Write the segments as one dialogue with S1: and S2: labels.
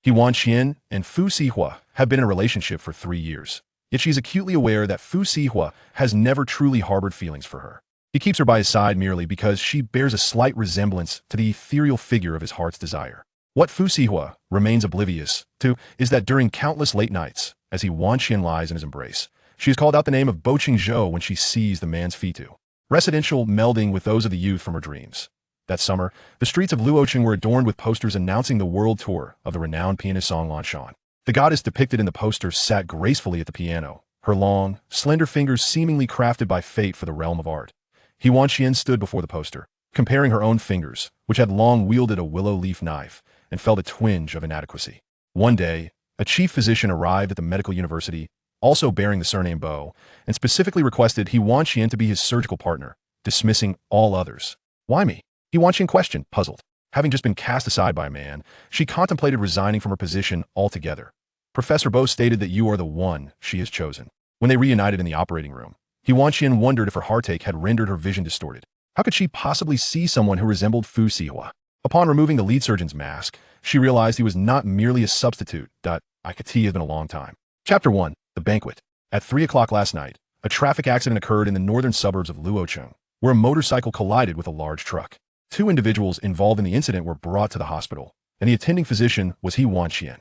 S1: He Wanqian and Fu Sihe have been in a relationship for 3 years, yet she is acutely aware that Fu Sihe has never truly harbored feelings for her. He keeps her by his side merely because she bears a slight resemblance to the ethereal figure of his heart's desire. What Fu Sihe remains oblivious to is that during countless late nights, as He Wanqian lies in his embrace, she has called out the name of Bo Chenzhou when she sees the man's fitu, residential melding with those of the youth from her dreams. That summer, the streets of Luocheng were adorned with posters announcing the world tour of the renowned pianist Song Lanshan. The goddess depicted in the posters sat gracefully at the piano, her long, slender fingers seemingly crafted by fate for the realm of art. He Wanqian stood before the poster, comparing her own fingers, which had long wielded a willow leaf knife, and felt a twinge of inadequacy. One day, a chief physician arrived at the medical university, also bearing the surname Bo, and specifically requested He Wanqian to be his surgical partner, dismissing all others. "Why me?" He Wanqian questioned, puzzled. Having just been cast aside by a man, she contemplated resigning from her position altogether. Professor Bo stated that you are the one she has chosen. When they reunited in the operating room, He Wanqian wondered if her heartache had rendered her vision distorted. How could she possibly see someone who resembled Fu Sihe? Upon removing the lead surgeon's mask, she realized he was not merely a substitute. IKT has been a long time. Chapter 1. The Banquet. At 3 o'clock last night, a traffic accident occurred in the northern suburbs of Luocheng, where a motorcycle collided with a large truck. 2 individuals involved in the incident were brought to the hospital, and the attending physician was He Wanqian.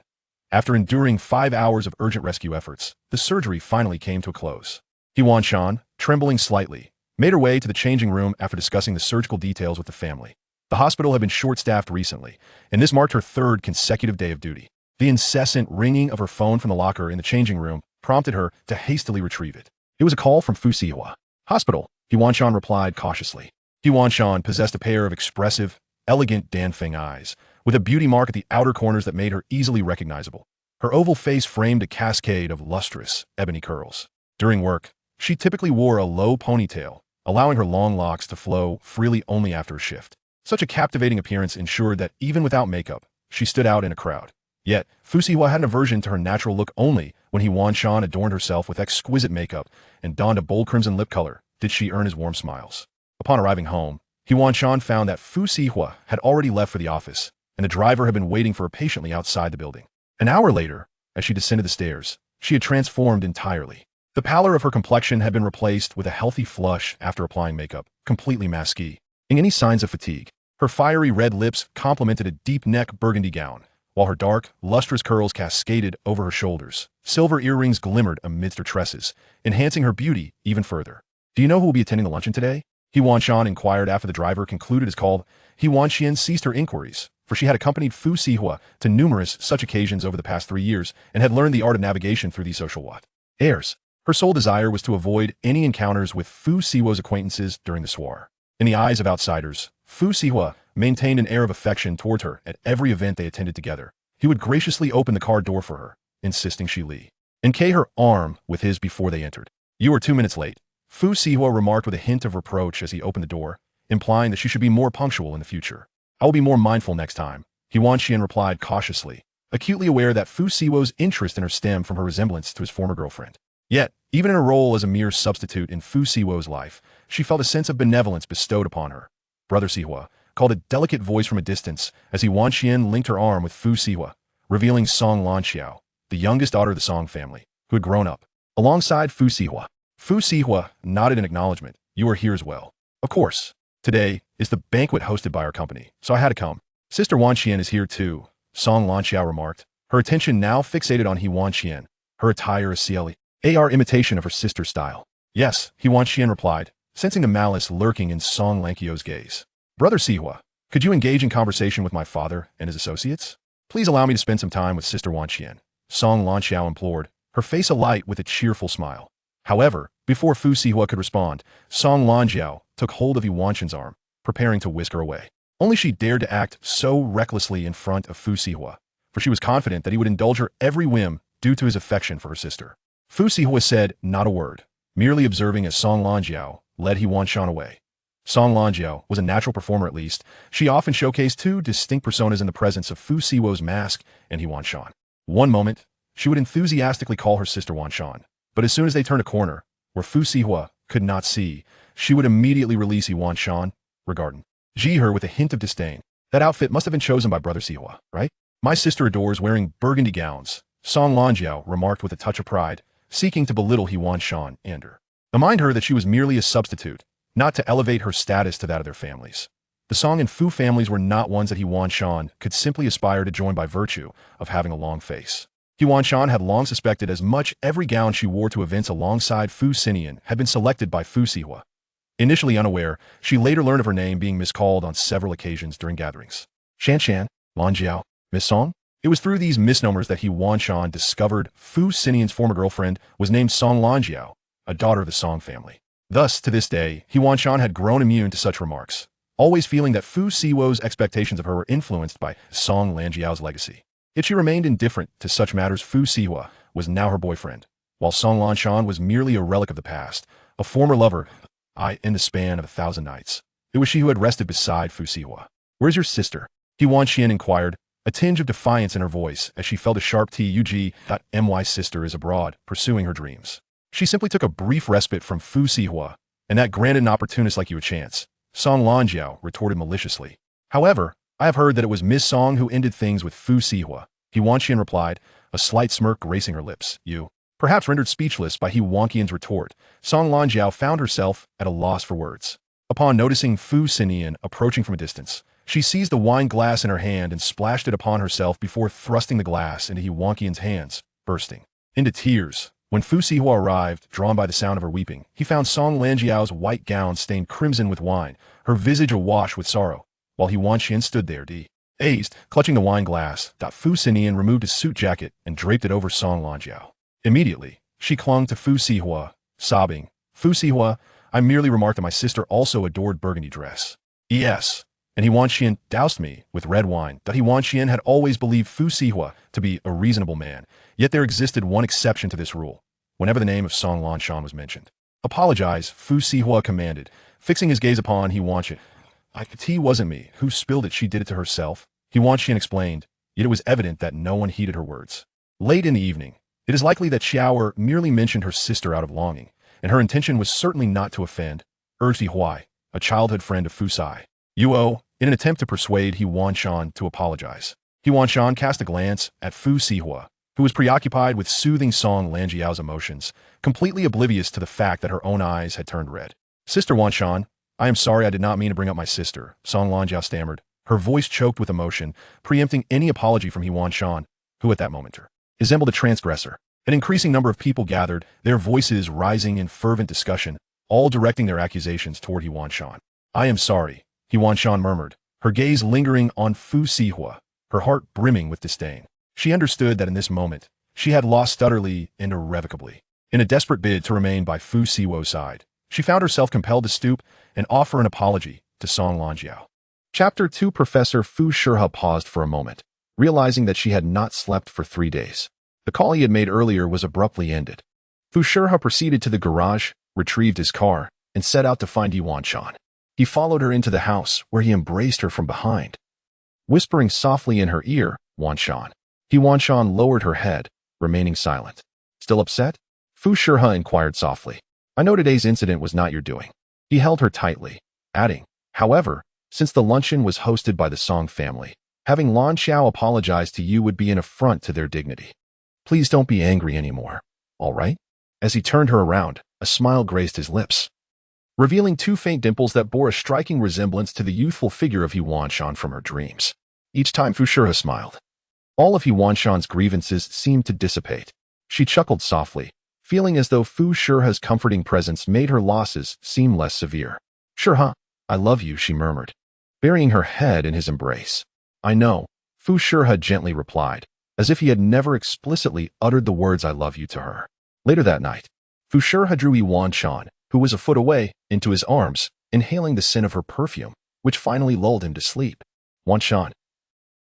S1: After enduring 5 hours of urgent rescue efforts, the surgery finally came to a close. He Wanqian, trembling slightly, made her way to the changing room after discussing the surgical details with the family. The hospital had been short-staffed recently, and this marked her 3rd consecutive day of duty. The incessant ringing of her phone from the locker in the changing room prompted her to hastily retrieve it. It was a call from Fu Sihe. "Hospital," He Wanqian replied cautiously. He Wanqian possessed a pair of expressive, elegant Danfeng eyes, with a beauty mark at the outer corners that made her easily recognizable. Her oval face framed a cascade of lustrous, ebony curls. During work, she typically wore a low ponytail, allowing her long locks to flow freely only after a shift. Such a captivating appearance ensured that even without makeup, she stood out in a crowd. Yet, Fu Sihe had an aversion to her natural look. Only when He Wanqian adorned herself with exquisite makeup and donned a bold crimson lip color did she earn his warm smiles. Upon arriving home, He Wanqian found that Fu Sihe had already left for the office, and the driver had been waiting for her patiently outside the building. An hour later, as she descended the stairs, she had transformed entirely. The pallor of her complexion had been replaced with a healthy flush after applying makeup, completely masking any signs of fatigue. Her fiery red lips complemented a deep-neck burgundy gown, while her dark, lustrous curls cascaded over her shoulders. Silver earrings glimmered amidst her tresses, enhancing her beauty even further. "Do you know who will be attending the luncheon today?" He Wanqian inquired after the driver concluded his call. He Wanqian ceased her inquiries, for she had accompanied Fu Sihe to numerous such occasions over the past 3 years and had learned the art of navigation through these social airs. Her sole desire was to avoid any encounters with Fu Sihe's acquaintances during the soiree. In the eyes of outsiders, Fu Sihe maintained an air of affection towards her at every event they attended together. He would graciously open the car door for her, insisting she lead her arm with his before they entered. "You are 2 minutes late," Fu Sihe remarked with a hint of reproach as he opened the door, implying that she should be more punctual in the future. "I will be more mindful next time," He Wanqian replied cautiously, acutely aware that Fu Sihe's interest in her stemmed from her resemblance to his former girlfriend. Yet, even in her role as a mere substitute in Fu Sihe's life, she felt a sense of benevolence bestowed upon her. "Brother Sihe," called a delicate voice from a distance as He Wanqian linked her arm with Fu Sihe, revealing Song Lanxiao, the youngest daughter of the Song family, who had grown up alongside Fu Sihe. Fu Sihe nodded in acknowledgement. "You are here as well." "Of course. Today is the banquet hosted by our company, so I had to come." "Sister Wanqian is here too," Song Lanxiao remarked, her attention now fixated on He Wanqian. Her attire is CLAR imitation of her sister's style. "Yes," He Wanqian replied, sensing the malice lurking in Song Lanxiao's gaze. "Brother Sihe, could you engage in conversation with my father and his associates? Please allow me to spend some time with Sister Wanqian," Song Lanxiao implored, her face alight with a cheerful smile. However, before Fu Sihe could respond, Song Lanxiao took hold of He Wanqian's arm, preparing to whisk her away. Only she dared to act so recklessly in front of Fu Sihe, for she was confident that he would indulge her every whim due to his affection for her sister. Fu Sihe said not a word, merely observing as Song Lanxiao led He Wanqian away. Song Lanxiao was a natural performer at least. She often showcased 2 distinct personas in the presence of Fu Sihe's mask and He Wanqian. One moment, she would enthusiastically call her sister Lanshan, but as soon as they turned a corner, where Fu Sihe could not see, she would immediately release He Wanqian, regarding her with a hint of disdain. "That outfit must have been chosen by Brother Sihe, right?" My sister adores wearing burgundy gowns, Song Lanjiao remarked with a touch of pride, seeking to belittle He Wanqian and her. Remind her that she was merely a substitute, not to elevate her status to that of their families. The Song and Fu families were not ones that He Wanqian could simply aspire to join by virtue of having a long face. He Wanqian had long suspected as much. Every gown she wore to events alongside Fu Sihe had been selected by Fu Sihe. Initially unaware, she later learned of her name being miscalled on several occasions during gatherings. Shan, Lanjiao, Miss Song? It was through these misnomers that He Wanqian discovered Fu Sine's former girlfriend was named Song Lanjiao, a daughter of the Song family. Thus, to this day, He Wanqian had grown immune to such remarks, always feeling that Fu Siwo's expectations of her were influenced by Song Lanjiao's legacy. Yet she remained indifferent to such matters. Fu Sihe was now her boyfriend, while Song Lanshan was merely a relic of the past, a former lover, in the span of 1,000 nights. It was she who had rested beside Fu Sihe. "Where's your sister?" He Wanqian inquired, a tinge of defiance in her voice as she felt a sharp tug. My sister is abroad, pursuing her dreams. She simply took a brief respite from Fu Sihe, and that granted an opportunist like you a chance, Song Lanjiao retorted maliciously. However, I have heard that it was Miss Song who ended things with Fu Sihe, He Wanqian replied, a slight smirk gracing her lips. You? Perhaps rendered speechless by He Wanqian's retort, Song Lanjiao found herself at a loss for words. Upon noticing Fu Sihe approaching from a distance, she seized the wine glass in her hand and splashed it upon herself before thrusting the glass into He Wanqian's hands, bursting into tears. When Fu Sihe arrived, drawn by the sound of her weeping, he found Song Lanjiao's white gown stained crimson with wine, her visage awash with sorrow, while He Wanqian stood there dazed, clutching the wine glass. Fu Sihe removed his suit jacket and draped it over Song Lanjiao. Immediately, she clung to Fu Sihe, sobbing, "Fu Sihe, I merely remarked that my sister also adored burgundy dress." Yes. And He Wanqian doused me with red wine. He Wanqian had always believed Fu Sihe to be a reasonable man, yet there existed one exception to this rule. Whenever the name of Song Lanshan was mentioned, "Apologize," Fu Sihe commanded, fixing his gaze upon He Wanqian. "It wasn't me who spilled it, she did it to herself," He Wanqian explained, yet it was evident that no one heeded her words. Late in the evening, it is likely that Xiaoer merely mentioned her sister out of longing, and her intention was certainly not to offend, urged He Huai, a childhood friend of Fu Sihe. In an attempt to persuade He Wanqian to apologize. He Wanqian cast a glance at Fu Sihe, who was preoccupied with soothing Song Lanjiao's emotions, completely oblivious to the fact that her own eyes had turned red. "Sister Wanqian, I am sorry, I did not mean to bring up my sister," Song Lanjiao stammered, her voice choked with emotion, preempting any apology from He Wanqian, who at that moment resembled a transgressor. An increasing number of people gathered, their voices rising in fervent discussion, all directing their accusations toward He Wanqian. "I am sorry," He Wanqian murmured, her gaze lingering on Fu Sihe, her heart brimming with disdain. She understood that in this moment, she had lost utterly and irrevocably. In a desperate bid to remain by Fu Siwo's side, she found herself compelled to stoop and offer an apology to Song Lanjiao. Chapter 2. Professor Fu Sihe paused for a moment, realizing that she had not slept for 3 days. The call he had made earlier was abruptly ended. Fu Sihe proceeded to the garage, retrieved his car, and set out to find He Wanqian. He followed her into the house, where he embraced her from behind. Whispering softly in her ear, "Wanqian." He Wanqian lowered her head, remaining silent. "Still upset?" Fu Sihe inquired softly. "I know today's incident was not your doing." He held her tightly, adding, "However, since the luncheon was hosted by the Song family, having Lan Xiao apologize to you would be an affront to their dignity. Please don't be angry anymore, all right?" As he turned her around, a smile graced his lips, revealing 2 faint dimples that bore a striking resemblance to the youthful figure of He Wanqian from her dreams. Each time Fu Sihe smiled, all of He Wanqian's grievances seemed to dissipate. She chuckled softly, feeling as though Fu Sihe's comforting presence made her losses seem less severe. "Sihe, I love you," she murmured, burying her head in his embrace. "I know," Fu Sihe gently replied, as if he had never explicitly uttered the words "I love you" to her. Later that night, Fu Sihe drew He Wanqian, who was a foot away, into his arms, inhaling the scent of her perfume, which finally lulled him to sleep. "Wanqian,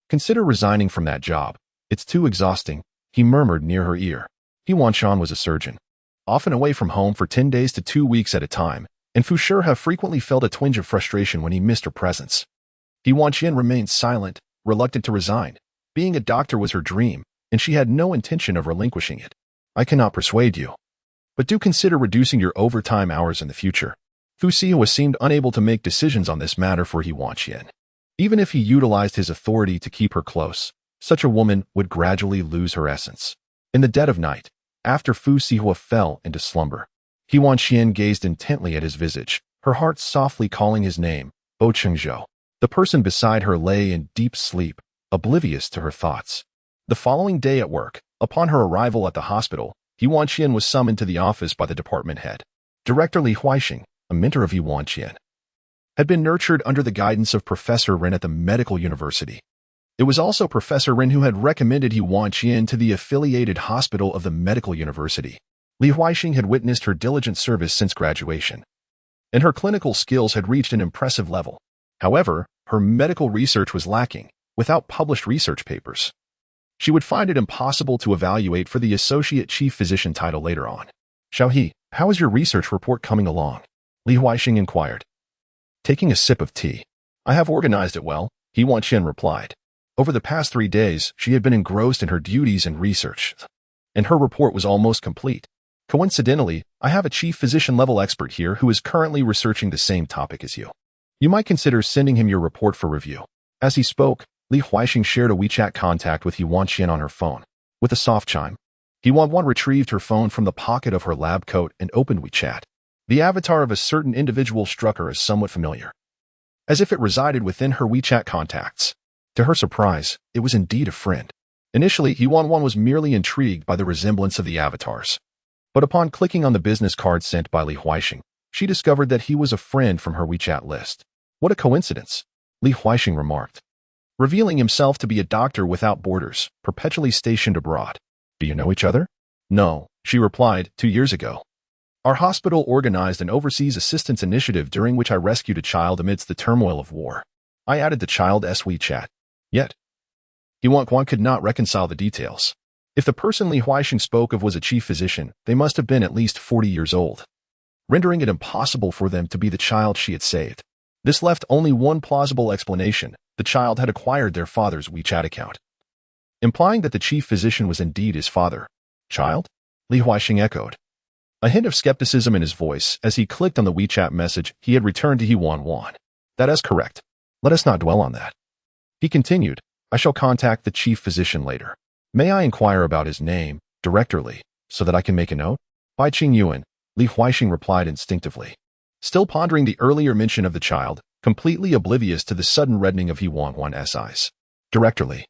S1: consider resigning from that job. It's too exhausting," he murmured near her ear. He Wanqian was a surgeon, often away from home for 10 days to 2 weeks at a time, and Fu Sihe frequently felt a twinge of frustration when he missed her presence. He Wanqian remained silent, reluctant to resign. Being a doctor was her dream, and she had no intention of relinquishing it. "I cannot persuade you, but do consider reducing your overtime hours in the future." Fu Sihe seemed unable to make decisions on this matter for He Wanqian. Even if he utilized his authority to keep her close, such a woman would gradually lose her essence. In the dead of night, after Fu Sihe fell into slumber, He Wanqian gazed intently at his visage, her heart softly calling his name, Bo Chenzhou. The person beside her lay in deep sleep, oblivious to her thoughts. The following day at work, upon her arrival at the hospital, He Wanqian was summoned to the office by the department head. Director Li Huaixing, a mentor of He Wanqian, had been nurtured under the guidance of Professor Ren at the medical university. It was also Professor Ren who had recommended He Wanqian to the affiliated hospital of the medical university. Li Huaixing had witnessed her diligent service since graduation, and her clinical skills had reached an impressive level. However, her medical research was lacking, without published research papers. She would find it impossible to evaluate for the associate chief physician title later on. Xiaohe, how is your research report coming along? Li Huaixing inquired. Taking a sip of tea. I have organized it well, He Wanqian replied. Over the past 3 days, she had been engrossed in her duties and research, and her report was almost complete. Coincidentally, I have a chief physician-level expert here who is currently researching the same topic as you. You might consider sending him your report for review. As he spoke, Li Huaixing shared a WeChat contact with He Wanqian on her phone. With a soft chime, He Wanqian retrieved her phone from the pocket of her lab coat and opened WeChat. The avatar of a certain individual struck her as somewhat familiar, as if it resided within her WeChat contacts. To her surprise, it was indeed a friend. Initially, He Wanqian was merely intrigued by the resemblance of the avatars. But upon clicking on the business card sent by Li Huaixing, she discovered that he was a friend from her WeChat list. What a coincidence, Li Huaixing remarked, revealing himself to be a doctor without borders, perpetually stationed abroad. Do you know each other? No, she replied, 2 years ago. Our hospital organized an overseas assistance initiative during which I rescued a child amidst the turmoil of war. I added the child's WeChat. Yet, He Wanqian could not reconcile the details. If the person Li Huaixing spoke of was a chief physician, they must have been at least 40 years old, rendering it impossible for them to be the child she had saved. This left only one plausible explanation: the child had acquired their father's WeChat account, implying that the chief physician was indeed his father. Child? Li Huaixing echoed, a hint of skepticism in his voice as he clicked on the WeChat message he had returned to He Wanqian. That is correct. Let us not dwell on that. He continued, I shall contact the chief physician later. May I inquire about his name, directorly, so that I can make a note? Bai Qingyuan, Li Huaixing replied instinctively, still pondering the earlier mention of the child, completely oblivious to the sudden reddening of He Wanqian's eyes. Directorly.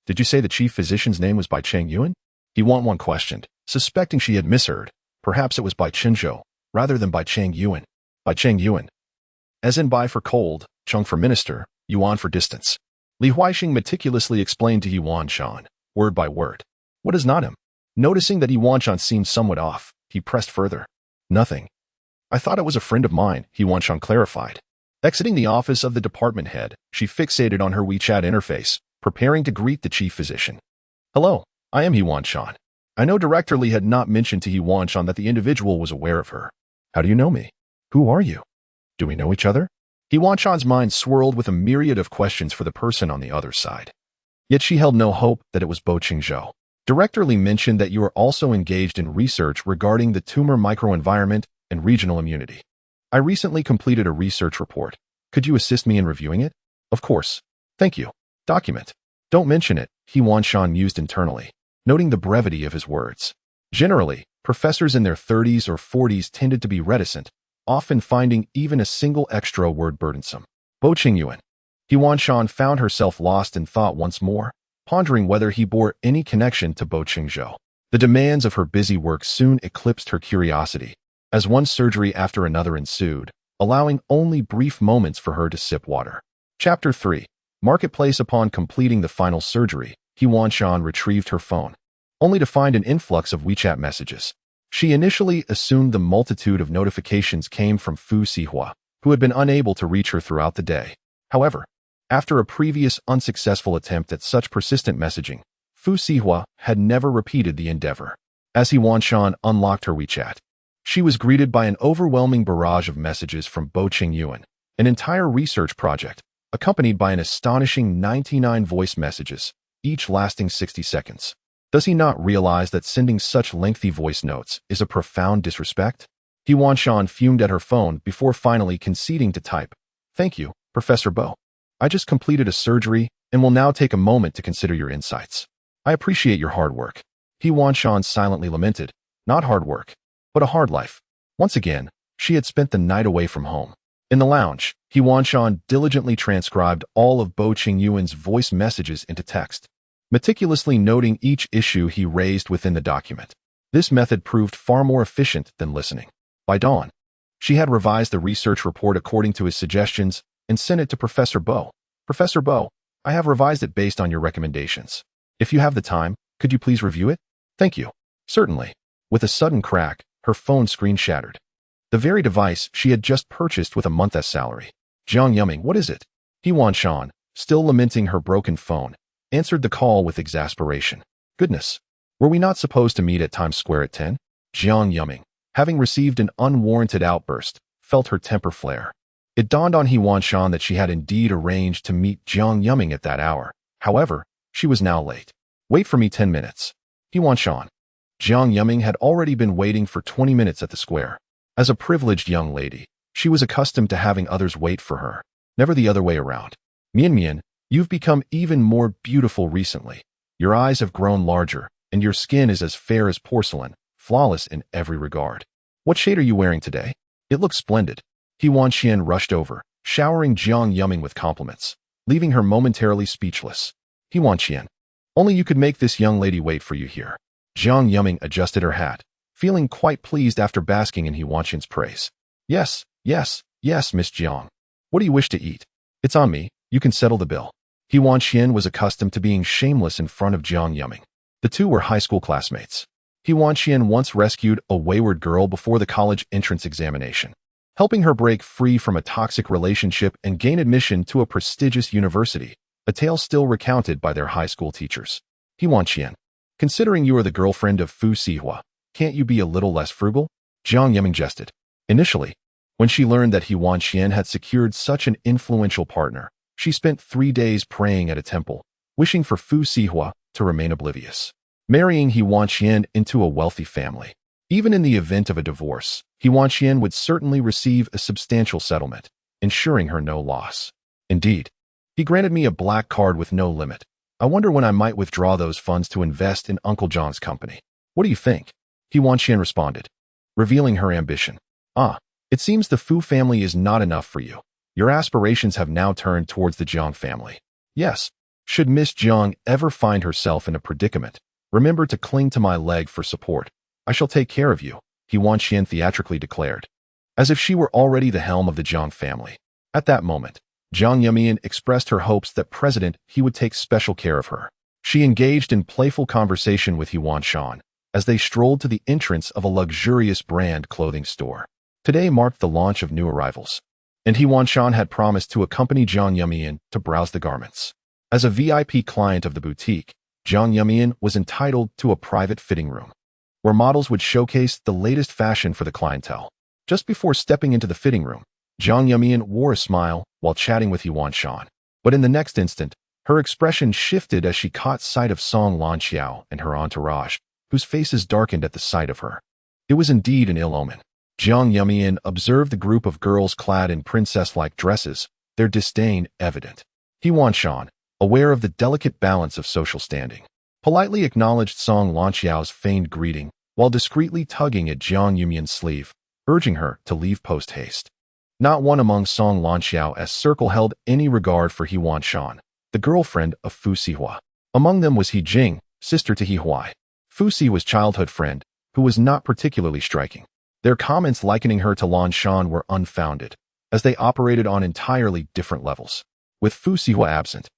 S1: Did you say the chief physician's name was Bai Qingyuan? He Wanqian questioned, suspecting she had misheard. Perhaps it was Bo Chenzhou, rather than Bai Qingyuan. Bai Qingyuan. As in Bai for cold, Cheng for minister, Yuan for distance. Li Huaixing meticulously explained to He Wanqian, word by word. What is not him? Noticing that He Wanqian seemed somewhat off, he pressed further. Nothing. I thought it was a friend of mine, He Wanqian clarified. Exiting the office of the department head, she fixated on her WeChat interface, preparing to greet the chief physician. Hello, I am He Wanqian. I know Director Li had not mentioned to He Wanqian that the individual was aware of her. How do you know me? Who are you? Do we know each other? He Wanqian's mind swirled with a myriad of questions for the person on the other side. Yet she held no hope that it was Bo Chenzhou. Director Li mentioned that you are also engaged in research regarding the tumor microenvironment and regional immunity. I recently completed a research report. Could you assist me in reviewing it? Of course. Thank you. Document. Don't mention it, He Wanqian mused internally, noting the brevity of his words. Generally, professors in their 30s or 40s tended to be reticent, often finding even a single extra word burdensome. Bo Qingyuan. He Wanqian found herself lost in thought once more, pondering whether he bore any connection to Bo Chenzhou. The demands of her busy work soon eclipsed her curiosity, as one surgery after another ensued, allowing only brief moments for her to sip water. Chapter 3. Marketplace. Upon completing the final surgery, He Wanqian retrieved her phone, only to find an influx of WeChat messages. She initially assumed the multitude of notifications came from Fu Sihe, who had been unable to reach her throughout the day. However, after a previous unsuccessful attempt at such persistent messaging, Fu Sihe had never repeated the endeavor. As He Wanqian unlocked her WeChat, she was greeted by an overwhelming barrage of messages from Bo Chenzhou, an entire research project, accompanied by an astonishing 99 voice messages, each lasting 60 seconds. Does he not realize that sending such lengthy voice notes is a profound disrespect? He Wanqian fumed at her phone before finally conceding to type. Thank you, Professor Bo. I just completed a surgery, and will now take a moment to consider your insights. I appreciate your hard work. He Wanqian silently lamented, not hard work, but a hard life. Once again, she had spent the night away from home. In the lounge, He Wanqian diligently transcribed all of Bo Chenzhou's voice messages into text, meticulously noting each issue he raised within the document. This method proved far more efficient than listening. By dawn, she had revised the research report according to his suggestions and sent it to Professor Bo. Professor Bo, I have revised it based on your recommendations. If you have the time, could you please review it? Thank you. Certainly. With a sudden crack, her phone screen shattered. The very device she had just purchased with a month's salary. Jiang Yumming, what is it? He Wanqian, still lamenting her broken phone, answered the call with exasperation. Goodness. Were we not supposed to meet at Times Square at 10? Jiang Yumming, having received an unwarranted outburst, felt her temper flare. It dawned on He Wanqian that she had indeed arranged to meet Jiang Yumming at that hour. However, she was now late. Wait for me 10 minutes. He Wanqian. Jiang Yumming had already been waiting for 20 minutes at the square. As a privileged young lady, she was accustomed to having others wait for her, never the other way around. Mian, you've become even more beautiful recently. Your eyes have grown larger, and your skin is as fair as porcelain, flawless in every regard. What shade are you wearing today? It looks splendid. He Wanqian rushed over, showering Jiang Yumming with compliments, leaving her momentarily speechless. He Wanqian, only you could make this young lady wait for you here. Jiang Yumming adjusted her hat, feeling quite pleased after basking in He Wanqian's praise. Yes, Miss Jiang. What do you wish to eat? It's on me, you can settle the bill. He Wanqian was accustomed to being shameless in front of Jiang Yumming. The two were high school classmates. He Wanqian once rescued a wayward girl before the college entrance examination, helping her break free from a toxic relationship and gain admission to a prestigious university, a tale still recounted by their high school teachers. He Wanqian, considering you are the girlfriend of Fu Sihe, can't you be a little less frugal? Jiang Yumming jested. Initially, when she learned that He Wanqian had secured such an influential partner, she spent 3 days praying at a temple, wishing for Fu Sihe to remain oblivious. Marrying He Wanqian into a wealthy family. Even in the event of a divorce, He Wanqian would certainly receive a substantial settlement, ensuring her no loss. Indeed, he granted me a black card with no limit. I wonder when I might withdraw those funds to invest in Uncle Zhang's company. What do you think? He Wanqian responded, revealing her ambition. It seems the Fu family is not enough for you. Your aspirations have now turned towards the Zhang family. Yes. Should Miss Zhang ever find herself in a predicament, remember to cling to my leg for support. I shall take care of you, He Wanqian theatrically declared, as if she were already the helm of the Zhang family. At that moment, Jiang Yumming expressed her hopes that He would take special care of her. She engaged in playful conversation with He Wanqian as they strolled to the entrance of a luxurious brand clothing store. Today marked the launch of new arrivals, and He Wanqian had promised to accompany Jiang Yumming to browse the garments. As a VIP client of the boutique, Jiang Yumming was entitled to a private fitting room, where models would showcase the latest fashion for the clientele. Just before stepping into the fitting room, Jiang Yumming wore a smile while chatting with He Wanqian. But in the next instant, her expression shifted as she caught sight of Song Lanqiao and her entourage, whose faces darkened at the sight of her. It was indeed an ill omen. Jiang Yumming observed the group of girls clad in princess-like dresses, their disdain evident. He Wanqian, aware of the delicate balance of social standing, politely acknowledged Song Lanqiao's feigned greeting while discreetly tugging at Jiang Yumming's sleeve, urging her to leave post-haste. Not one among Song Lanqiao's circle held any regard for He Wanqian, the girlfriend of Fu Sihe. Among them was He Jing, sister to He Hui, Fu Sihe's childhood friend, who was not particularly striking. Their comments likening her to Lanshan were unfounded, as they operated on entirely different levels. With Fu Sihe absent,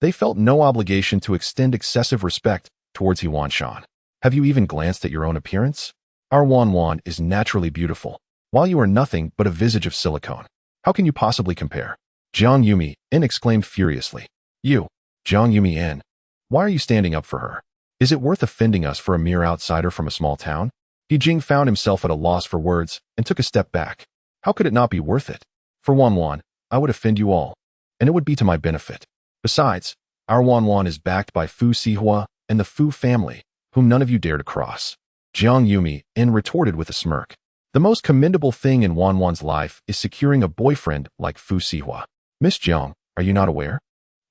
S1: they felt no obligation to extend excessive respect towards He Wanqian. Have you even glanced at your own appearance? Our Wanwan is naturally beautiful, while you are nothing but a visage of silicone. How can you possibly compare? Jiang Yumming exclaimed furiously. You, Jiang Yumming, why are you standing up for her? Is it worth offending us for a mere outsider from a small town? He Jing found himself at a loss for words and took a step back. How could it not be worth it? For Wanwan, I would offend you all, and it would be to my benefit. Besides, our Wanwan is backed by Fu Sihe and the Fu family, whom none of you dare to cross. Jiang Yumming retorted with a smirk. The most commendable thing in Wanwan's life is securing a boyfriend like Fu Sihe. Miss Jiang, are you not aware?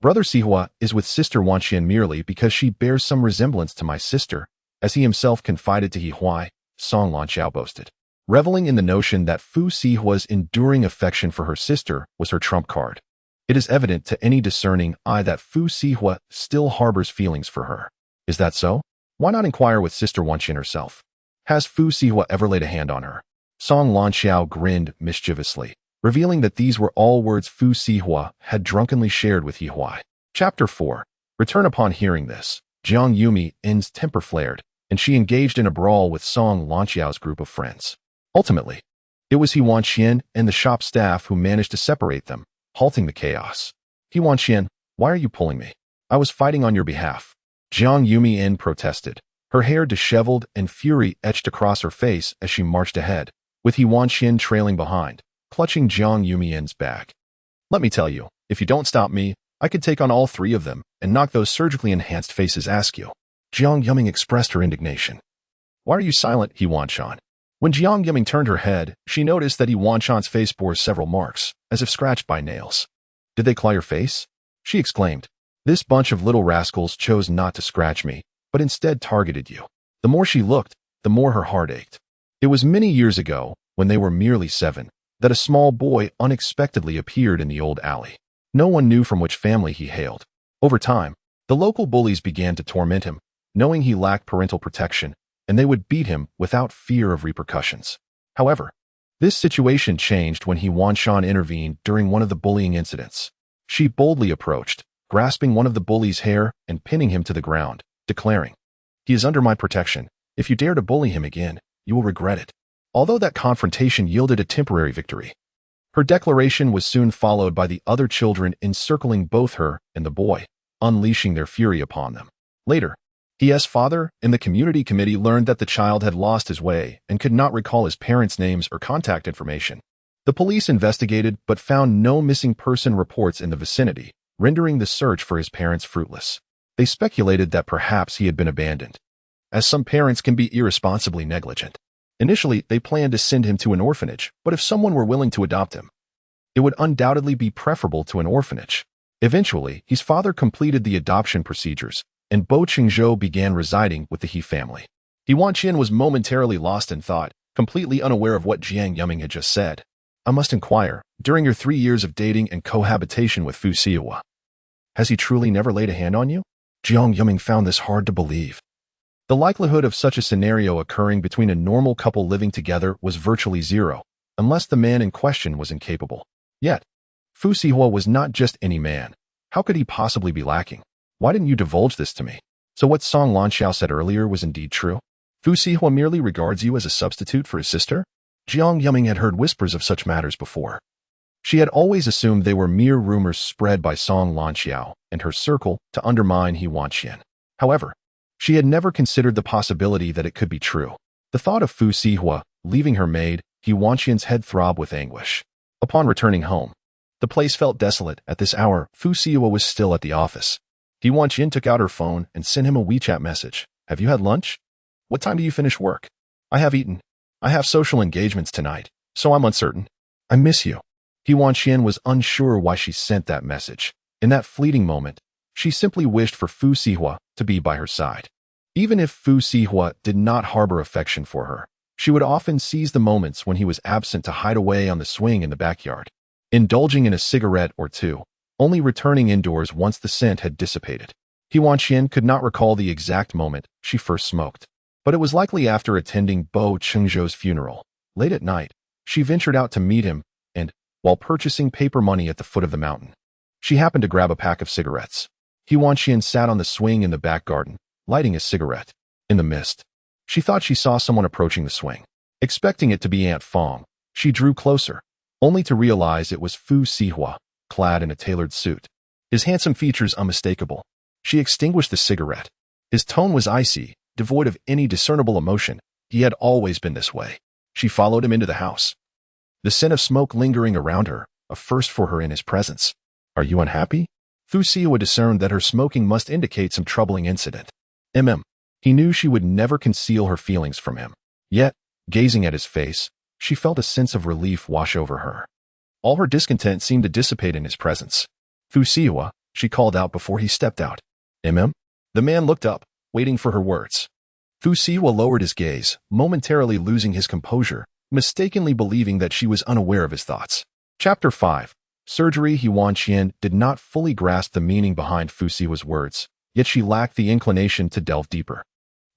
S1: Brother Sihua is with sister Wanqian merely because she bears some resemblance to my sister, as he himself confided to He Wanqian, Song Lanxiao boasted. Reveling in the notion that Fu Sihua's enduring affection for her sister was her trump card. It is evident to any discerning eye that Fu Sihua still harbors feelings for her. Is that so? Why not inquire with sister Wanqian herself? Has Fu Sihua ever laid a hand on her? Song Lanxiao grinned mischievously, revealing that these were all words Fu Sihua had drunkenly shared with He Wanqian. Chapter 4. Return. Upon hearing this, Jiang Yumi's temper flared, and she engaged in a brawl with Song Lanxiao's group of friends. Ultimately, it was He Wanqian and the shop staff who managed to separate them, halting the chaos. He Wanqian, why are you pulling me? I was fighting on your behalf. Jiang Yumian protested, her hair disheveled and fury etched across her face as she marched ahead, with He Wanqian trailing behind, clutching Jiang Yumian's back. Let me tell you, if you don't stop me, I could take on all three of them and knock those surgically enhanced faces askew. Jiang Yuming expressed her indignation. Why are you silent, He Wanqian? When Jiang Yuming turned her head, she noticed that He Wanqian's face bore several marks, as if scratched by nails. Did they claw your face? She exclaimed. This bunch of little rascals chose not to scratch me, but instead targeted you. The more she looked, the more her heart ached. It was many years ago, when they were merely 7, that a small boy unexpectedly appeared in the old alley. No one knew from which family he hailed. Over time, the local bullies began to torment him, knowing he lacked parental protection, and they would beat him without fear of repercussions. However, this situation changed when He Wanqian intervened during one of the bullying incidents. She boldly approached, grasping one of the bully's hair and pinning him to the ground, declaring, "He is under my protection. If you dare to bully him again, you will regret it." Although that confrontation yielded a temporary victory, her declaration was soon followed by the other children encircling both her and the boy, unleashing their fury upon them. Later, his father and the community committee learned that the child had lost his way and could not recall his parents' names or contact information. The police investigated but found no missing person reports in the vicinity, rendering the search for his parents fruitless. They speculated that perhaps he had been abandoned, as some parents can be irresponsibly negligent. Initially, they planned to send him to an orphanage, but if someone were willing to adopt him, it would undoubtedly be preferable to an orphanage. Eventually, his father completed the adoption procedures, and Bo Chenzhou began residing with the He family. He Wanqian was momentarily lost in thought, completely unaware of what Jiang Yuming had just said. I must inquire, during your 3 years of dating and cohabitation with Fu Sihe, has he truly never laid a hand on you? Jiang Yuming found this hard to believe. The likelihood of such a scenario occurring between a normal couple living together was virtually zero, unless the man in question was incapable. Yet, Fu Sihe was not just any man. How could he possibly be lacking? Why didn't you divulge this to me? So what Song Lanxiao said earlier was indeed true? Fu Sihe merely regards you as a substitute for his sister? Jiang Yuming had heard whispers of such matters before. She had always assumed they were mere rumors spread by Song Lanxiao and her circle to undermine He Wanqian. However, she had never considered the possibility that it could be true. The thought of Fu Sihe leaving her maid, He Wanqian's head throbbed with anguish. Upon returning home, the place felt desolate. At this hour, Fu Sihe was still at the office. He Wanqian took out her phone and sent him a WeChat message. Have you had lunch? What time do you finish work? I have eaten. I have social engagements tonight, so I'm uncertain. I miss you. He Wanqian was unsure why she sent that message. In that fleeting moment, she simply wished for Fu Sihe to be by her side. Even if Fu Sihe did not harbor affection for her, she would often seize the moments when he was absent to hide away on the swing in the backyard, indulging in a cigarette or two, only returning indoors once the scent had dissipated. He Wanqian could not recall the exact moment she first smoked, but it was likely after attending Bo Chenzhou's funeral. Late at night, she ventured out to meet him, and, while purchasing paper money at the foot of the mountain, she happened to grab a pack of cigarettes. He Wanqian sat on the swing in the back garden, lighting a cigarette. In the mist, she thought she saw someone approaching the swing. Expecting it to be Aunt Fong, she drew closer, only to realize it was Fu Sihe, clad in a tailored suit. His handsome features unmistakable. She extinguished the cigarette. His tone was icy, devoid of any discernible emotion. He had always been this way. She followed him into the house, the scent of smoke lingering around her, a first for her in his presence. Are you unhappy? Fu Sihe discerned that her smoking must indicate some troubling incident. He knew she would never conceal her feelings from him. Yet, gazing at his face, she felt a sense of relief wash over her. All her discontent seemed to dissipate in his presence. Fu Sihe, she called out before he stepped out. The man looked up, waiting for her words. Fu Sihe lowered his gaze, momentarily losing his composure, mistakenly believing that she was unaware of his thoughts. Chapter 5. Surgery. He Wanqian did not fully grasp the meaning behind Fu Sihe's words, yet she lacked the inclination to delve deeper.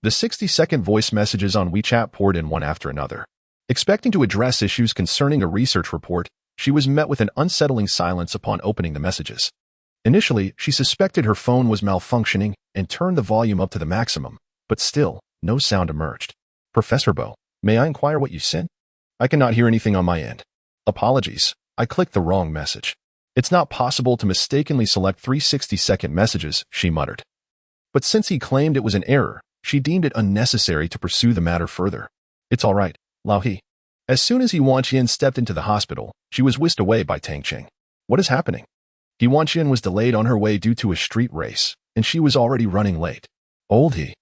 S1: The 60-second voice messages on WeChat poured in one after another. Expecting to address issues concerning a research report, she was met with an unsettling silence upon opening the messages. Initially, she suspected her phone was malfunctioning and turned the volume up to the maximum, but still, no sound emerged. Professor Bo, may I inquire what you sent? I cannot hear anything on my end. Apologies, I clicked the wrong message. It's not possible to mistakenly select 3 60-second messages, she muttered. But since he claimed it was an error, she deemed it unnecessary to pursue the matter further. It's all right, Lao He. As soon as He Wanqian stepped into the hospital, she was whisked away by Tang Qing. What is happening? He Wanqian was delayed on her way due to a street race, and she was already running late. Old He.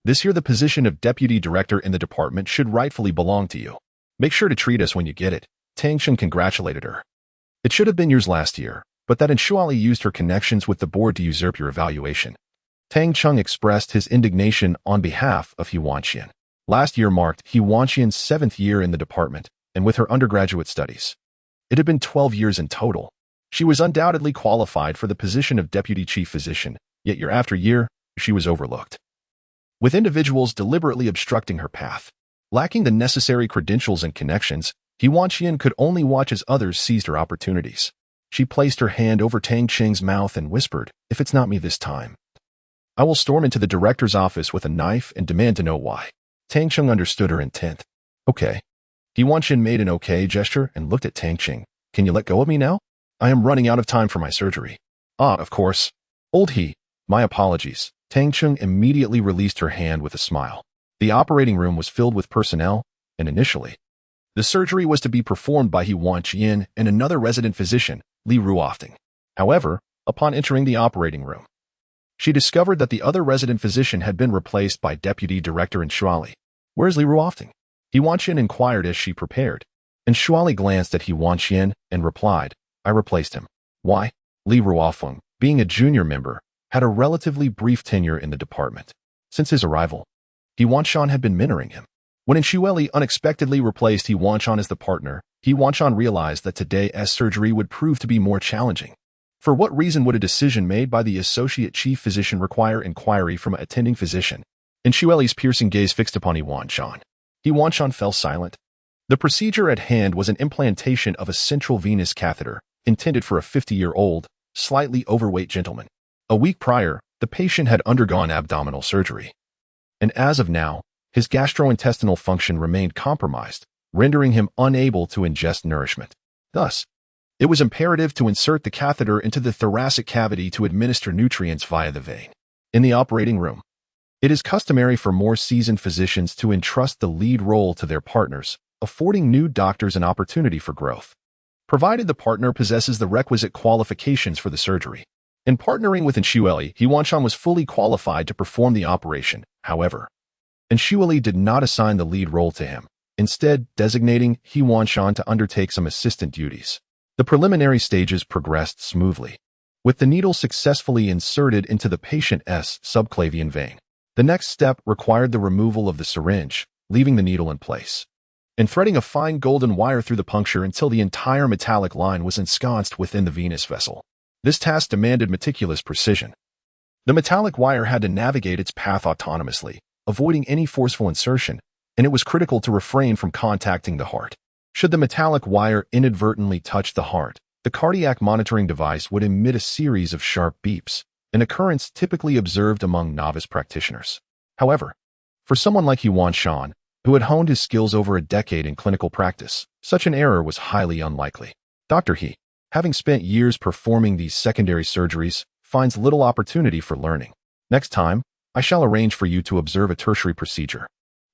S1: This year the position of deputy director in the department should rightfully belong to you. Make sure to treat us when you get it. Tang Qing congratulated her. It should have been yours last year, but that Shuali used her connections with the board to usurp your evaluation. Tang Qing expressed his indignation on behalf of He Wanqian. Last year marked He Wanqian's 7th year in the department, and with her undergraduate studies. It had been 12 years in total. She was undoubtedly qualified for the position of deputy chief physician, yet year after year, she was overlooked. With individuals deliberately obstructing her path, lacking the necessary credentials and connections, He Wanqian could only watch as others seized her opportunities. She placed her hand over Tang Qing's mouth and whispered, "If it's not me this time, I will storm into the director's office with a knife and demand to know why." Tang Qing understood her intent. Okay. He Wanqian made an okay gesture and looked at Tang Qing. Can you let go of me now? I am running out of time for my surgery. Ah, of course. Old He, my apologies. Tang Qing immediately released her hand with a smile. The operating room was filled with personnel, and initially, the surgery was to be performed by He Wanqian and another resident physician, Li Ruofting. However, upon entering the operating room, she discovered that the other resident physician had been replaced by deputy director Shuali. Where's Li Ruofting? He Wanqian inquired as she prepared, and Shuali glanced at He Wanqian and replied, I replaced him. Why? Li Ruofeng, being a junior member, had a relatively brief tenure in the department. Since his arrival, He Wanqian had been mentoring him. When Shuali unexpectedly replaced He Wanqian as the partner, He Wanqian realized that today's surgery would prove to be more challenging. For what reason would a decision made by the associate chief physician require inquiry from an attending physician? Shuali's piercing gaze fixed upon He Wanqian. He Wanqian fell silent. The procedure at hand was an implantation of a central venous catheter, intended for a 50-year-old, slightly overweight gentleman. A week prior, the patient had undergone abdominal surgery. And as of now, his gastrointestinal function remained compromised, rendering him unable to ingest nourishment. Thus, it was imperative to insert the catheter into the thoracic cavity to administer nutrients via the vein. In the operating room, it is customary for more seasoned physicians to entrust the lead role to their partners, affording new doctors an opportunity for growth, provided the partner possesses the requisite qualifications for the surgery. In partnering with Shuali, He Wanqian was fully qualified to perform the operation, however. Shuali did not assign the lead role to him, instead designating He Wanqian to undertake some assistant duties. The preliminary stages progressed smoothly, with the needle successfully inserted into the patient's subclavian vein. The next step required the removal of the syringe, leaving the needle in place, and threading a fine golden wire through the puncture until the entire metallic line was ensconced within the venous vessel. This task demanded meticulous precision. The metallic wire had to navigate its path autonomously, avoiding any forceful insertion, and it was critical to refrain from contacting the heart. Should the metallic wire inadvertently touch the heart, the cardiac monitoring device would emit a series of sharp beeps, an occurrence typically observed among novice practitioners. However, for someone like He Wanqian, who had honed his skills over a decade in clinical practice, such an error was highly unlikely. Dr. He, having spent years performing these secondary surgeries, finds little opportunity for learning. Next time, I shall arrange for you to observe a tertiary procedure,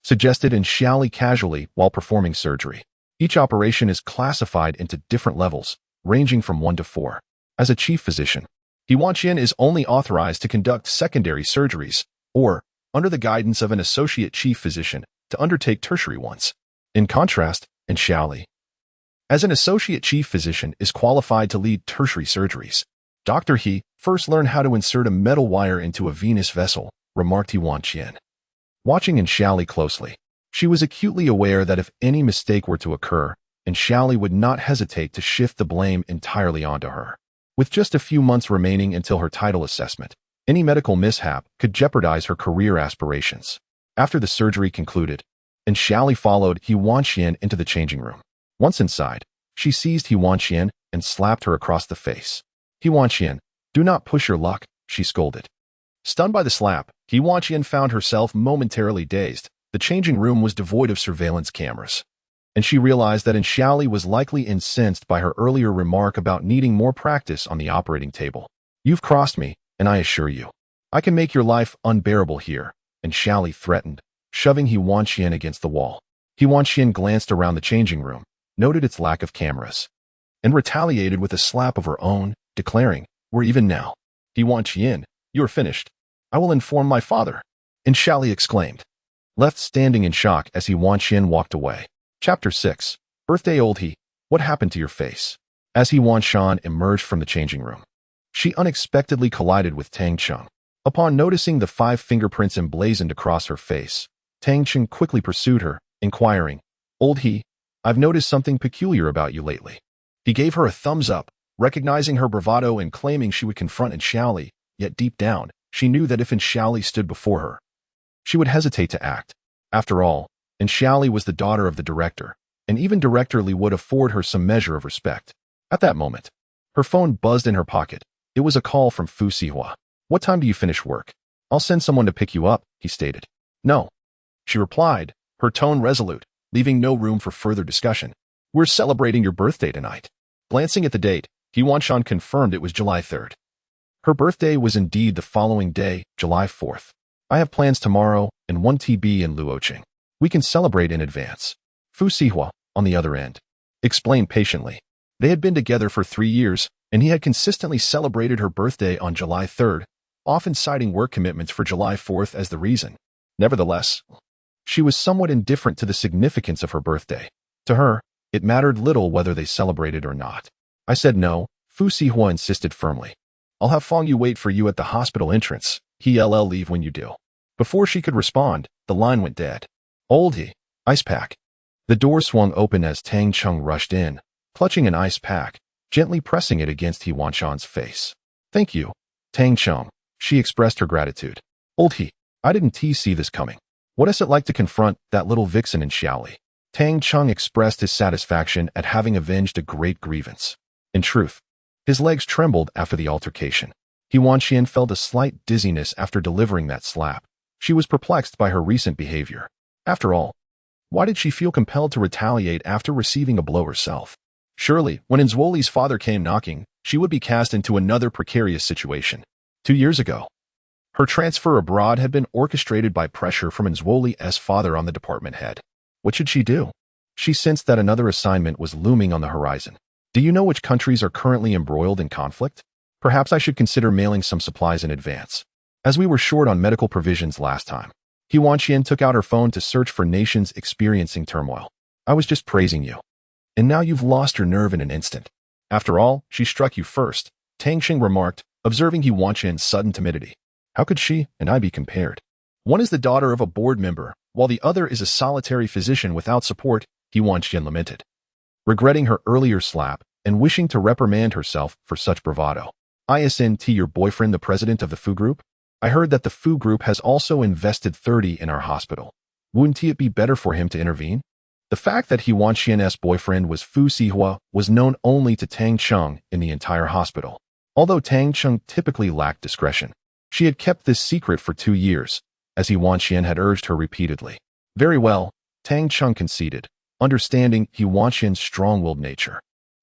S1: suggested Shuali casually while performing surgery. Each operation is classified into different levels, ranging from 1 to 4. As a chief physician, He Wanqian is only authorized to conduct secondary surgeries, or, under the guidance of an associate chief physician, to undertake tertiary ones. In contrast, Shuali, as an associate chief physician, is qualified to lead tertiary surgeries. Dr. He, First learn how to insert a metal wire into a Venus vessel, remarked He Wanqian. Watching Xiaoli closely, she was acutely aware that if any mistake were to occur, Xiaoli would not hesitate to shift the blame entirely onto her. With just a few months remaining until her title assessment, any medical mishap could jeopardize her career aspirations. After the surgery concluded, Xiaoli followed He Wanqian into the changing room. Once inside, she seized He Wanqian and slapped her across the face. He Wanqian, do not push your luck, she scolded. Stunned by the slap, He Wanqian found herself momentarily dazed. The changing room was devoid of surveillance cameras, and she realized that Xiaoli was likely incensed by her earlier remark about needing more practice on the operating table. You've crossed me, and I assure you, I can make your life unbearable here, Xiaoli threatened, shoving He Wanqian against the wall. He Wanqian glanced around the changing room, noted its lack of cameras, and retaliated with a slap of her own, declaring, we're even now. He Wanqian, you're finished. I will inform my father, Xiaoli exclaimed, left standing in shock as He Wanqian walked away. Chapter 6. Birthday Old He, what happened to your face? As He Wanqian emerged from the changing room, she unexpectedly collided with Tang Cheng. Upon noticing the 5 fingerprints emblazoned across her face, Tang Cheng quickly pursued her, inquiring, Old He, I've noticed something peculiar about you lately. He gave her a thumbs up, recognizing her bravado and claiming she would confront Xiaoli, yet deep down, she knew that if Xiaoli stood before her, she would hesitate to act. After all, Xiaoli was the daughter of the director, and even Director Li would afford her some measure of respect. At that moment, her phone buzzed in her pocket. It was a call from Fu Sihe. What time do you finish work? I'll send someone to pick you up, he stated. No, she replied, her tone resolute, leaving no room for further discussion. We're celebrating your birthday tonight. Glancing at the date, He Wanqian confirmed it was July 3rd. Her birthday was indeed the following day, July 4th. I have plans tomorrow and 1 TB in Luoqing. We can celebrate in advance. Fu Sihe, on the other end, explained patiently. They had been together for 3 years, and he had consistently celebrated her birthday on July 3rd, often citing work commitments for July 4th as the reason. Nevertheless, she was somewhat indifferent to the significance of her birthday. To her, it mattered little whether they celebrated or not. I said no, Fu Sihe insisted firmly. I'll have Fong Yu wait for you at the hospital entrance. He'll leave when you do. Before she could respond, the line went dead. Old He, ice pack. The door swung open as Tang Cheng rushed in, clutching an ice pack, gently pressing it against He Wanqian's face. Thank you, Tang Cheng, she expressed her gratitude. Old He, I didn't see this coming. What is it like to confront that little vixen Xiaoli? Tang Cheng expressed his satisfaction at having avenged a great grievance. In truth, his legs trembled after the altercation. He Wanqian felt a slight dizziness after delivering that slap. She was perplexed by her recent behavior. After all, why did she feel compelled to retaliate after receiving a blow herself? Surely, when Nzwoli's father came knocking, she would be cast into another precarious situation. 2 years ago, her transfer abroad had been orchestrated by pressure from Nzwoli's father on the department head. What should she do? She sensed that another assignment was looming on the horizon. Do you know which countries are currently embroiled in conflict? Perhaps I should consider mailing some supplies in advance. As we were short on medical provisions last time, He Wanqian took out her phone to search for nations experiencing turmoil. I was just praising you. And now you've lost your nerve in an instant. After all, she struck you first, Tang Cheng remarked, observing He Wanqian's sudden timidity. How could she and I be compared? One is the daughter of a board member, while the other is a solitary physician without support, He Wanqian lamented, regretting her earlier slap and wishing to reprimand herself for such bravado. Isn't your boyfriend the president of the Fu Group? I heard that the Fu Group has also invested 30 in our hospital. Wouldn't it be better for him to intervene? The fact that He Wanqian's boyfriend was Fu Sihe was known only to Tang Cheng in the entire hospital. Although Tang Cheng typically lacked discretion, she had kept this secret for 2 years, as He Wanqian had urged her repeatedly. Very well, Tang Cheng conceded, understanding He Wanqian's strong-willed nature.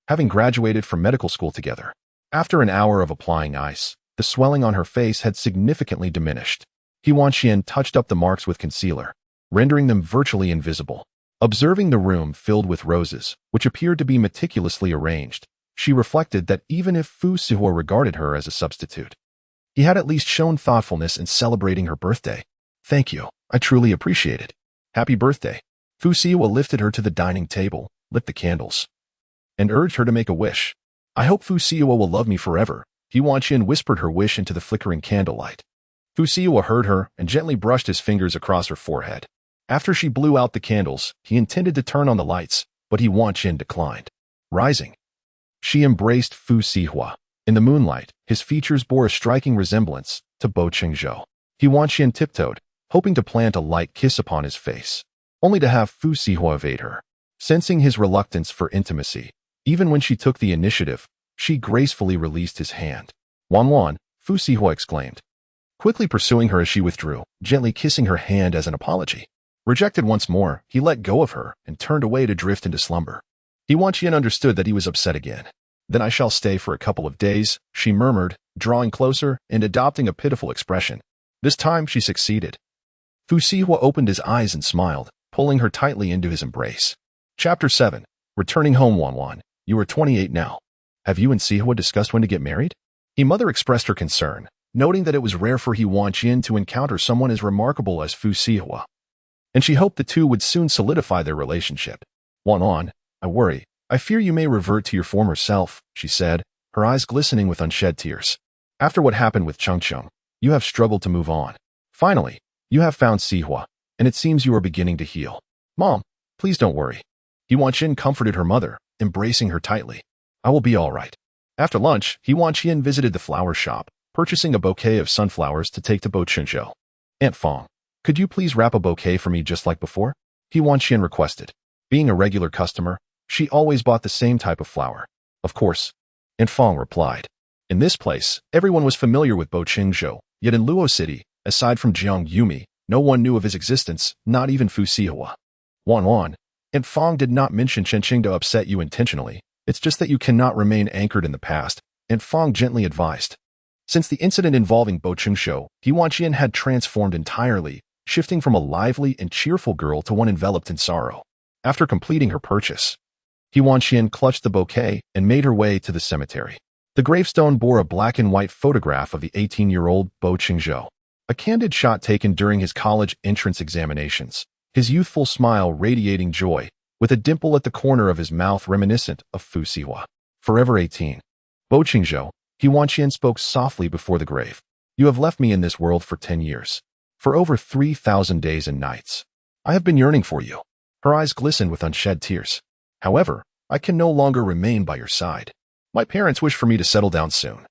S1: Having graduated from medical school together, after an hour of applying ice, the swelling on her face had significantly diminished. He Wanqian touched up the marks with concealer, rendering them virtually invisible. Observing the room filled with roses, which appeared to be meticulously arranged, she reflected that even if Fu Sihe regarded her as a substitute, he had at least shown thoughtfulness in celebrating her birthday. Thank you, I truly appreciate it. Happy birthday. Fu Sihe lifted her to the dining table, lit the candles, and urged her to make a wish. I hope Fu Sihe will love me forever, He Wanqian whispered her wish into the flickering candlelight. Fu Sihe heard her and gently brushed his fingers across her forehead. After she blew out the candles, he intended to turn on the lights, but He Wanqian declined. Rising, she embraced Fu Sihe. In the moonlight, his features bore a striking resemblance to Bo Chenzhou. He Wanqian tiptoed, hoping to plant a light kiss upon his face, only to have Fu Sihe evade her. Sensing his reluctance for intimacy, even when she took the initiative, she gracefully released his hand. Wanwan, Fu Sihe exclaimed, quickly pursuing her as she withdrew, gently kissing her hand as an apology. Rejected once more, he let go of her and turned away to drift into slumber. He Wanqian understood that he was upset again. Then I shall stay for a couple of days, she murmured, drawing closer and adopting a pitiful expression. This time she succeeded. Fu Sihe opened his eyes and smiled, pulling her tightly into his embrace. Chapter 7. Returning home. Wanwan, you are 28 now. Have you and Sihe discussed when to get married? His mother expressed her concern, noting that it was rare for He Wanqian to encounter someone as remarkable as Fu Sihe, and she hoped the two would soon solidify their relationship. Wanwan, I worry. I fear you may revert to your former self, she said, her eyes glistening with unshed tears. After what happened with Chengcheng, you have struggled to move on. Finally, you have found Sihe, and it seems you are beginning to heal. Mom, please don't worry. He Wanqian comforted her mother, embracing her tightly. I will be all right. After lunch, He Wanqian visited the flower shop, purchasing a bouquet of sunflowers to take to Bo Chenzhou. Aunt Fong, could you please wrap a bouquet for me just like before? He Wanqian requested. Being a regular customer, she always bought the same type of flower. Of course, Aunt Fong replied. In this place, everyone was familiar with Bo Chenzhou, yet in Luo City, aside from Jiang Yumi, no one knew of his existence, not even Fu Sihe. Wanwan, Aunt Fong did not mention Chengcheng to upset you intentionally. It's just that you cannot remain anchored in the past, Aunt Fong gently advised. Since the incident involving Bo Chenzhou, He Wanqian had transformed entirely, shifting from a lively and cheerful girl to one enveloped in sorrow. After completing her purchase, He Wanqian clutched the bouquet and made her way to the cemetery. The gravestone bore a black and white photograph of the 18-year-old Bo Chenzhou, a candid shot taken during his college entrance examinations, his youthful smile radiating joy, with a dimple at the corner of his mouth reminiscent of Fu Sihe. Forever 18. Bo Chenzhou, He Wanqian spoke softly before the grave. You have left me in this world for 10 years. For over 3,000 days and nights. I have been yearning for you. Her eyes glistened with unshed tears. However, I can no longer remain by your side. My parents wish for me to settle down soon.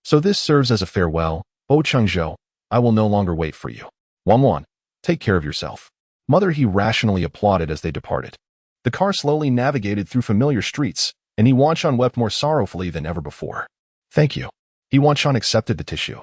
S1: So this serves as a farewell, Bo Chenzhou. I will no longer wait for you. Wanwan, take care of yourself. Mother He rationally applauded as they departed. The car slowly navigated through familiar streets, and He Wanqian wept more sorrowfully than ever before. Thank you. He Wanqian accepted the tissue,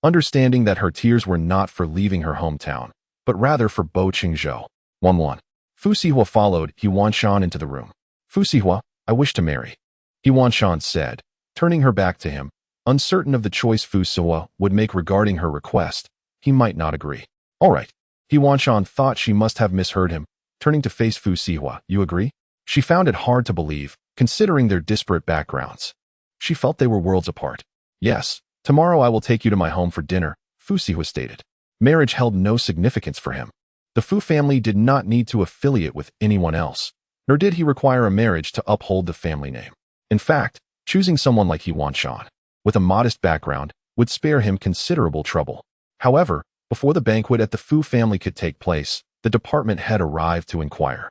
S1: understanding that her tears were not for leaving her hometown, but rather for Bo Chenzhou. Wanwan. Fu Sihe followed He Wanqian into the room. Fu Sihe, I wish to marry, He Wanqian said, turning her back to him, uncertain of the choice Fu Sihe would make regarding her request. He might not agree. All right. He Wanqian thought she must have misheard him, turning to face Fu Sihe. You agree? She found it hard to believe, considering their disparate backgrounds. She felt they were worlds apart. Yes, tomorrow I will take you to my home for dinner, Fu Sihe stated. Marriage held no significance for him. The Fu family did not need to affiliate with anyone else, nor did he require a marriage to uphold the family name. In fact, choosing someone like He Wanqian, with a modest background, would spare him considerable trouble. However, before the banquet at the Fu family could take place, the department head arrived to inquire.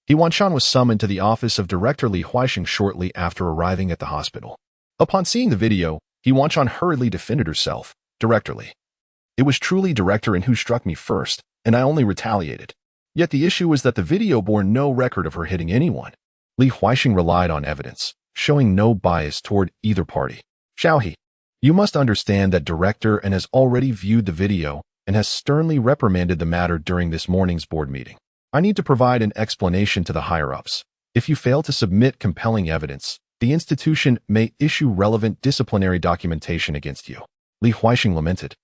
S1: He Wanqian was summoned to the office of Director Li Huaixing shortly after arriving at the hospital. Upon seeing the video, He Wanqian hurriedly defended herself. Director Li. It was truly Director In who struck me first, and I only retaliated. Yet the issue was that the video bore no record of her hitting anyone. Li Huaixing relied on evidence, showing no bias toward either party. Xiaohe, you must understand that Director N has already viewed the video and has sternly reprimanded the matter during this morning's board meeting. I need to provide an explanation to the higher-ups. If you fail to submit compelling evidence, the institution may issue relevant disciplinary documentation against you. Li Huaixing lamented,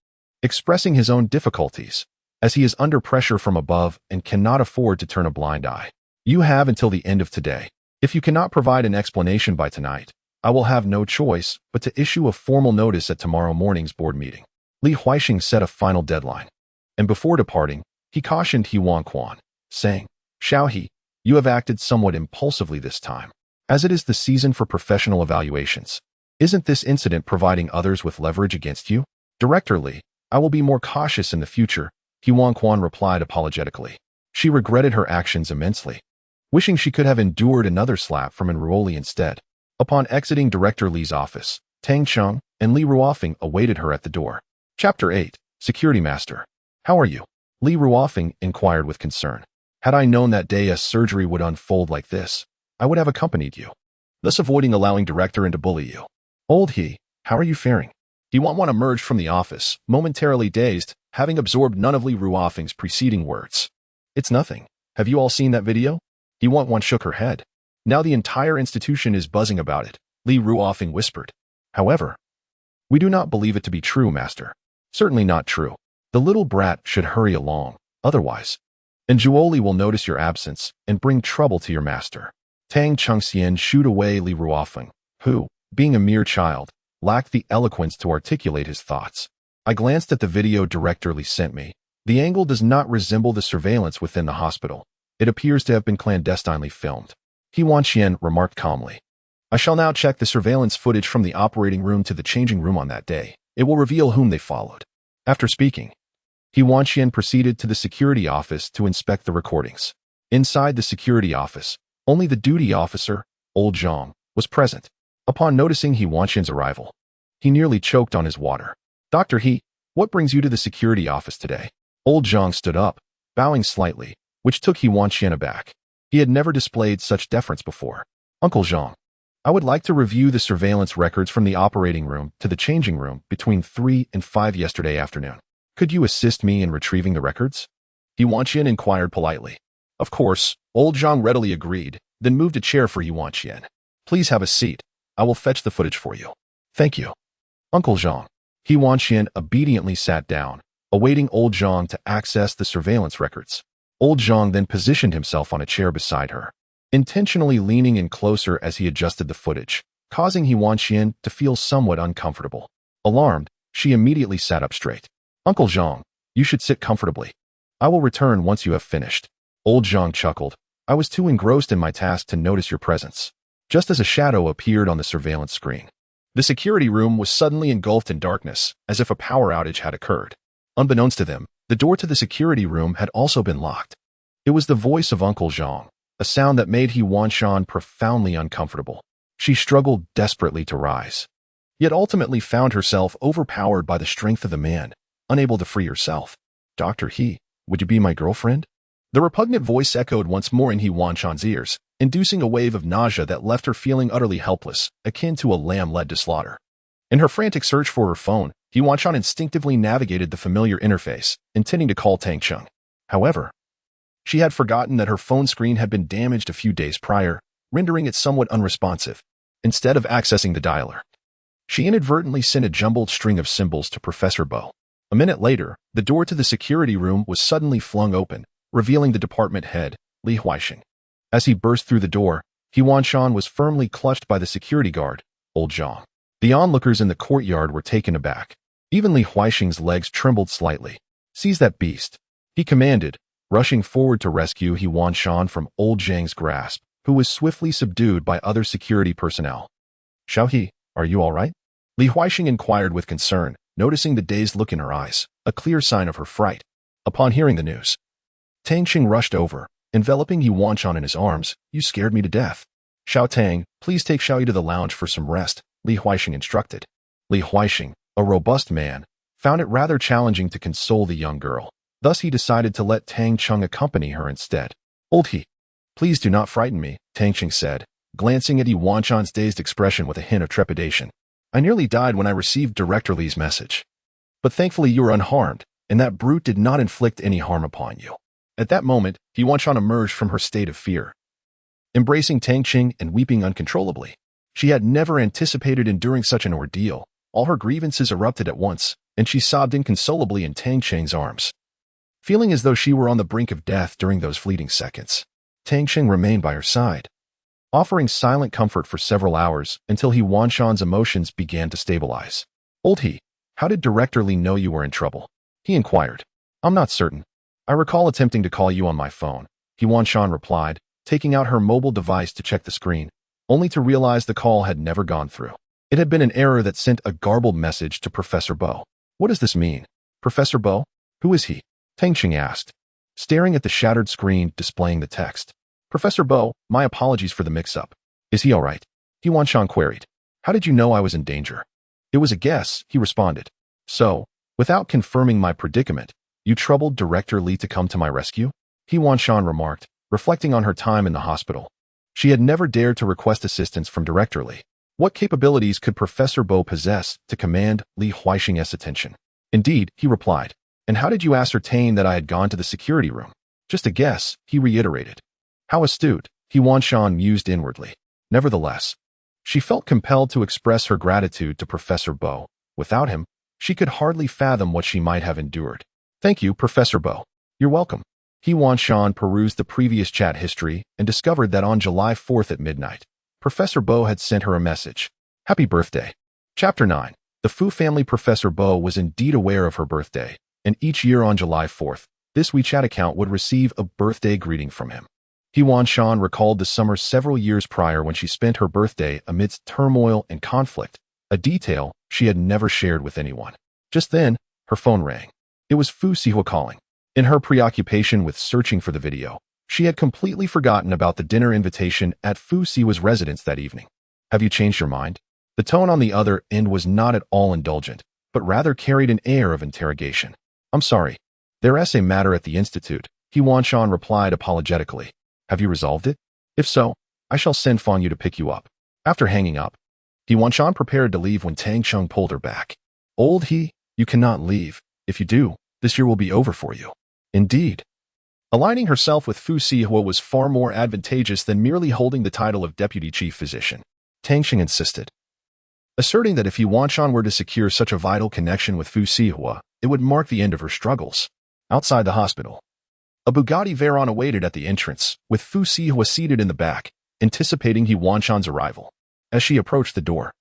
S1: expressing his own difficulties, as he is under pressure from above and cannot afford to turn a blind eye. You have until the end of today. If you cannot provide an explanation by tonight, I will have no choice but to issue a formal notice at tomorrow morning's board meeting. Li Huaixing set a final deadline, and before departing, he cautioned He Wanqian, saying, Xiaohe, you have acted somewhat impulsively this time, as it is the season for professional evaluations. Isn't this incident providing others with leverage against you? Director Li, I will be more cautious in the future, He Wanqian replied apologetically. She regretted her actions immensely, wishing she could have endured another slap from Enruoli instead. Upon exiting Director Li's office, Tang Cheng and Li Ruofeng awaited her at the door. Chapter 8. Security Master. How are you? Li Ruofeng inquired with concern. Had I known that day a surgery would unfold like this, I would have accompanied you, thus avoiding allowing Director in to bully you. Old He, how are you faring? He Wanqian emerged from the office, momentarily dazed, having absorbed none of Li Ruofeng's preceding words. It's nothing. Have you all seen that video? He Wanqian shook her head. Now the entire institution is buzzing about it, Li Ruofeng whispered. However, we do not believe it to be true, Master. Certainly not true. The little brat should hurry along, otherwise. And Enruoli will notice your absence and bring trouble to your master. Tang Chengxian shooed away Li Ruofeng, who, being a mere child, lacked the eloquence to articulate his thoughts. I glanced at the video Director Li sent me. The angle does not resemble the surveillance within the hospital. It appears to have been clandestinely filmed. He Wanqian remarked calmly. I shall now check the surveillance footage from the operating room to the changing room on that day. It will reveal whom they followed. After speaking, He Wanqian proceeded to the security office to inspect the recordings. Inside the security office, only the duty officer, Old Zhang, was present. Upon noticing He Wanqian's arrival, he nearly choked on his water. Dr. He, what brings you to the security office today? Old Zhang stood up, bowing slightly, which took He Wanqian aback. He had never displayed such deference before. Uncle Zhang, I would like to review the surveillance records from the operating room to the changing room between 3 and 5 yesterday afternoon. Could you assist me in retrieving the records? He Wanqian inquired politely. Of course, Old Zhang readily agreed, then moved a chair for He Wanqian. Please have a seat. I will fetch the footage for you. Thank you. Uncle Zhang. He Wanqian obediently sat down, awaiting Old Zhang to access the surveillance records. Old Zhang then positioned himself on a chair beside her, intentionally leaning in closer as he adjusted the footage, causing He Wanqian to feel somewhat uncomfortable. Alarmed, she immediately sat up straight. Uncle Zhang, you should sit comfortably. I will return once you have finished. Old Zhang chuckled. I was too engrossed in my task to notice your presence. Just as a shadow appeared on the surveillance screen, the security room was suddenly engulfed in darkness, as if a power outage had occurred. Unbeknownst to them, the door to the security room had also been locked. It was the voice of Uncle Zhang, a sound that made He Wanqian profoundly uncomfortable. She struggled desperately to rise, yet ultimately found herself overpowered by the strength of the man, unable to free herself. Dr. He, would you be my girlfriend? The repugnant voice echoed once more in He Wanqian's ears, inducing a wave of nausea that left her feeling utterly helpless, akin to a lamb led to slaughter. In her frantic search for her phone, He Wanqian instinctively navigated the familiar interface, intending to call Tang Cheng. However, she had forgotten that her phone screen had been damaged a few days prior, rendering it somewhat unresponsive. Instead of accessing the dialer, she inadvertently sent a jumbled string of symbols to Professor Bo. A minute later, the door to the security room was suddenly flung open, revealing the department head, Li Huaixing. As he burst through the door, He Wanqian was firmly clutched by the security guard, Old Zhang. The onlookers in the courtyard were taken aback. Even Li Huaixing's legs trembled slightly. Seize that beast, he commanded, rushing forward to rescue He Wanqian from Old Zhang's grasp, who was swiftly subdued by other security personnel. Xiaohe, are you all right? Li Huaixing inquired with concern, noticing the dazed look in her eyes, a clear sign of her fright. Upon hearing the news, Tang Cheng rushed over, enveloping He Wanqian in his arms. You scared me to death. Xiao Tang, please take Xiaohe to the lounge for some rest, Li Huaixing instructed. Li Huaixing, a robust man, found it rather challenging to console the young girl. Thus he decided to let Tang Cheng accompany her instead. Old He, please do not frighten me, Tang Cheng said, glancing at He Wanqian's dazed expression with a hint of trepidation. I nearly died when I received Director Li's message. But thankfully you were unharmed, and that brute did not inflict any harm upon you. At that moment, He Wanqian emerged from her state of fear, embracing Tang Cheng and weeping uncontrollably. She had never anticipated enduring such an ordeal. All her grievances erupted at once, and she sobbed inconsolably in Tang Cheng's arms. Feeling as though she were on the brink of death during those fleeting seconds, Tang Cheng remained by her side, offering silent comfort for several hours until He Wanqian's emotions began to stabilize. Old He, how did Director Li know you were in trouble? He inquired. I'm not certain. I recall attempting to call you on my phone, He Wanqian replied, taking out her mobile device to check the screen, only to realize the call had never gone through. It had been an error that sent a garbled message to Professor Bo. What does this mean? Professor Bo? Who is he? Tangxing asked, staring at the shattered screen displaying the text. Professor Bo, my apologies for the mix-up. Is he all right? He Wanqian queried. How did you know I was in danger? It was a guess, he responded. So, without confirming my predicament, you troubled Director Li to come to my rescue? He Wanqian remarked, reflecting on her time in the hospital. She had never dared to request assistance from Director Li. What capabilities could Professor Bo possess to command Li Huaixing's attention? Indeed, he replied. And how did you ascertain that I had gone to the security room? Just a guess, he reiterated. How astute, He Wanqian mused inwardly. Nevertheless, she felt compelled to express her gratitude to Professor Bo. Without him, she could hardly fathom what she might have endured. Thank you, Professor Bo. You're welcome. He Wanqian perused the previous chat history and discovered that on July 4th at midnight, Professor Bo had sent her a message. Happy birthday. Chapter 9. The Fu family. Professor Bo was indeed aware of her birthday, and each year on July 4th, this WeChat account would receive a birthday greeting from him. He Wanqian recalled the summer several years prior when she spent her birthday amidst turmoil and conflict, a detail she had never shared with anyone. Just then, her phone rang. It was Fu Sihe calling. In her preoccupation with searching for the video, she had completely forgotten about the dinner invitation at Fu Sihe's residence that evening. Have you changed your mind? The tone on the other end was not at all indulgent, but rather carried an air of interrogation. I'm sorry. There's a matter at the institute, He Wanqian replied apologetically. Have you resolved it? If so, I shall send Fang Yu to pick you up. After hanging up, He Wanqian prepared to leave when Tang Cheng pulled her back. Old He, you cannot leave. If you do, this year will be over for you. Indeed. Aligning herself with Fu Sihe was far more advantageous than merely holding the title of deputy chief physician. Tang Cheng insisted, asserting that if He Wanqian were to secure such a vital connection with Fu Sihe, it would mark the end of her struggles. Outside the hospital, a Bugatti Veyron awaited at the entrance, with Fu Sihe seated in the back, anticipating He Wanqian's arrival. As she approached the door,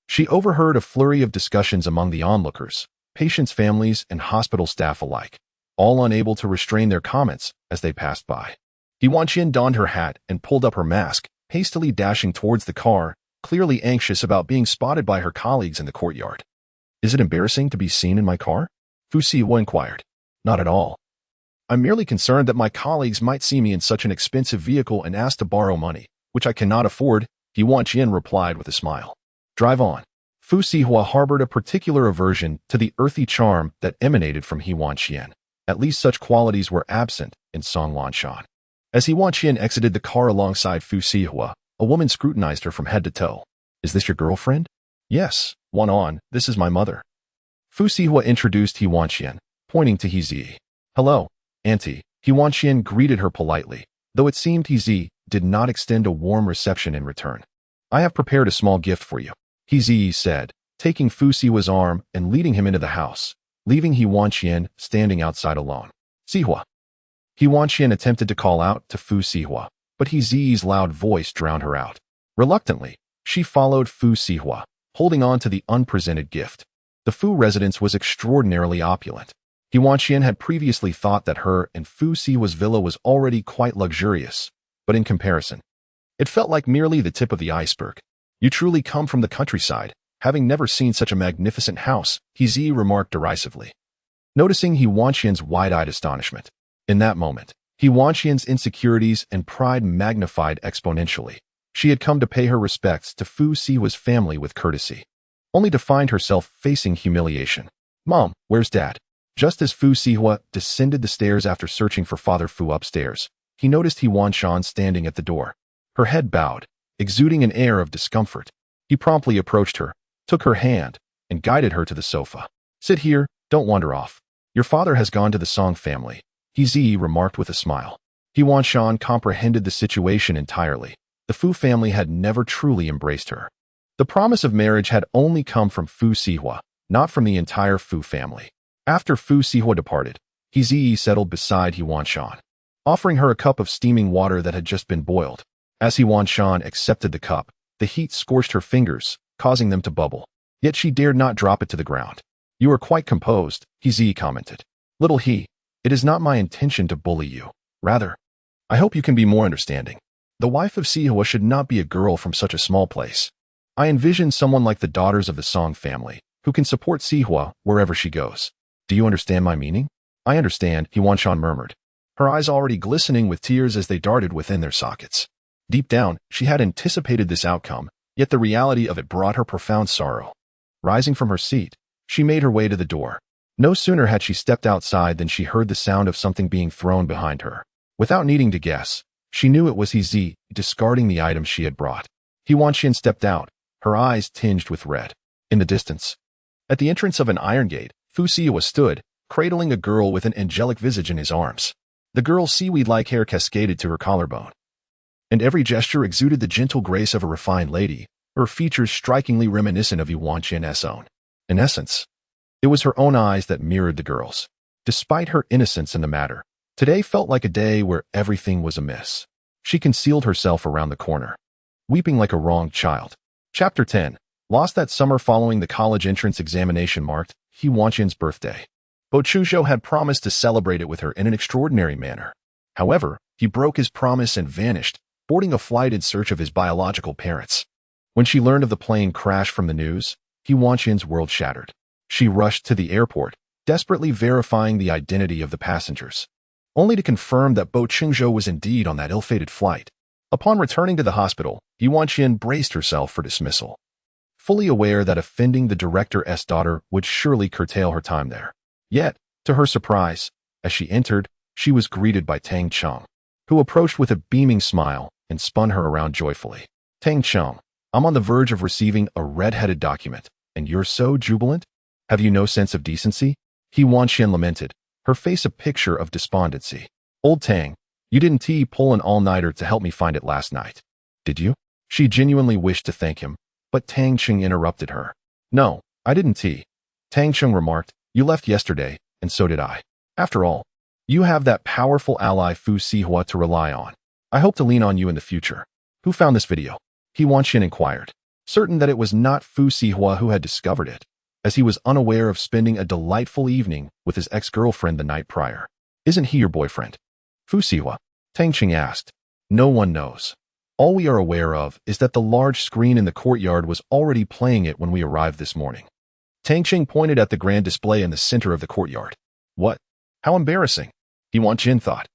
S1: she overheard a flurry of discussions among the onlookers, patients' families, and hospital staff alike, all unable to restrain their comments as they passed by. He Wanqian donned her hat and pulled up her mask, hastily dashing towards the car, clearly anxious about being spotted by her colleagues in the courtyard. Is it embarrassing to be seen in my car? Fu Sihe inquired. Not at all. I'm merely concerned that my colleagues might see me in such an expensive vehicle and ask to borrow money, which I cannot afford, He Wanqian replied with a smile. Drive on. Fu Sihe harbored a particular aversion to the earthy charm that emanated from He Wanqian. At least such qualities were absent in Song Lanshan. As He Wanqian exited the car alongside Fu Sihe, a woman scrutinized her from head to toe. Is this your girlfriend? Yes, one on, this is my mother. Fu Sihe introduced He Wanqian, pointing to He Zi. Hello, Auntie. He Wanqian greeted her politely, though it seemed He Zi did not extend a warm reception in return. I have prepared a small gift for you, He Zi said, taking Fu Sihe's arm and leading him into the house, leaving He Wanqian standing outside alone. Sihe. He Wanqian attempted to call out to Fu Sihe, but He Zi's loud voice drowned her out. Reluctantly, she followed Fu Sihe, holding on to the unpresented gift. The Fu residence was extraordinarily opulent. He Wanqian had previously thought that her and Fu Sihe's villa was already quite luxurious, but in comparison, it felt like merely the tip of the iceberg. You truly come from the countryside, having never seen such a magnificent house, He Zi remarked derisively. Noticing He Wanqian's wide-eyed astonishment. In that moment, He Wanqian's insecurities and pride magnified exponentially. She had come to pay her respects to Fu Sihe's family with courtesy, only to find herself facing humiliation. Mom, where's Dad? Just as Fu Sihe descended the stairs after searching for Father Fu upstairs, he noticed He Wanqian standing at the door, her head bowed, exuding an air of discomfort. He promptly approached her, took her hand, and guided her to the sofa. Sit here, don't wander off. Your father has gone to the Song family, He Zi remarked with a smile. He Wanqian comprehended the situation entirely. The Fu family had never truly embraced her. The promise of marriage had only come from Fu Sihe, not from the entire Fu family. After Fu Sihe departed, He Zi settled beside He Wanqian, offering her a cup of steaming water that had just been boiled. As He Wanqian accepted the cup, the heat scorched her fingers, causing them to bubble. Yet she dared not drop it to the ground. You are quite composed, He Zi commented. Little He, it is not my intention to bully you. Rather, I hope you can be more understanding. The wife of Sihe should not be a girl from such a small place. I envision someone like the daughters of the Song family, who can support Sihua wherever she goes. Do you understand my meaning? I understand, He Wanqian murmured, her eyes already glistening with tears as they darted within their sockets. Deep down, she had anticipated this outcome, yet the reality of it brought her profound sorrow. Rising from her seat, she made her way to the door. No sooner had she stepped outside than she heard the sound of something being thrown behind her. Without needing to guess, she knew it was He Zi, discarding the items she had brought. He Wanqian stepped out, her eyes tinged with red. In the distance, at the entrance of an iron gate, Fu Sihe stood, cradling a girl with an angelic visage in his arms. The girl's seaweed-like hair cascaded to her collarbone, and every gesture exuded the gentle grace of a refined lady, her features strikingly reminiscent of He Wanqian's own. In essence, it was her own eyes that mirrored the girl's. Despite her innocence in the matter, today felt like a day where everything was amiss. She concealed herself around the corner, weeping like a wronged child. Chapter 10. Lost that summer following the college entrance examination marked He Wanqian's birthday. Bo Chenzhou had promised to celebrate it with her in an extraordinary manner. However, he broke his promise and vanished, boarding a flight in search of his biological parents. When she learned of the plane crash from the news, He Wanqian's world shattered. She rushed to the airport, desperately verifying the identity of the passengers, only to confirm that Bo Chenzhou was indeed on that ill-fated flight. Upon returning to the hospital, He Wanqian braced herself for dismissal, fully aware that offending the director's daughter would surely curtail her time there. Yet, to her surprise, as she entered, she was greeted by Tang Cheng, who approached with a beaming smile and spun her around joyfully. Tang Cheng, I'm on the verge of receiving a red-headed document, and you're so jubilant? Have you no sense of decency? He Wanqian lamented, her face a picture of despondency. Old Tang, you didn't pull an all-nighter to help me find it last night, did you? She genuinely wished to thank him, but Tang Cheng interrupted her. No, I didn't. Tang Cheng remarked, you left yesterday, and so did I. After all, you have that powerful ally Fu Sihe to rely on. I hope to lean on you in the future. Who found this video? He Wanqian inquired, certain that it was not Fu Sihe who had discovered it, as he was unaware of spending a delightful evening with his ex-girlfriend the night prior. Isn't he your boyfriend? Fu Sihe, Tang Cheng asked. No one knows. All we are aware of is that the large screen in the courtyard was already playing it when we arrived this morning. Tang Cheng pointed at the grand display in the center of the courtyard. What? How embarrassing, He Wanqian thought.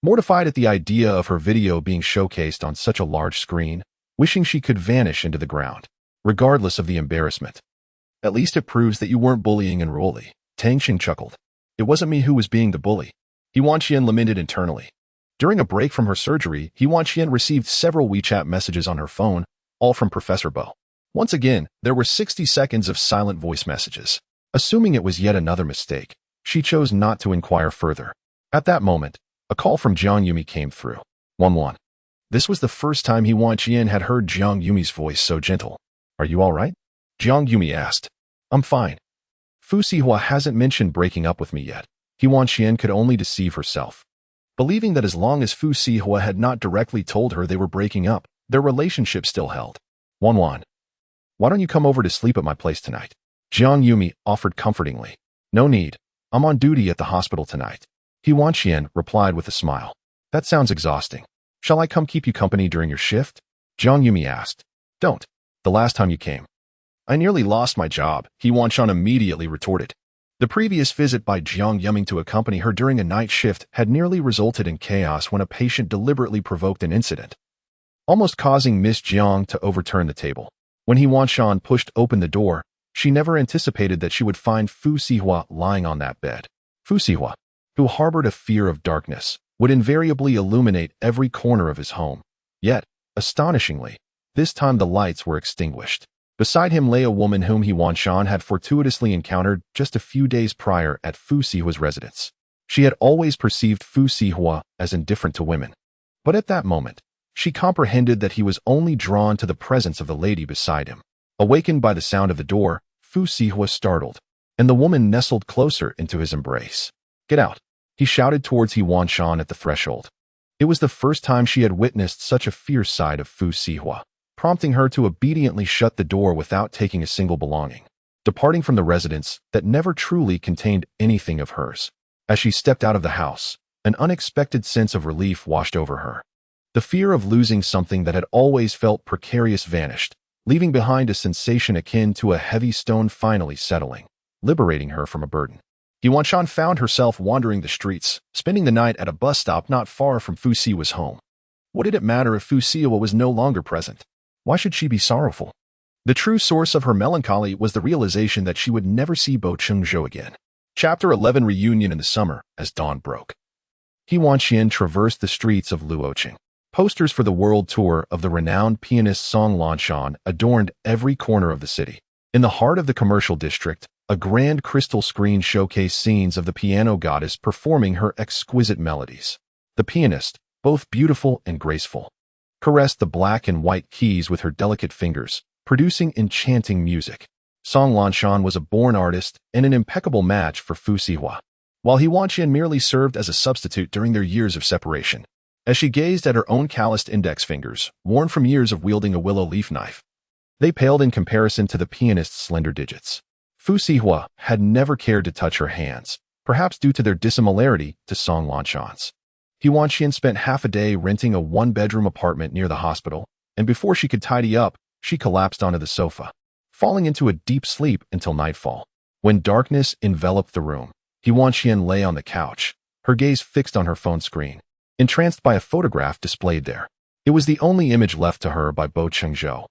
S1: Mortified at the idea of her video being showcased on such a large screen, wishing she could vanish into the ground, regardless of the embarrassment. At least it proves that you weren't bullying unruly, Tang Cheng chuckled. It wasn't me who was being the bully, He Wanqian lamented internally. During a break from her surgery, He Wanqian received several WeChat messages on her phone, all from Professor Bo. Once again, there were 60 seconds of silent voice messages. Assuming it was yet another mistake, she chose not to inquire further. At that moment, a call from Jiang Yumi came through. 1-1. This was the first time He Wanqian had heard Jiang Yumi's voice so gentle. Are you all right? Jiang Yumi asked. I'm fine. Fu Sihe hasn't mentioned breaking up with me yet. He Wanqian could only deceive herself, believing that as long as Fu Sihe had not directly told her they were breaking up, their relationship still held. 1-1. Why don't you come over to sleep at my place tonight? Jiang Yumi offered comfortingly. No need. I'm on duty at the hospital tonight. He Wanqian replied with a smile. That sounds exhausting. Shall I come keep you company during your shift? Jiang Yumi asked. Don't. The last time you came, I nearly lost my job, He Wanqian immediately retorted. The previous visit by Jiang Yumi to accompany her during a night shift had nearly resulted in chaos when a patient deliberately provoked an incident, almost causing Miss Jiang to overturn the table. When He Wanqian pushed open the door, she never anticipated that she would find Fu Sihe lying on that bed. Fu Sihe, who harbored a fear of darkness, would invariably illuminate every corner of his home. Yet, astonishingly, this time the lights were extinguished. Beside him lay a woman whom He Wanqian had fortuitously encountered just a few days prior at Fu Sihe's residence. She had always perceived Fu Sihe as indifferent to women, but at that moment, she comprehended that he was only drawn to the presence of the lady beside him. Awakened by the sound of the door, Fu Sihe was startled, and the woman nestled closer into his embrace. Get out, he shouted towards He Wanqian at the threshold. It was the first time she had witnessed such a fierce side of Fu Sihe, prompting her to obediently shut the door without taking a single belonging, departing from the residence that never truly contained anything of hers. As she stepped out of the house, an unexpected sense of relief washed over her. The fear of losing something that had always felt precarious vanished, leaving behind a sensation akin to a heavy stone finally settling, liberating her from a burden. He Wanqian found herself wandering the streets, spending the night at a bus stop not far from Fu Sihe's home. What did it matter if Fu Sihe was no longer present? Why should she be sorrowful? The true source of her melancholy was the realization that she would never see Bo Chenzhou again. Chapter 11 Reunion in the summer, as dawn broke. He Wanqian traversed the streets of Luoqing. Posters for the world tour of the renowned pianist Song Lanshan adorned every corner of the city. In the heart of the commercial district, a grand crystal screen showcased scenes of the piano goddess performing her exquisite melodies. The pianist, both beautiful and graceful, caressed the black and white keys with her delicate fingers, producing enchanting music. Song Lanshan was a born artist and an impeccable match for Fu Sihe, while He Wanqian merely served as a substitute during their years of separation. As she gazed at her own calloused index fingers, worn from years of wielding a willow leaf knife, they paled in comparison to the pianist's slender digits. Fu Sihe had never cared to touch her hands, perhaps due to their dissimilarity to Song Lanshan's. He Wanqian spent half a day renting a one-bedroom apartment near the hospital, and before she could tidy up, she collapsed onto the sofa, falling into a deep sleep until nightfall. When darkness enveloped the room, He Wanqian lay on the couch, her gaze fixed on her phone screen, entranced by a photograph displayed there. It was the only image left to her by Bo Chenzhou,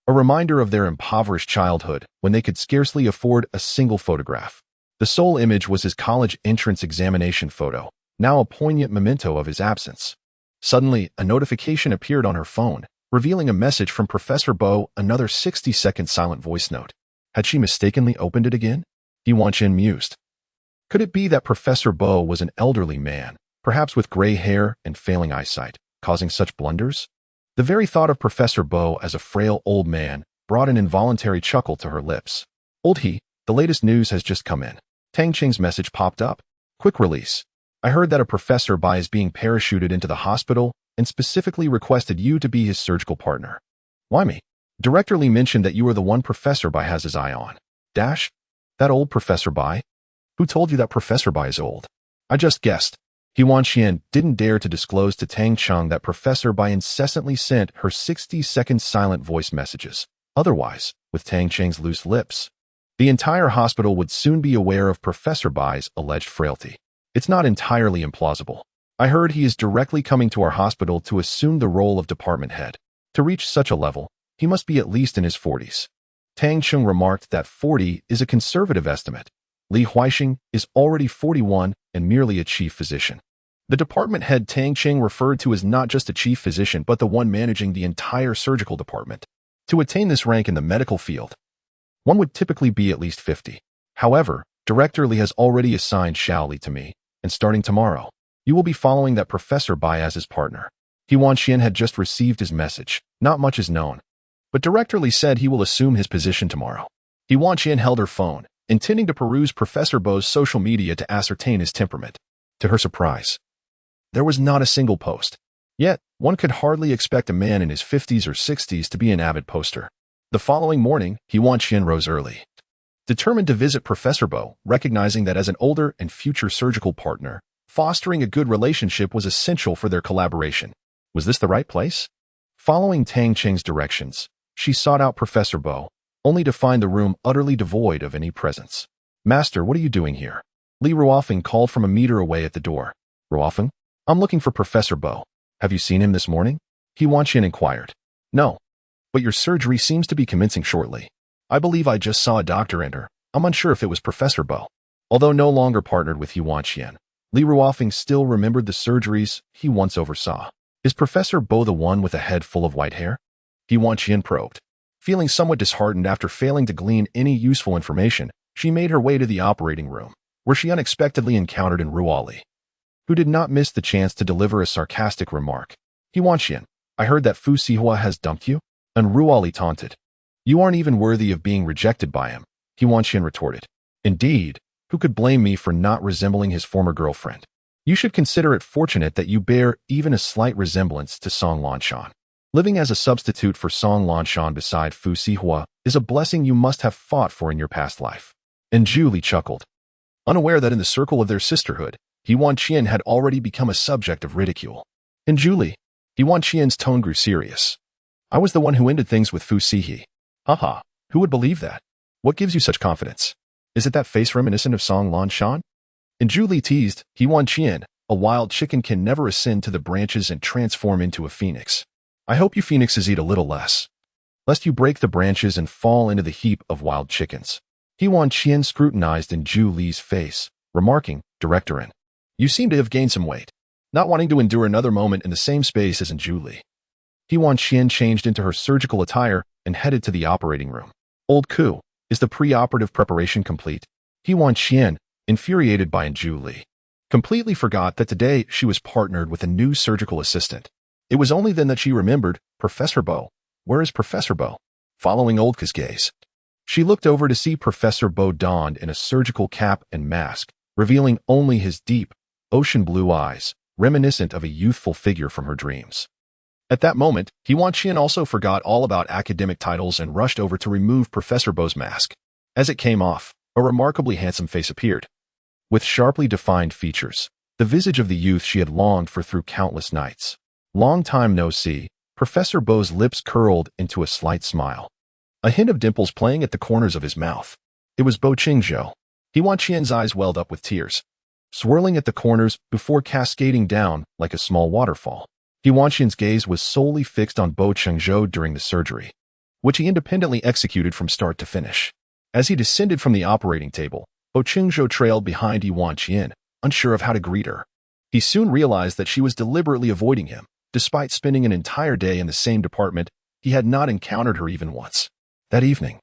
S1: a reminder of their impoverished childhood when they could scarcely afford a single photograph. The sole image was his college entrance examination photo, now a poignant memento of his absence. Suddenly, a notification appeared on her phone, revealing a message from Professor Bo, another 60-second silent voice note. Had she mistakenly opened it again? He Wanqian mused. Could it be that Professor Bo was an elderly man, perhaps with gray hair and failing eyesight, causing such blunders? The very thought of Professor Bo as a frail old man brought an involuntary chuckle to her lips. Old He, the latest news has just come in. Tang Qing's message popped up. Quick release. I heard that a Professor Bai is being parachuted into the hospital and specifically requested you to be his surgical partner. Why me? Director Li mentioned that you are the one Professor Bai has his eye on. Dash? That old Professor Bai? Who told you that Professor Bai is old? I just guessed. He Wanqian didn't dare to disclose to Tang Cheng that Professor Bai incessantly sent her 60-second silent voice messages. Otherwise, with Tang Cheng's loose lips, the entire hospital would soon be aware of Professor Bai's alleged frailty. It's not entirely implausible. I heard he is directly coming to our hospital to assume the role of department head. To reach such a level, he must be at least in his 40s. Tang Cheng remarked that 40 is a conservative estimate. Li Huaixing is already 41 and merely a chief physician. The department head Tang Cheng referred to as not just a chief physician but the one managing the entire surgical department. To attain this rank in the medical field, one would typically be at least 50. However, Director Li has already assigned Xiao Li to me, and starting tomorrow, you will be following that Professor Bai as his partner. He Wanqian had just received his message. Not much is known, but Director Li said he will assume his position tomorrow. He Wanqian held her phone, intending to peruse Professor Bo's social media to ascertain his temperament. To her surprise, there was not a single post. Yet, one could hardly expect a man in his 50s or 60s to be an avid poster. The following morning, He Wanqian rose early, determined to visit Professor Bo, recognizing that as an older and future surgical partner, fostering a good relationship was essential for their collaboration. Was this the right place? Following Tang Cheng's directions, she sought out Professor Bo, only to find the room utterly devoid of any presence. Master, what are you doing here? Li Ruofeng called from a meter away at the door. Ruofeng? I'm looking for Professor Bo. Have you seen him this morning? He Wanqian inquired. No. But your surgery seems to be commencing shortly. I believe I just saw a doctor enter. I'm unsure if it was Professor Bo. Although no longer partnered with He Wanqian, Li Ruofeng still remembered the surgeries he once oversaw. Is Professor Bo the one with a head full of white hair? He Wanqian probed. Feeling somewhat disheartened after failing to glean any useful information, she made her way to the operating room, where she unexpectedly encountered Ruoli, who did not miss the chance to deliver a sarcastic remark. He Wanqian, I heard that Fu Sihe has dumped you? And Ruoli taunted. You aren't even worthy of being rejected by him, He Wanqian retorted. Indeed, who could blame me for not resembling his former girlfriend? You should consider it fortunate that you bear even a slight resemblance to Song Lanshan. Living as a substitute for Song Lanshan beside Fu Sihe is a blessing you must have fought for in your past life. And Julie chuckled, unaware that in the circle of their sisterhood, He Wanqian had already become a subject of ridicule. And Julie, He Wanqian's tone grew serious. I was the one who ended things with Fu Sihe. Haha, who would believe that? What gives you such confidence? Is it that face reminiscent of Song Lanshan? And Julie teased, He Wanqian, a wild chicken can never ascend to the branches and transform into a phoenix. I hope you phoenixes eat a little less, lest you break the branches and fall into the heap of wild chickens. He Wanqian scrutinized in Julie's face, remarking, Directorin, you seem to have gained some weight, not wanting to endure another moment in the same space as in Julie. He Wanqian changed into her surgical attire and headed to the operating room. Old Ku, is the pre-operative preparation complete? He Wanqian, infuriated by Julie, completely forgot that today she was partnered with a new surgical assistant. It was only then that she remembered, Professor Bo. Where is Professor Bo? Following Old Ku's gaze, she looked over to see Professor Bo donned in a surgical cap and mask, revealing only his deep, ocean blue eyes, reminiscent of a youthful figure from her dreams. At that moment, He Wanqian also forgot all about academic titles and rushed over to remove Professor Bo's mask. As it came off, a remarkably handsome face appeared. With sharply defined features, the visage of the youth she had longed for through countless nights. Long time no see, Professor Bo's lips curled into a slight smile, a hint of dimples playing at the corners of his mouth. It was Bo Chenzhou. He Wanqian's eyes welled up with tears, swirling at the corners before cascading down like a small waterfall. He Wanqian's gaze was solely fixed on Bo Chenzhou during the surgery, which he independently executed from start to finish. As he descended from the operating table, Bo Chenzhou trailed behind He Wanqian, unsure of how to greet her. He soon realized that she was deliberately avoiding him. Despite spending an entire day in the same department, he had not encountered her even once. That evening,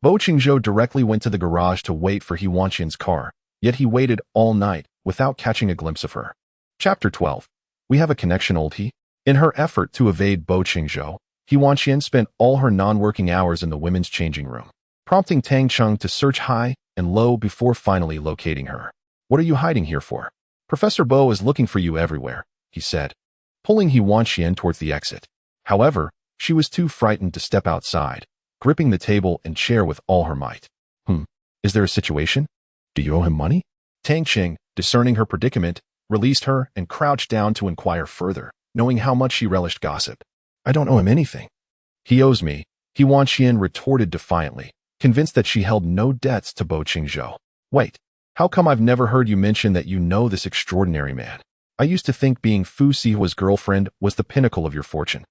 S1: Bo Chenzhou directly went to the garage to wait for He Wanqian's car, yet he waited all night without catching a glimpse of her. Chapter 12. We have a connection, old He. In her effort to evade Bo Chenzhou, He Wanqian spent all her non-working hours in the women's changing room, prompting Tang Cheng to search high and low before finally locating her. What are you hiding here for? Professor Bo is looking for you everywhere, he said, pulling He Wanqian towards the exit. However, she was too frightened to step outside, gripping the table and chair with all her might. Is there a situation? Do you owe him money? Tang Cheng, discerning her predicament, released her and crouched down to inquire further, knowing how much she relished gossip. I don't owe him anything. He owes me, He Wanqian retorted defiantly, convinced that she held no debts to Bo Chenzhou. Wait, how come I've never heard you mention that you know this extraordinary man? I used to think being Fu Sihe's girlfriend was the pinnacle of your fortune.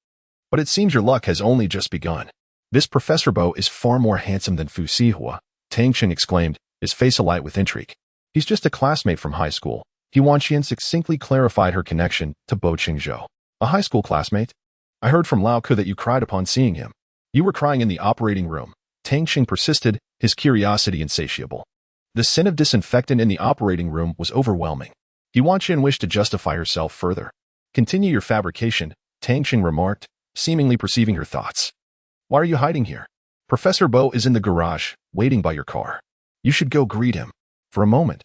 S1: But it seems your luck has only just begun. This Professor Bo is far more handsome than Fu Sihe, Tang Cheng exclaimed, his face alight with intrigue. He's just a classmate from high school. He Wanqian succinctly clarified her connection to Bo Chenzhou. A high school classmate? I heard from Lao Ku that you cried upon seeing him. You were crying in the operating room. Tang Cheng persisted, his curiosity insatiable. The scent of disinfectant in the operating room was overwhelming. He Wanqian wished to justify herself further. Continue your fabrication, Tang Cheng remarked, seemingly perceiving her thoughts. Why are you hiding here? Professor Bo is in the garage, waiting by your car. You should go greet him. For a moment,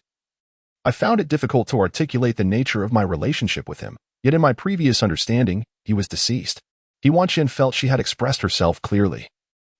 S1: I found it difficult to articulate the nature of my relationship with him, yet in my previous understanding, he was deceased. He Wanqian felt she had expressed herself clearly.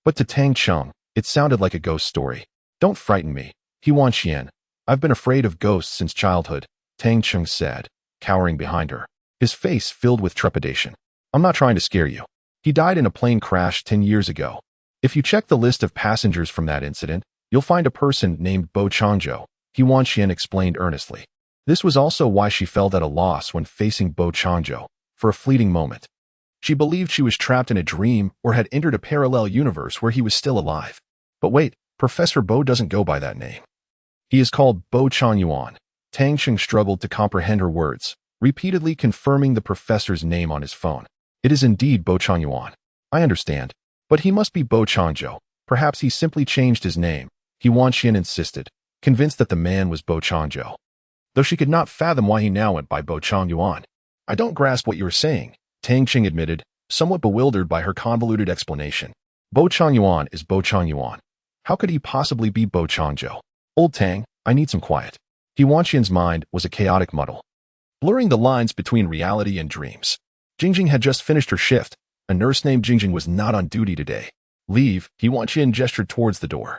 S1: But to Tang Cheng, it sounded like a ghost story. Don't frighten me, He Wanqian. I've been afraid of ghosts since childhood, Tang Cheng said, cowering behind her, his face filled with trepidation. I'm not trying to scare you. He died in a plane crash 10 years ago. If you check the list of passengers from that incident, you'll find a person named Bo Chenzhou, He Wanqian explained earnestly. This was also why she felt at a loss when facing Bo Chenzhou, for a fleeting moment. She believed she was trapped in a dream or had entered a parallel universe where he was still alive. But wait, Professor Bo doesn't go by that name. He is called Bo Chenzhou. Tang Cheng struggled to comprehend her words, repeatedly confirming the professor's name on his phone. It is indeed Bo Chenzhou. I understand. But he must be Bo Chenzhou. Perhaps he simply changed his name, He Wanqian insisted, convinced that the man was Bo Chenzhou. Though she could not fathom why he now went by Bo Chenzhou. I don't grasp what you are saying, Tang Cheng admitted, somewhat bewildered by her convoluted explanation. Bo Chenzhou is Bo Chenzhou. How could he possibly be Bo Chenzhou? Old Tang, I need some quiet. He Wanqian's mind was a chaotic muddle, blurring the lines between reality and dreams. Jingjing had just finished her shift. A nurse named Jingjing was not on duty today. Leave, He Wanqian gestured towards the door,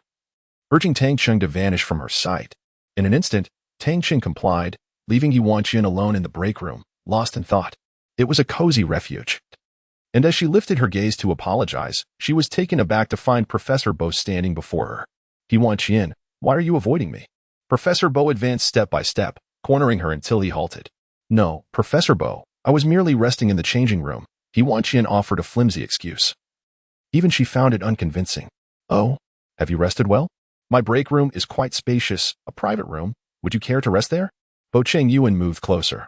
S1: urging Tang Cheng to vanish from her sight. In an instant, Tang Cheng complied, leaving He Wanqian alone in the break room, lost in thought. It was a cozy refuge, And as she lifted her gaze to apologize, she was taken aback to find Professor Bo standing before her. He Wanqian, why are you avoiding me? Professor Bo advanced step by step, cornering her until he halted. No, Professor Bo, I was merely resting in the changing room. He Wanqian offered a flimsy excuse. Even she found it unconvincing. Oh, have you rested well? My break room is quite spacious, a private room. Would you care to rest there? Bo Chenzhou moved closer.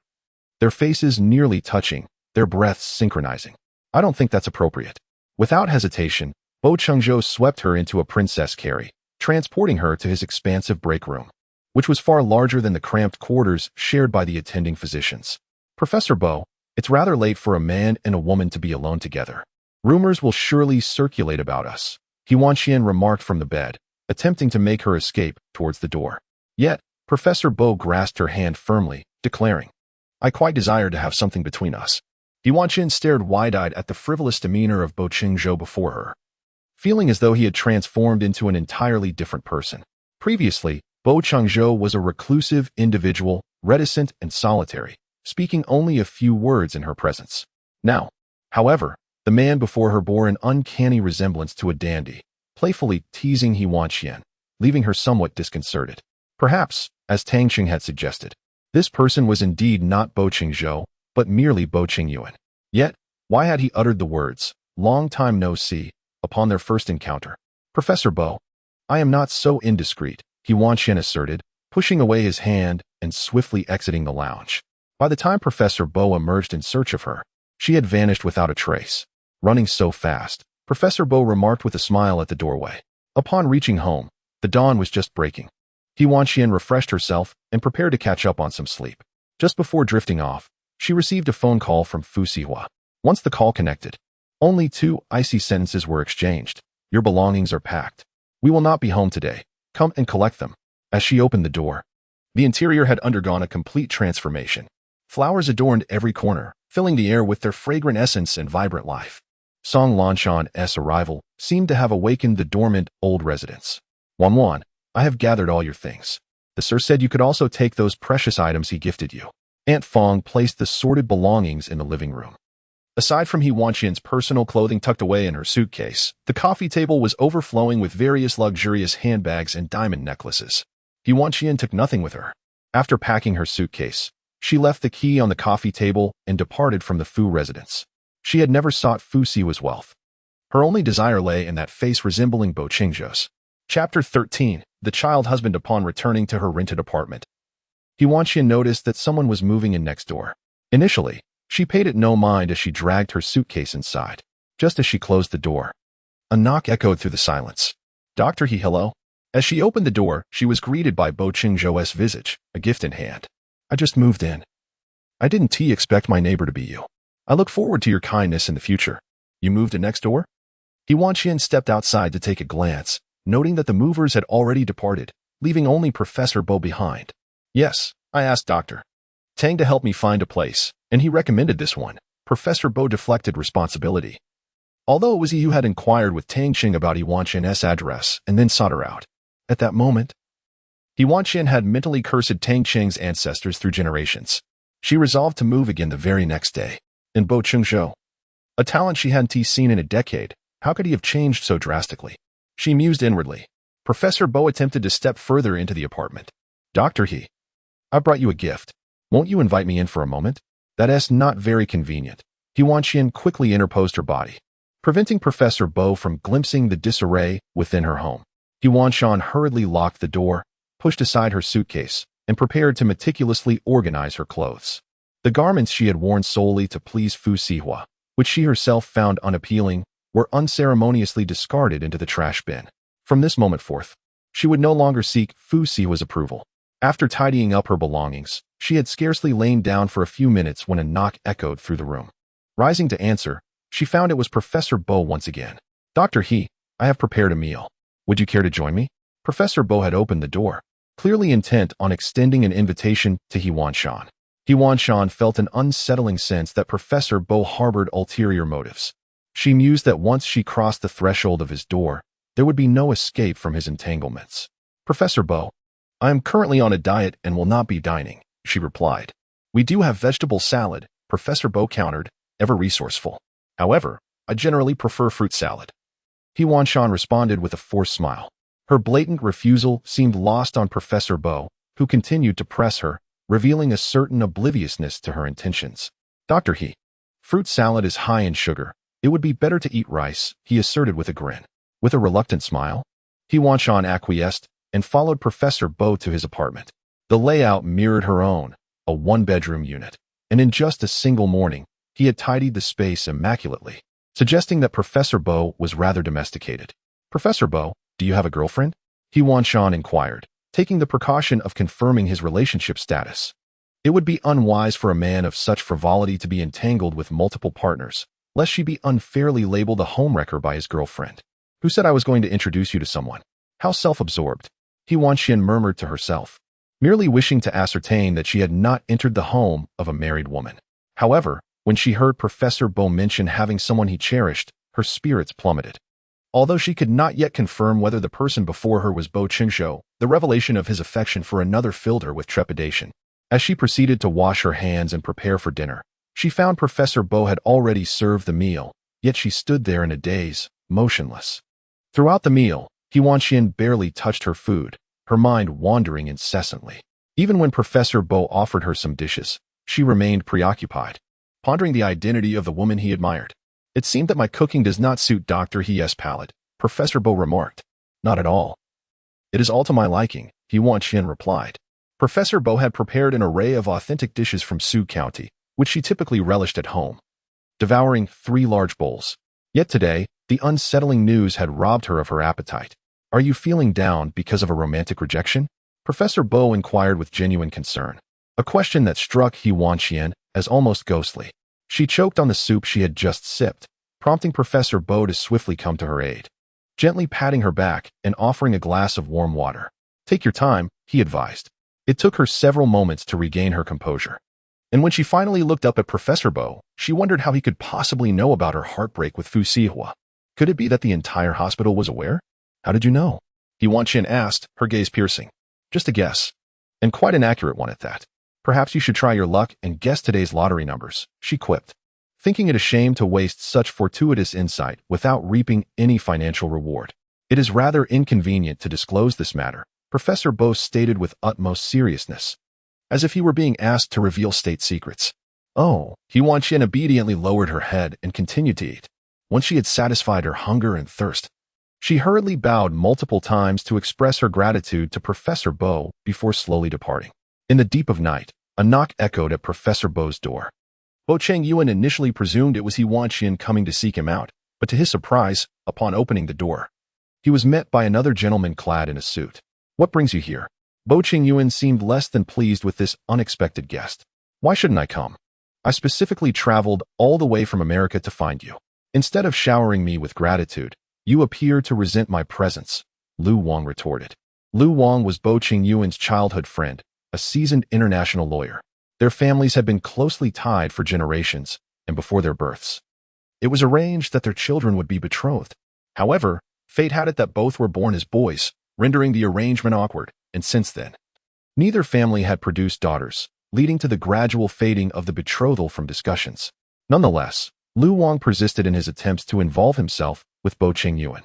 S1: Their faces nearly touching, their breaths synchronizing. I don't think that's appropriate. Without hesitation, Bo Chenzhou swept her into a princess carry, transporting her to his expansive break room, which was far larger than the cramped quarters shared by the attending physicians. Professor Bo, it's rather late for a man and a woman to be alone together. Rumors will surely circulate about us, He Wanqian remarked from the bed, attempting to make her escape towards the door. Yet, Professor Bo grasped her hand firmly, declaring, I quite desire to have something between us. He Wanqian stared wide-eyed at the frivolous demeanor of Bo Chenzhou before her, feeling as though he had transformed into an entirely different person. Previously, Bo Chenzhou was a reclusive individual, reticent and solitary, speaking only a few words in her presence. Now, however, the man before her bore an uncanny resemblance to a dandy, playfully teasing He Wanqian, leaving her somewhat disconcerted. Perhaps, as Tang Qing had suggested, this person was indeed not Bo Chenzhou, but merely Bo Chengyuan. Yet, why had he uttered the words, long time no see, upon their first encounter? Professor Bo, I am not so indiscreet, He Wanqian asserted, pushing away his hand and swiftly exiting the lounge. By the time Professor Bo emerged in search of her, she had vanished without a trace. Running so fast, Professor Bo remarked with a smile at the doorway. Upon reaching home, the dawn was just breaking. He Wanqian refreshed herself and prepared to catch up on some sleep. Just before drifting off, she received a phone call from Fu Sihe. Once the call connected, only 2 icy sentences were exchanged. Your belongings are packed. We will not be home today. Come and collect them. As she opened the door, the interior had undergone a complete transformation. Flowers adorned every corner, filling the air with their fragrant essence and vibrant life. Song Lanshan's arrival seemed to have awakened the dormant old residents. Wanwan, I have gathered all your things. The sir said you could also take those precious items he gifted you. Aunt Fong placed the sorted belongings in the living room. Aside from He Wanqian's personal clothing tucked away in her suitcase, the coffee table was overflowing with various luxurious handbags and diamond necklaces. He Wanqian took nothing with her. After packing her suitcase, she left the key on the coffee table and departed from the Fu residence. She had never sought Fu Sihe's wealth. Her only desire lay in that face resembling Bo Chenzhou's. Chapter 13, The Child Husband. Upon returning to her rented apartment, He Wanqian noticed that someone was moving in next door. Initially, she paid it no mind as she dragged her suitcase inside. Just as she closed the door, a knock echoed through the silence. Dr. He, hello? As she opened the door, she was greeted by Bo Chenzhou's visage, a gift in hand. I just moved in. I didn't expect my neighbor to be you. I look forward to your kindness in the future. You moved in next door? He Wanqian stepped outside to take a glance, noting that the movers had already departed, leaving only Professor Bo behind. Yes, I asked Dr. Tang to help me find a place, and he recommended this one. Professor Bo deflected responsibility. Although it was he who had inquired with Tang Qing about He Wanqian's address and then sought her out. At that moment, He Wanqian had mentally cursed Tang Qing's ancestors through generations. She resolved to move again the very next day. And Bo Chenzhou, a talent she hadn't seen in a decade, how could he have changed so drastically? She mused inwardly. Professor Bo attempted to step further into the apartment. Dr. He, I brought you a gift. Won't you invite me in for a moment? That's not very convenient. He Wanqian quickly interposed her body, preventing Professor Bo from glimpsing the disarray within her home. He Wanqian hurriedly locked the door, pushed aside her suitcase, and prepared to meticulously organize her clothes. The garments she had worn solely to please Fu Sihe, which she herself found unappealing, were unceremoniously discarded into the trash bin. From this moment forth, she would no longer seek Fu Sihe's approval. After tidying up her belongings, she had scarcely lain down for a few minutes when a knock echoed through the room. Rising to answer, she found it was Professor Bo once again. Dr. He, I have prepared a meal. Would you care to join me? Professor Bo had opened the door, clearly intent on extending an invitation to He Wanqian. He Wanqian felt an unsettling sense that Professor Bo harbored ulterior motives. She mused that once she crossed the threshold of his door, there would be no escape from his entanglements. Professor Bo, I am currently on a diet and will not be dining, she replied. We do have vegetable salad, Professor Bo countered, ever resourceful. However, I generally prefer fruit salad. He Wanqian responded with a forced smile. Her blatant refusal seemed lost on Professor Bo, who continued to press her, revealing a certain obliviousness to her intentions. Dr. He, fruit salad is high in sugar. It would be better to eat rice, he asserted with a grin. With a reluctant smile, He Wanqian acquiesced and followed Professor Bo to his apartment. The layout mirrored her own, a one-bedroom unit, and in just a single morning, he had tidied the space immaculately, suggesting that Professor Bo was rather domesticated. Professor Bo, do you have a girlfriend? He Wanqian inquired, taking the precaution of confirming his relationship status. It would be unwise for a man of such frivolity to be entangled with multiple partners, lest she be unfairly labeled a homewrecker by his girlfriend. Who said I was going to introduce you to someone? How self-absorbed. He Wanqian murmured to herself, merely wishing to ascertain that she had not entered the home of a married woman. However, when she heard Professor Bo mention having someone he cherished, her spirits plummeted. Although she could not yet confirm whether the person before her was Bo Chenzhou, the revelation of his affection for another filled her with trepidation. As she proceeded to wash her hands and prepare for dinner, she found Professor Bo had already served the meal, yet she stood there in a daze, motionless. Throughout the meal, He Wanqian barely touched her food, her mind wandering incessantly. Even when Professor Bo offered her some dishes, she remained preoccupied, pondering the identity of the woman he admired. It seemed that my cooking does not suit Dr. He's palate, Professor Bo remarked. Not at all. It is all to my liking, He Wanqian replied. Professor Bo had prepared an array of authentic dishes from Su County, which she typically relished at home, devouring 3 large bowls. Yet today, the unsettling news had robbed her of her appetite. Are you feeling down because of a romantic rejection? Professor Bo inquired with genuine concern, a question that struck He Wanqian as almost ghostly. She choked on the soup she had just sipped, prompting Professor Bo to swiftly come to her aid, gently patting her back and offering a glass of warm water. Take your time, he advised. It took her several moments to regain her composure. And when she finally looked up at Professor Bo, she wondered how he could possibly know about her heartbreak with Fu Sihe. Could it be that the entire hospital was aware? How did you know? He Wanqian asked, her gaze piercing. Just a guess. And quite an accurate one at that. Perhaps you should try your luck and guess today's lottery numbers, she quipped, thinking it a shame to waste such fortuitous insight without reaping any financial reward. It is rather inconvenient to disclose this matter, Professor Bo stated with utmost seriousness, as if he were being asked to reveal state secrets. Oh, He Wanqian obediently lowered her head and continued to eat. Once she had satisfied her hunger and thirst, she hurriedly bowed multiple times to express her gratitude to Professor Bo before slowly departing. In the deep of night, a knock echoed at Professor Bo's door. Bo Chenzhou initially presumed it was He Wanqian coming to seek him out, but to his surprise, upon opening the door, he was met by another gentleman clad in a suit. What brings you here? Bo Chenzhou seemed less than pleased with this unexpected guest. Why shouldn't I come? I specifically traveled all the way from America to find you. Instead of showering me with gratitude, you appear to resent my presence, Lu Wang retorted. Lu Wang was Bo Chenzhou's childhood friend, a seasoned international lawyer. Their families had been closely tied for generations, and before their births, it was arranged that their children would be betrothed. However, fate had it that both were born as boys, rendering the arrangement awkward, and since then, neither family had produced daughters, leading to the gradual fading of the betrothal from discussions. Nonetheless, Lu Wang persisted in his attempts to involve himself with Bo Chenzhou.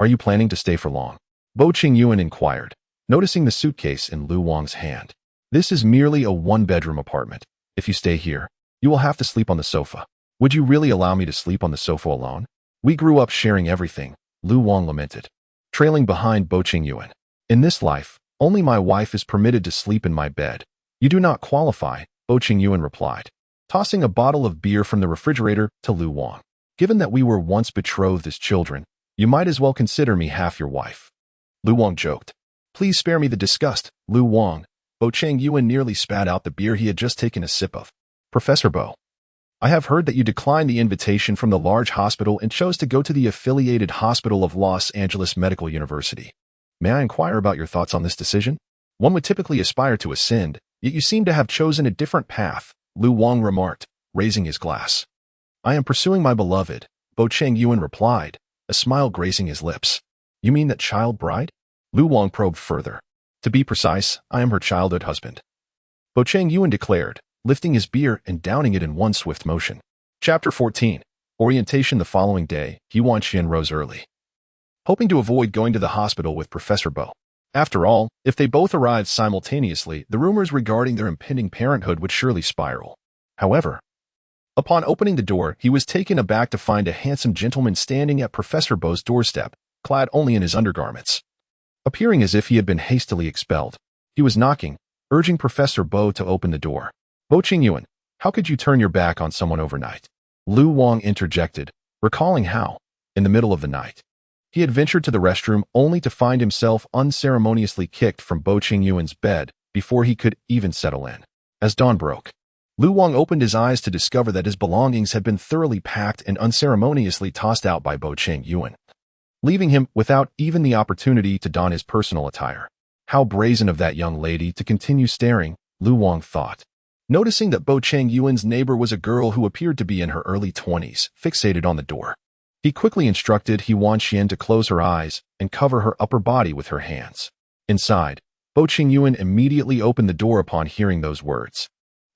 S1: Are you planning to stay for long? Bo Chenzhou inquired, noticing the suitcase in Lu Wang's hand. This is merely a one-bedroom apartment. If you stay here, you will have to sleep on the sofa. Would you really allow me to sleep on the sofa alone? We grew up sharing everything, Lu Wang lamented, trailing behind Bo Chenzhou. In this life, only my wife is permitted to sleep in my bed. You do not qualify, Bo Chenzhou replied, tossing a bottle of beer from the refrigerator to Lu Wang. Given that we were once betrothed as children, you might as well consider me half your wife. Lu Wang joked. Please spare me the disgust, Lu Wang. Bo Chenzhou nearly spat out the beer he had just taken a sip of. Professor Bo, I have heard that you declined the invitation from the large hospital and chose to go to the affiliated hospital of Los Angeles Medical University. May I inquire about your thoughts on this decision? One would typically aspire to ascend, yet you seem to have chosen a different path, Lu Wang remarked, raising his glass. I am pursuing my beloved, Bo Chenzhou replied, a smile gracing his lips. You mean that child bride? Lu Wang probed further. To be precise, I am her childhood husband, Bo Chenzhou declared, lifting his beer and downing it in one swift motion. Chapter 14. Orientation the following day, He Wanqian rose early, hoping to avoid going to the hospital with Professor Bo. After all, if they both arrived simultaneously, the rumors regarding their impending parenthood would surely spiral. However, upon opening the door, he was taken aback to find a handsome gentleman standing at Professor Bo's doorstep, clad only in his undergarments. Appearing as if he had been hastily expelled, he was knocking, urging Professor Bo to open the door. Bo Chenzhou, how could you turn your back on someone overnight? Lu Wang interjected, recalling how, in the middle of the night, he had ventured to the restroom only to find himself unceremoniously kicked from Bo Chenzhou's bed before he could even settle in. As dawn broke, Lu Wang opened his eyes to discover that his belongings had been thoroughly packed and unceremoniously tossed out by Bo Chenzhou, leaving him without even the opportunity to don his personal attire. How brazen of that young lady to continue staring, Lu Wang thought. Noticing that Bo Chenzhou's neighbor was a girl who appeared to be in her early 20s, fixated on the door, he quickly instructed He Wanqian to close her eyes and cover her upper body with her hands. Inside, Bo Chenzhou immediately opened the door upon hearing those words.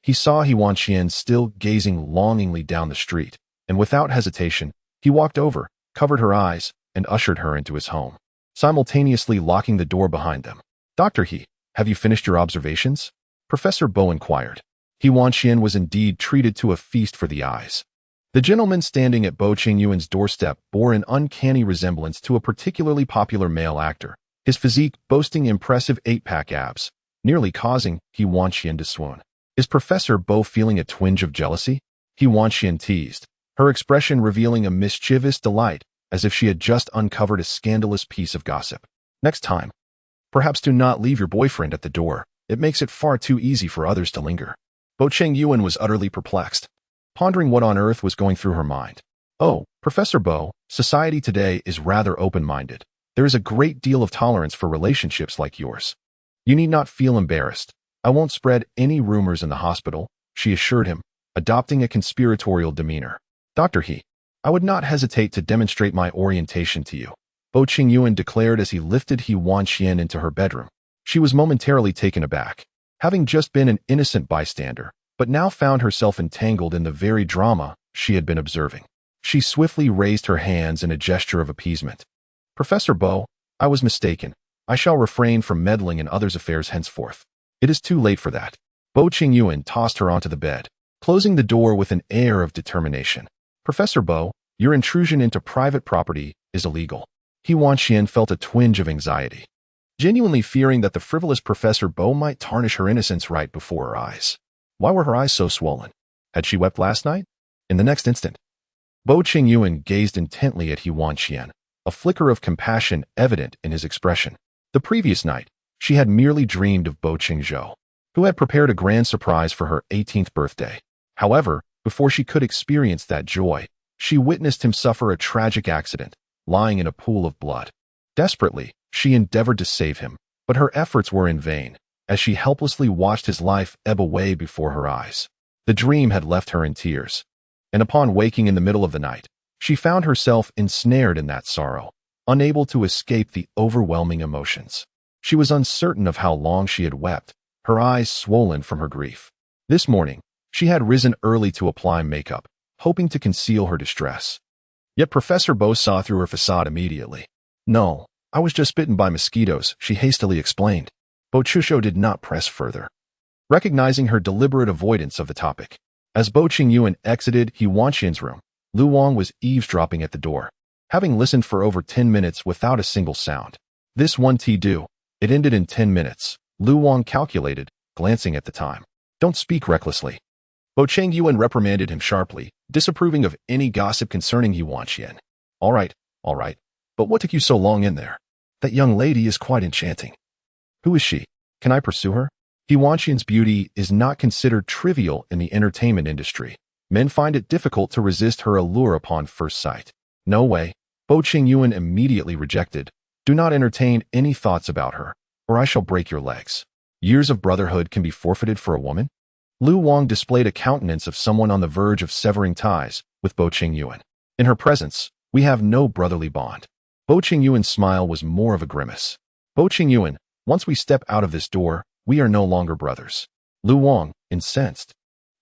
S1: He saw He Wanqian still gazing longingly down the street, and without hesitation, he walked over, covered her eyes, and ushered her into his home, simultaneously locking the door behind them. Dr. He, have you finished your observations? Professor Bo inquired. He Wanqian was indeed treated to a feast for the eyes. The gentleman standing at Bo Chenzhou's doorstep bore an uncanny resemblance to a particularly popular male actor, his physique boasting impressive 8-pack abs, nearly causing He Wanqian to swoon. Is Professor Bo feeling a twinge of jealousy? He Wanqian teased, her expression revealing a mischievous delight, as if she had just uncovered a scandalous piece of gossip. Next time, perhaps do not leave your boyfriend at the door. It makes it far too easy for others to linger. Bo Chenzhou was utterly perplexed, pondering what on earth was going through her mind. Oh, Professor Bo, society today is rather open-minded. There is a great deal of tolerance for relationships like yours. You need not feel embarrassed. I won't spread any rumors in the hospital, she assured him, adopting a conspiratorial demeanor. Dr. He, I would not hesitate to demonstrate my orientation to you, Bo Chenzhou declared as he lifted He Wanqian into her bedroom. She was momentarily taken aback, having just been an innocent bystander, but now found herself entangled in the very drama she had been observing. She swiftly raised her hands in a gesture of appeasement. Professor Bo, I was mistaken. I shall refrain from meddling in others' affairs henceforth. It is too late for that. Bo Chenzhou tossed her onto the bed, closing the door with an air of determination. Professor Bo, your intrusion into private property is illegal. He Wanqian felt a twinge of anxiety, genuinely fearing that the frivolous Professor Bo might tarnish her innocence right before her eyes. Why were her eyes so swollen? Had she wept last night? In the next instant, Bo Chenzhou gazed intently at He Wanqian, a flicker of compassion evident in his expression. The previous night, she had merely dreamed of Bo Chenzhou, who had prepared a grand surprise for her 18th birthday. However, before she could experience that joy, she witnessed him suffer a tragic accident, lying in a pool of blood. Desperately, she endeavored to save him, but her efforts were in vain, as she helplessly watched his life ebb away before her eyes. The dream had left her in tears, and upon waking in the middle of the night, she found herself ensnared in that sorrow, unable to escape the overwhelming emotions. She was uncertain of how long she had wept, her eyes swollen from her grief. This morning, she had risen early to apply makeup, hoping to conceal her distress. Yet Professor Bo saw through her facade immediately. No, I was just bitten by mosquitoes, she hastily explained. Bo Chenzhou did not press further, recognizing her deliberate avoidance of the topic. As Bo Chenzhou exited He Wanqian's room, Lu Wang was eavesdropping at the door, having listened for over 10 minutes without a single sound. This one do. It ended in 10 minutes, Lu Wang calculated, glancing at the time. Don't speak recklessly. Bo Chenzhou reprimanded him sharply, disapproving of any gossip concerning He Wanqian. All right, but what took you so long in there? That young lady is quite enchanting. Who is she? Can I pursue her? He Wanqian's beauty is not considered trivial in the entertainment industry. Men find it difficult to resist her allure upon first sight. No way, Bo Chenzhou immediately rejected. Do not entertain any thoughts about her, or I shall break your legs. Years of brotherhood can be forfeited for a woman? Lu Wang displayed a countenance of someone on the verge of severing ties with Bo Chenzhou. In her presence, we have no brotherly bond. Bo Chenzhou's smile was more of a grimace. Bo Chenzhou, once we step out of this door, we are no longer brothers. Lu Wang, incensed,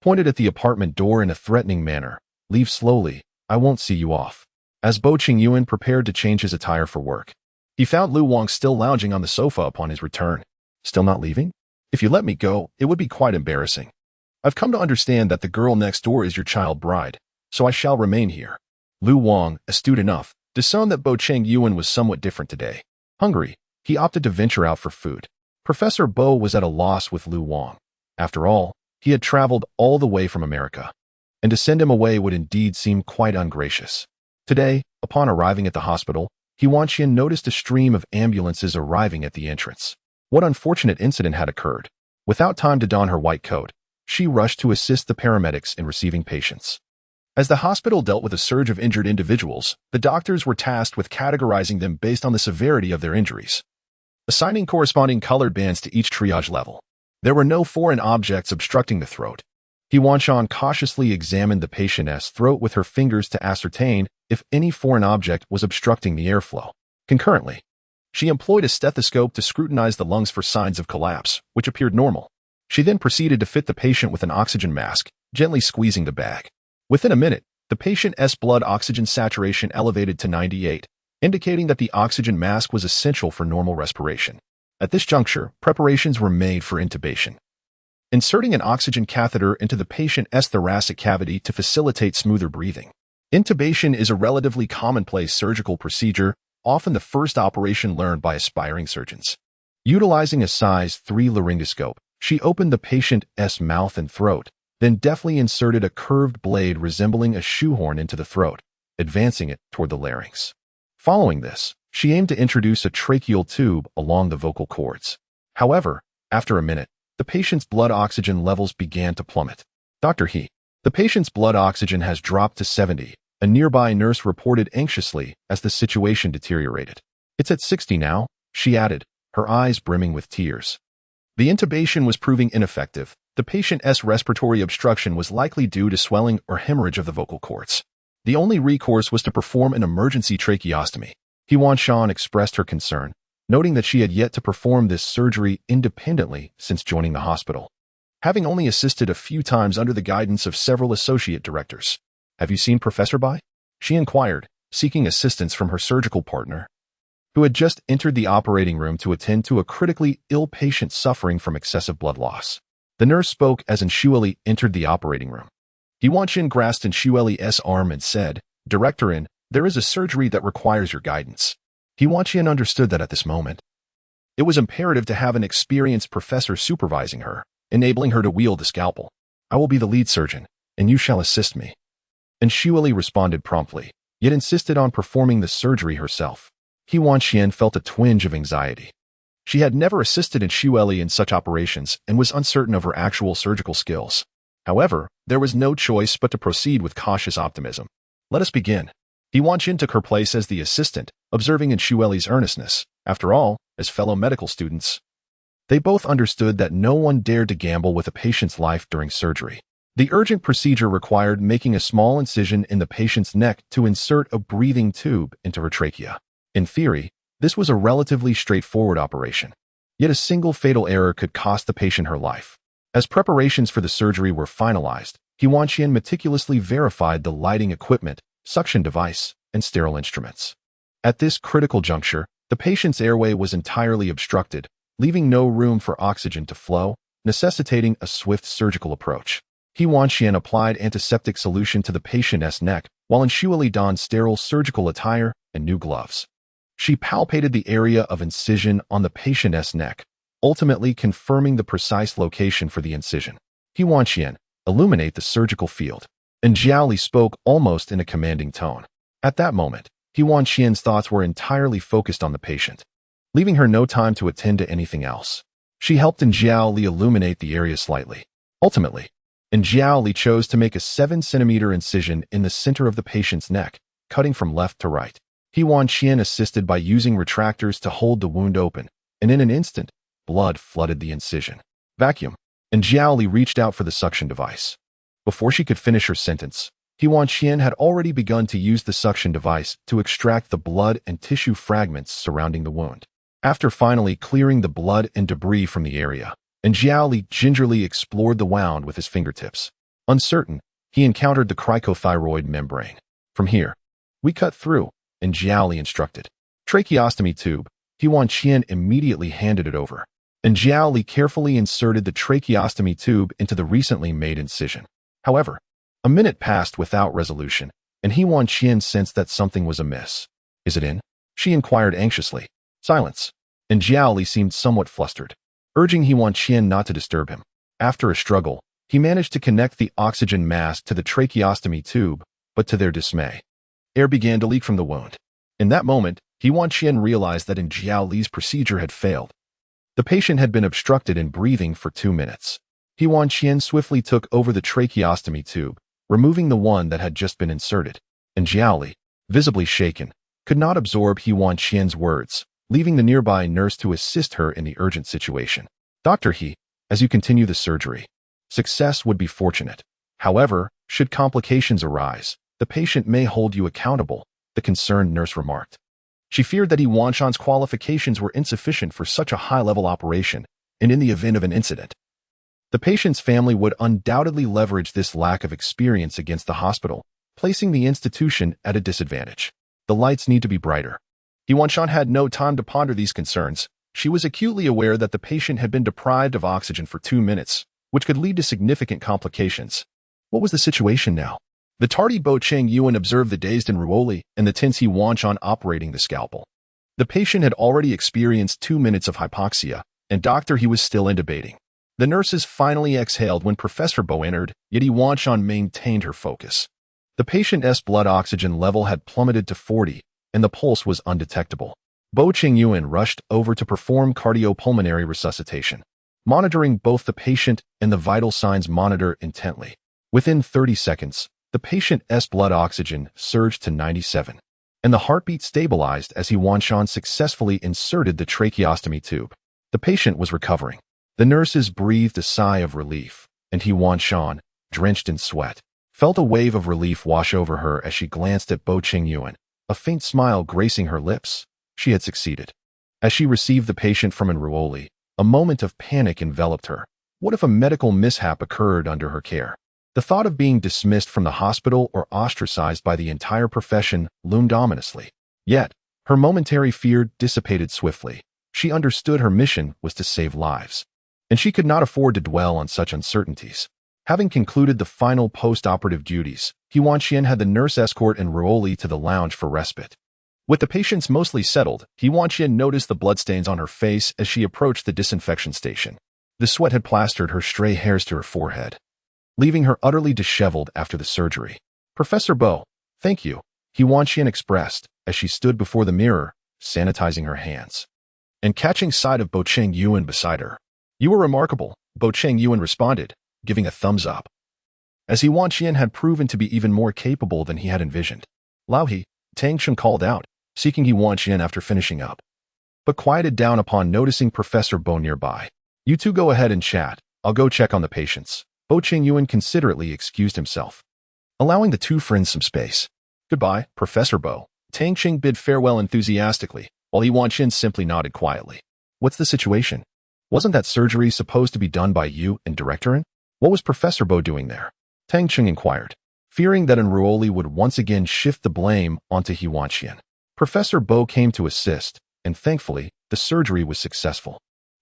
S1: pointed at the apartment door in a threatening manner. Leave slowly, I won't see you off." As Bo Chenzhou prepared to change his attire for work, he found Lu Wang still lounging on the sofa upon his return. "Still not leaving? If you let me go, it would be quite embarrassing. I've come to understand that the girl next door is your child bride, so I shall remain here." Lu Wang, astute enough, discerned that Bo Chenzhou was somewhat different today. Hungry, he opted to venture out for food. Professor Bo was at a loss with Lu Wang. After all, he had traveled all the way from America, and to send him away would indeed seem quite ungracious. Today, upon arriving at the hospital, He Wanqian noticed a stream of ambulances arriving at the entrance. What unfortunate incident had occurred? Without time to don her white coat, she rushed to assist the paramedics in receiving patients. As the hospital dealt with a surge of injured individuals, the doctors were tasked with categorizing them based on the severity of their injuries, assigning corresponding colored bands to each triage level. There were no foreign objects obstructing the throat. He Wanqian cautiously examined the patient's throat with her fingers to ascertain if any foreign object was obstructing the airflow. Concurrently, she employed a stethoscope to scrutinize the lungs for signs of collapse, which appeared normal. She then proceeded to fit the patient with an oxygen mask, gently squeezing the bag. Within a minute, the patient's blood oxygen saturation elevated to 98, indicating that the oxygen mask was essential for normal respiration. At this juncture, preparations were made for intubation. Inserting an oxygen catheter into the patient's thoracic cavity to facilitate smoother breathing. Intubation is a relatively commonplace surgical procedure, often the first operation learned by aspiring surgeons. Utilizing a size 3 laryngoscope, she opened the patient's mouth and throat, then deftly inserted a curved blade resembling a shoehorn into the throat, advancing it toward the larynx. Following this, she aimed to introduce a tracheal tube along the vocal cords. However, after a minute, the patient's blood oxygen levels began to plummet. "Dr. He, the patient's blood oxygen has dropped to 70, a nearby nurse reported anxiously as the situation deteriorated. "It's at 60 now," she added, her eyes brimming with tears. The intubation was proving ineffective. The patient's respiratory obstruction was likely due to swelling or hemorrhage of the vocal cords. The only recourse was to perform an emergency tracheostomy. He Wanqian expressed her concern, noting that she had yet to perform this surgery independently since joining the hospital, having only assisted a few times under the guidance of several associate directors. "Have you seen Professor Bai?" she inquired, seeking assistance from her surgical partner, who had just entered the operating room to attend to a critically ill patient suffering from excessive blood loss. The nurse spoke as Nshueli entered the operating room. He Wanqian grasped Nshueli's arm and said, "Director, there is a surgery that requires your guidance." He Wanqian understood that at this moment, it was imperative to have an experienced professor supervising her, enabling her to wield the scalpel. "I will be the lead surgeon, and you shall assist me." And Nshueli responded promptly, yet insisted on performing the surgery herself. He Wanqian felt a twinge of anxiety. She had never assisted Nshueli in such operations and was uncertain of her actual surgical skills. However, there was no choice but to proceed with cautious optimism. "Let us begin." He Wanqian took her place as the assistant, observing Nshueli's earnestness. After all, as fellow medical students, they both understood that no one dared to gamble with a patient's life during surgery. The urgent procedure required making a small incision in the patient's neck to insert a breathing tube into her trachea. In theory, this was a relatively straightforward operation. Yet a single fatal error could cost the patient her life. As preparations for the surgery were finalized, He Wanqian meticulously verified the lighting equipment, suction device, and sterile instruments. At this critical juncture, the patient's airway was entirely obstructed, leaving no room for oxygen to flow, necessitating a swift surgical approach. He Wanqian applied antiseptic solution to the patient's neck, while Nshueli donned sterile surgical attire and new gloves. She palpated the area of incision on the patient's neck, ultimately confirming the precise location for the incision. He Wanqian, illuminate the surgical field. And Xiaoli spoke almost in a commanding tone. At that moment, He Wanqian's thoughts were entirely focused on the patient, leaving her no time to attend to anything else. She helped Xiaoli illuminate the area slightly. Ultimately, Xiaoli chose to make a 7-centimeter incision in the center of the patient's neck, cutting from left to right. He Wanqian assisted by using retractors to hold the wound open, and in an instant, blood flooded the incision. Vacuum. Xiaoli reached out for the suction device. Before she could finish her sentence, He Wanqian had already begun to use the suction device to extract the blood and tissue fragments surrounding the wound. After finally clearing the blood and debris from the area, Xiaoli gingerly explored the wound with his fingertips. Uncertain, he encountered the cricothyroid membrane. From here, we cut through, and Jiaoli instructed. Tracheostomy tube. He Wanqian immediately handed it over, and Jiaoli carefully inserted the tracheostomy tube into the recently made incision. However, a minute passed without resolution, and He Wanqian sensed that something was amiss. Is it in? She inquired anxiously. Silence, and Jiaoli seemed somewhat flustered, urging He Wanqian not to disturb him. After a struggle, he managed to connect the oxygen mask to the tracheostomy tube, but to their dismay, air began to leak from the wound. In that moment, He Wanqian realized that Jiaoli's procedure had failed. The patient had been obstructed in breathing for 2 minutes. He Wanqian swiftly took over the tracheostomy tube, removing the one that had just been inserted, and Jiaoli, visibly shaken, could not absorb He Wanqian's words, leaving the nearby nurse to assist her in the urgent situation. Dr. He, as you continue the surgery, success would be fortunate. However, should complications arise, the patient may hold you accountable, the concerned nurse remarked. She feared that He Wanqian's qualifications were insufficient for such a high-level operation, and in the event of an incident, the patient's family would undoubtedly leverage this lack of experience against the hospital, placing the institution at a disadvantage. The lights need to be brighter. He Wanqian had no time to ponder these concerns. She was acutely aware that the patient had been deprived of oxygen for 2 minutes, which could lead to significant complications. What was the situation now? The tardy Bo Chenzhou observed the dazed Enruoli and the tense He Wanqian operating the scalpel. The patient had already experienced 2 minutes of hypoxia, and Dr. He was still intubating. The nurses finally exhaled when Professor Bo entered, yet He Wanqian maintained her focus. The patient's blood oxygen level had plummeted to 40, and the pulse was undetectable. Bo Chenzhou rushed over to perform cardiopulmonary resuscitation, monitoring both the patient and the vital signs monitor intently. Within 30 seconds, the patient's blood oxygen surged to 97, and the heartbeat stabilized as He Wanqian successfully inserted the tracheostomy tube. The patient was recovering. The nurses breathed a sigh of relief, and He Wanqian, drenched in sweat, felt a wave of relief wash over her as she glanced at Bo Chenzhou, a faint smile gracing her lips. She had succeeded. As she received the patient from Enruoli, a moment of panic enveloped her. What if a medical mishap occurred under her care? The thought of being dismissed from the hospital or ostracized by the entire profession loomed ominously. Yet, her momentary fear dissipated swiftly. She understood her mission was to save lives, and she could not afford to dwell on such uncertainties. Having concluded the final post-operative duties, He Wanqian had the nurse escort Enruoli to the lounge for respite. With the patients mostly settled, He Wanqian noticed the bloodstains on her face as she approached the disinfection station. The sweat had plastered her stray hairs to her forehead, leaving her utterly disheveled after the surgery. Professor Bo, thank you, He Wanqian expressed as she stood before the mirror, sanitizing her hands, and catching sight of Bo Chenzhou beside her. You were remarkable, Bo Chenzhou responded, giving a thumbs up, as He Wanqian had proven to be even more capable than he had envisioned. Laohi, Tang Cheng called out, seeking He Wanqian after finishing up, but quieted down upon noticing Professor Bo nearby. You two go ahead and chat. I'll go check on the patients. Bo Chenzhou considerately excused himself, allowing the two friends some space. Goodbye, Professor Bo. Tang Cheng bid farewell enthusiastically, while He Wanqian simply nodded quietly. What's the situation? Wasn't that surgery supposed to be done by you and Directorin? What was Professor Bo doing there? Tang Cheng inquired, fearing that Enruoli would once again shift the blame onto He Wanqian. Professor Bo came to assist, and thankfully, the surgery was successful.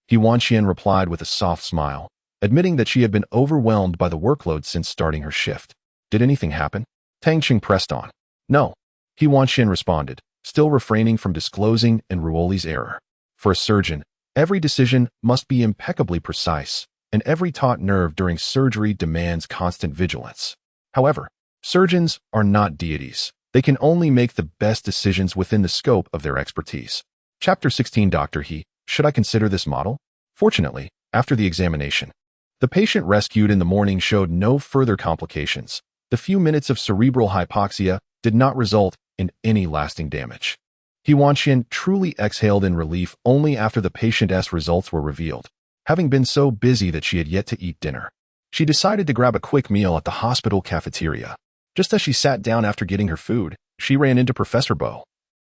S1: He Wanqian replied with a soft smile, admitting that she had been overwhelmed by the workload since starting her shift. Did anything happen? Tang Cheng pressed on. No, He Wanqian responded, still refraining from disclosing Enruoli's error. For a surgeon, every decision must be impeccably precise, and every taut nerve during surgery demands constant vigilance. However, surgeons are not deities. They can only make the best decisions within the scope of their expertise. Chapter 16. Dr. He, should I consider this model? Fortunately, after the examination, the patient rescued in the morning showed no further complications. The few minutes of cerebral hypoxia did not result in any lasting damage. He Wanqian truly exhaled in relief only after the patient's results were revealed. Having been so busy that she had yet to eat dinner, she decided to grab a quick meal at the hospital cafeteria. Just as she sat down after getting her food, she ran into Professor Bo,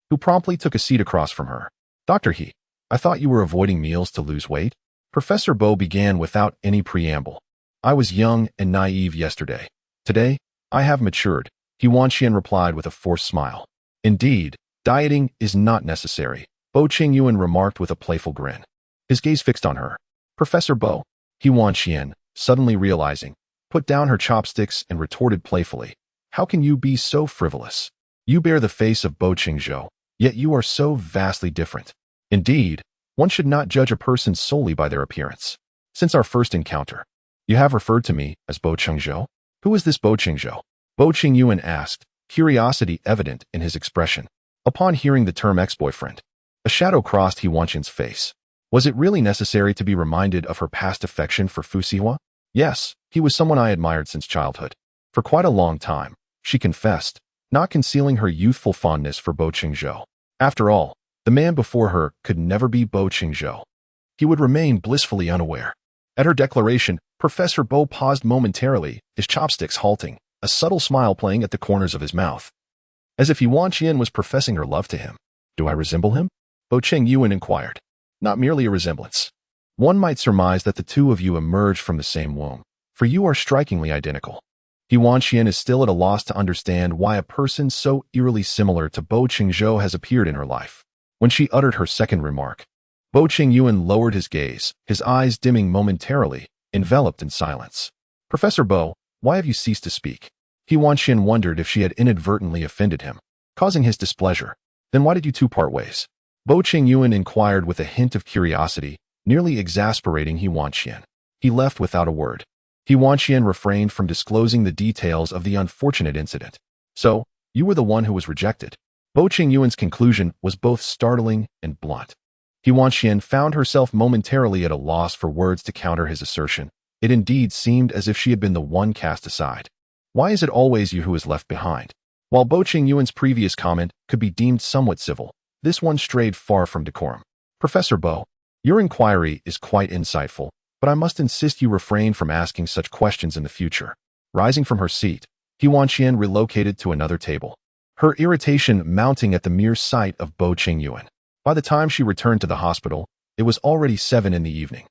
S1: who promptly took a seat across from her. Dr. He, I thought you were avoiding meals to lose weight? Professor Bo began without any preamble. I was young and naive yesterday. Today, I have matured, He Wanqian replied with a forced smile. Indeed, dieting is not necessary, Bo Chenzhou remarked with a playful grin. His gaze fixed on her. Professor Bo, He Wanqian, suddenly realizing, put down her chopsticks and retorted playfully. How can you be so frivolous? You bear the face of Bo Chenzhou, yet you are so vastly different. Indeed, one should not judge a person solely by their appearance. Since our first encounter, you have referred to me as Bo Chenzhou. Who is this Bo Chenzhou? Bo Chenzhou asked, curiosity evident in his expression. Upon hearing the term ex-boyfriend, a shadow crossed He Wanqian's face. Was it really necessary to be reminded of her past affection for Fu Sihe? Yes, he was someone I admired since childhood. For quite a long time, she confessed, not concealing her youthful fondness for Bo Chenzhou. After all, the man before her could never be Bo Chenzhou. He would remain blissfully unaware. At her declaration, Professor Bo paused momentarily, his chopsticks halting, a subtle smile playing at the corners of his mouth. As if He Wanqian was professing her love to him. Do I resemble him? Bo Chenzhou inquired. Not merely a resemblance. One might surmise that the two of you emerged from the same womb, for you are strikingly identical. He Wanqian is still at a loss to understand why a person so eerily similar to Bo Chenzhou has appeared in her life. When she uttered her second remark, Bo Chenzhou lowered his gaze, his eyes dimming momentarily, enveloped in silence. Professor Bo, why have you ceased to speak? He Wanqian wondered if she had inadvertently offended him, causing his displeasure. Then why did you two part ways? Bo Chenzhou inquired with a hint of curiosity, nearly exasperating He Wanqian. He left without a word. He Wanqian refrained from disclosing the details of the unfortunate incident. So, you were the one who was rejected. Bo Chenzhou's conclusion was both startling and blunt. He Wanqian found herself momentarily at a loss for words to counter his assertion. It indeed seemed as if she had been the one cast aside. Why is it always you who is left behind? While Bo Chenzhou's previous comment could be deemed somewhat civil, this one strayed far from decorum. Professor Bo, your inquiry is quite insightful, but I must insist you refrain from asking such questions in the future. Rising from her seat, He Wanqian relocated to another table, her irritation mounting at the mere sight of Bo Chenzhou. By the time she returned to the hospital, it was already 7 in the evening.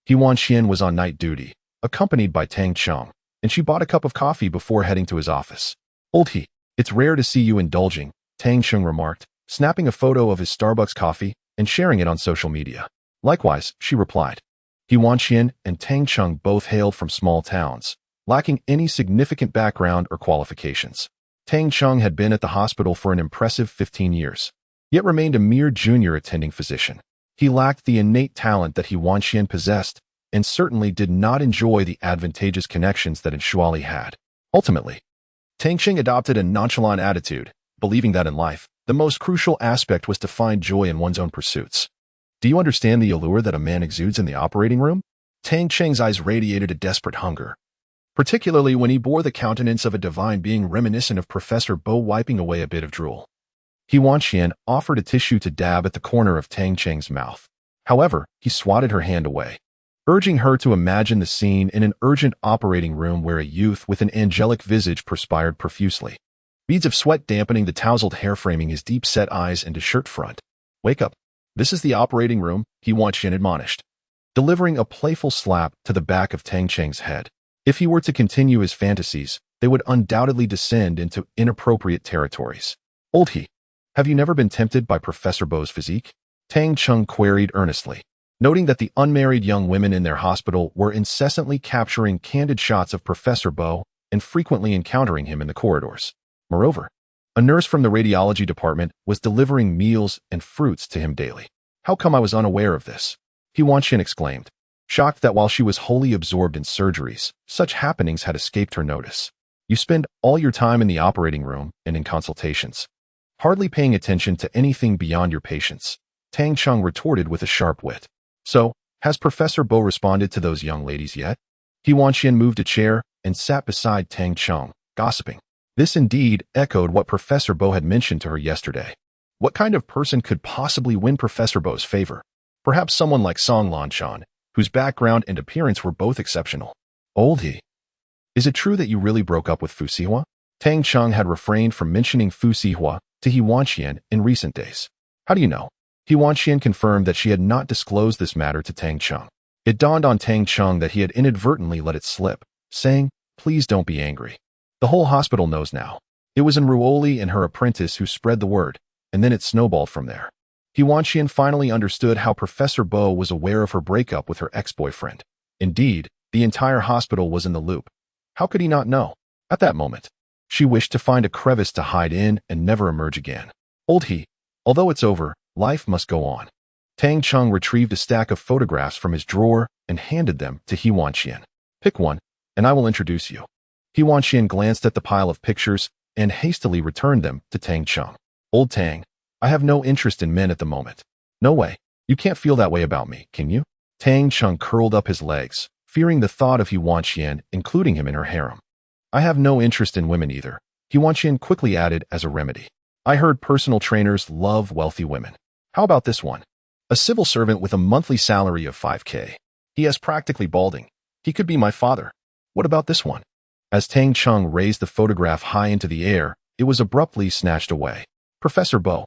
S1: He Wanqian was on night duty, accompanied by Tang Cheng, and she bought a cup of coffee before heading to his office. Old He, it's rare to see you indulging, Tang Cheng remarked, snapping a photo of his Starbucks coffee and sharing it on social media. Likewise, she replied. He Wanqian and Tang Cheng both hailed from small towns, lacking any significant background or qualifications. Tang Cheng had been at the hospital for an impressive 15 years, yet remained a mere junior attending physician. He lacked the innate talent that He Wanqian possessed, and certainly did not enjoy the advantageous connections that Shuali had. Ultimately, Tang Cheng adopted a nonchalant attitude, believing that in life, the most crucial aspect was to find joy in one's own pursuits. Do you understand the allure that a man exudes in the operating room? Tang Cheng's eyes radiated a desperate hunger, particularly when he bore the countenance of a divine being reminiscent of Professor Bo wiping away a bit of drool. He Wanqian offered a tissue to dab at the corner of Tang Cheng's mouth. However, he swatted her hand away, urging her to imagine the scene in an urgent operating room where a youth with an angelic visage perspired profusely, beads of sweat dampening the tousled hair framing his deep-set eyes and his shirt front. Wake up. This is the operating room, He Wanqian admonished, delivering a playful slap to the back of Tang Cheng's head. If he were to continue his fantasies, they would undoubtedly descend into inappropriate territories. Old He, have you never been tempted by Professor Bo's physique? Tang Cheng queried earnestly, noting that the unmarried young women in their hospital were incessantly capturing candid shots of Professor Bo and frequently encountering him in the corridors. Moreover, a nurse from the radiology department was delivering meals and fruits to him daily. How come I was unaware of this? He Wanqian exclaimed, shocked that while she was wholly absorbed in surgeries, such happenings had escaped her notice. You spend all your time in the operating room and in consultations, hardly paying attention to anything beyond your patients, Tang Cheng retorted with a sharp wit. So, has Professor Bo responded to those young ladies yet? He Wanqian moved a chair and sat beside Tang Cheng, gossiping. This indeed echoed what Professor Bo had mentioned to her yesterday. What kind of person could possibly win Professor Bo's favor? Perhaps someone like Song Lanshan, whose background and appearance were both exceptional. Old He, is it true that you really broke up with Fu Sihe? Tang Cheng had refrained from mentioning Fu Sihe to He Wanqian in recent days. How do you know? He Wanqian confirmed that she had not disclosed this matter to Tang Cheng. It dawned on Tang Cheng that he had inadvertently let it slip, saying, please don't be angry. The whole hospital knows now. It was Enruoli and her apprentice who spread the word, and then it snowballed from there. He Wanqian finally understood how Professor Bo was aware of her breakup with her ex-boyfriend. Indeed, the entire hospital was in the loop. How could he not know? At that moment, she wished to find a crevice to hide in and never emerge again. Old He, although it's over, life must go on. Tang Chung retrieved a stack of photographs from his drawer and handed them to He Wanqian. Pick one, and I will introduce you. He Wanqian glanced at the pile of pictures and hastily returned them to Tang Chung. Old Tang, I have no interest in men at the moment. No way. You can't feel that way about me, can you? Tang Chung curled up his legs, fearing the thought of He Wanqian including him in her harem. I have no interest in women either, He Wanqian quickly added as a remedy. I heard personal trainers love wealthy women. How about this one? A civil servant with a monthly salary of 5K. He is practically balding. He could be my father. What about this one? As Tang Chung raised the photograph high into the air, it was abruptly snatched away. Professor Bo.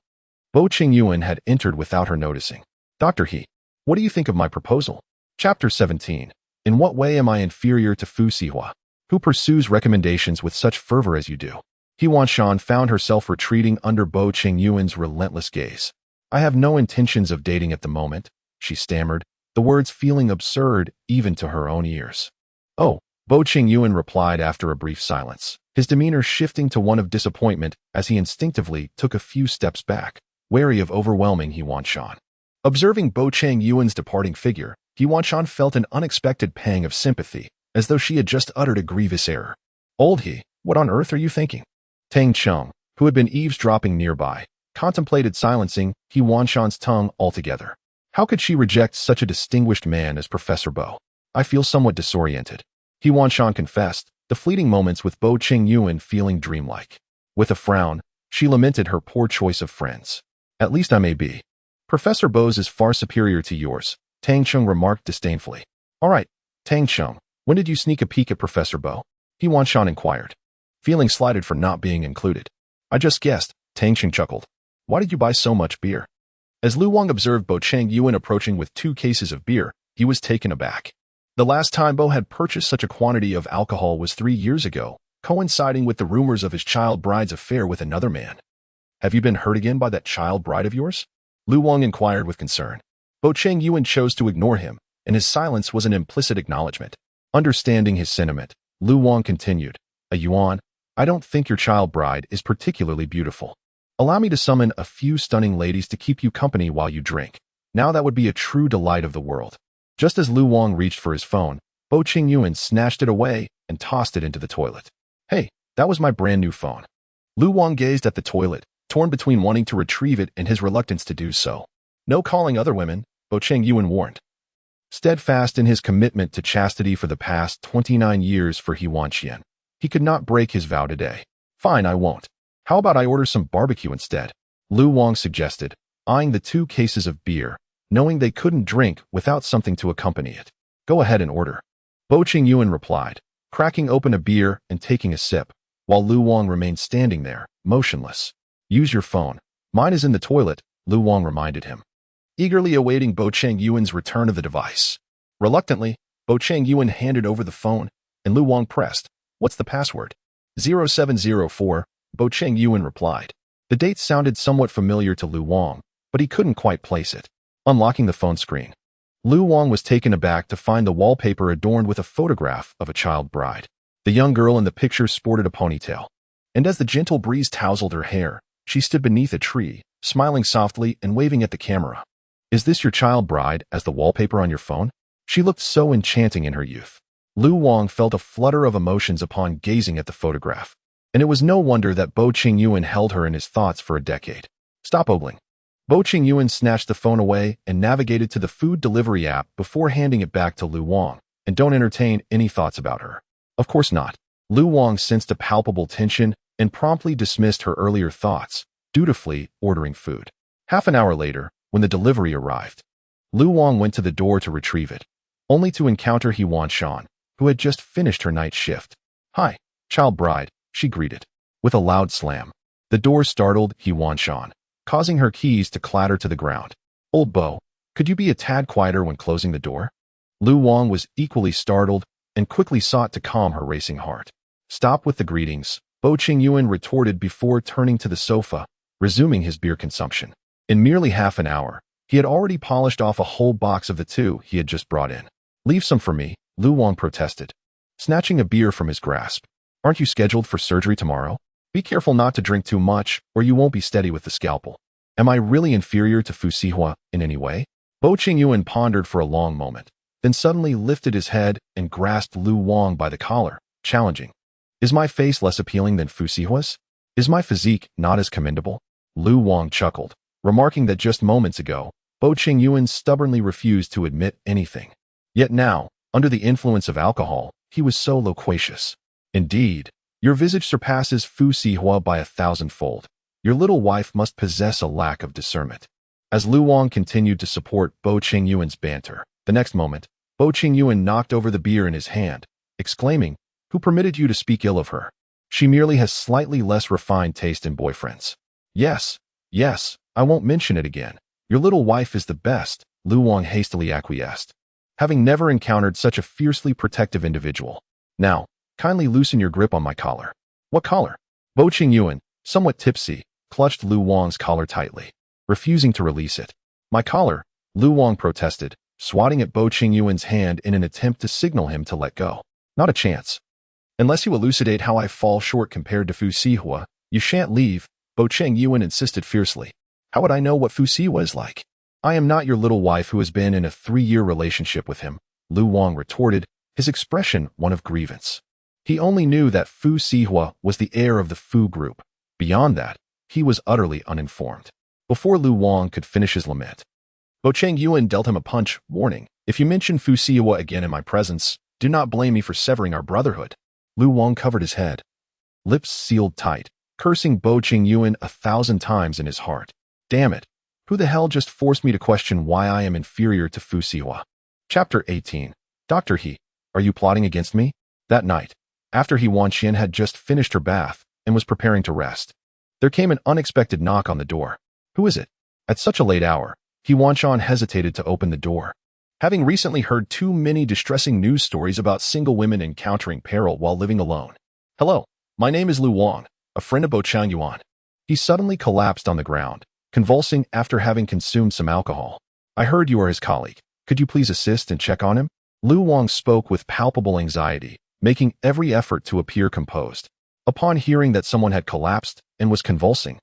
S1: Bo Chenzhou had entered without her noticing. Dr. He, what do you think of my proposal? Chapter 17. In what way am I inferior to Fu Sihe, who pursues recommendations with such fervor as you do? He Wanqian found herself retreating under Bo Chenzhou's relentless gaze. I have no intentions of dating at the moment, she stammered, the words feeling absurd even to her own ears. Oh, Bo Chenzhou replied after a brief silence, his demeanor shifting to one of disappointment as he instinctively took a few steps back, wary of overwhelming He Wanqian. Observing Bo Chenzhou's departing figure, He Wanqian felt an unexpected pang of sympathy, as though she had just uttered a grievous error. Old He, what on earth are you thinking? Tang Chung, who had been eavesdropping nearby, contemplated silencing He Wanqian's tongue altogether. How could she reject such a distinguished man as Professor Bo? I feel somewhat disoriented. He Wanqian confessed, the fleeting moments with Bo Chenzhou feeling dreamlike. With a frown, she lamented her poor choice of friends. At least I may be. Professor Bo's is far superior to yours, Tang Chung remarked disdainfully. All right, Tang Chung, when did you sneak a peek at Professor Bo? He Wanqian inquired, feeling slighted for not being included. I just guessed, Tang Chung chuckled. Why did you buy so much beer? As Lu Wang observed Bo Chenzhou approaching with 2 cases of beer, he was taken aback. The last time Bo had purchased such a quantity of alcohol was 3 years ago, coinciding with the rumors of his child bride's affair with another man. Have you been hurt again by that child bride of yours? Lu Wang inquired with concern. Bo Chenzhou chose to ignore him, and his silence was an implicit acknowledgement. Understanding his sentiment, Lu Wang continued, Yuan, I don't think your child bride is particularly beautiful. Allow me to summon a few stunning ladies to keep you company while you drink. Now that would be a true delight of the world. Just as Lu Wang reached for his phone, Bo Chenzhou snatched it away and tossed it into the toilet. Hey, that was my brand new phone. Lu Wang gazed at the toilet, torn between wanting to retrieve it and his reluctance to do so. No calling other women, Bo Chenzhou warned. Steadfast in his commitment to chastity for the past 29 years for He Wanqian, he could not break his vow today. Fine, I won't. How about I order some barbecue instead? Lu Wang suggested, eyeing the 2 cases of beer, knowing they couldn't drink without something to accompany it. Go ahead and order. Bo Chenzhou replied, cracking open a beer and taking a sip, while Lu Wang remained standing there, motionless. Use your phone. Mine is in the toilet, Lu Wang reminded him, eagerly awaiting Bo Chenzhou's return of the device. Reluctantly, Bo Chenzhou handed over the phone, and Lu Wang pressed, What's the password? 0704, Bo Chenzhou replied. The date sounded somewhat familiar to Lu Wang, but he couldn't quite place it. Unlocking the phone screen, Lu Wang was taken aback to find the wallpaper adorned with a photograph of a child bride. The young girl in the picture sported a ponytail, and as the gentle breeze tousled her hair, she stood beneath a tree, smiling softly and waving at the camera. Is this your child bride as the wallpaper on your phone? She looked so enchanting in her youth. Lu Wang felt a flutter of emotions upon gazing at the photograph, and it was no wonder that Bo Chenzhou held her in his thoughts for a decade. Stop ogling. Bo Chenzhou snatched the phone away and navigated to the food delivery app before handing it back to Lu Wang, and don't entertain any thoughts about her. Of course not. Lu Wang sensed a palpable tension and promptly dismissed her earlier thoughts, dutifully ordering food. Half an hour later, when the delivery arrived, Lu Wang went to the door to retrieve it, only to encounter He Wanqian, who had just finished her night shift. Hi, child bride, she greeted. With a loud slam, the door startled He Wanqian, causing her keys to clatter to the ground. Old Bo, could you be a tad quieter when closing the door? Lu Wang was equally startled and quickly sought to calm her racing heart. Stop with the greetings, Bo Chenzhou retorted before turning to the sofa, resuming his beer consumption. In merely half an hour, he had already polished off a whole box of the two he had just brought in. "Leave some for me," Lu Wang protested, snatching a beer from his grasp. "Aren't you scheduled for surgery tomorrow? Be careful not to drink too much, or you won't be steady with the scalpel. Am I really inferior to Fu Sihe in any way?" Bo Chenzhou pondered for a long moment, then suddenly lifted his head and grasped Lu Wang by the collar, challenging. "Is my face less appealing than Fu Sihe's? Is my physique not as commendable?" Lu Wang chuckled, remarking that just moments ago, Bo Chenzhou stubbornly refused to admit anything. Yet now, under the influence of alcohol, he was so loquacious. "Indeed, your visage surpasses Fu Sihe by 1,000-fold. Your little wife must possess a lack of discernment." As Lu Wang continued to support Bo Chenzhou's banter, the next moment, Bo Chenzhou knocked over the beer in his hand, exclaiming, "Who permitted you to speak ill of her? She merely has slightly less refined taste in boyfriends." Yes, I won't mention it again. Your little wife is the best," Lu Wang hastily acquiesced, having never encountered such a fiercely protective individual. "Now, kindly loosen your grip on my collar." "What collar?" Bo Chenzhou, somewhat tipsy, clutched Lu Wang's collar tightly, refusing to release it. "My collar," Lu Wang protested, swatting at Bo Chenzhou's hand in an attempt to signal him to let go. "Not a chance. Unless you elucidate how I fall short compared to Fu Sihe, you shan't leave," Bo Chenzhou insisted fiercely. "How would I know what Fu Sihe is like? I am not your little wife who has been in a 3-year relationship with him," Lu Wang retorted, his expression one of grievance. He only knew that Fu Sihe was the heir of the Fu group. Beyond that, he was utterly uninformed. Before Lu Wang could finish his lament, Bo Chenzhou dealt him a punch, warning, "If you mention Fu Sihe again in my presence, do not blame me for severing our brotherhood." Lu Wang covered his head, lips sealed tight, cursing Bo Chenzhou 1,000 times in his heart. "Damn it, who the hell just forced me to question why I am inferior to Fu Sihe?" Chapter 18. "Dr. He, are you plotting against me?" That night, after He Wanqian had just finished her bath and was preparing to rest, there came an unexpected knock on the door. "Who is it?" At such a late hour, He Wanqian hesitated to open the door, having recently heard too many distressing news stories about single women encountering peril while living alone. "Hello, my name is Lu Wang, a friend of Bo Chenzhou." He suddenly collapsed on the ground, convulsing after having consumed some alcohol. "I heard you are his colleague. Could you please assist and check on him?" Lu Wang spoke with palpable anxiety, making every effort to appear composed. Upon hearing that someone had collapsed and was convulsing,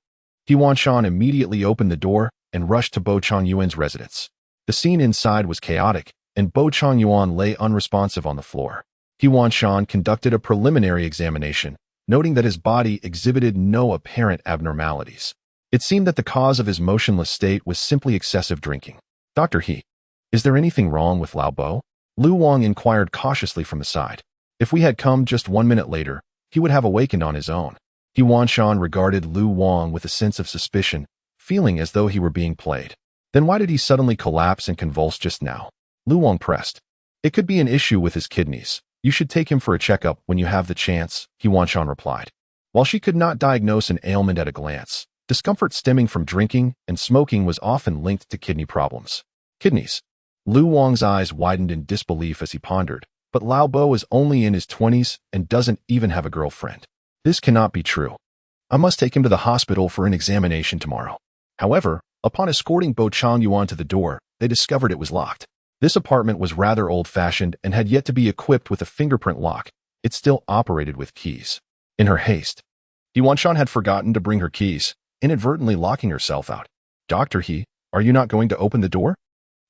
S1: He Wanqian immediately opened the door and rushed to Bo Chenzhou's residence. The scene inside was chaotic, and Bo Chenzhou lay unresponsive on the floor. He Wanqian conducted a preliminary examination, noting that his body exhibited no apparent abnormalities. It seemed that the cause of his motionless state was simply excessive drinking. "Dr. He, is there anything wrong with Lao Bo?" Lu Wang inquired cautiously from the side. If we had come just 1 minute later, he would have awakened on his own. He Wanqian regarded Lu Wang with a sense of suspicion, feeling as though he were being played. "Then why did he suddenly collapse and convulse just now?" Lu Wang pressed. "It could be an issue with his kidneys. You should take him for a checkup when you have the chance," He Wanqian replied. While she could not diagnose an ailment at a glance, discomfort stemming from drinking and smoking was often linked to kidney problems. Kidneys. Lu Wang's eyes widened in disbelief as he pondered, but Lao Bo is only in his 20s and doesn't even have a girlfriend. This cannot be true. I must take him to the hospital for an examination tomorrow. However, upon escorting Bo Chenzhou to the door, they discovered it was locked. This apartment was rather old-fashioned and had yet to be equipped with a fingerprint lock. It still operated with keys. In her haste, He Wanqian had forgotten to bring her keys, inadvertently locking herself out. "Dr. He, are you not going to open the door?"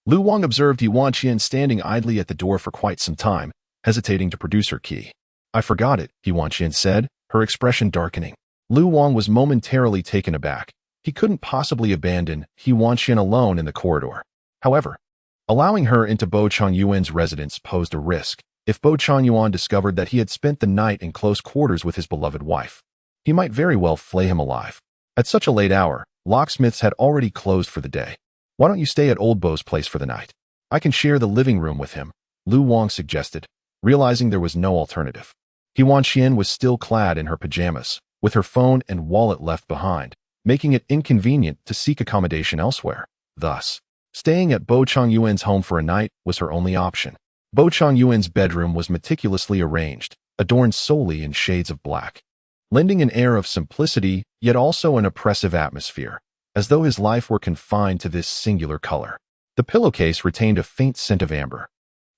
S1: Lu Wang observed He Wanqian standing idly at the door for quite some time, hesitating to produce her key. "I forgot it," He Wanqian said, her expression darkening. Lu Wang was momentarily taken aback. He couldn't possibly abandon He Wanqian alone in the corridor. However, allowing her into Bo Chenzhou's residence posed a risk. If Bo Chenzhou discovered that he had spent the night in close quarters with his beloved wife, he might very well flay him alive. At such a late hour, locksmiths had already closed for the day. "Why don't you stay at Old Bo's place for the night? I can share the living room with him," Lu Wang suggested, realizing there was no alternative. He Wanqian was still clad in her pajamas, with her phone and wallet left behind, making it inconvenient to seek accommodation elsewhere. Thus, staying at Bo Chenzhou's home for a night was her only option. Bo Chenzhou's bedroom was meticulously arranged, adorned solely in shades of black. lending an air of simplicity yet also an oppressive atmosphere, as though his life were confined to this singular color. The pillowcase retained a faint scent of amber.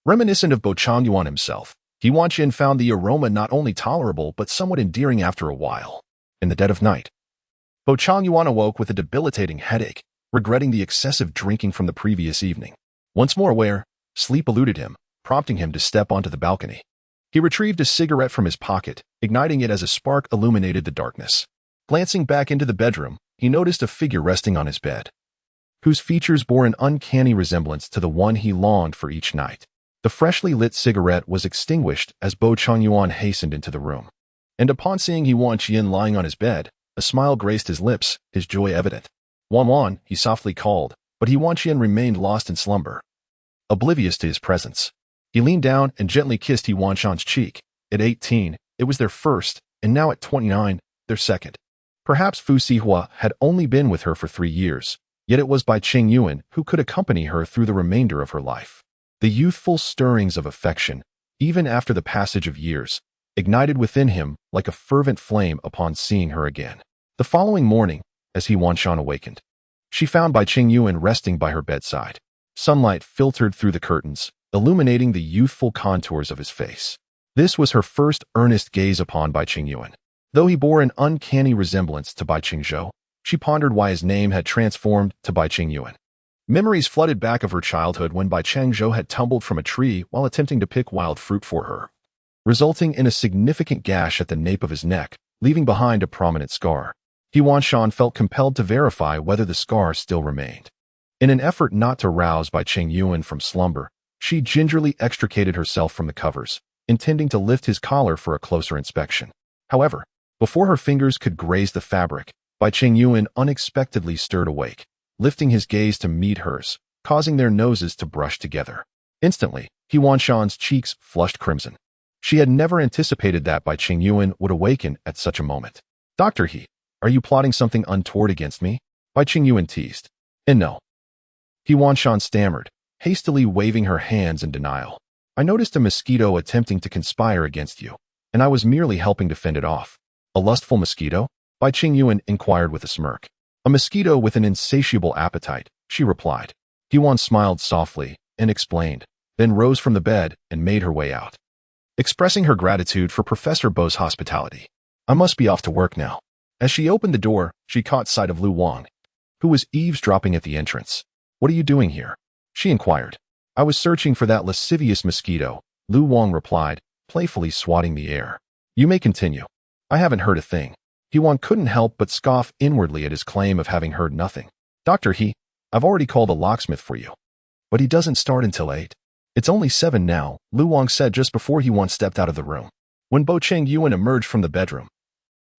S1: Reminiscent of Bo Chenzhou himself, He Wanqian found the aroma not only tolerable but somewhat endearing after a while. In the dead of night, Bo Chenzhou awoke with a debilitating headache, regretting the excessive drinking from the previous evening. Once more aware, sleep eluded him, prompting him to step onto the balcony. He retrieved a cigarette from his pocket, igniting it as a spark illuminated the darkness. Glancing back into the bedroom, he noticed a figure resting on his bed, whose features bore an uncanny resemblance to the one he longed for each night. The freshly lit cigarette was extinguished as Bo Chenzhou hastened into the room. And upon seeing He Wanqian lying on his bed, a smile graced his lips, his joy evident. "Wan," he softly called, but He Wanqian remained lost in slumber, oblivious to his presence. He leaned down and gently kissed He Wanqian's cheek. At 18, it was their first, and now at 29, their second. Perhaps Fu Sihe had only been with her for 3 years, yet it was Bo Chenzhou who could accompany her through the remainder of her life. The youthful stirrings of affection, even after the passage of years, ignited within him like a fervent flame upon seeing her again. The following morning, as He Wanqian awakened, she found Bo Chenzhou resting by her bedside. Sunlight filtered through the curtains, illuminating the youthful contours of his face. This was her first earnest gaze upon Bo Chenzhou. Though he bore an uncanny resemblance to Bo Chenzhou, she pondered why his name had transformed to Bo Chenzhou. Memories flooded back of her childhood when Bo Chenzhou had tumbled from a tree while attempting to pick wild fruit for her, resulting in a significant gash at the nape of his neck, leaving behind a prominent scar. He Wanqian felt compelled to verify whether the scar still remained. In an effort not to rouse Bo Chenzhou from slumber, she gingerly extricated herself from the covers, intending to lift his collar for a closer inspection. However, before her fingers could graze the fabric, Bo Chenzhou unexpectedly stirred awake, lifting his gaze to meet hers, causing their noses to brush together. Instantly, He Wanqian's cheeks flushed crimson. She had never anticipated that Bo Chenzhou would awaken at such a moment. "Dr. He, are you plotting something untoward against me?" Bo Chenzhou teased. "And no," He Wanqian stammered, hastily waving her hands in denial. "I noticed a mosquito attempting to conspire against you, and I was merely helping to fend it off." "A lustful mosquito?" Bo Chenzhou inquired with a smirk. "A mosquito with an insatiable appetite," she replied. He Wan smiled softly and explained, then rose from the bed and made her way out, expressing her gratitude for Professor Bo's hospitality. "I must be off to work now." As she opened the door, she caught sight of Lu Wang, who was eavesdropping at the entrance. "What are you doing here?" she inquired. "I was searching for that lascivious mosquito," Lu Wang replied, playfully swatting the air. "You may continue." "I haven't heard a thing." He Wan couldn't help but scoff inwardly at his claim of having heard nothing. "Dr. He, I've already called a locksmith for you, but he doesn't start until 8. "It's only 7 now," Lu Wang said just before He Wan stepped out of the room. When Bo Chenzhou emerged from the bedroom,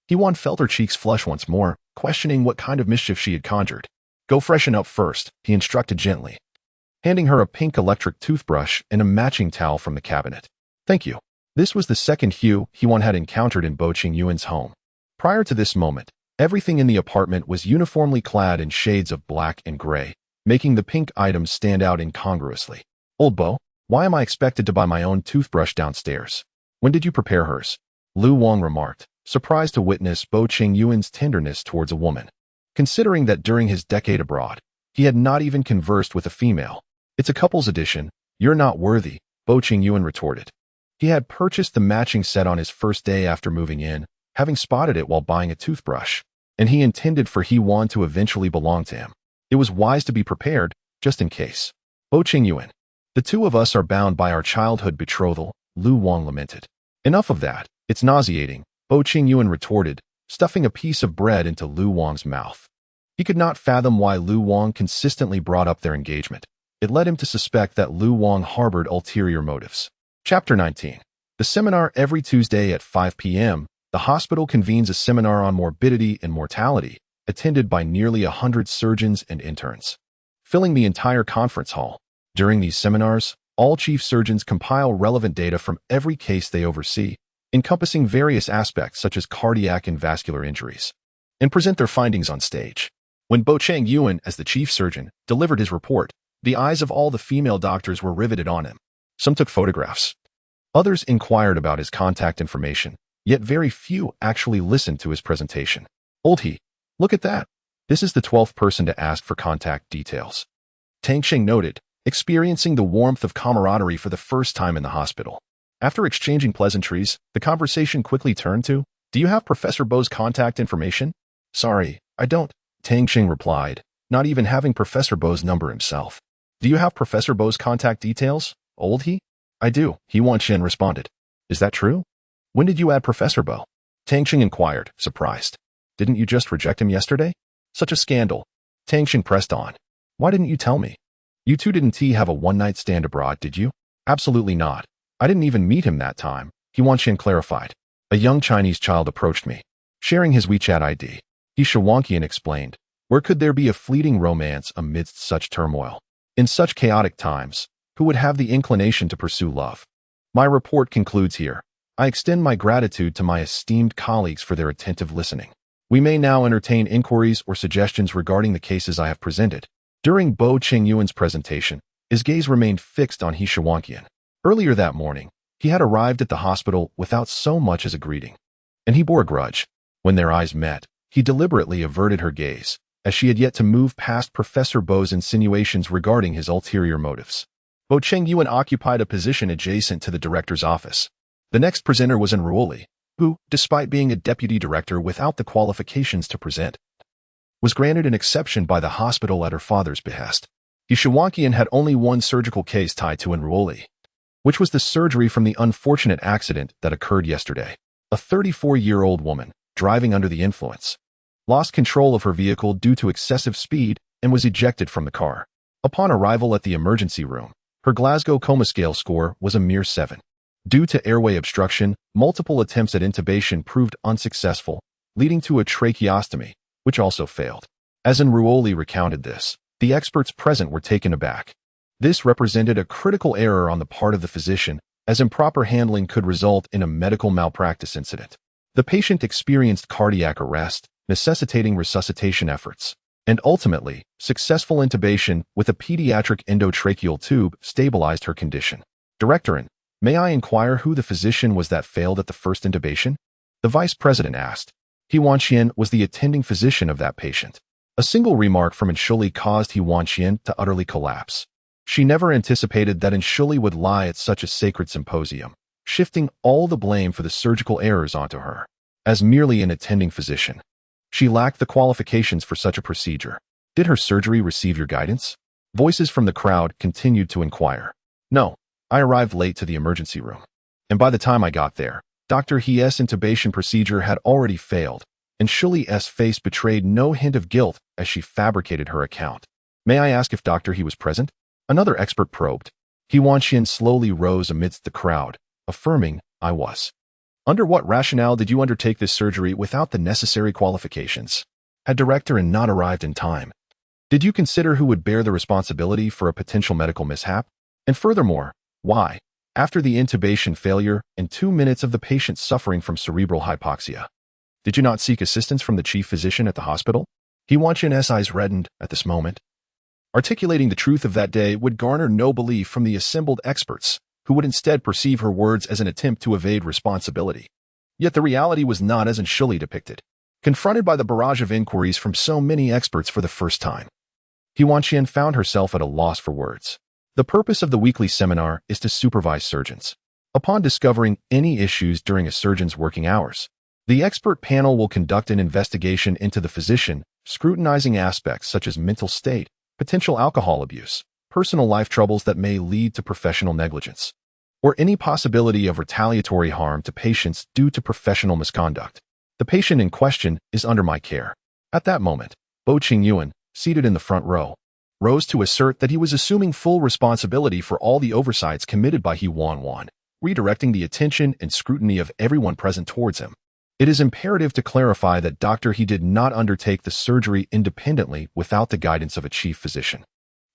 S1: He Wan felt her cheeks flush once more, questioning what kind of mischief she had conjured. "Go freshen up first," he instructed gently, handing her a pink electric toothbrush and a matching towel from the cabinet. "Thank you." This was the second hue He Wan had encountered in Bo Chenzhou's home. Prior to this moment, everything in the apartment was uniformly clad in shades of black and gray, making the pink items stand out incongruously. "Old Bo, why am I expected to buy my own toothbrush downstairs? When did you prepare hers?" Lu Wang remarked, surprised to witness Bo Chenzhou's tenderness towards a woman, considering that during his decade abroad, he had not even conversed with a female. "It's a couple's edition. You're not worthy," Bo Chenzhou retorted. He had purchased the matching set on his first day after moving in, having spotted it while buying a toothbrush, and he intended for He Wan to eventually belong to him. It was wise to be prepared, just in case. "Bo Chenzhou, the two of us are bound by our childhood betrothal," Lu Wang lamented. "Enough of that. It's nauseating," Bo Chenzhou retorted, stuffing a piece of bread into Lu Wang's mouth. He could not fathom why Lu Wang consistently brought up their engagement. It led him to suspect that Lu Wang harbored ulterior motives. Chapter 19. The seminar. Every Tuesday at 5 p.m., the hospital convenes a seminar on morbidity and mortality, attended by nearly 100 surgeons and interns, filling the entire conference hall. During these seminars, all chief surgeons compile relevant data from every case they oversee, encompassing various aspects such as cardiac and vascular injuries, and present their findings on stage. When Bo Chenzhou, as the chief surgeon, delivered his report, the eyes of all the female doctors were riveted on him. Some took photographs. Others inquired about his contact information, yet very few actually listened to his presentation. Old He, look at that. This is the 12th person to ask for contact details. Tang Xing noted, experiencing the warmth of camaraderie for the first time in the hospital. After exchanging pleasantries, the conversation quickly turned to, do you have Professor Bo's contact information? Sorry, I don't, Tang Xing replied, not even having Professor Bo's number himself. Do you have Professor Bo's contact details, Old He? I do, He Wanqian responded. Is that true? When did you add Professor Bo? Tang Xing inquired, surprised. Didn't you just reject him yesterday? Such a scandal. Tang Xing pressed on. Why didn't you tell me? You two didn't have a one-night stand abroad, did you? Absolutely not. I didn't even meet him that time, He Wanqian clarified. A young Chinese child approached me, sharing his WeChat ID. He Wanqian explained, where could there be a fleeting romance amidst such turmoil? In such chaotic times, who would have the inclination to pursue love? My report concludes here. I extend my gratitude to my esteemed colleagues for their attentive listening. We may now entertain inquiries or suggestions regarding the cases I have presented. During Bo Chengyuan's presentation, his gaze remained fixed on He Wanqian. Earlier that morning, he had arrived at the hospital without so much as a greeting, and he bore a grudge. When their eyes met, he deliberately averted her gaze, as she had yet to move past Professor Bo's insinuations regarding his ulterior motives. Bo Chengyuan occupied a position adjacent to the director's office. The next presenter was Unravels, who, despite being a deputy director without the qualifications to present, was granted an exception by the hospital at her father's behest. He Wanqian had only one surgical case tied to Unravels, which was the surgery from the unfortunate accident that occurred yesterday. A 34-year-old woman, driving under the influence, lost control of her vehicle due to excessive speed and was ejected from the car. Upon arrival at the emergency room, her Glasgow Coma Scale score was a mere 7. Due to airway obstruction, multiple attempts at intubation proved unsuccessful, leading to a tracheostomy, which also failed. As Unravels recounted this, the experts present were taken aback. This represented a critical error on the part of the physician, as improper handling could result in a medical malpractice incident. The patient experienced cardiac arrest, necessitating resuscitation efforts, and ultimately, successful intubation with a pediatric endotracheal tube stabilized her condition. Director, may I inquire who the physician was that failed at the first intubation? The vice president asked. He Wanqian was the attending physician of that patient. A single remark from Enshuli caused He Wanqian to utterly collapse. She never anticipated that Enshuli would lie at such a sacred symposium, shifting all the blame for the surgical errors onto her. As merely an attending physician, she lacked the qualifications for such a procedure. Did her surgery receive your guidance? Voices from the crowd continued to inquire. No, I arrived late to the emergency room, and by the time I got there, Dr. He's intubation procedure had already failed, and Shuli's face betrayed no hint of guilt as she fabricated her account. May I ask if Dr. He was present? Another expert probed. He Wanqian slowly rose amidst the crowd, affirming, I was. Under what rationale did you undertake this surgery without the necessary qualifications? Had Director not arrived in time? Did you consider who would bear the responsibility for a potential medical mishap? And furthermore, why, after the intubation failure and 2 minutes of the patient suffering from cerebral hypoxia, did you not seek assistance from the chief physician at the hospital? He Wanqian's eyes reddened at this moment. Articulating the truth of that day would garner no belief from the assembled experts, who would instead perceive her words as an attempt to evade responsibility. Yet the reality was not as Enshuli depicted. Confronted by the barrage of inquiries from so many experts for the first time, He Wanqian found herself at a loss for words. The purpose of the weekly seminar is to supervise surgeons. Upon discovering any issues during a surgeon's working hours, the expert panel will conduct an investigation into the physician, scrutinizing aspects such as mental state, potential alcohol abuse, personal life troubles that may lead to professional negligence, or any possibility of retaliatory harm to patients due to professional misconduct. The patient in question is under my care. At that moment, Bo Chengyuan, seated in the front row, rose to assert that he was assuming full responsibility for all the oversights committed by He Wanqian, redirecting the attention and scrutiny of everyone present towards him. It is imperative to clarify that Dr. He did not undertake the surgery independently without the guidance of a chief physician.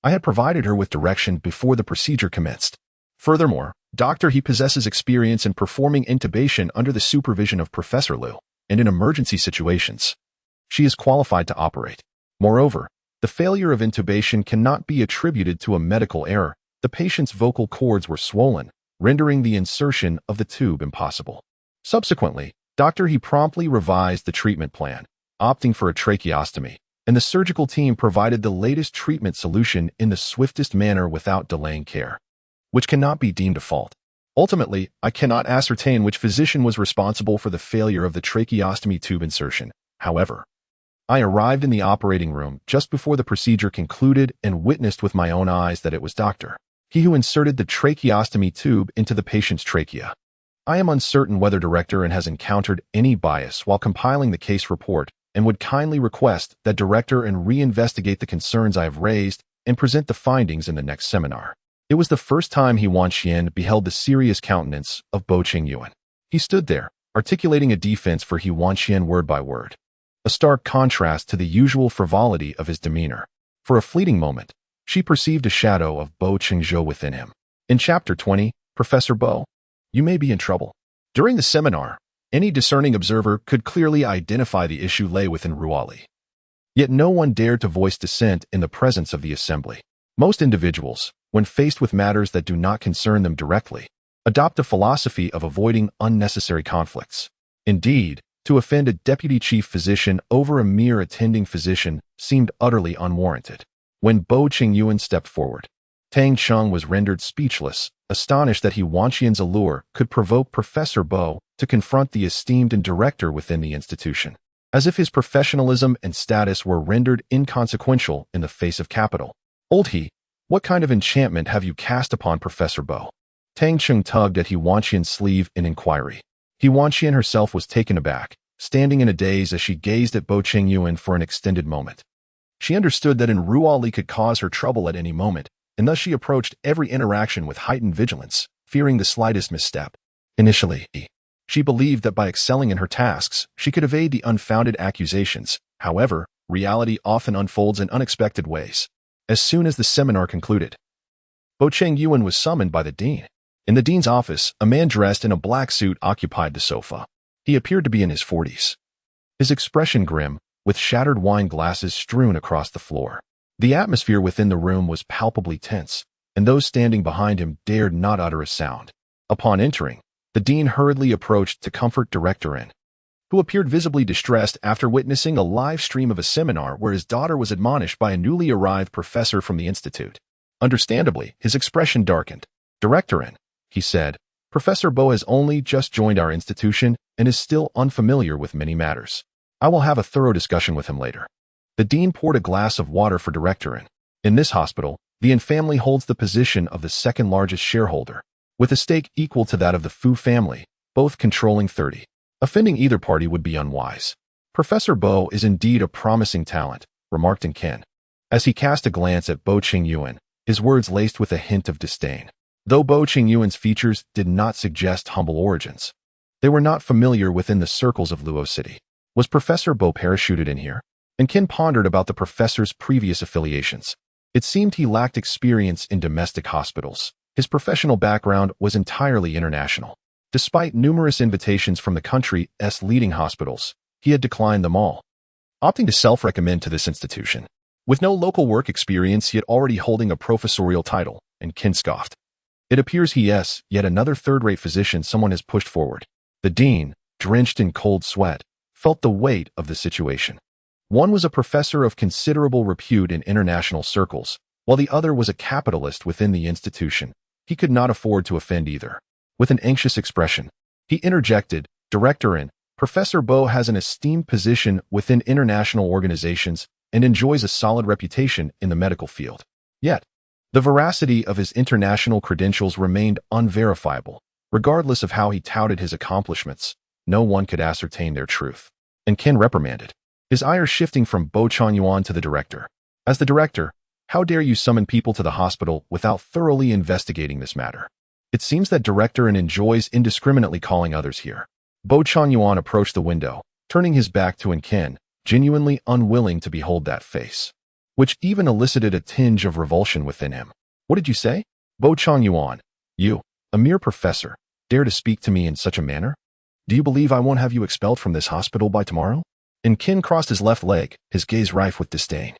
S1: I had provided her with direction before the procedure commenced. Furthermore, Dr. He possesses experience in performing intubation under the supervision of Professor Liu, and in emergency situations, she is qualified to operate. Moreover, the failure of intubation cannot be attributed to a medical error. The patient's vocal cords were swollen, rendering the insertion of the tube impossible. Subsequently, Dr. He promptly revised the treatment plan, opting for a tracheostomy, and the surgical team provided the latest treatment solution in the swiftest manner without delaying care, which cannot be deemed a fault. Ultimately, I cannot ascertain which physician was responsible for the failure of the tracheostomy tube insertion. However, I arrived in the operating room just before the procedure concluded and witnessed with my own eyes that it was Dr. He who inserted the tracheostomy tube into the patient's trachea. I am uncertain whether Director has encountered any bias while compiling the case report and would kindly request that Director reinvestigate the concerns I have raised and present the findings in the next seminar. It was the first time He Wanqian beheld the serious countenance of Bo Chenzhou. He stood there, articulating a defense for He Wanqian word by word, a stark contrast to the usual frivolity of his demeanor. For a fleeting moment, she perceived a shadow of Bo Chenzhou within him. In Chapter 20, Professor Bo, you may be in trouble. During the seminar, any discerning observer could clearly identify the issue lay within Ruali. Yet no one dared to voice dissent in the presence of the assembly. Most individuals, when faced with matters that do not concern them directly, adopt a philosophy of avoiding unnecessary conflicts. Indeed, to offend a deputy chief physician over a mere attending physician seemed utterly unwarranted. When Bo Chenzhou stepped forward, Tang Cheng was rendered speechless, astonished that He Wanqian's allure could provoke Professor Bo to confront the esteemed and director within the institution, as if his professionalism and status were rendered inconsequential in the face of capital. Old He, what kind of enchantment have you cast upon Professor Bo? Tang Cheng tugged at He Wanqian's sleeve in inquiry. He Wanqian herself was taken aback, standing in a daze as she gazed at Bo Chenzhou for an extended moment. She understood that Ruali could cause her trouble at any moment, and thus she approached every interaction with heightened vigilance, fearing the slightest misstep. Initially, she believed that by excelling in her tasks, she could evade the unfounded accusations. However, reality often unfolds in unexpected ways. As soon as the seminar concluded, Bo Chenzhou was summoned by the dean. In the dean's office, a man dressed in a black suit occupied the sofa. He appeared to be in his 40s. His expression grim, with shattered wine glasses strewn across the floor. The atmosphere within the room was palpably tense, and those standing behind him dared not utter a sound. Upon entering, the dean hurriedly approached to comfort Director who appeared visibly distressed after witnessing a live stream of a seminar where his daughter was admonished by a newly arrived professor from the institute. Understandably, his expression darkened. Director he said, Professor Bo has only just joined our institution and is still unfamiliar with many matters. I will have a thorough discussion with him later. The dean poured a glass of water for Director In this hospital, the family holds the position of the second largest shareholder, with a stake equal to that of the Fu family, both controlling 30%. Offending either party would be unwise. Professor Bo is indeed a promising talent, remarked Ken, as he cast a glance at Bo Chenzhou, his words laced with a hint of disdain. Though Bo Chenzhou's features did not suggest humble origins, they were not familiar within the circles of Luo City. Was Professor Bo parachuted in here? And Ken pondered about the professor's previous affiliations. It seemed he lacked experience in domestic hospitals. His professional background was entirely international. Despite numerous invitations from the country's leading hospitals, he had declined them all, opting to self-recommend to this institution. With no local work experience yet already holding a professorial title, and Ken scoffed. It appears he is yet another third-rate physician someone has pushed forward. The dean, drenched in cold sweat, felt the weight of the situation. One was a professor of considerable repute in international circles, while the other was a capitalist within the institution. He could not afford to offend either. With an anxious expression, he interjected, Director Professor Bo has an esteemed position within international organizations and enjoys a solid reputation in the medical field. Yet, the veracity of his international credentials remained unverifiable. Regardless of how he touted his accomplishments, no one could ascertain their truth. And Ken reprimanded, his ire shifting from Bo Chenzhou to the director. As the director, how dare you summon people to the hospital without thoroughly investigating this matter? It seems that Director enjoys indiscriminately calling others here. Bo Chenzhou approached the window, turning his back to Ken, genuinely unwilling to behold that face, which even elicited a tinge of revulsion within him. What did you say? Bo Chenzhou, you, a mere professor, dare to speak to me in such a manner? Do you believe I won't have you expelled from this hospital by tomorrow? And Ken crossed his left leg, his gaze rife with disdain.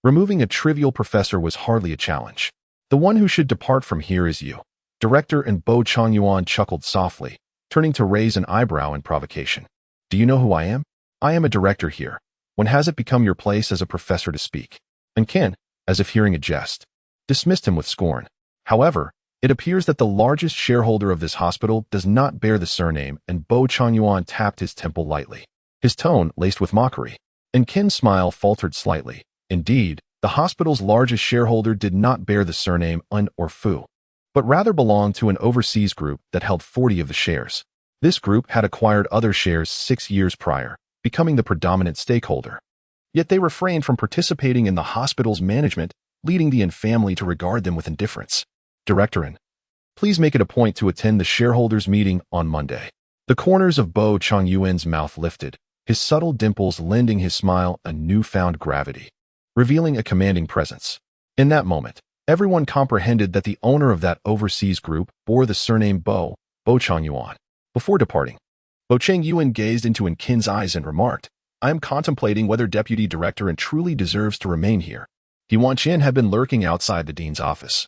S1: Removing a trivial professor was hardly a challenge. The one who should depart from here is you. Director Bo Chenzhou chuckled softly, turning to raise an eyebrow in provocation. Do you know who I am? I am a director here. When has it become your place as a professor to speak? And Ken, as if hearing a jest, dismissed him with scorn. However, it appears that the largest shareholder of this hospital does not bear the surname, and Bo Chenzhou tapped his temple lightly, his tone laced with mockery. And Ken's smile faltered slightly. Indeed, the hospital's largest shareholder did not bear the surname Un or Fu, but rather belonged to an overseas group that held 40 of the shares. This group had acquired other shares 6 years prior, becoming the predominant stakeholder. Yet they refrained from participating in the hospital's management, leading the In family to regard them with indifference. Director In, please make it a point to attend the shareholders' meeting on Monday. The corners of Bo Chenzhou's mouth lifted, his subtle dimples lending his smile a newfound gravity, revealing a commanding presence. In that moment, everyone comprehended that the owner of that overseas group bore the surname Bo Chenzhou. Before departing, Bo Chenzhou gazed into Kin's eyes and remarked, I am contemplating whether Deputy Director In truly deserves to remain here. He Wanqian had been lurking outside the dean's office,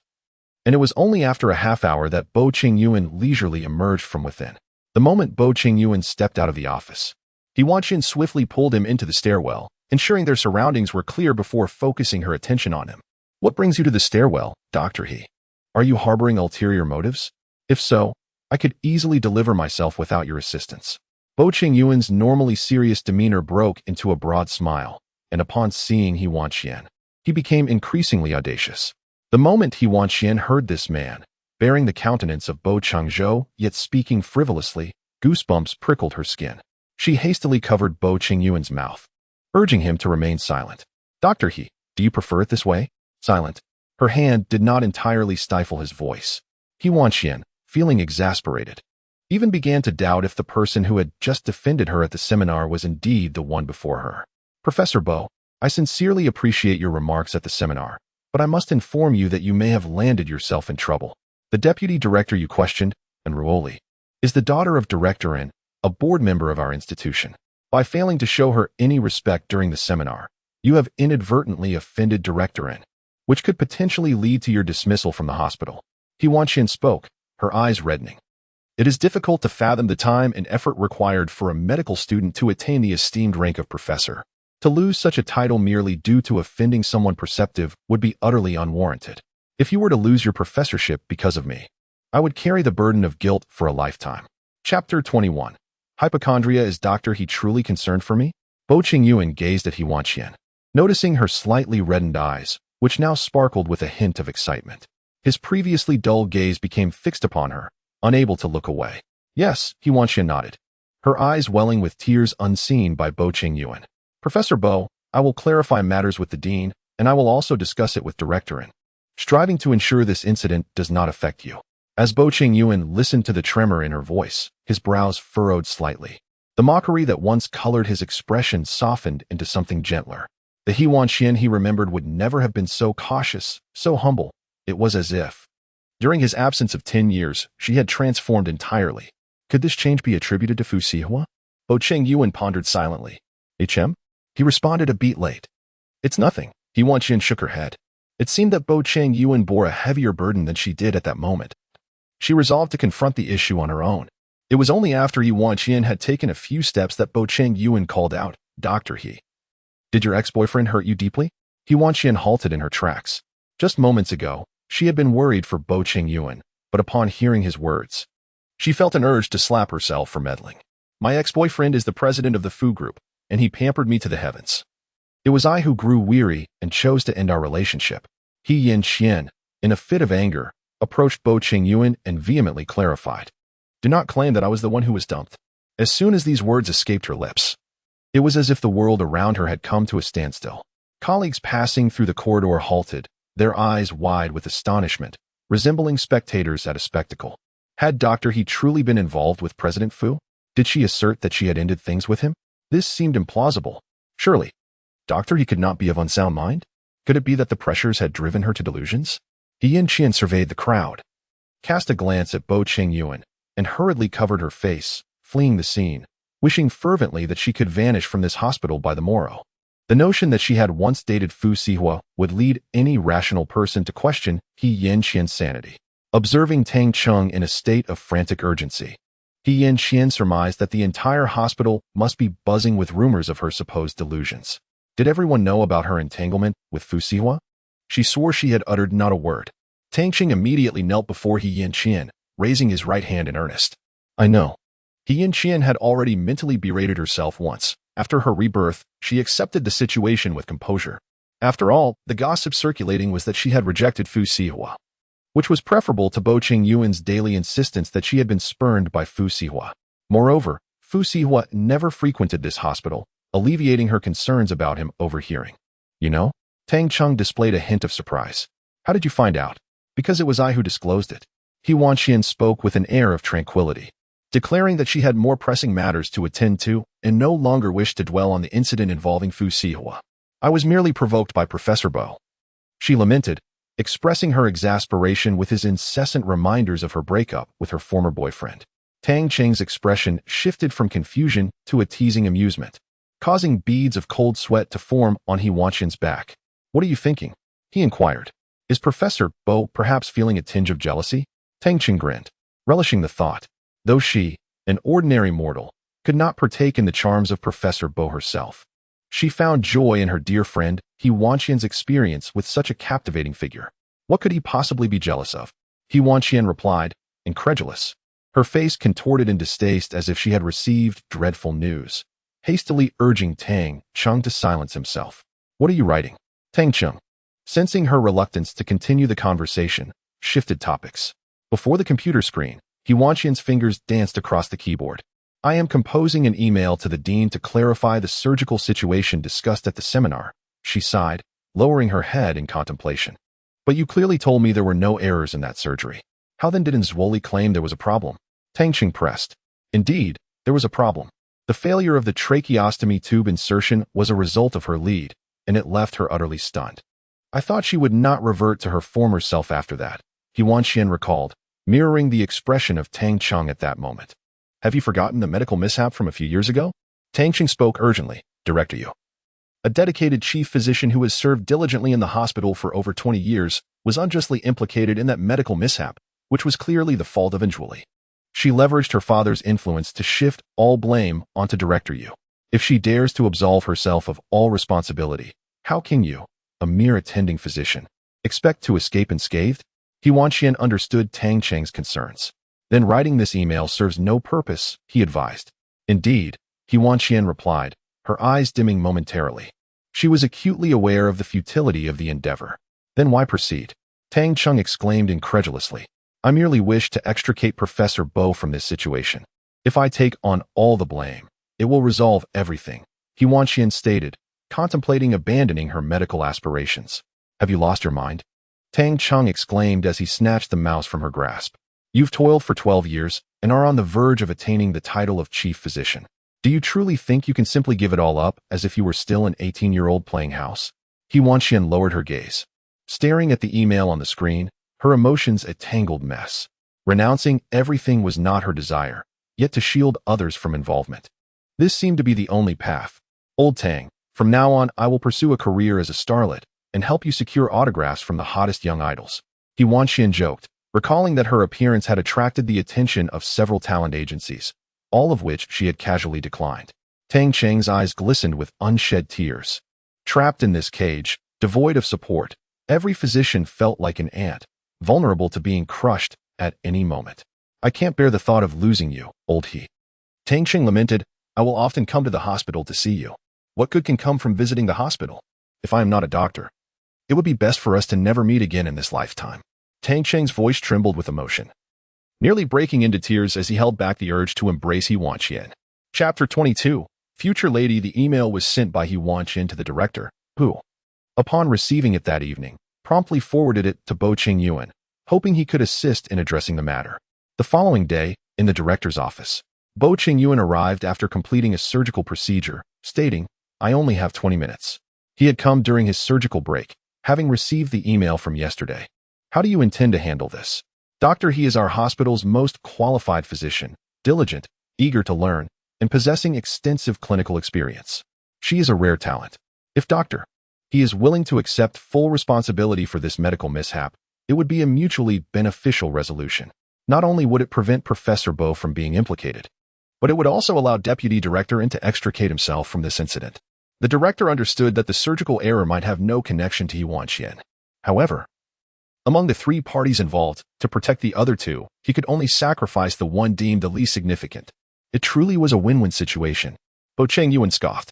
S1: and it was only after a half hour that Bo Chenzhou leisurely emerged from within. The moment Bo Chenzhou stepped out of the office, He Wanqian swiftly pulled him into the stairwell, ensuring their surroundings were clear before focusing her attention on him. What brings you to the stairwell, Dr. He? Are you harboring ulterior motives? If so, I could easily deliver myself without your assistance. Bo Chenzhou's normally serious demeanor broke into a broad smile, and upon seeing He Wanqian, he became increasingly audacious. The moment He Wanqian heard this man, bearing the countenance of Bo Chenzhou, yet speaking frivolously, goosebumps prickled her skin. She hastily covered Bo Chenzhou's mouth, urging him to remain silent. Dr. He, do you prefer it this way? Silent. Her hand did not entirely stifle his voice. He Wanqian, feeling exasperated, even began to doubt if the person who had just defended her at the seminar was indeed the one before her. Professor Bo, I sincerely appreciate your remarks at the seminar, but I must inform you that you may have landed yourself in trouble. The deputy director you questioned, unruly, is the daughter of Director In, a board member of our institution. By failing to show her any respect during the seminar, you have inadvertently offended Director In, which could potentially lead to your dismissal from the hospital. He Wanqian spoke, her eyes reddening. It is difficult to fathom the time and effort required for a medical student to attain the esteemed rank of professor. To lose such a title merely due to offending someone perceptive would be utterly unwarranted. If you were to lose your professorship because of me, I would carry the burden of guilt for a lifetime. Chapter 21. Hypochondria. Is Dr. He truly concerned for me? Bo Chenzhou gazed at He Wanqian, noticing her slightly reddened eyes, which now sparkled with a hint of excitement. His previously dull gaze became fixed upon her, unable to look away. Yes, He Wanqian nodded, her eyes welling with tears unseen by Bo Chenzhou. Professor Bo, I will clarify matters with the dean, and I will also discuss it with Director In, striving to ensure this incident does not affect you. As Bo Chenzhou listened to the tremor in her voice, his brows furrowed slightly. The mockery that once colored his expression softened into something gentler. The He Wanqian he remembered would never have been so cautious, so humble. It was as if, during his absence of 10 years, she had transformed entirely. Could this change be attributed to Fu Sihe? Bo Chenzhou pondered silently. HM? He responded a beat late. It's nothing. He Wanqian shook her head. It seemed that Bo Chenzhou bore a heavier burden than she did at that moment. She resolved to confront the issue on her own. It was only after He Wanqian had taken a few steps that Bo Chenzhou called out, Dr. He. Did your ex-boyfriend hurt you deeply? He Wanqian halted in her tracks. Just moments ago, she had been worried for Bo Chenzhou, but upon hearing his words, she felt an urge to slap herself for meddling. My ex-boyfriend is the president of the Fu Group, and he pampered me to the heavens. It was I who grew weary and chose to end our relationship. He Wanqian, in a fit of anger, approached Bo Chenzhou and vehemently clarified. Do not claim that I was the one who was dumped. As soon as these words escaped her lips, it was as if the world around her had come to a standstill. Colleagues passing through the corridor halted, their eyes wide with astonishment, resembling spectators at a spectacle. Had Dr. He truly been involved with President Fu? Did she assert that she had ended things with him? This seemed implausible. Surely, Dr. He could not be of unsound mind? Could it be that the pressures had driven her to delusions? He Wanqian surveyed the crowd, cast a glance at Bo Chenzhou, and hurriedly covered her face, fleeing the scene, wishing fervently that she could vanish from this hospital by the morrow. The notion that she had once dated Fu Sihe would lead any rational person to question He Wanqian's sanity. Observing Tang Cheng in a state of frantic urgency, He Wanqian surmised that the entire hospital must be buzzing with rumors of her supposed delusions. Did everyone know about her entanglement with Fu Sihe? She swore she had uttered not a word. Tangqing immediately knelt before He Wanqian, raising his right hand in earnest. I know. He Wanqian had already mentally berated herself once. After her rebirth, she accepted the situation with composure. After all, the gossip circulating was that she had rejected Fu Sihe, which was preferable to Bo Chenzhou's daily insistence that she had been spurned by Fu Sihe. Moreover, Fu Sihe never frequented this hospital, alleviating her concerns about him overhearing. You know? Tang Cheng displayed a hint of surprise. How did you find out? Because it was I who disclosed it. He Wanqian spoke with an air of tranquility, declaring that she had more pressing matters to attend to and no longer wished to dwell on the incident involving Fu Sihe. I was merely provoked by Professor Bo. She lamented, expressing her exasperation with his incessant reminders of her breakup with her former boyfriend. Tang Cheng's expression shifted from confusion to a teasing amusement, causing beads of cold sweat to form on He Wanqian's back. What are you thinking? He inquired. Is Professor Bo perhaps feeling a tinge of jealousy? Tang Cheng grinned, relishing the thought, though she, an ordinary mortal, could not partake in the charms of Professor Bo herself. She found joy in her dear friend He Wanqian's experience with such a captivating figure. What could he possibly be jealous of? He Wanqian replied, incredulous, her face contorted in distaste as if she had received dreadful news, hastily urging Tang Cheng to silence himself. What are you writing? Tang Cheng, sensing her reluctance to continue the conversation, shifted topics. Before the computer screen, He Wanqian's fingers danced across the keyboard. I am composing an email to the dean to clarify the surgical situation discussed at the seminar, she sighed, lowering her head in contemplation. But you clearly told me there were no errors in that surgery. How then did Nzwoli claim there was a problem? Tang Cheng pressed. Indeed, there was a problem. The failure of the tracheostomy tube insertion was a result of her lead, and it left her utterly stunned. I thought she would not revert to her former self after that, He Wanqian recalled, mirroring the expression of Tang Cheng at that moment. Have you forgotten the medical mishap from a few years ago? Tang Cheng spoke urgently. Director Yu, a dedicated chief physician who has served diligently in the hospital for over 20 years, was unjustly implicated in that medical mishap, which was clearly the fault of Nzwoli. She leveraged her father's influence to shift all blame onto Director Yu. If she dares to absolve herself of all responsibility, how can you, a mere attending physician, expect to escape unscathed? He Wanqian understood Tang Cheng's concerns. Then writing this email serves no purpose, he advised. Indeed, He Wanqian replied, her eyes dimming momentarily. She was acutely aware of the futility of the endeavor. Then why proceed? Tang Cheng exclaimed incredulously. I merely wish to extricate Professor Bo from this situation. If I take on all the blame, it will resolve everything, He Wanqian stated, contemplating abandoning her medical aspirations. Have you lost your mind? Tang Cheng exclaimed as he snatched the mouse from her grasp. You've toiled for 12 years and are on the verge of attaining the title of chief physician. Do you truly think you can simply give it all up as if you were still an 18-year-old playing house? He Wanqian lowered her gaze. Staring at the email on the screen, her emotions a tangled mess. Renouncing everything was not her desire, yet to shield others from involvement. This seemed to be the only path. Old Tang, from now on I will pursue a career as a starlet and help you secure autographs from the hottest young idols. He Wanqian joked, recalling that her appearance had attracted the attention of several talent agencies, all of which she had casually declined. Tang Cheng's eyes glistened with unshed tears. Trapped in this cage, devoid of support, every physician felt like an ant, vulnerable to being crushed at any moment. I can't bear the thought of losing you, old he. Tang Cheng lamented, I will often come to the hospital to see you. What good can come from visiting the hospital? If I am not a doctor, it would be best for us to never meet again in this lifetime. Tang Cheng's voice trembled with emotion, nearly breaking into tears as he held back the urge to embrace He Wanqian. Chapter 22. Future Lady. The email was sent by He Wanqian to the director, who, upon receiving it that evening, promptly forwarded it to Bo Chenzhou, hoping he could assist in addressing the matter. The following day, in the director's office, Bo Chenzhou arrived after completing a surgical procedure, stating, I only have 20 minutes. He had come during his surgical break, having received the email from yesterday. How do you intend to handle this? Doctor, he is our hospital's most qualified physician, diligent, eager to learn, and possessing extensive clinical experience. She is a rare talent. If Doctor, he is willing to accept full responsibility for this medical mishap, it would be a mutually beneficial resolution. Not only would it prevent Professor Bo from being implicated, but it would also allow Deputy Director In to extricate himself from this incident. The director understood that the surgical error might have no connection to He Wanqian. However, among the three parties involved, to protect the other two, he could only sacrifice the one deemed the least significant. It truly was a win-win situation. Bo Chenzhou scoffed.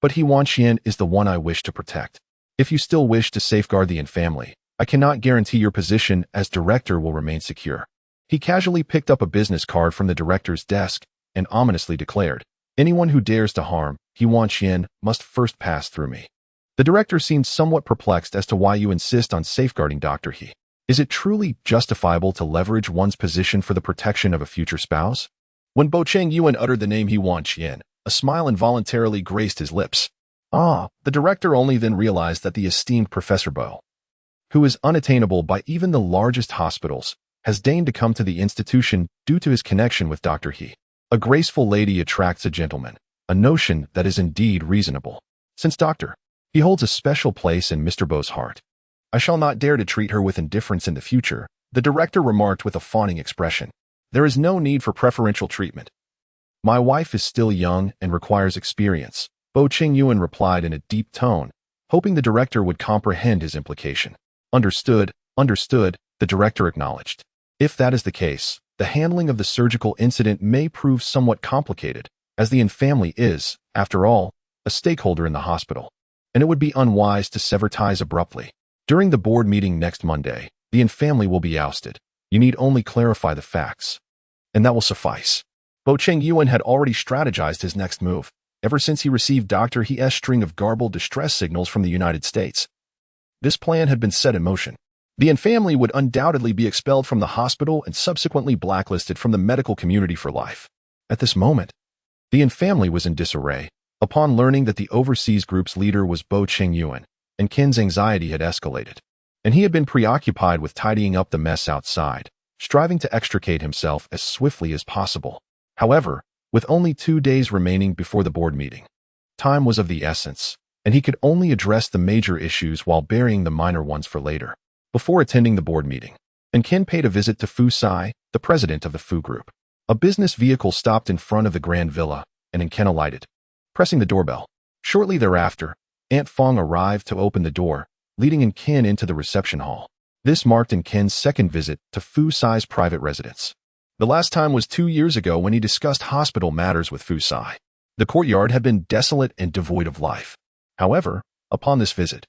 S1: But He Wanqian is the one I wish to protect. If you still wish to safeguard the Yin family, I cannot guarantee your position as director will remain secure. He casually picked up a business card from the director's desk and ominously declared, anyone who dares to harm He Wanqian must first pass through me. The director seemed somewhat perplexed as to why you insist on safeguarding Dr. He. Is it truly justifiable to leverage one's position for the protection of a future spouse? When Bo Chenzhou uttered the name He Wanqian, a smile involuntarily graced his lips. The director only then realized that the esteemed Professor Bo, who is unattainable by even the largest hospitals, has deigned to come to the institution due to his connection with Dr. He. A graceful lady attracts a gentleman, a notion that is indeed reasonable. Since Dr. He holds a special place in Mr. Bo's heart, I shall not dare to treat her with indifference in the future, the director remarked with a fawning expression. There is no need for preferential treatment. My wife is still young and requires experience, Bo Chenzhou replied in a deep tone, hoping the director would comprehend his implication. Understood, the director acknowledged. If that is the case, the handling of the surgical incident may prove somewhat complicated, as the Yin family is, after all, a stakeholder in the hospital, and it would be unwise to sever ties abruptly. During the board meeting next Monday, the Yin family will be ousted. You need only clarify the facts, and that will suffice. Bo Chenzhou had already strategized his next move, ever since he received Dr. He's string of garbled distress signals from the United States. This plan had been set in motion. The Yin family would undoubtedly be expelled from the hospital and subsequently blacklisted from the medical community for life. At this moment, the Yin family was in disarray. Upon learning that the overseas group's leader was Bo Chenzhou, and Ken's anxiety had escalated, and he had been preoccupied with tidying up the mess outside, striving to extricate himself as swiftly as possible. However, with only 2 days remaining before the board meeting, time was of the essence, and he could only address the major issues while burying the minor ones for later. Before attending the board meeting, and Ken paid a visit to Fu Sihe, the president of the Fu Group. A business vehicle stopped in front of the grand villa, and Ken alighted, pressing the doorbell. Shortly thereafter, Aunt Fong arrived to open the door, leading Ken into the reception hall. This marked Ken's second visit to Fu Sihe's private residence. The last time was 2 years ago when he discussed hospital matters with Fu Sihe. The courtyard had been desolate and devoid of life. However, upon this visit,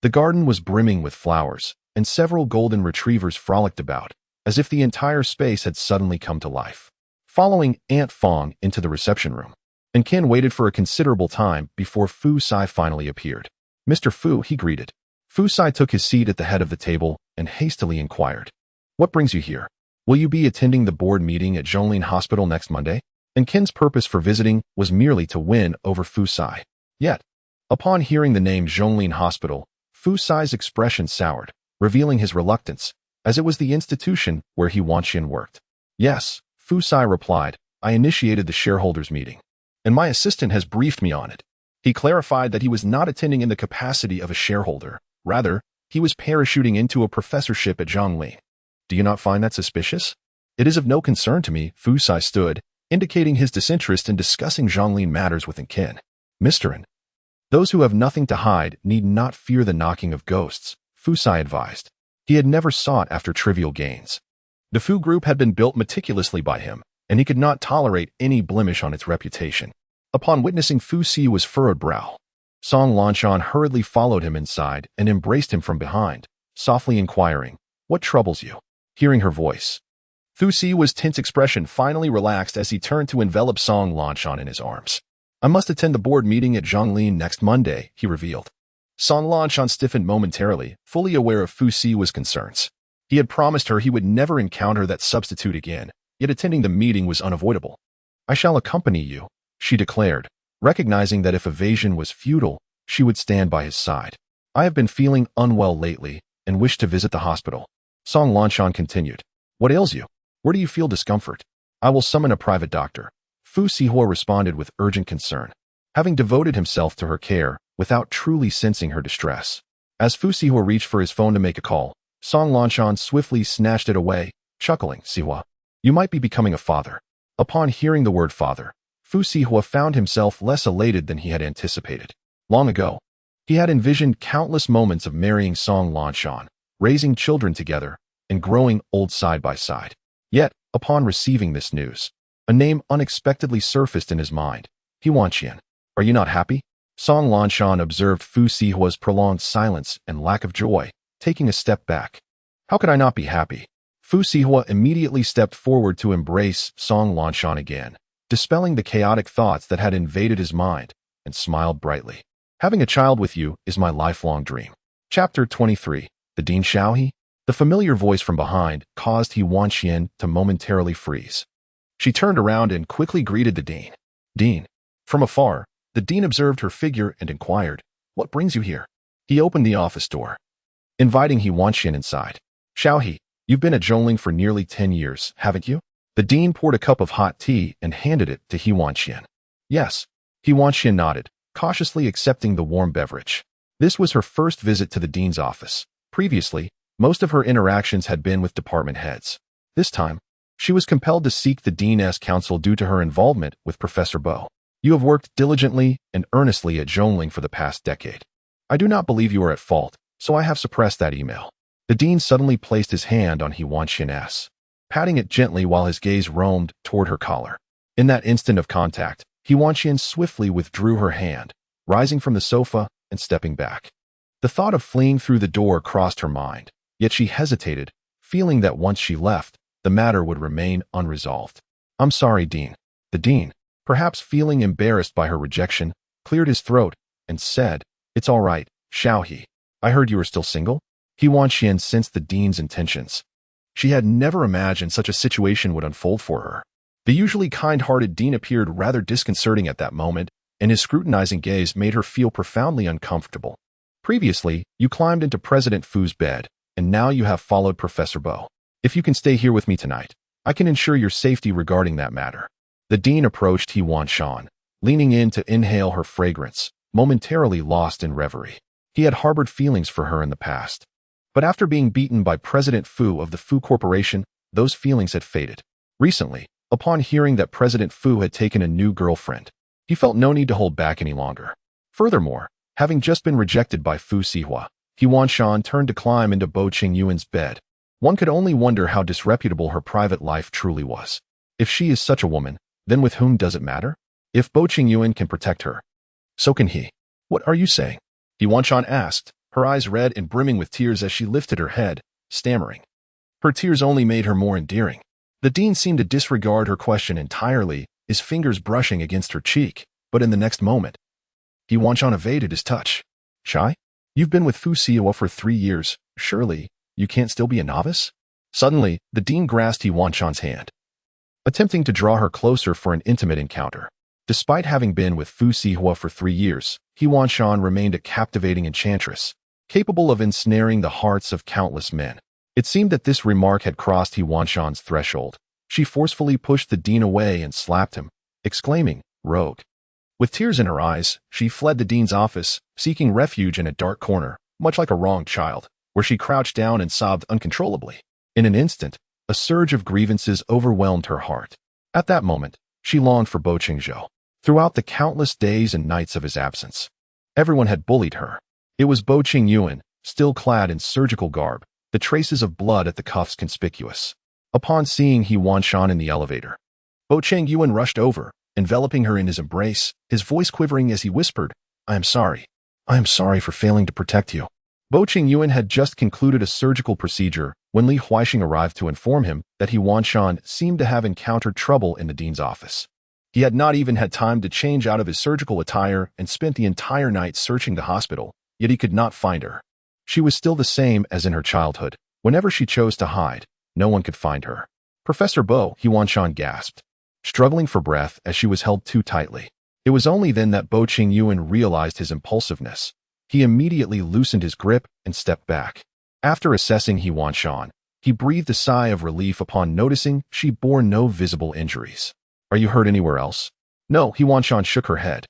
S1: the garden was brimming with flowers, and several golden retrievers frolicked about, as if the entire space had suddenly come to life. Following Aunt Fong into the reception room, and Ken waited for a considerable time before Fu Sihe finally appeared. Mr. Fu, he greeted. Fu Sihe took his seat at the head of the table and hastily inquired, what brings you here? Will you be attending the board meeting at Zhonglin Hospital next Monday? And Ken's purpose for visiting was merely to win over Fu Sihe. Yet, upon hearing the name Zhonglin Hospital, Fu Sihe's expression soured, revealing his reluctance, as it was the institution where He Wanqian worked. Yes, Fu Sihe replied, I initiated the shareholders' meeting, and my assistant has briefed me on it. He clarified that he was not attending in the capacity of a shareholder. Rather, he was parachuting into a professorship at Zhonglin. Do you not find that suspicious? It is of no concern to me, Fu Sihe stood, indicating his disinterest in discussing Zhonglin matters with Ken. Mr. N. Those who have nothing to hide need not fear the knocking of ghosts, Fu Sihe advised. He had never sought after trivial gains. The Fu Group had been built meticulously by him, and he could not tolerate any blemish on its reputation. Upon witnessing Fu Sihe's furrowed brow, Song Lanshan hurriedly followed him inside and embraced him from behind, softly inquiring, what troubles you? Hearing her voice, Fu Sihe's tense expression finally relaxed as he turned to envelop Song Lanshan in his arms. I must attend the board meeting at Zhonglin next Monday, he revealed. Song Lanshan stiffened momentarily, fully aware of Fu Sihe's concerns. He had promised her he would never encounter that substitute again, yet attending the meeting was unavoidable. I shall accompany you, she declared, recognizing that if evasion was futile, she would stand by his side. I have been feeling unwell lately and wish to visit the hospital. Song Lanshan continued. What ails you? Where do you feel discomfort? I will summon a private doctor. Fu Sihe responded with urgent concern, having devoted himself to her care without truly sensing her distress. As Fu Sihe reached for his phone to make a call, Song Lanshan swiftly snatched it away, chuckling, Sihe. You might be becoming a father. Upon hearing the word father, Fu Sihe found himself less elated than he had anticipated. Long ago, he had envisioned countless moments of marrying Song Lanshan, raising children together, and growing old side by side. Yet, upon receiving this news, a name unexpectedly surfaced in his mind. He Wanqian. Are you not happy? Song Lanshan observed Fu Sihe's prolonged silence and lack of joy, taking a step back. How could I not be happy? Fu Sihe immediately stepped forward to embrace Song Lanshan again, dispelling the chaotic thoughts that had invaded his mind, and smiled brightly. Having a child with you is my lifelong dream. Chapter 23. The Dean Xiaohe? The familiar voice from behind caused He Wanqian to momentarily freeze. She turned around and quickly greeted the Dean. Dean. From afar, the Dean observed her figure and inquired, What brings you here? He opened the office door, inviting He Wanqian inside. Xiaohe, you've been at Zhongling for nearly 10 years, haven't you? The Dean poured a cup of hot tea and handed it to He Wanqian. Yes. He Wanqian nodded, cautiously accepting the warm beverage. This was her first visit to the Dean's office. Previously, most of her interactions had been with department heads. This time, she was compelled to seek the Dean's counsel due to her involvement with Professor Bo. You have worked diligently and earnestly at Zhongling for the past decade. I do not believe you are at fault, so I have suppressed that email. The Dean suddenly placed his hand on He Wanqian's, patting it gently while his gaze roamed toward her collar. In that instant of contact, He Wanqian swiftly withdrew her hand, rising from the sofa and stepping back. The thought of fleeing through the door crossed her mind, yet she hesitated, feeling that once she left, the matter would remain unresolved. I'm sorry, Dean. The Dean, perhaps feeling embarrassed by her rejection, cleared his throat and said, It's all right, Xiaohe. I heard you were still single? He Wanqian sensed the Dean's intentions. She had never imagined such a situation would unfold for her. The usually kind-hearted Dean appeared rather disconcerting at that moment, and his scrutinizing gaze made her feel profoundly uncomfortable. Previously, you climbed into President Fu's bed, and now you have followed Professor Bo. If you can stay here with me tonight, I can ensure your safety regarding that matter. The Dean approached He Wanqian, leaning in to inhale her fragrance, momentarily lost in reverie. He had harbored feelings for her in the past. But after being beaten by President Fu of the Fu Corporation, those feelings had faded. Recently, upon hearing that President Fu had taken a new girlfriend, he felt no need to hold back any longer. Furthermore, having just been rejected by Fu Sihe, He Wanqian turned to climb into Bo Chenzhou's bed. One could only wonder how disreputable her private life truly was. If she is such a woman, then with whom does it matter? If Bo Chenzhou can protect her, so can he. What are you saying? He Wanqian asked, her eyes red and brimming with tears as she lifted her head, stammering. Her tears only made her more endearing. The Dean seemed to disregard her question entirely, his fingers brushing against her cheek, but in the next moment, He Wanqian evaded his touch. Shy? You've been with Fu Sihe for 3 years, surely you can't still be a novice? Suddenly, the Dean grasped He Wanqian's hand, attempting to draw her closer for an intimate encounter. Despite having been with Fu Sihe for 3 years, He Wanqian remained a captivating enchantress, capable of ensnaring the hearts of countless men. It seemed that this remark had crossed He Wanqian's threshold. She forcefully pushed the Dean away and slapped him, exclaiming, Rogue. With tears in her eyes, she fled the Dean's office, seeking refuge in a dark corner, much like a wronged child, where she crouched down and sobbed uncontrollably. In an instant, a surge of grievances overwhelmed her heart. At that moment, she longed for Bo Chenzhou. Throughout the countless days and nights of his absence, everyone had bullied her. It was Bo Chenzhou, still clad in surgical garb, the traces of blood at the cuffs conspicuous. Upon seeing He Wanqian in the elevator, Bo Chenzhou rushed over, enveloping her in his embrace, his voice quivering as he whispered, I am sorry. I am sorry for failing to protect you. Bo Chenzhou had just concluded a surgical procedure when Li Huaixing arrived to inform him that He Wanqian seemed to have encountered trouble in the Dean's office. He had not even had time to change out of his surgical attire and spent the entire night searching the hospital, yet he could not find her. She was still the same as in her childhood. Whenever she chose to hide, no one could find her. Professor Bo, He Wanqian gasped, struggling for breath as she was held too tightly. It was only then that Bo Chenzhou realized his impulsiveness. He immediately loosened his grip and stepped back. After assessing He Wanqian, he breathed a sigh of relief upon noticing she bore no visible injuries. Are you hurt anywhere else? No, He Wanqian shook her head,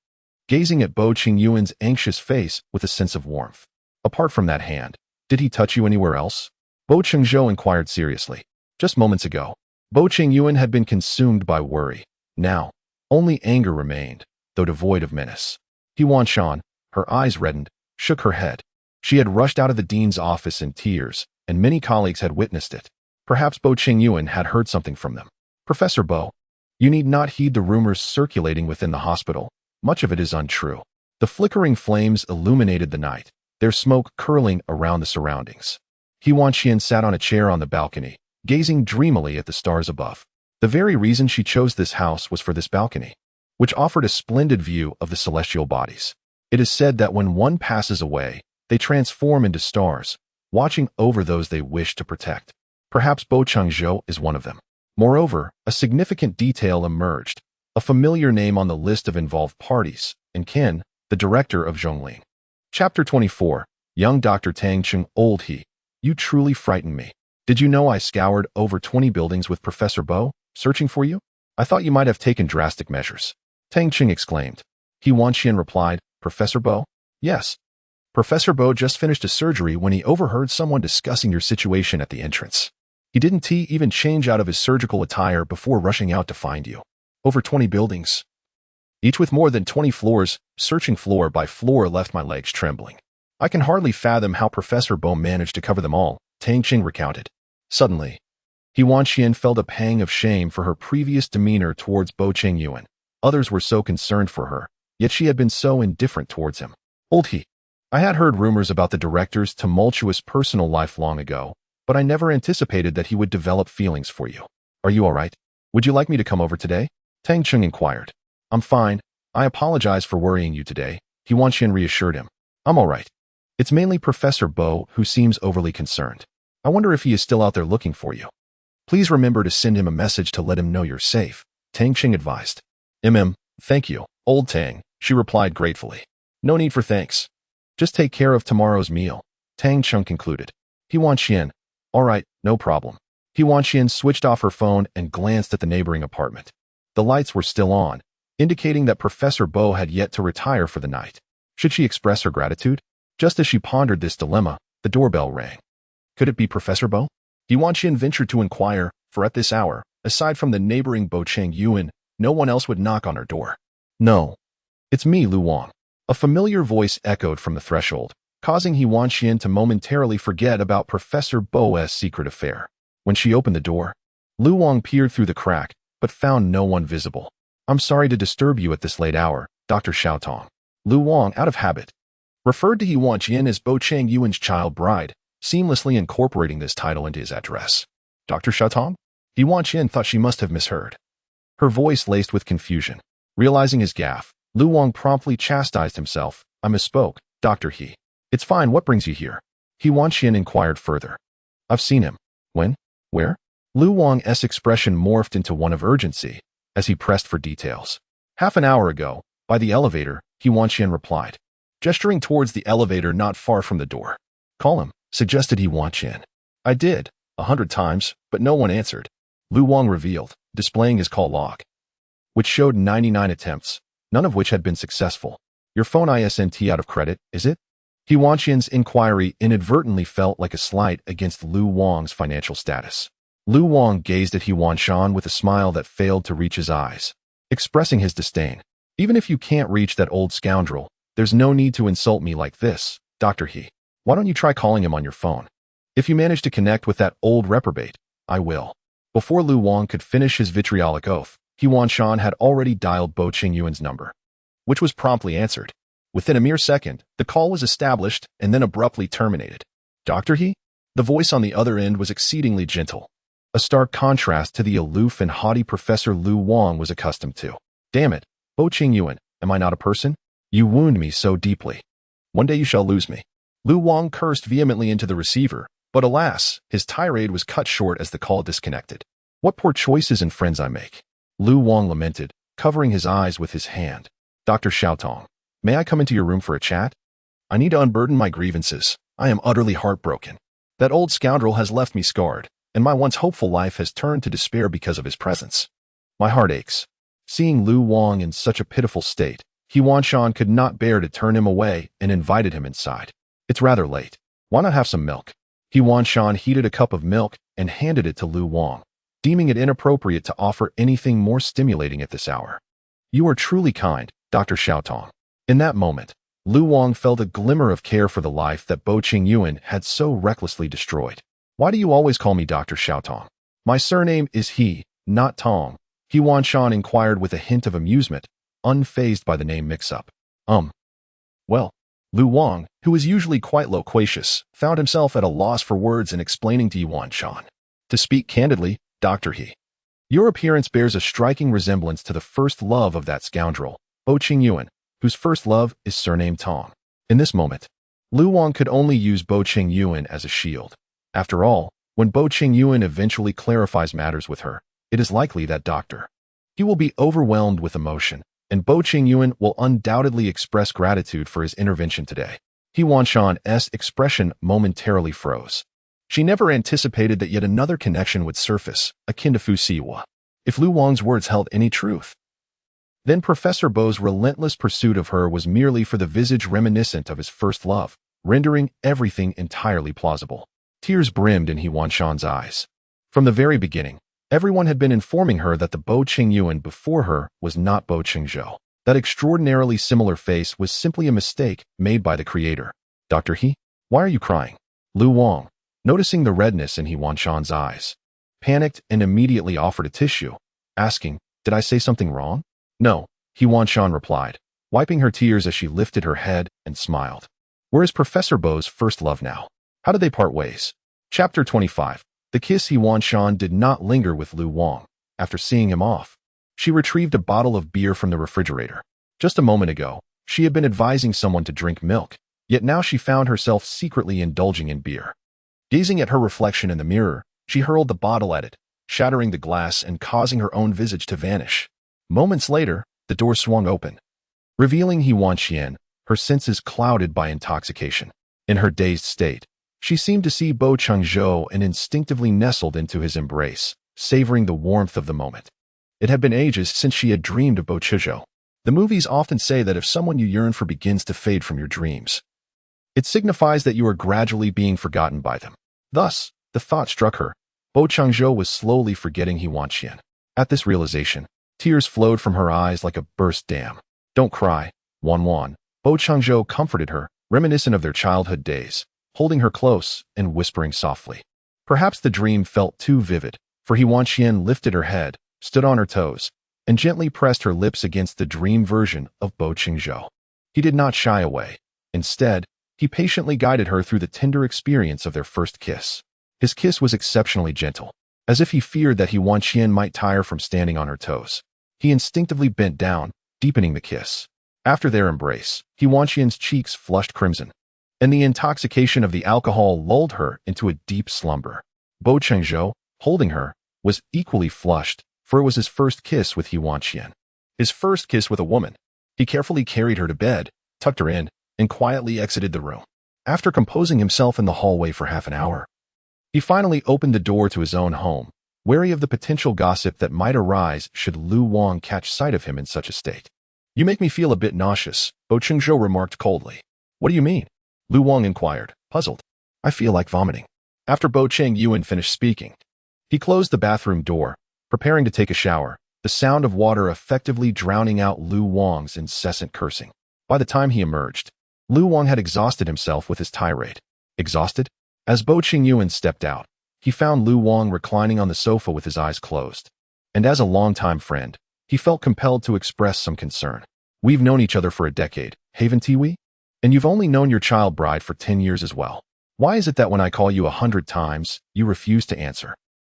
S1: gazing at Bo Chenzhou's anxious face with a sense of warmth. Apart from that hand, did he touch you anywhere else? Bo Chenzhou inquired seriously. Just moments ago, Bo Chenzhou had been consumed by worry. Now, only anger remained, though devoid of menace. He Wanqian, her eyes reddened, shook her head. She had rushed out of the dean's office in tears, and many colleagues had witnessed it. Perhaps Bo Chenzhou had heard something from them. Professor Bo, you need not heed the rumors circulating within the hospital. Much of it is untrue. The flickering flames illuminated the night, their smoke curling around the surroundings. He Wanqian sat on a chair on the balcony, gazing dreamily at the stars above. The very reason she chose this house was for this balcony, which offered a splendid view of the celestial bodies. It is said that when one passes away, they transform into stars, watching over those they wish to protect. Perhaps Bo Chenzhou is one of them. Moreover, a significant detail emerged, a familiar name on the list of involved parties, and Ken, the director of Zhongling. Chapter 24, Young Dr. Tang Cheng. Old He, you truly frightened me. Did you know I scoured over 20 buildings with Professor Bo, searching for you? I thought you might have taken drastic measures. Tang Cheng exclaimed. He Wanqian replied, Professor Bo? Yes. Professor Bo just finished a surgery when he overheard someone discussing your situation at the entrance. He didn't even change out of his surgical attire before rushing out to find you. Over 20 buildings, each with more than 20 floors, searching floor by floor left my legs trembling. I can hardly fathom how Professor Bo managed to cover them all, Tang Cheng recounted. Suddenly, He Wanqian felt a pang of shame for her previous demeanor towards Bo Chenzhou. Others were so concerned for her, yet she had been so indifferent towards him. Old He, I had heard rumors about the director's tumultuous personal life long ago, but I never anticipated that he would develop feelings for you. Are you all right? Would you like me to come over today? Tang Cheng inquired. I'm fine. I apologize for worrying you today, He Wanqian reassured him. I'm all right. It's mainly Professor Bo who seems overly concerned. I wonder if he is still out there looking for you. Please remember to send him a message to let him know you're safe, Tang Cheng advised. Thank you, old Tang, she replied gratefully. No need for thanks. Just take care of tomorrow's meal, Tang Cheng concluded. He Wanqian. All right, no problem. He Wanqian switched off her phone and glanced at the neighboring apartment. The lights were still on, indicating that Professor Bo had yet to retire for the night. Should she express her gratitude? Just as she pondered this dilemma, the doorbell rang. Could it be Professor Bo? He Wanqian ventured to inquire, for at this hour, aside from the neighboring Bo Chenzhou, no one else would knock on her door. No. It's me, Lu Wang. A familiar voice echoed from the threshold, causing He Wanqian to momentarily forget about Professor Bo's secret affair. When she opened the door, Lu Wang peered through the crack, but found no one visible. I'm sorry to disturb you at this late hour, Dr. Xiaotong. Lu Wang, out of habit, referred to He Wanqian as Bo Chenzhou's child bride, seamlessly incorporating this title into his address. Dr. Xiaotong? He Wanqian thought she must have misheard. Her voice laced with confusion. Realizing his gaffe, Lu Wang promptly chastised himself. I misspoke, Dr. He. It's fine, what brings you here? He Wanqian inquired further. I've seen him. When? Where? Lu Wang's expression morphed into one of urgency, as he pressed for details. Half an hour ago, by the elevator, He Wanqian replied, gesturing towards the elevator not far from the door. Call him, suggested He Wanqian. I did, 100 times, but no one answered. Lu Wang revealed, displaying his call log, which showed 99 attempts, none of which had been successful. Your phone isn't out of credit, is it? He Wanqian's inquiry inadvertently felt like a slight against Lu Wang's financial status. Lu Wang gazed at He Wanqian with a smile that failed to reach his eyes, expressing his disdain. Even if you can't reach that old scoundrel, there's no need to insult me like this, Dr. He. Why don't you try calling him on your phone? If you manage to connect with that old reprobate, I will. Before Lu Wang could finish his vitriolic oath, He Wanqian had already dialed Bo Chenzhou's number, which was promptly answered. Within a mere second, the call was established and then abruptly terminated. Dr. He? The voice on the other end was exceedingly gentle, a stark contrast to the aloof and haughty Professor Lu Wang was accustomed to. Damn it, Bo Chenzhou, am I not a person? You wound me so deeply. One day you shall lose me. Lu Wang cursed vehemently into the receiver, but alas, his tirade was cut short as the call disconnected. What poor choices and friends I make. Lu Wang lamented, covering his eyes with his hand. Dr. Xiaotong, may I come into your room for a chat? I need to unburden my grievances. I am utterly heartbroken. That old scoundrel has left me scarred, and my once hopeful life has turned to despair because of his presence. My heart aches. Seeing Lu Wang in such a pitiful state, He Wanqian could not bear to turn him away and invited him inside. It's rather late. Why not have some milk? He Wanqian heated a cup of milk and handed it to Lu Wang, deeming it inappropriate to offer anything more stimulating at this hour. You are truly kind, Dr. Xiaotong. In that moment, Lu Wang felt a glimmer of care for the life that Bo Chenzhou had so recklessly destroyed. Why do you always call me Dr. Xiaotong? My surname is He, not Tong. He Wanqian inquired with a hint of amusement, unfazed by the name mix-up. Well, Lu Wang, who was usually quite loquacious, found himself at a loss for words in explaining to He Wanqian. To speak candidly, Dr. He, your appearance bears a striking resemblance to the first love of that scoundrel, Bo Chenzhou, whose first love is surnamed Tong. In this moment, Lu Wang could only use Bo Chenzhou as a shield. After all, when Bo Chenzhou eventually clarifies matters with her, it is likely that Dr. He will be overwhelmed with emotion, and Bo Chenzhou will undoubtedly express gratitude for his intervention today. He Wanqian's expression momentarily froze. She never anticipated that yet another connection would surface, akin to Fu Sihe. If Lu Wang's words held any truth, then Professor Bo's relentless pursuit of her was merely for the visage reminiscent of his first love, rendering everything entirely plausible. Tears brimmed in He Wanqian's eyes. From the very beginning, everyone had been informing her that the Bo Chenzhou before her was not Bo Chenzhou. That extraordinarily similar face was simply a mistake made by the creator. Dr. He, why are you crying? Lu Wang, noticing the redness in He Wanqian's eyes, panicked and immediately offered a tissue, asking, did I say something wrong? No, He Wanqian replied, wiping her tears as she lifted her head and smiled. Where is Professor Bo's first love now? How did they part ways? Chapter 25. The kiss. He Wanqian did not linger with Lu Wang. After seeing him off, she retrieved a bottle of beer from the refrigerator. Just a moment ago, she had been advising someone to drink milk, yet now she found herself secretly indulging in beer. Gazing at her reflection in the mirror, she hurled the bottle at it, shattering the glass and causing her own visage to vanish. Moments later, the door swung open, revealing He Wanqian, her senses clouded by intoxication. In her dazed state, she seemed to see Bo Chenzhou and instinctively nestled into his embrace, savoring the warmth of the moment. It had been ages since she had dreamed of Bo Chenzhou. The movies often say that if someone you yearn for begins to fade from your dreams, it signifies that you are gradually being forgotten by them. Thus, the thought struck her. Bo Chenzhou was slowly forgetting He Wanqian. At this realization, tears flowed from her eyes like a burst dam. Don't cry, Wan. Bo Chenzhou comforted her, reminiscent of their childhood days, holding her close and whispering softly. Perhaps the dream felt too vivid, for He Wanqian lifted her head, stood on her toes, and gently pressed her lips against the dream version of Bo Chenzhou. He did not shy away. Instead, he patiently guided her through the tender experience of their first kiss. His kiss was exceptionally gentle, as if he feared that He Wanqian might tire from standing on her toes. He instinctively bent down, deepening the kiss. After their embrace, He Wanqian's cheeks flushed crimson, and the intoxication of the alcohol lulled her into a deep slumber. Bo Chenzhou, holding her, was equally flushed, for it was his first kiss with He Wanqian. His first kiss with a woman. He carefully carried her to bed, tucked her in, and quietly exited the room. After composing himself in the hallway for half an hour, he finally opened the door to his own home, wary of the potential gossip that might arise should Lu Wang catch sight of him in such a state. You make me feel a bit nauseous, Bo Chenzhou remarked coldly. What do you mean? Lu Wang inquired, puzzled. I feel like vomiting. After Bo Chenzhou finished speaking, he closed the bathroom door, preparing to take a shower, the sound of water effectively drowning out Lu Wang's incessant cursing. By the time he emerged, Lu Wang had exhausted himself with his tirade. Exhausted? As Bo Chenzhou stepped out, he found Lu Wang reclining on the sofa with his eyes closed. And as a longtime friend, he felt compelled to express some concern. We've known each other for a decade, haven't we? And you've only known your child bride for 10 years as well. Why is it that when I call you 100 times, you refuse to answer?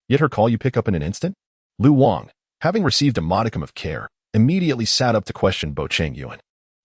S1: Yet her call you pick up in an instant? Lu Wang, having received a modicum of care, immediately sat up to question Bo Chenzhou.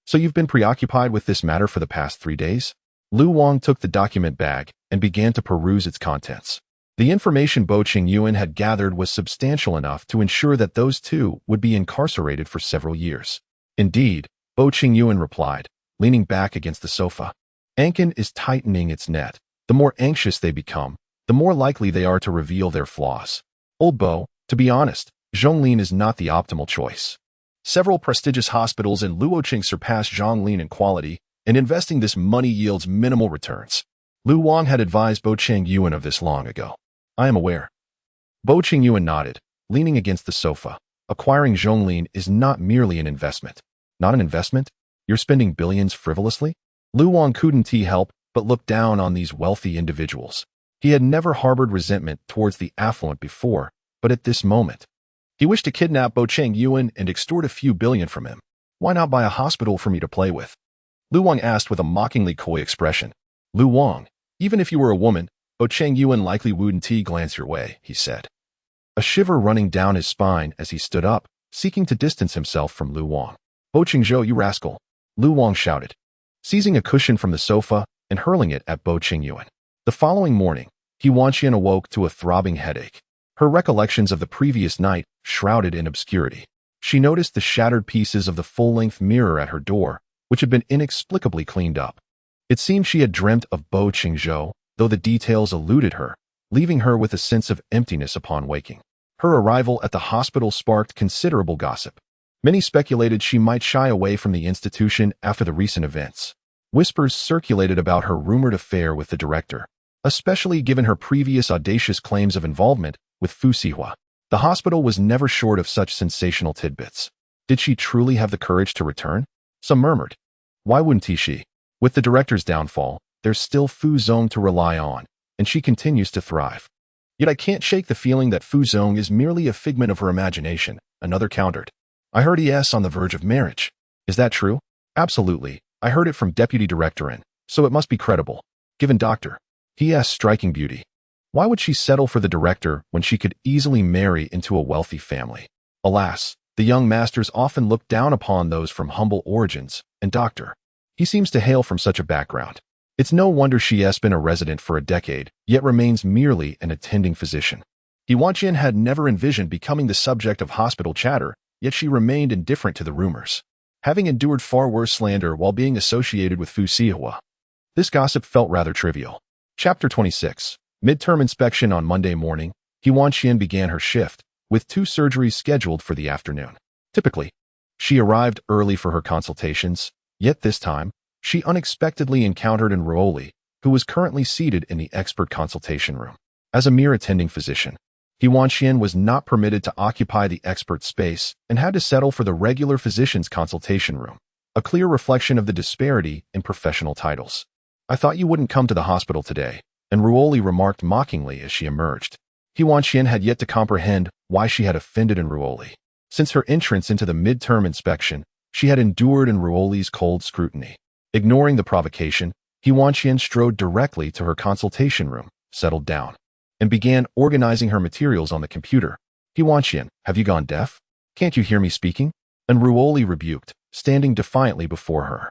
S1: So you've been preoccupied with this matter for the past 3 days? Lu Wang took the document bag and began to peruse its contents. The information Bo Chenzhou had gathered was substantial enough to ensure that those two would be incarcerated for several years. Indeed, Bo Chenzhou replied, leaning back against the sofa. Ankin is tightening its net. The more anxious they become, the more likely they are to reveal their flaws. Old Bo, to be honest, Zhonglin is not the optimal choice. Several prestigious hospitals in Luoqing surpass Zhonglin in quality, and investing this money yields minimal returns. Lu Wang had advised Bo Chenzhou of this long ago. I am aware. Bo Chenzhou nodded, leaning against the sofa. Acquiring Zhonglin is not merely an investment. Not an investment? You're spending billions frivolously? Lu Wang couldn't help but look down on these wealthy individuals. He had never harbored resentment towards the affluent before, but at this moment, he wished to kidnap Bo Chenzhou and extort a few billion from him. Why not buy a hospital for me to play with? Lu Wang asked with a mockingly coy expression. Lu Wang, even if you were a woman, Bo Chenzhou likely wouldn't glance your way, he said. A shiver running down his spine as he stood up, seeking to distance himself from Lu Wang. Bo Chenzhou, you rascal! Lu Wang shouted, seizing a cushion from the sofa and hurling it at Bo Chenzhou. The following morning, He Wanqian awoke to a throbbing headache. Her recollections of the previous night shrouded in obscurity. She noticed the shattered pieces of the full-length mirror at her door, which had been inexplicably cleaned up. It seemed she had dreamt of Bo Chenzhou, though the details eluded her, leaving her with a sense of emptiness upon waking. Her arrival at the hospital sparked considerable gossip. Many speculated she might shy away from the institution after the recent events. Whispers circulated about her rumored affair with the director, especially given her previous audacious claims of involvement with Fu Sihe. The hospital was never short of such sensational tidbits. Did she truly have the courage to return? Some murmured. Why wouldn't she? With the director's downfall, there's still Fu Zong to rely on, and she continues to thrive. Yet I can't shake the feeling that Fu Zong is merely a figment of her imagination, another countered. I heard he's on the verge of marriage. Is that true? Absolutely. I heard it from Deputy Director N, so it must be credible. Given Dr. He's striking beauty. Why would she settle for the director when she could easily marry into a wealthy family? Alas, the young masters often look down upon those from humble origins, and Dr. He seems to hail from such a background. It's no wonder she has been a resident for a decade, yet remains merely an attending physician. He Wanqian had never envisioned becoming the subject of hospital chatter, yet she remained indifferent to the rumors, having endured far worse slander while being associated with Fu Sihe. This gossip felt rather trivial. Chapter 26. Midterm inspection. On Monday morning, He Wanqian began her shift, with 2 surgeries scheduled for the afternoon. Typically, she arrived early for her consultations, yet this time, she unexpectedly encountered Enruoli, who was currently seated in the expert consultation room. As a mere attending physician, He Wanqian was not permitted to occupy the expert space and had to settle for the regular physician's consultation room, a clear reflection of the disparity in professional titles. I thought you wouldn't come to the hospital today, Enruoli remarked mockingly as she emerged. He Wanqian had yet to comprehend why she had offended Enruoli. Since her entrance into the midterm inspection, she had endured Enruoli's cold scrutiny. Ignoring the provocation, He Wanqian strode directly to her consultation room, settled down, and began organizing her materials on the computer. He Wanqian, have you gone deaf? Can't you hear me speaking? Enruoli rebuked, standing defiantly before her.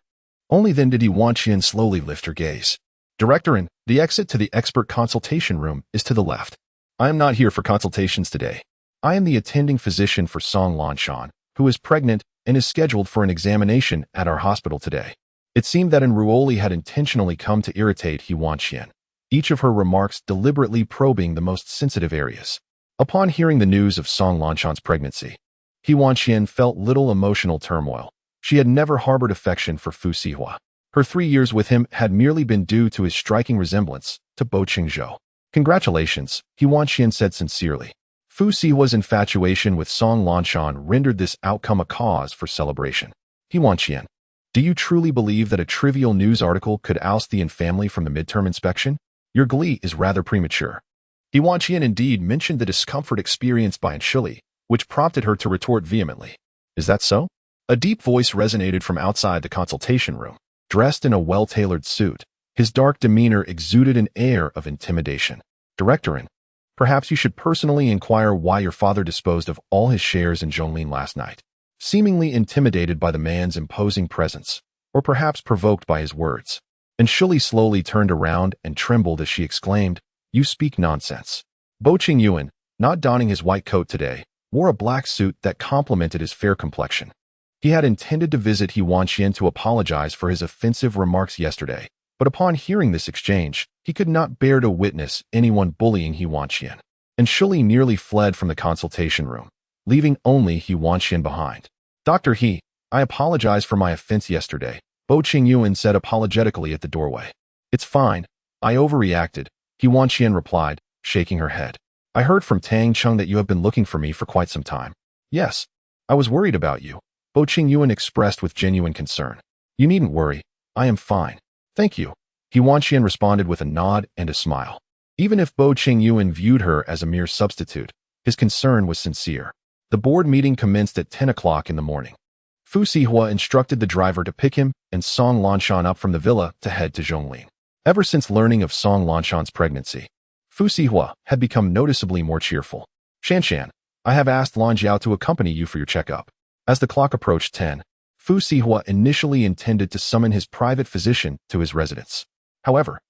S1: Only then did He Wanqian slowly lift her gaze. Director N, the exit to the expert consultation room is to the left. I am not here for consultations today. I am the attending physician for Song Lanshan, who is pregnant and is scheduled for an examination at our hospital today. It seemed that Enruoli had intentionally come to irritate He Wanqian, each of her remarks deliberately probing the most sensitive areas. Upon hearing the news of Song Lanshan's pregnancy, He Wanqian felt little emotional turmoil. She had never harbored affection for Fu Sihe. Her 3 years with him had merely been due to his striking resemblance to Bo Chenzhou. Congratulations, He Wanqian said sincerely. Fu Sihe's infatuation with Song Lanshan rendered this outcome a cause for celebration. He Wanqian, do you truly believe that a trivial news article could oust the family from the midterm inspection? Your glee is rather premature. He Wanqian indeed mentioned the discomfort experienced by Enshuli, which prompted her to retort vehemently. Is that so? A deep voice resonated from outside the consultation room. Dressed in a well-tailored suit, his dark demeanor exuded an air of intimidation. Director N, perhaps you should personally inquire why your father disposed of all his shares in Zhonglin last night. Seemingly intimidated by the man's imposing presence, or perhaps provoked by his words, Enshuli slowly turned around and trembled as she exclaimed, You speak nonsense. Bo Chenzhou, not donning his white coat today, wore a black suit that complemented his fair complexion. He had intended to visit He Wanqian to apologize for his offensive remarks yesterday, but upon hearing this exchange, he could not bear to witness anyone bullying He Wanqian. Enshuli nearly fled from the consultation room, leaving only He Wanqian behind. Dr. He, I apologize for my offense yesterday, Bo Chenzhou said apologetically at the doorway. It's fine, I overreacted, He Wanqian replied, shaking her head. I heard from Tang Chung that you have been looking for me for quite some time. Yes. I was worried about you, Bo Chenzhou expressed with genuine concern. You needn't worry. I am fine. Thank you. He Wanqian responded with a nod and a smile. Even if Bo Chenzhou viewed her as a mere substitute, his concern was sincere. The board meeting commenced at 10 o'clock in the morning. Fu Sihe instructed the driver to pick him and Song Lanshan up from the villa to head to Zhongling. Ever since learning of Song Lanshan's pregnancy, Fu Sihe had become noticeably more cheerful. Shanshan, I have asked Lan Jiao to accompany you for your checkup. As the clock approached 10, Fu Sihe initially intended to summon his private physician to his residence. However,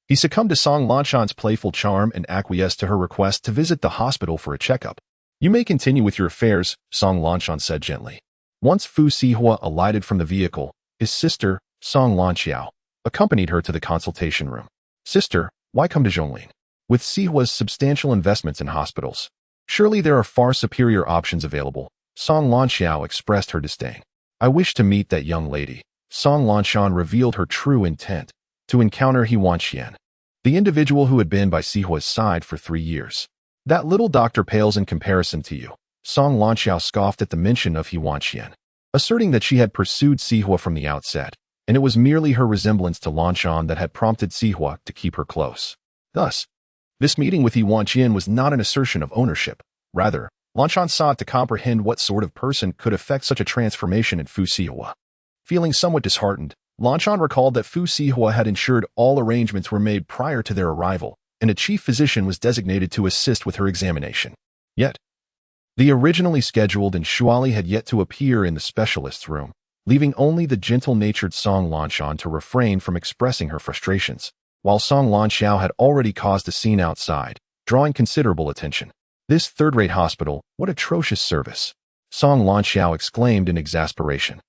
S1: he succumbed to Song Lanshan's playful charm and acquiesced to her request to visit the hospital for a checkup. You may continue with your affairs, Song Lanshan said gently. Once Fu Sihe alighted from the vehicle, his sister, Song Lanxiao, accompanied her to the consultation room. Sister, why come to Zhongling? With Sihua's substantial investments in hospitals, surely there are far superior options available, Song Lanxiao expressed her disdain. I wish to meet that young lady. Song Lanshan revealed her true intent, to encounter He Wanqian, the individual who had been by Sihua's side for 3 years. That little doctor pales in comparison to you, Song Lanxiao scoffed at the mention of He Wanqian, asserting that she had pursued Sihua from the outset, and it was merely her resemblance to Lanshan that had prompted Sihua to keep her close. Thus, this meeting with He Wanqian was not an assertion of ownership. Rather, Lanshan sought to comprehend what sort of person could effect such a transformation in Fu Sihe. Feeling somewhat disheartened, Lanshan recalled that Fu Sihe had ensured all arrangements were made prior to their arrival, and a chief physician was designated to assist with her examination. Yet, the originally scheduled Shuali had yet to appear in the specialist's room, leaving only the gentle-natured Song Lanshan to refrain from expressing her frustrations, while Song Lanxiao had already caused a scene outside, drawing considerable attention. This third-rate hospital, what atrocious service! Song Lanxiao exclaimed in exasperation.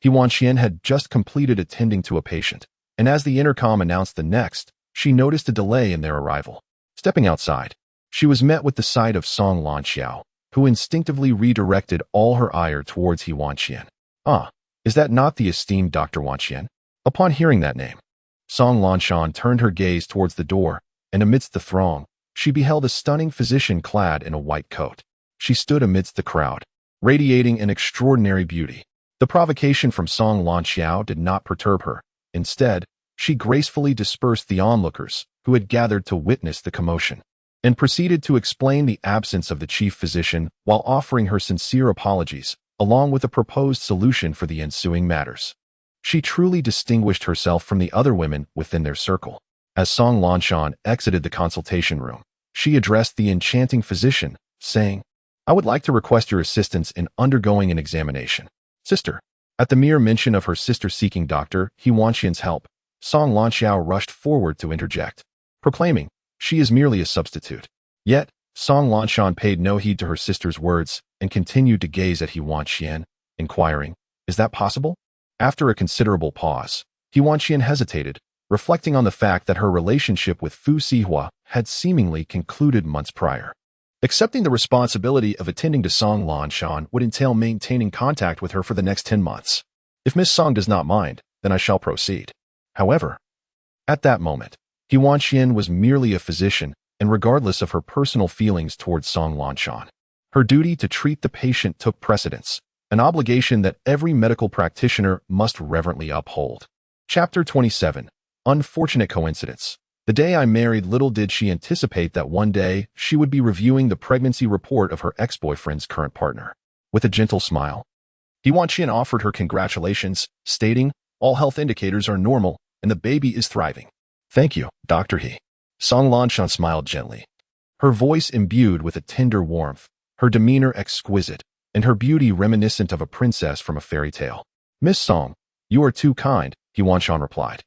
S1: He Wanqian had just completed attending to a patient, and as the intercom announced the next, she noticed a delay in their arrival. Stepping outside, she was met with the sight of Song Lanxiao, who instinctively redirected all her ire towards He Wanqian. Ah, is that not the esteemed Dr. Wanqian? Upon hearing that name, Song Lanshan turned her gaze towards the door, and amidst the throng, she beheld a stunning physician clad in a white coat. She stood amidst the crowd, radiating an extraordinary beauty. The provocation from Song Lanxiao did not perturb her. Instead, she gracefully dispersed the onlookers who had gathered to witness the commotion, and proceeded to explain the absence of the chief physician while offering her sincere apologies, along with a proposed solution for the ensuing matters. She truly distinguished herself from the other women within their circle. As Song Lanshan exited the consultation room, she addressed the enchanting physician, saying, I would like to request your assistance in undergoing an examination. Sister. At the mere mention of her sister seeking Dr. He Wanqian's help, Song Lanxiao rushed forward to interject, proclaiming, she is merely a substitute. Yet, Song Lanshan paid no heed to her sister's words and continued to gaze at He Wanqian, inquiring, is that possible? After a considerable pause, He Wanqian hesitated, reflecting on the fact that her relationship with Fu Sihe had seemingly concluded months prior. Accepting the responsibility of attending to Song Lanshan would entail maintaining contact with her for the next 10 months. If Miss Song does not mind, then I shall proceed. However, at that moment, He Wanqian was merely a physician, and regardless of her personal feelings towards Song Lanshan, her duty to treat the patient took precedence, an obligation that every medical practitioner must reverently uphold. Chapter 27. Unfortunate coincidence. The day I married, little did she anticipate that one day she would be reviewing the pregnancy report of her ex-boyfriend's current partner. With a gentle smile, He Wanqian offered her congratulations, stating, all health indicators are normal, and the baby is thriving. Thank you, Dr. He. Song Lanshan smiled gently, her voice imbued with a tender warmth, her demeanor exquisite, and her beauty reminiscent of a princess from a fairy tale. Miss Song, you are too kind, He Wanqian replied,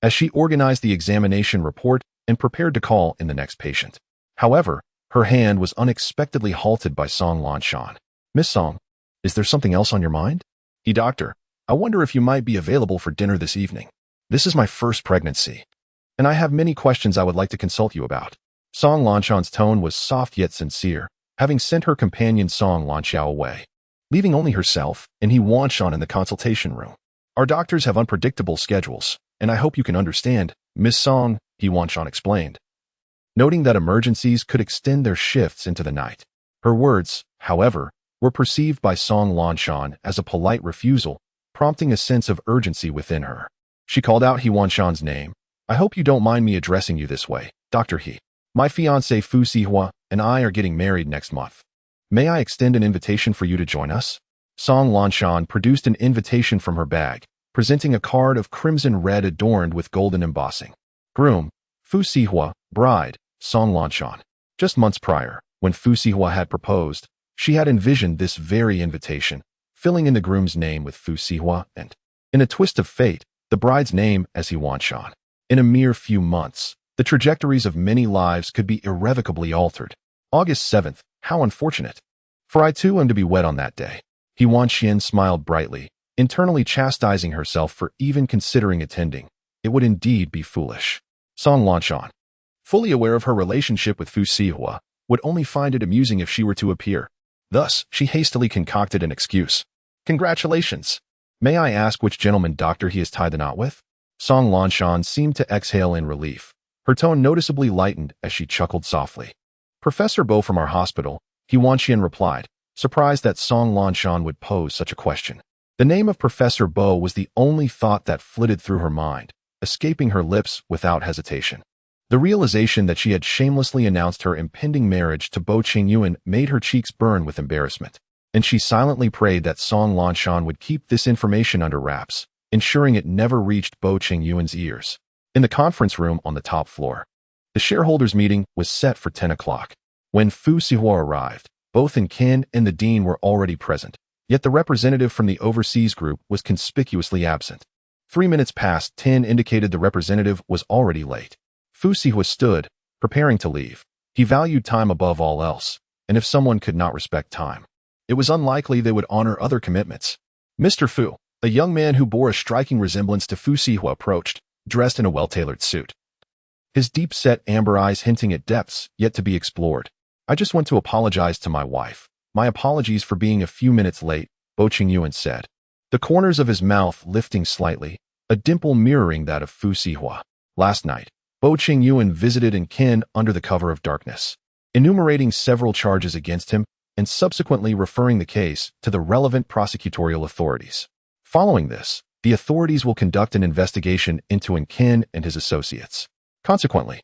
S1: as she organized the examination report and prepared to call in the next patient. However, her hand was unexpectedly halted by Song Lanshan. Miss Song, is there something else on your mind? Doctor, I wonder if you might be available for dinner this evening. This is my first pregnancy, and I have many questions I would like to consult you about. Song Lanshan's tone was soft yet sincere, having sent her companion Song Lanxiao away, leaving only herself and He Wanqian in the consultation room. Our doctors have unpredictable schedules, and I hope you can understand, Miss Song, He Wanqian explained, noting that emergencies could extend their shifts into the night. Her words, however, were perceived by Song Lanshan as a polite refusal, prompting a sense of urgency within her. She called out He Wanqian's name. "I hope you don't mind me addressing you this way, Dr. He. My fiancé Fu Sihe and I are getting married next month. May I extend an invitation for you to join us?" Song Lanshan produced an invitation from her bag, presenting a card of crimson red adorned with golden embossing. Groom, Fu Sihe, bride, Song Lanshan. Just months prior, when Fu Sihe had proposed, she had envisioned this very invitation, filling in the groom's name with Fu Sihe and, in a twist of fate, the bride's name as He Wanqian. In a mere few months, the trajectories of many lives could be irrevocably altered. August 7th, how unfortunate. For I too am to be wed on that day. He Wanqian smiled brightly, internally chastising herself for even considering attending. It would indeed be foolish. Song Lanshan, fully aware of her relationship with Fu Sihe, would only find it amusing if she were to appear. Thus, she hastily concocted an excuse. "Congratulations. May I ask which gentleman Dr. He has tied the knot with?" Song Lanshan seemed to exhale in relief. Her tone noticeably lightened as she chuckled softly. "Professor Bo from our hospital," He Wanqian replied, surprised that Song Lanshan would pose such a question. The name of Professor Bo was the only thought that flitted through her mind, escaping her lips without hesitation. The realization that she had shamelessly announced her impending marriage to Bo Chenzhou made her cheeks burn with embarrassment, and she silently prayed that Song Lanshan would keep this information under wraps, ensuring it never reached Bo Chenzhou's ears. In the conference room on the top floor, the shareholders' meeting was set for 10 o'clock. When Fu Sihe arrived, both Ken and the dean were already present, yet the representative from the overseas group was conspicuously absent. 3 minutes past 10 indicated the representative was already late. Fu Sihe stood, preparing to leave. He valued time above all else, and if someone could not respect time, it was unlikely they would honor other commitments. Mr. Fu, a young man who bore a striking resemblance to Fu Sihe, approached, dressed in a well-tailored suit. His deep-set amber eyes hinting at depths yet to be explored. "I just want to apologize to my wife. My apologies for being a few minutes late," Bo Chenzhou said, the corners of his mouth lifting slightly, a dimple mirroring that of Fu Sihe. Last night, Bo Chenzhou visited Ken under the cover of darkness, enumerating several charges against him and subsequently referring the case to the relevant prosecutorial authorities. Following this, the authorities will conduct an investigation into Ken and his associates. Consequently,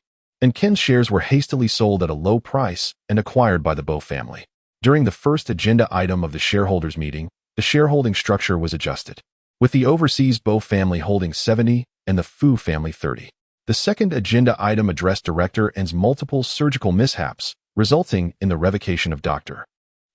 S1: Ken's shares were hastily sold at a low price and acquired by the Bo family. During the first agenda item of the shareholders' meeting, the shareholding structure was adjusted, with the overseas Bo family holding 70 and the Fu family 30. The second agenda item addressed Director N's multiple surgical mishaps, resulting in the revocation of Dr.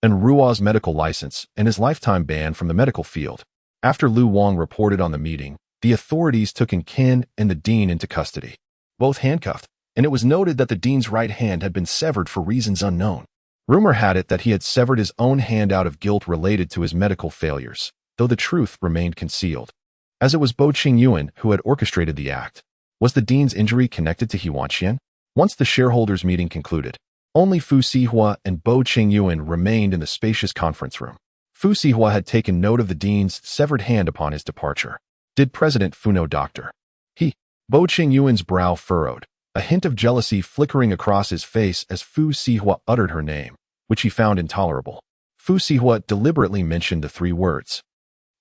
S1: Ruo's medical license and his lifetime ban from the medical field. After Lu Wang reported on the meeting, the authorities took Ken and the dean into custody, both handcuffed, and it was noted that the dean's right hand had been severed for reasons unknown. Rumor had it that he had severed his own hand out of guilt related to his medical failures, though the truth remained concealed, as it was Bo Chenzhou who had orchestrated the act. Was the dean's injury connected to He Wanqian? Once the shareholders' meeting concluded, only Fu Sihe and Bo Chenzhou remained in the spacious conference room. Fu Sihe had taken note of the dean's severed hand upon his departure. Did President Fu know Dr. He? Bo Chenzhou's brow furrowed, a hint of jealousy flickering across his face as Fu Sihe uttered her name, which he found intolerable. Fu Sihe deliberately mentioned the 3 words,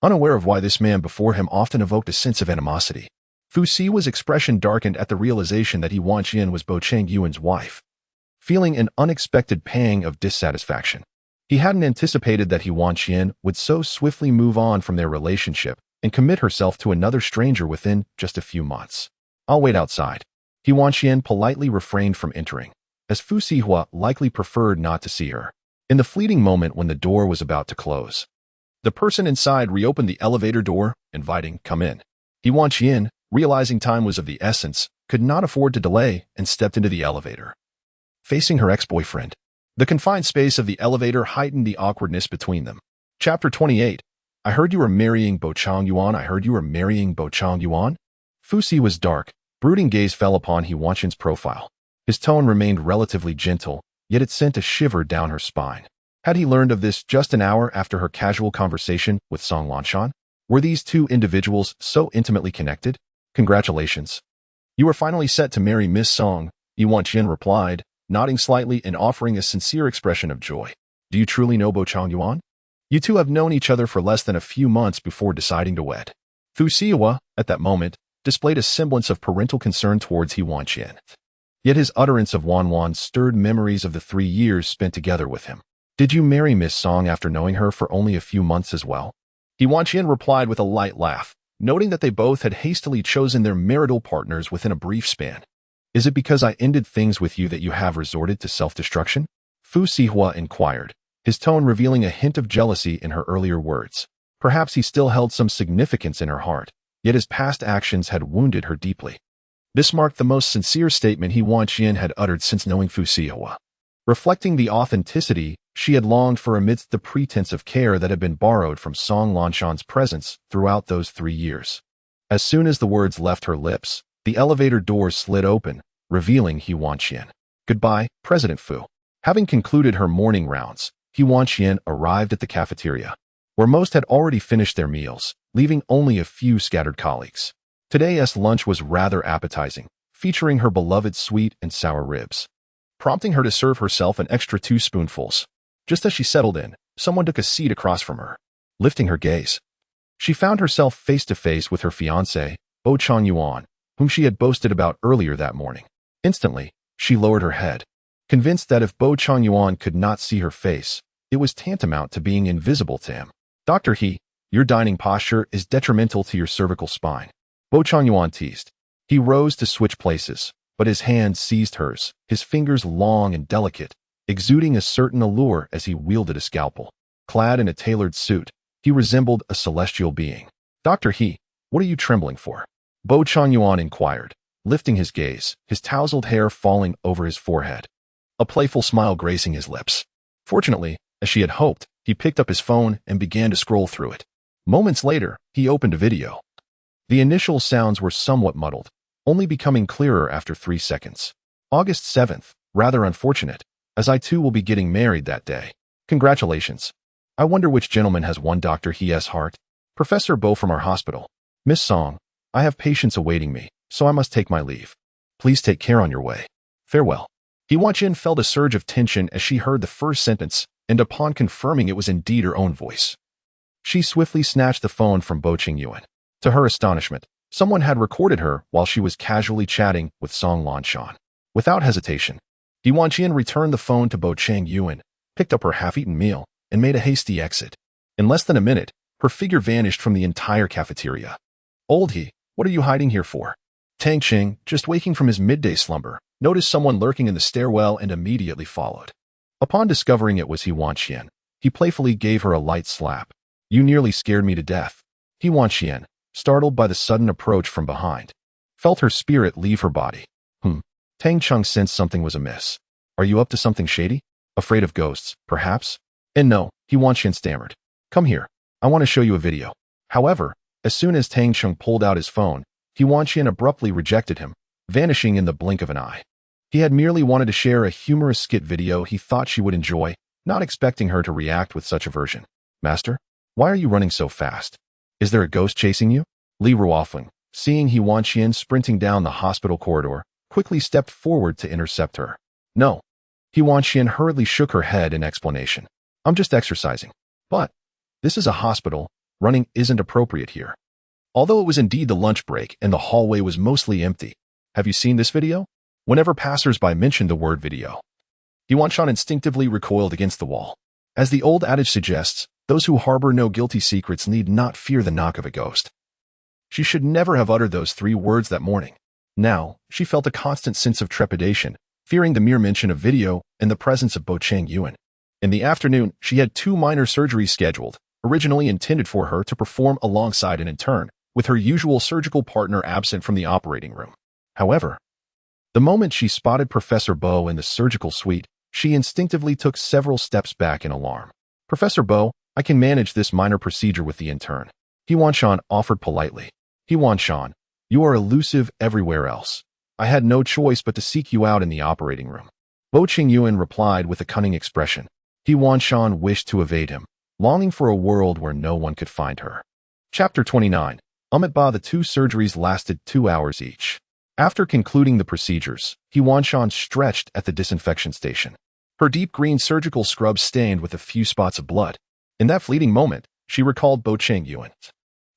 S1: unaware of why this man before him often evoked a sense of animosity. Fu Sihe's expression darkened at the realization that He Wanqian was Bo Chenzhou's wife, feeling an unexpected pang of dissatisfaction. He hadn't anticipated that He Wanqian would so swiftly move on from their relationship and commit herself to another stranger within just a few months. "I'll wait outside." He Wanqian politely refrained from entering, as Fu Sihe likely preferred not to see her. In the fleeting moment when the door was about to close, the person inside reopened the elevator door, inviting, "Come in." He Wanqian, realizing time was of the essence, could not afford to delay and stepped into the elevator, facing her ex-boyfriend. The confined space of the elevator heightened the awkwardness between them. Chapter 28. "I heard you were marrying Bo Chenzhou. I heard you were marrying Bo Chenzhou." Fu Sihe's dark, brooding gaze fell upon He Wanqian's profile. His tone remained relatively gentle, yet it sent a shiver down her spine. Had he learned of this just an hour after her casual conversation with Song Lanshan? Were these two individuals so intimately connected? "Congratulations." You are finally set to marry Miss Song, He Wanqian replied, nodding slightly and offering a sincere expression of joy. Do you truly know Bo Chenzhou? You two have known each other for less than a few months before deciding to wed. Fu Sihe, at that moment, displayed a semblance of parental concern towards He Wanqian. Yet his utterance of Wanwan stirred memories of the 3 years spent together with him. Did you marry Miss Song after knowing her for only a few months as well? He Wanqian replied with a light laugh, noting that they both had hastily chosen their marital partners within a brief span. Is it because I ended things with you that you have resorted to self-destruction? Fu Sihe inquired, his tone revealing a hint of jealousy in her earlier words. Perhaps he still held some significance in her heart, yet his past actions had wounded her deeply. This marked the most sincere statement He Wanqian had uttered since knowing Fu Sihe. Reflecting the authenticity she had longed for amidst the pretense of care that had been borrowed from Song Lanshan's presence throughout those 3 years. As soon as the words left her lips, the elevator doors slid open, revealing He Wanqian. Goodbye, President Fu. Having concluded her morning rounds, He Wanqian arrived at the cafeteria, where most had already finished their meals, leaving only a few scattered colleagues. Today's lunch was rather appetizing, featuring her beloved sweet and sour ribs, prompting her to serve herself an extra 2 spoonfuls. Just as she settled in, someone took a seat across from her. Lifting her gaze, she found herself face to face with her fiancé, Bo Chenzhou, whom she had boasted about earlier that morning. Instantly, she lowered her head, convinced that if Bo Chenzhou could not see her face, it was tantamount to being invisible to him. Dr. He, your dining posture is detrimental to your cervical spine, Bo Chenzhou teased. He rose to switch places, but his hand seized hers, his fingers long and delicate, exuding a certain allure as he wielded a scalpel. Clad in a tailored suit, he resembled a celestial being. Dr. He, what are you trembling for? Bo Chenzhou inquired, lifting his gaze, his tousled hair falling over his forehead, a playful smile gracing his lips. Fortunately, as she had hoped, he picked up his phone and began to scroll through it. Moments later, he opened a video. The initial sounds were somewhat muddled, only becoming clearer after 3 seconds. August 7th, rather unfortunate, as I too will be getting married that day. Congratulations. I wonder which gentleman has won Dr. He's heart. Professor Bo from our hospital. Miss Song, I have patients awaiting me, so I must take my leave. Please take care on your way. Farewell. He Wanqian felt a surge of tension as she heard the first sentence, and upon confirming it was indeed her own voice, she swiftly snatched the phone from Bo Chenzhou. To her astonishment, someone had recorded her while she was casually chatting with Song Lanshan. Without hesitation, He Wanqian returned the phone to Bo Chenzhou, picked up her half-eaten meal, and made a hasty exit. In less than a minute, her figure vanished from the entire cafeteria. Old He, what are you hiding here for? Tang Ching, just waking from his midday slumber, noticed someone lurking in the stairwell and immediately followed. Upon discovering it was He Wanqian, he playfully gave her a light slap. You nearly scared me to death. He Wanqian, startled by the sudden approach from behind, felt her spirit leave her body. Tang Chung sensed something was amiss. Are you up to something shady? Afraid of ghosts, perhaps? And no, He Wanqian stammered. Come here. I want to show you a video. However, as soon as Tang Chung pulled out his phone, He Wanqian abruptly rejected him, vanishing in the blink of an eye. He had merely wanted to share a humorous skit video he thought she would enjoy, not expecting her to react with such aversion. Master, why are you running so fast? Is there a ghost chasing you? Li Ruofeng, seeing He Wanqian sprinting down the hospital corridor, quickly stepped forward to intercept her. No. He Wanqian hurriedly shook her head in explanation. I'm just exercising. But this is a hospital. Running isn't appropriate here. Although it was indeed the lunch break and the hallway was mostly empty. Have you seen this video? Whenever passers-by mentioned the word video, He Wanqian instinctively recoiled against the wall. As the old adage suggests, those who harbor no guilty secrets need not fear the knock of a ghost. She should never have uttered those 3 words that morning. Now, she felt a constant sense of trepidation, fearing the mere mention of video and the presence of Bo Chenzhou. In the afternoon, she had 2 minor surgeries scheduled, originally intended for her to perform alongside an intern, with her usual surgical partner absent from the operating room. However, the moment she spotted Professor Bo in the surgical suite, she instinctively took several steps back in alarm. Professor Bo, I can manage this minor procedure with the intern, He Wanqian offered politely. He Wanqian, you are elusive everywhere else. I had no choice but to seek you out in the operating room. Bo Chenzhou replied with a cunning expression. He Wanqian wished to evade him, longing for a world where no one could find her. Chapter 29. The 2 surgeries lasted 2 hours each. After concluding the procedures, He Wanqian stretched at the disinfection station. Her deep green surgical scrub stained with a few spots of blood. In that fleeting moment, she recalled Bo Chenzhou,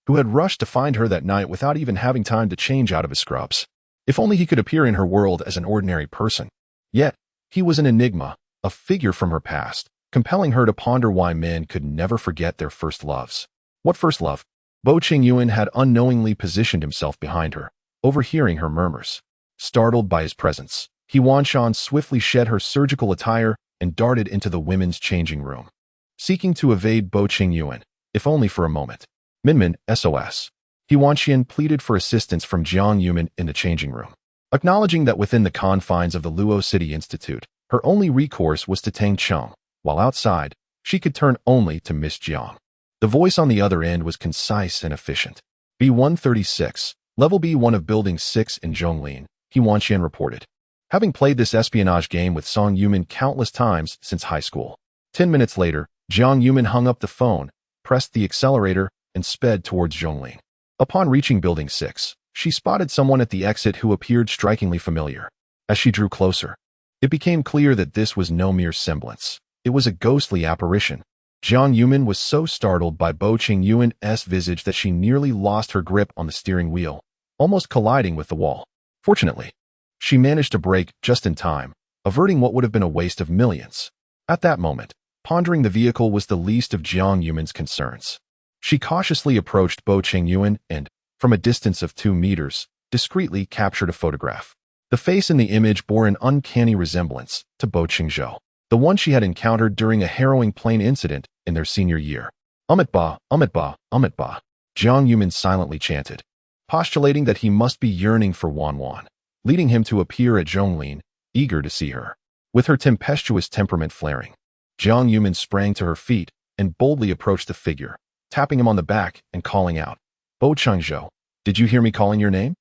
S1: who had rushed to find her that night without even having time to change out of his scrubs. If only he could appear in her world as an ordinary person. Yet, he was an enigma, a figure from her past, compelling her to ponder why men could never forget their first loves. What first love? Bo Chenzhou had unknowingly positioned himself behind her, overhearing her murmurs. Startled by his presence, He Wanqian swiftly shed her surgical attire and darted into the women's changing room. Seeking to evade Bo Chenzhou, if only for a moment. Minmin, SOS. He Wanqian pleaded for assistance from Jiang Yumin in the changing room. Acknowledging that within the confines of the Luo City Institute, her only recourse was to Tang Cheng, while outside, she could turn only to Miss Jiang. The voice on the other end was concise and efficient. B-136, Level B1 of Building 6 in Zhonglin, He Wanqian reported. Having played this espionage game with Song Yumin countless times since high school. 10 minutes later, Jiang Yumin hung up the phone, pressed the accelerator, and sped towards Zhonglin. Upon reaching Building 6, she spotted someone at the exit who appeared strikingly familiar. As she drew closer, it became clear that this was no mere semblance. It was a ghostly apparition. Jiang Yumin was so startled by Bo Chenzhou's visage that she nearly lost her grip on the steering wheel, almost colliding with the wall. Fortunately, she managed to brake just in time, averting what would have been a waste of millions. At that moment, pondering the vehicle was the least of Jiang Yumin's concerns. She cautiously approached Bo Chenzhou and, from a distance of 2 meters, discreetly captured a photograph. The face in the image bore an uncanny resemblance to Bo Chenzhou, the one she had encountered during a harrowing plane incident in their senior year. Amitabha, Amitabha, Amitabha, Jiang Yumin silently chanted, postulating that he must be yearning for Wanwan, leading him to appear at Zhonglin, eager to see her. With her tempestuous temperament flaring, Jiang Yumin sprang to her feet and boldly approached the figure, tapping him on the back and calling out, Bo Chenzhou, did you hear me calling your name?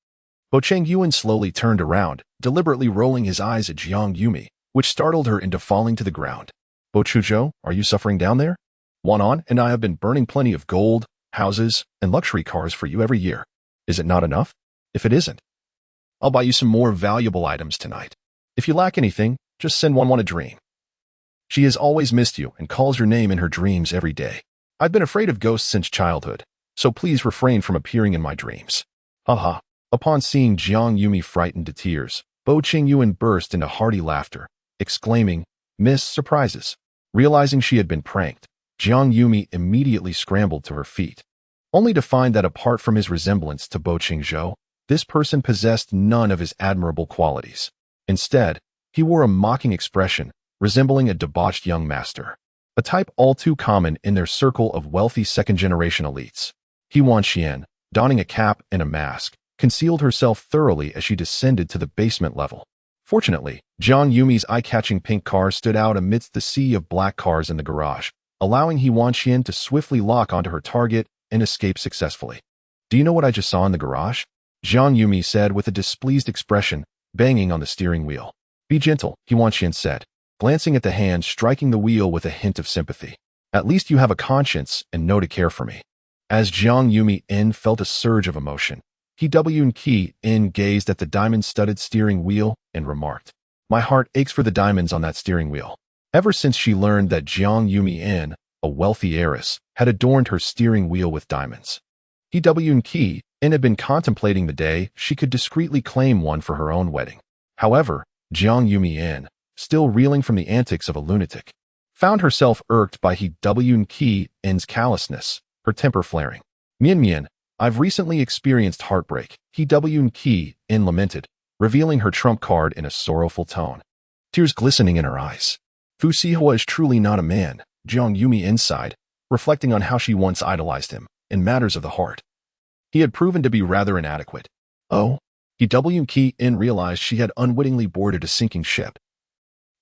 S1: Bo Chenzhou slowly turned around, deliberately rolling his eyes at Jiang Yumin, which startled her into falling to the ground. Bo Chenzhou, are you suffering down there? Wanwan and I have been burning plenty of gold, houses, and luxury cars for you every year. Is it not enough? If it isn't, I'll buy you some more valuable items tonight. If you lack anything, just send Wanwan a dream. She has always missed you and calls your name in her dreams every day. I've been afraid of ghosts since childhood, so please refrain from appearing in my dreams. Haha. Upon seeing Jiang Yumin frightened to tears, Bo Chenzhou burst into hearty laughter, exclaiming, Miss Surprises. Realizing she had been pranked, Jiang Yumin immediately scrambled to her feet, only to find that apart from his resemblance to Bo Chenzhou, this person possessed none of his admirable qualities. Instead, he wore a mocking expression, resembling a debauched young master, a type all too common in their circle of wealthy second-generation elites. He Wanqian, donning a cap and a mask, concealed herself thoroughly as she descended to the basement level. Fortunately, Jiang Yumi's eye-catching pink car stood out amidst the sea of black cars in the garage, allowing He Wanqian to swiftly lock onto her target and escape successfully. Do you know what I just saw in the garage? Jiang Yumin said with a displeased expression, banging on the steering wheel. Be gentle, He Wanqian said, glancing at the hand striking the wheel with a hint of sympathy. At least you have a conscience and know to care for me. As Jiang Yumin felt a surge of emotion, He Wanqian gazed at the diamond-studded steering wheel and remarked, My heart aches for the diamonds on that steering wheel. Ever since she learned that Jiang Yumin, a wealthy heiress, had adorned her steering wheel with diamonds. He Wanqian had been contemplating the day she could discreetly claim one for her own wedding. However, Jiang Yumin, still reeling from the antics of a lunatic, found herself irked by He Wanqian's callousness, her temper flaring. Mian, I've recently experienced heartbreak, He Wanqian lamented, revealing her trump card in a sorrowful tone, tears glistening in her eyes. Fu Sihe is truly not a man, Jiang Yumin sighed, reflecting on how she once idolized him, in matters of the heart. He had proven to be rather inadequate. Oh, He Wanqian realized she had unwittingly boarded a sinking ship,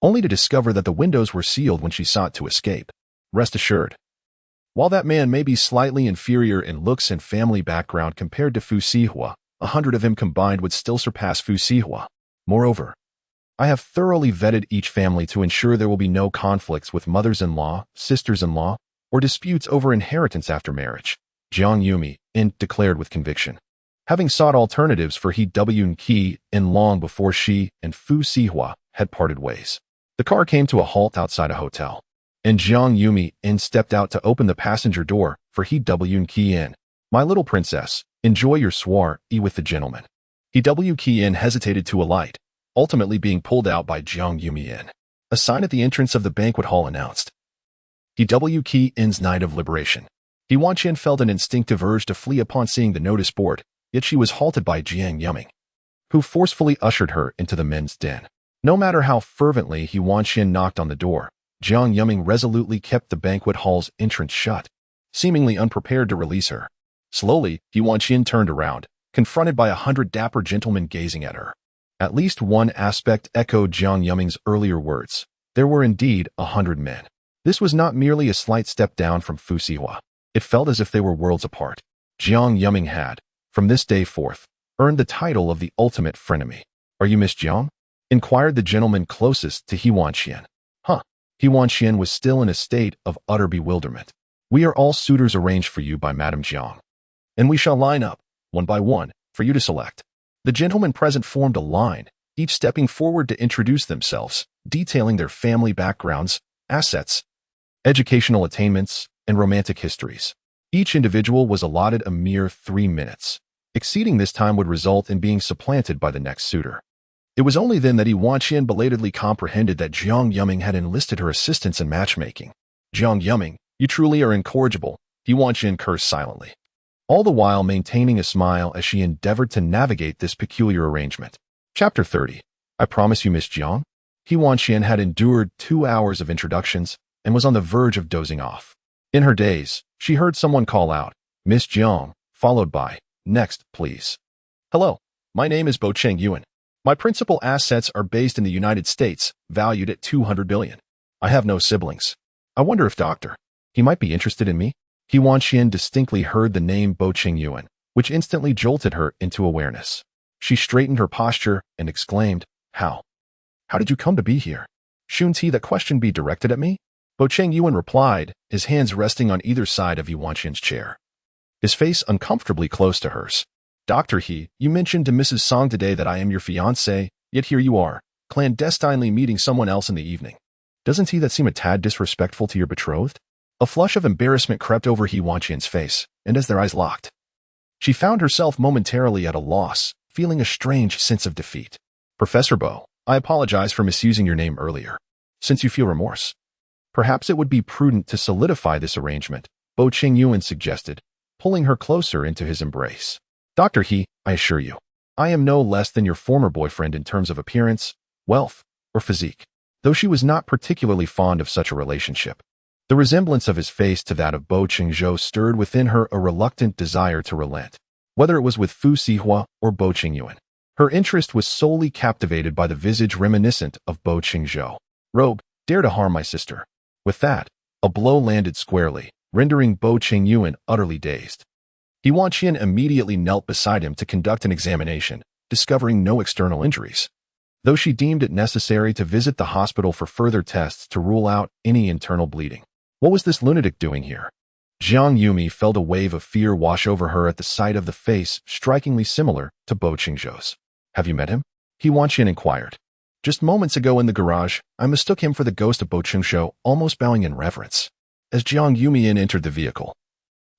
S1: only to discover that the windows were sealed when she sought to escape. Rest assured, while that man may be slightly inferior in looks and family background compared to Fu Sihe, 100 of him combined would still surpass Fu Sihe. Moreover, I have thoroughly vetted each family to ensure there will be no conflicts with mothers-in-law, sisters-in-law, or disputes over inheritance after marriage, Jiang Yumin declared with conviction. having sought alternatives for He Wanqian long before she and Fu Sihe had parted ways. The car came to a halt outside a hotel, and Jiang Yumi stepped out to open the passenger door for He Wanqian. "My little princess, enjoy your soiree with the gentleman." He Wanqian hesitated to alight, ultimately being pulled out by Jiang Yumi. A sign at the entrance of the banquet hall announced He Wanqian's night of liberation. He Wanqian felt an instinctive urge to flee upon seeing the notice board, yet she was halted by Jiang Yumi, who forcefully ushered her into the men's den. No matter how fervently He Wanqian knocked on the door, Jiang Yumi resolutely kept the banquet hall's entrance shut, seemingly unprepared to release her. Slowly, He Wanqian turned around, confronted by 100 dapper gentlemen gazing at her. At least one aspect echoed Jiang Yumi's earlier words. There were indeed 100 men. This was not merely a slight step down from Fu Sihe. It felt as if they were worlds apart. Jiang Yumi had, from this day forth, earned the title of the ultimate frenemy. "Are you Miss Jiang?" inquired the gentleman closest to He Wanqian. He Wanqian was still in a state of utter bewilderment. "We are all suitors arranged for you by Madame Jiang, and we shall line up, one by one, for you to select." The gentlemen present formed a line, each stepping forward to introduce themselves, detailing their family backgrounds, assets, educational attainments, and romantic histories. Each individual was allotted a mere 3 minutes. Exceeding this time would result in being supplanted by the next suitor. It was only then that He Wanqian belatedly comprehended that Jiang Yumi had enlisted her assistance in matchmaking. "Jiang Yumi, you truly are incorrigible," He Wanqian cursed silently, all the while maintaining a smile as she endeavored to navigate this peculiar arrangement. Chapter 30. I promise you, Miss Jiang? He Wanqian had endured 2 hours of introductions and was on the verge of dozing off. In her daze, she heard someone call out, "Miss Jiang," followed by, "Next, please." "Hello, my name is Bo Chenzhou. My principal assets are based in the United States, valued at 200 billion. I have no siblings. I wonder if Dr. He might be interested in me." He Wanqian distinctly heard the name Bo Chenzhou, which instantly jolted her into awareness. She straightened her posture and exclaimed, How did you come to be here? Shouldn't the question be directed at me?" Bo Chenzhou replied, his hands resting on either side of He Wanqian's chair, his face uncomfortably close to hers. "Dr. He, you mentioned to Mrs. Song today that I am your fiancé, yet here you are, clandestinely meeting someone else in the evening. Doesn't that seem a tad disrespectful to your betrothed?" A flush of embarrassment crept over He Wanqian's face, and as their eyes locked, she found herself momentarily at a loss, feeling a strange sense of defeat. "Professor Bo, I apologize for misusing your name earlier. Since you feel remorse, perhaps it would be prudent to solidify this arrangement," Bo Chenzhou suggested, pulling her closer into his embrace. "Dr. He, I assure you, I am no less than your former boyfriend in terms of appearance, wealth, or physique," though she was not particularly fond of such a relationship. The resemblance of his face to that of Bo Chenzhou stirred within her a reluctant desire to relent. Whether it was with Fu Sihe or Bo Chenzhou, her interest was solely captivated by the visage reminiscent of Bo Chenzhou. "Rogue, dare to harm my sister." With that, a blow landed squarely, rendering Bo Chenzhou utterly dazed. He Wanqian immediately knelt beside him to conduct an examination, discovering no external injuries, though she deemed it necessary to visit the hospital for further tests to rule out any internal bleeding. What was this lunatic doing here? Jiang Yumi felt a wave of fear wash over her at the sight of the face strikingly similar to Bo Chenzhou's. "Have you met him?" He Wanqian inquired. "Just moments ago in the garage, I mistook him for the ghost of Bo Chenzhou, almost bowing in reverence." As Jiang Yumi entered the vehicle,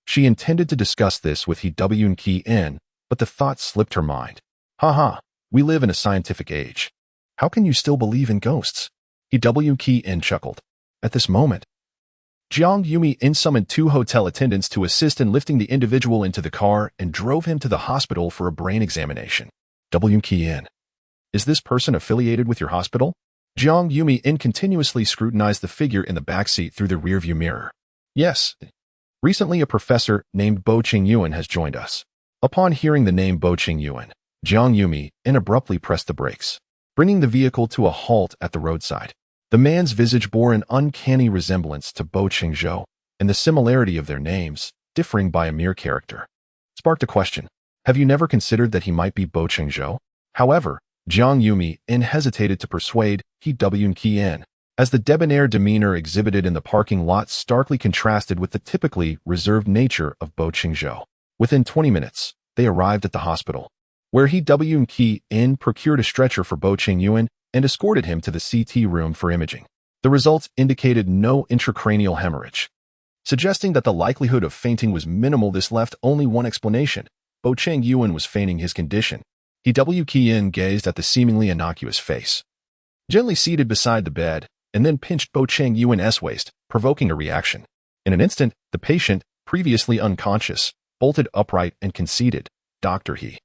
S1: she intended to discuss this with He Wanqian, but the thought slipped her mind. "Ha, we live in a scientific age. How can you still believe in ghosts?" He Wanqian chuckled. At this moment, Jiang Yumi summoned 2 hotel attendants to assist in lifting the individual into the car and drove him to the hospital for a brain examination. "Wanqian, is this person affiliated with your hospital?" Jiang Yumi continuously scrutinized the figure in the backseat through the rearview mirror. "Yes. Recently a professor named Bo Chenzhou has joined us." Upon hearing the name Bo Chenzhou, Jiang Yumi abruptly pressed the brakes, bringing the vehicle to a halt at the roadside. The man's visage bore an uncanny resemblance to Bo Chenzhou, and the similarity of their names, differing by a mere character, sparked a question. Have you never considered that he might be Bo Chenzhou? However, Jiang Yumi hesitated to persuade He Wanqian, as the debonair demeanor exhibited in the parking lot starkly contrasted with the typically reserved nature of Bo Chenzhou. Within 20 minutes, they arrived at the hospital, where He Wanqian procured a stretcher for Bo Chenzhou and escorted him to the CT room for imaging. The results indicated no intracranial hemorrhage, suggesting that the likelihood of fainting was minimal. This left only one explanation: Bo Chenzhou was feigning his condition. He Wanqian gazed at the seemingly innocuous face, gently seated beside the bed, and then pinched Bo Chenzhou's waist, provoking a reaction. In an instant, the patient, previously unconscious, bolted upright and conceded, "Dr. He,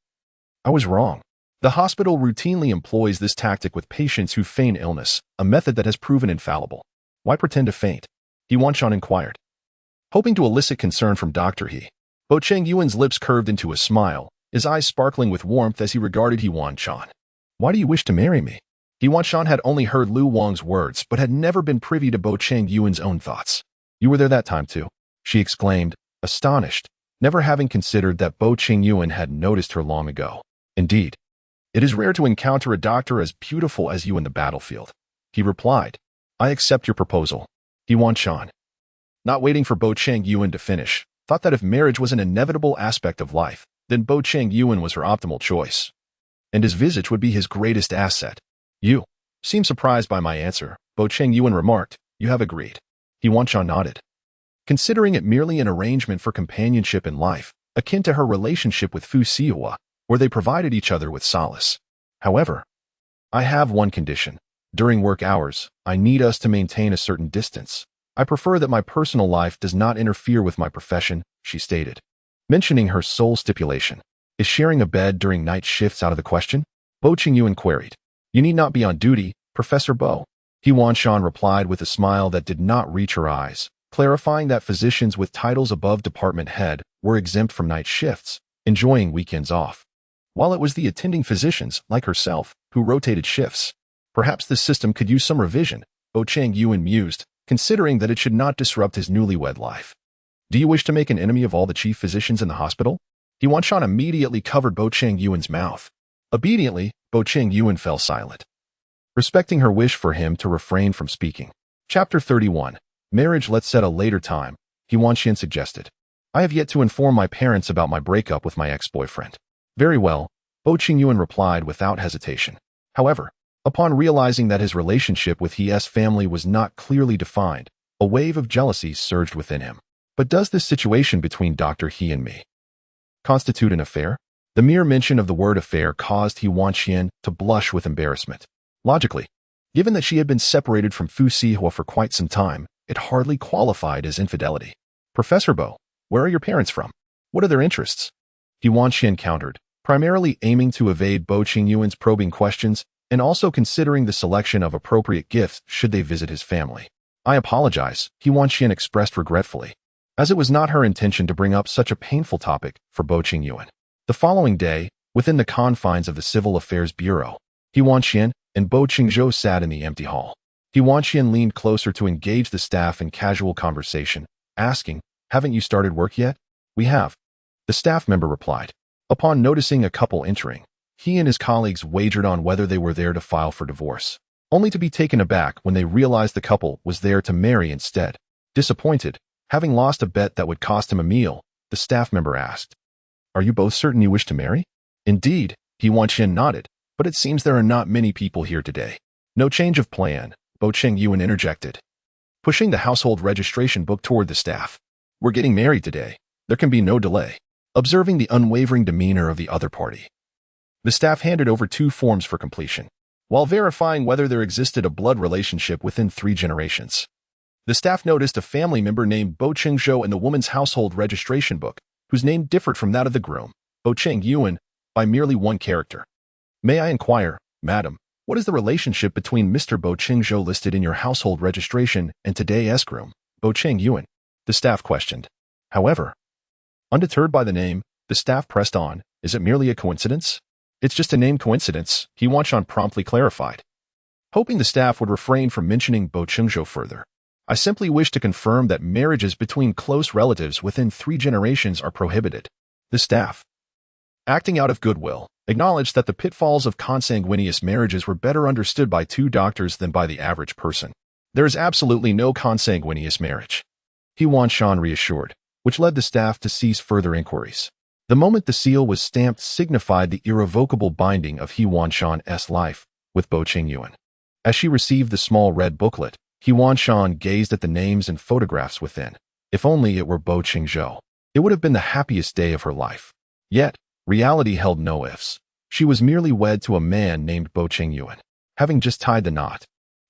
S1: I was wrong." The hospital routinely employs this tactic with patients who feign illness, a method that has proven infallible. "Why pretend to faint?" He Wanqian inquired, hoping to elicit concern from Dr. He. Bo Chenzhou's lips curved into a smile, his eyes sparkling with warmth as he regarded He Wanqian. "Why do you wish to marry me?" He Wanqian had only heard Lu Wang's words, but had never been privy to Bo Chenzhou's own thoughts. "You were there that time too," she exclaimed, astonished, never having considered that Bo Chenzhou had noticed her long ago. "Indeed, it is rare to encounter a doctor as beautiful as you in the battlefield," he replied. "I accept your proposal." He Wanqian, not waiting for Bo Chenzhou to finish, thought that if marriage was an inevitable aspect of life, then Bo Chenzhou was her optimal choice, and his visage would be his greatest asset. "You seem surprised by my answer," Bo Chenzhou remarked. "You have agreed." He Wanqian nodded, considering it merely an arrangement for companionship in life, akin to her relationship with Fu Sihe, where they provided each other with solace. "However, I have one condition. During work hours, I need us to maintain a certain distance. I prefer that my personal life does not interfere with my profession," she stated, mentioning her sole stipulation. "Is sharing a bed during night shifts out of the question?" Bo Chenzhou queried. "You need not be on duty, Professor Bo." He Wanqian replied with a smile that did not reach her eyes, clarifying that physicians with titles above department head were exempt from night shifts, enjoying weekends off, while it was the attending physicians, like herself, who rotated shifts. Perhaps this system could use some revision, Bo Chenzhou mused, considering that it should not disrupt his newlywed life. "Do you wish to make an enemy of all the chief physicians in the hospital?" He Wanqian immediately covered Bo Chenzhou's mouth. Obediently, Bo Chenzhou fell silent, respecting her wish for him to refrain from speaking. Chapter 31. Marriage let's set a later time, He Wanqian suggested. "I have yet to inform my parents about my breakup with my ex-boyfriend." "Very well," Bo Chenzhou replied without hesitation. However, upon realizing that his relationship with his family was not clearly defined, a wave of jealousy surged within him. "But does this situation between Dr. He and me constitute an affair?" The mere mention of the word affair caused He Wanqian to blush with embarrassment. Logically, given that she had been separated from Fu Sihe for quite some time, it hardly qualified as infidelity. "Professor Bo, where are your parents from? What are their interests?" He Wanqian countered, primarily aiming to evade Bo Chenzhou's probing questions and also considering the selection of appropriate gifts should they visit his family. "I apologize," He Wanqian expressed regretfully, as it was not her intention to bring up such a painful topic for Bo Chenzhou. The following day, within the confines of the Civil Affairs Bureau, He Wanqian and Bo Chenzhou sat in the empty hall. He Wanqian leaned closer to engage the staff in casual conversation, asking, "Haven't you started work yet?" "We have," the staff member replied. Upon noticing a couple entering, he and his colleagues wagered on whether they were there to file for divorce, only to be taken aback when they realized the couple was there to marry instead. Disappointed, having lost a bet that would cost him a meal, the staff member asked, "Are you both certain you wish to marry?" "Indeed," He Wanqian nodded, "but it seems there are not many people here today." "No change of plan," Bo Chenzhou interjected, pushing the household registration book toward the staff. "We're getting married today. There can be no delay." Observing the unwavering demeanor of the other party, the staff handed over 2 forms for completion, while verifying whether there existed a blood relationship within 3 generations. The staff noticed a family member named Bo Chenzhou in the woman's household registration book, whose name differed from that of the groom, Bo Chenzhou, by merely 1 character. "May I inquire, madam, what is the relationship between Mr. Bo Chenzhou listed in your household registration and today's groom, Bo Chenzhou?" the staff questioned. However, undeterred by the name, the staff pressed on, "Is it merely a coincidence?" "It's just a name coincidence," He Wanqian promptly clarified, hoping the staff would refrain from mentioning Bo Chenzhou further. "I simply wish to confirm that marriages between close relatives within 3 generations are prohibited." The staff, acting out of goodwill, acknowledged that the pitfalls of consanguineous marriages were better understood by 2 doctors than by the average person. "There is absolutely no consanguineous marriage," He Wanqian reassured, which led the staff to cease further inquiries. The moment the seal was stamped signified the irrevocable binding of He Wanqian's life with Bo Chenzhou. As she received the small red booklet, He Wanqian gazed at the names and photographs within. If only it were Bo Chenzhou. It would have been the happiest day of her life. Yet, reality held no ifs. She was merely wed to a man named Bo Chenzhou, having just tied the knot.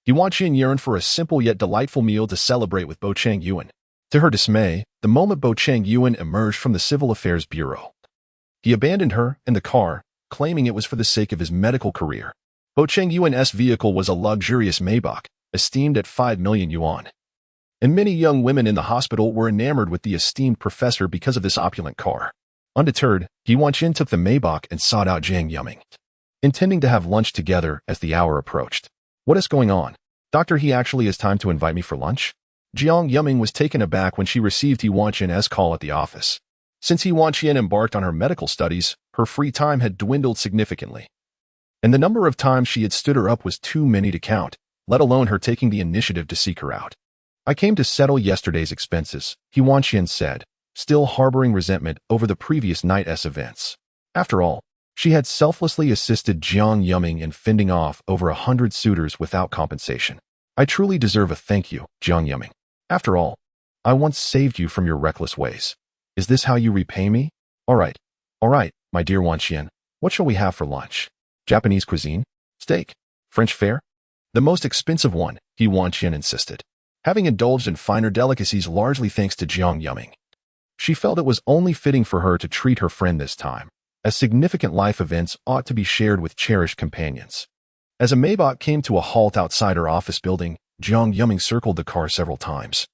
S1: He Wanqian yearned for a simple yet delightful meal to celebrate with Bo Chenzhou. To her dismay, the moment Bo Chenzhou emerged from the Civil Affairs Bureau, he abandoned her and the car, claiming it was for the sake of his medical career. Bo Chenzhou's vehicle was a luxurious Maybach, esteemed at 5 million yuan. And many young women in the hospital were enamored with the esteemed professor because of this opulent car. Undeterred, He Wanqian took the Maybach and sought out Jiang Yuming, intending to have lunch together as the hour approached. What is going on? Doctor, he actually has time to invite me for lunch? Jiang Yuming was taken aback when she received He Wanqian's call at the office. Since He Wanqian embarked on her medical studies, her free time had dwindled significantly. And the number of times she had stood her up was too many to count, let alone her taking the initiative to seek her out. I came to settle yesterday's expenses, He Wanqian said, still harboring resentment over the previous night's events. After all, she had selflessly assisted Jiang Yuming in fending off over 100 suitors without compensation. I truly deserve a thank you, Jiang Yuming. After all, I once saved you from your reckless ways. Is this how you repay me? All right, my dear Wanqian. What shall we have for lunch? Japanese cuisine? Steak? French fare? The most expensive one, He Wanqian insisted, having indulged in finer delicacies largely thanks to Jiang Yuming. She felt it was only fitting for her to treat her friend this time, as significant life events ought to be shared with cherished companions. As a Maybach came to a halt outside her office building, Jiang Yuming circled the car several times,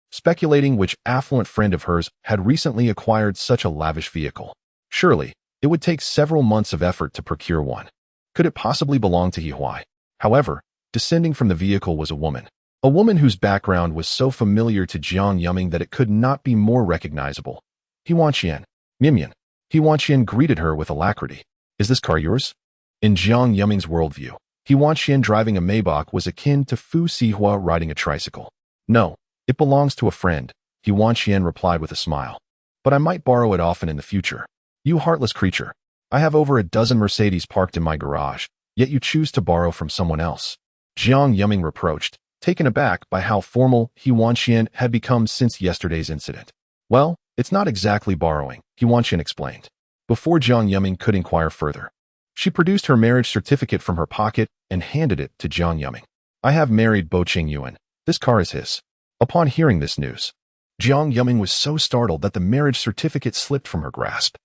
S1: speculating which affluent friend of hers had recently acquired such a lavish vehicle. Surely, it would take several months of effort to procure one. Could it possibly belong to He Hui? However, descending from the vehicle was a woman whose background was so familiar to Jiang Yuming that it could not be more recognizable. He Wanqian. Mimian. He Wanqian greeted her with alacrity. Is this car yours? In Jiang Yuming's worldview, He Wanqian driving a Maybach was akin to Fu Sihe riding a tricycle. No, it belongs to a friend, He Wanqian replied with a smile. But I might borrow it often in the future. You heartless creature. I have over a dozen Mercedes parked in my garage, yet you choose to borrow from someone else. Jiang Yuming reproached, taken aback by how formal He Wanqian had become since yesterday's incident. Well, it's not exactly borrowing, He Wanqian explained. Before Jiang Yuming could inquire further, she produced her marriage certificate from her pocket and handed it to Jiang Yuming. I have married Bo Chenzhou. This car is his. Upon hearing this news, Jiang Yuming was so startled that the marriage certificate slipped from her grasp.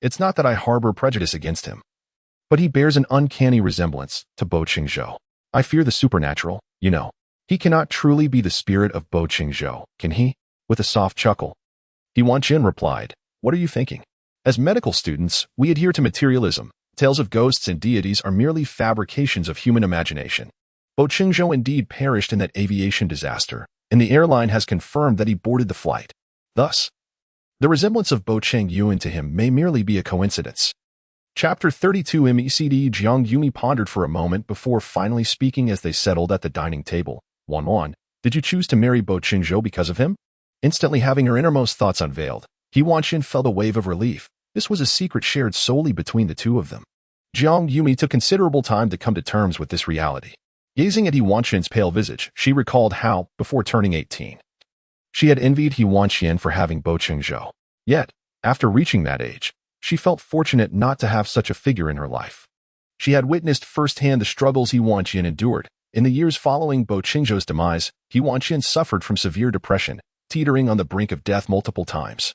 S1: It's not that I harbor prejudice against him, but he bears an uncanny resemblance to Bo Chenzhou. I fear the supernatural, you know. He cannot truly be the spirit of Bo Chenzhou, can he? With a soft chuckle, He Wanqian replied, what are you thinking? As medical students, we adhere to materialism. Tales of ghosts and deities are merely fabrications of human imagination. Bo Chenzhou indeed perished in that aviation disaster, and the airline has confirmed that he boarded the flight. Thus, the resemblance of Bo Chenzhou to him may merely be a coincidence. Chapter 32 MECD Jiang Yumi pondered for a moment before finally speaking as they settled at the dining table. Did you choose to marry Bo Chenzhou because of him? Instantly having her innermost thoughts unveiled, He Wanqian felt a wave of relief. This was a secret shared solely between the two of them. Jiang Yumi took considerable time to come to terms with this reality. Gazing at He Wanqian's pale visage, she recalled how, before turning 18, she had envied He Wanqian for having Bo Chenzhou. Yet, after reaching that age, she felt fortunate not to have such a figure in her life. She had witnessed firsthand the struggles He Wanqian endured. In the years following Bo Chenzhou's demise, He Wanqian suffered from severe depression, teetering on the brink of death multiple times,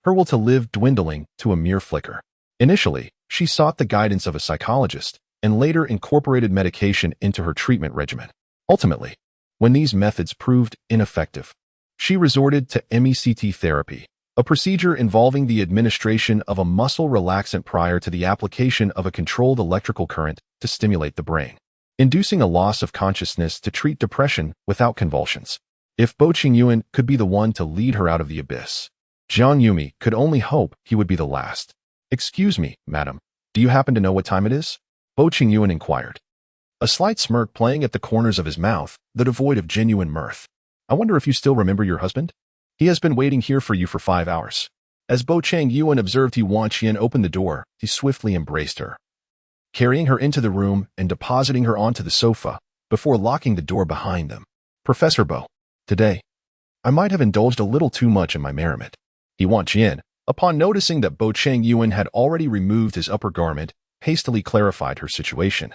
S1: her will to live dwindling to a mere flicker. Initially, she sought the guidance of a psychologist, and later incorporated medication into her treatment regimen. Ultimately, when these methods proved ineffective, she resorted to MECT therapy, a procedure involving the administration of a muscle relaxant prior to the application of a controlled electrical current to stimulate the brain, inducing a loss of consciousness to treat depression without convulsions. If Bo Chenzhou could be the one to lead her out of the abyss, Jiang Yumi could only hope he would be the last. Excuse me, madam, do you happen to know what time it is? Bo Chenzhou inquired, a slight smirk playing at the corners of his mouth, though devoid of genuine mirth. I wonder if you still remember your husband? He has been waiting here for you for 5 hours. As Bo Chenzhou observed He Wanqian open the door, he swiftly embraced her, carrying her into the room and depositing her onto the sofa before locking the door behind them. Professor Bo, today, I might have indulged a little too much in my merriment. He Wanqian, upon noticing that Bo Chenzhou had already removed his upper garment, hastily clarified her situation.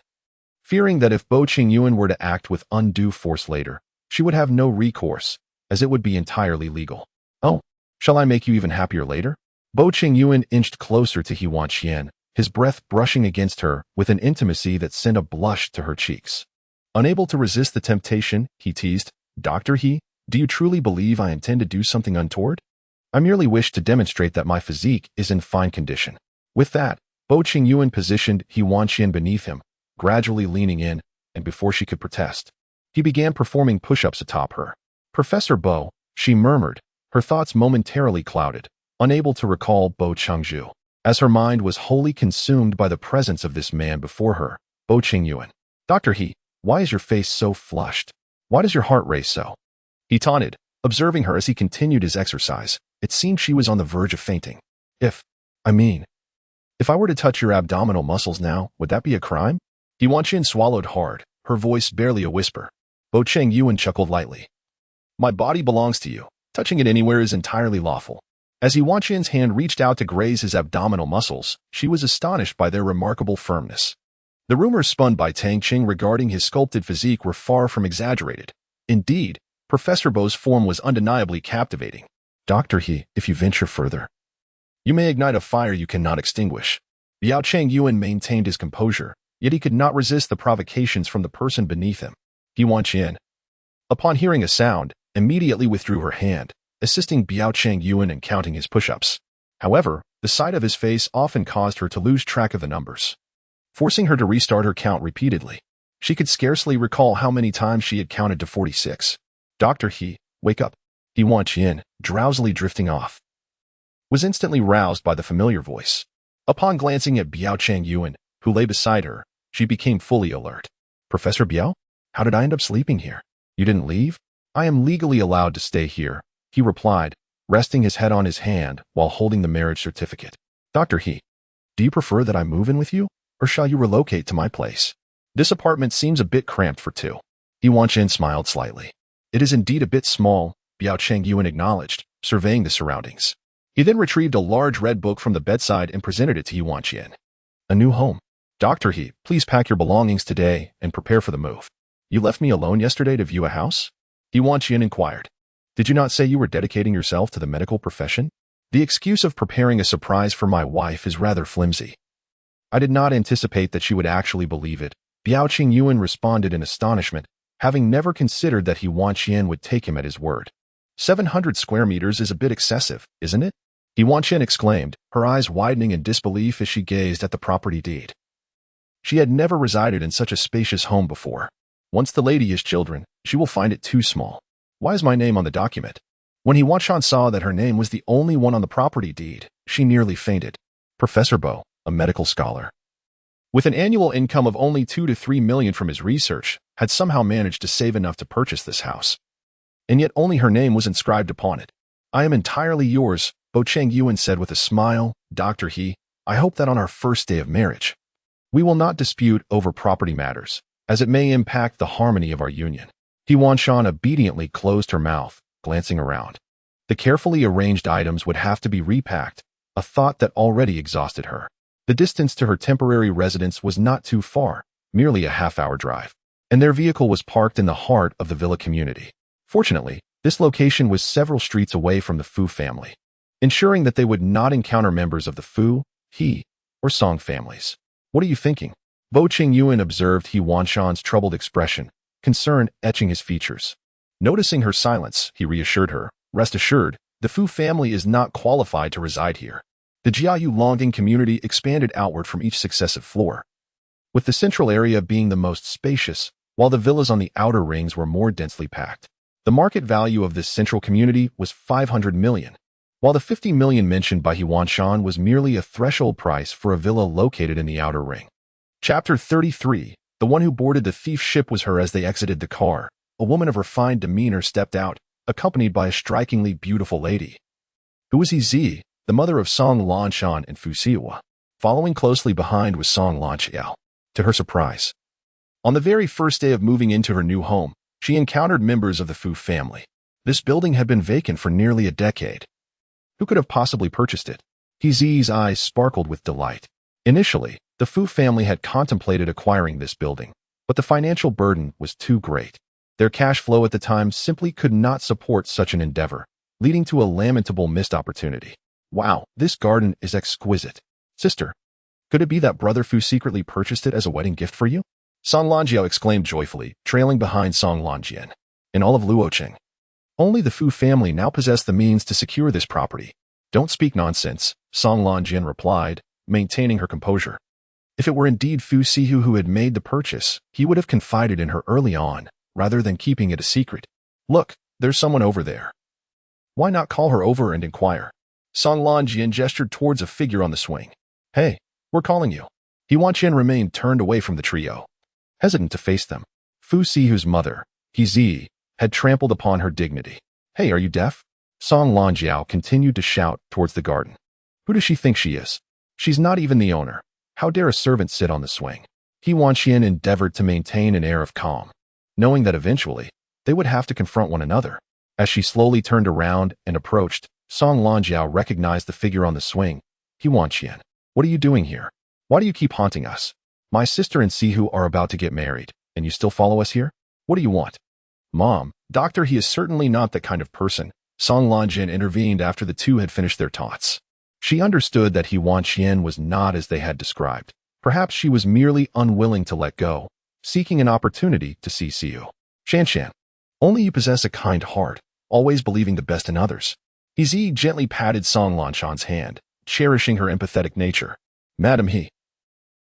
S1: Fearing that if Bo Chenzhou were to act with undue force later, she would have no recourse, as it would be entirely legal. Oh, shall I make you even happier later? Bo Chenzhou inched closer to He Wanqian, his breath brushing against her with an intimacy that sent a blush to her cheeks. Unable to resist the temptation, he teased, Dr. He, do you truly believe I intend to do something untoward? I merely wish to demonstrate that my physique is in fine condition. With that, Bo Chenzhou positioned He Wanqian beneath him, gradually leaning in, and before she could protest, he began performing push-ups atop her. Professor Bo, she murmured, her thoughts momentarily clouded, unable to recall Bo Chenzhou, as her mind was wholly consumed by the presence of this man before her. Bo Chenzhou. Dr. He, why is your face so flushed? Why does your heart race so? He taunted, observing her as he continued his exercise. It seemed she was on the verge of fainting. If I were to touch your abdominal muscles now, would that be a crime? He Wanqian swallowed hard, her voice barely a whisper. Bo Chenzhou chuckled lightly. My body belongs to you. Touching it anywhere is entirely lawful. As He Wanqian's hand reached out to graze his abdominal muscles, she was astonished by their remarkable firmness. The rumors spun by Tang Qing regarding his sculpted physique were far from exaggerated. Indeed, Professor Bo's form was undeniably captivating. Dr. He, if you venture further, you may ignite a fire you cannot extinguish. Biao Chenzhou maintained his composure, yet he could not resist the provocations from the person beneath him. He Wanqian, upon hearing a sound, immediately withdrew her hand, assisting Biao Chenzhou in counting his push-ups. However, the sight of his face often caused her to lose track of the numbers, forcing her to restart her count repeatedly. She could scarcely recall how many times she had counted to 46. Dr. He, wake up. He Wanqian, drowsily drifting off, was instantly roused by the familiar voice. Upon glancing at Biao Chenzhou, who lay beside her, she became fully alert. Professor Biao? How did I end up sleeping here? You didn't leave? I am legally allowed to stay here, he replied, resting his head on his hand while holding the marriage certificate. Dr. He, do you prefer that I move in with you, or shall you relocate to my place? This apartment seems a bit cramped for two. He Wanqian smiled slightly. It is indeed a bit small, Biao Chenzhou acknowledged, surveying the surroundings. He then retrieved a large red book from the bedside and presented it to He Wanqian. A new home. Dr. He, please pack your belongings today and prepare for the move. You left me alone yesterday to view a house? He Wanqian inquired. Did you not say you were dedicating yourself to the medical profession? The excuse of preparing a surprise for my wife is rather flimsy. I did not anticipate that she would actually believe it. Biao Chenzhou responded in astonishment, having never considered that He Wanqian would take him at his word. 700 square meters is a bit excessive, isn't it? He Wanqian exclaimed, her eyes widening in disbelief as she gazed at the property deed. She had never resided in such a spacious home before. Once the lady has children, she will find it too small. Why is my name on the document? When He Wanqian saw that her name was the only one on the property deed, she nearly fainted. Professor Bo, a medical scholar, with an annual income of only 2 to 3 million from his research, had somehow managed to save enough to purchase this house. And yet only her name was inscribed upon it. I am entirely yours, Bo Chenzhou said with a smile. Dr. He, I hope that on our first day of marriage, we will not dispute over property matters, as it may impact the harmony of our union. He Wanqian obediently closed her mouth, glancing around. The carefully arranged items would have to be repacked, a thought that already exhausted her. The distance to her temporary residence was not too far, merely a half-hour drive, and their vehicle was parked in the heart of the villa community. Fortunately, this location was several streets away from the Fu family, ensuring that they would not encounter members of the Fu, He, or Song families. What are you thinking? Bo Chenzhou observed He Wanqian's troubled expression, concern etching his features. Noticing her silence, he reassured her, rest assured, the Fu family is not qualified to reside here. The Jiayu Longding community expanded outward from each successive floor, with the central area being the most spacious, while the villas on the outer rings were more densely packed. The market value of this central community was 500 million, while the 50 million mentioned by He Wanqian was merely a threshold price for a villa located in the outer ring. Chapter 33. The one who boarded the thief's ship was her. As they exited the car, a woman of refined demeanor stepped out, accompanied by a strikingly beautiful lady. Who is he? the mother of Song Lanshan and Fu Sihe. Following closely behind was Song Lanqiao. To her surprise, on the very first day of moving into her new home, she encountered members of the Fu family. This building had been vacant for nearly a decade. Who could have possibly purchased it? He Zi's eyes sparkled with delight. Initially, the Fu family had contemplated acquiring this building, but the financial burden was too great. Their cash flow at the time simply could not support such an endeavor, leading to a lamentable missed opportunity. Wow, this garden is exquisite. Sister, could it be that Brother Fu secretly purchased it as a wedding gift for you? Song Lanjiao exclaimed joyfully, trailing behind Song Lanjian. In all of Luocheng, only the Fu family now possessed the means to secure this property. Don't speak nonsense, Song Lanjian replied, maintaining her composure. If it were indeed Fu Sihe who had made the purchase, he would have confided in her early on, rather than keeping it a secret. Look, there's someone over there. Why not call her over and inquire? Song Lanjian gestured towards a figure on the swing. Hey, we're calling you. He Wanqian remained turned away from the trio, hesitant to face them. Fu Sihe's mother, He Zi, had trampled upon her dignity. Hey, are you deaf? Song Lanjiao continued to shout towards the garden. Who does she think she is? She's not even the owner. How dare a servant sit on the swing? He Wanqian endeavored to maintain an air of calm, knowing that eventually they would have to confront one another. As she slowly turned around and approached, Song Lanjiao recognized the figure on the swing. He Wanqian, what are you doing here? Why do you keep haunting us? My sister and Sihu are about to get married, and you still follow us here? What do you want? Mom, Doctor, he is certainly not that kind of person. Song Lanjian intervened after the two had finished their taunts. She understood that He Wanqian was not as they had described. Perhaps she was merely unwilling to let go, seeking an opportunity to see Sihu. Shanshan, only you possess a kind heart, always believing the best in others. He Zi gently patted Song Lanshan's hand, cherishing her empathetic nature. Madam He,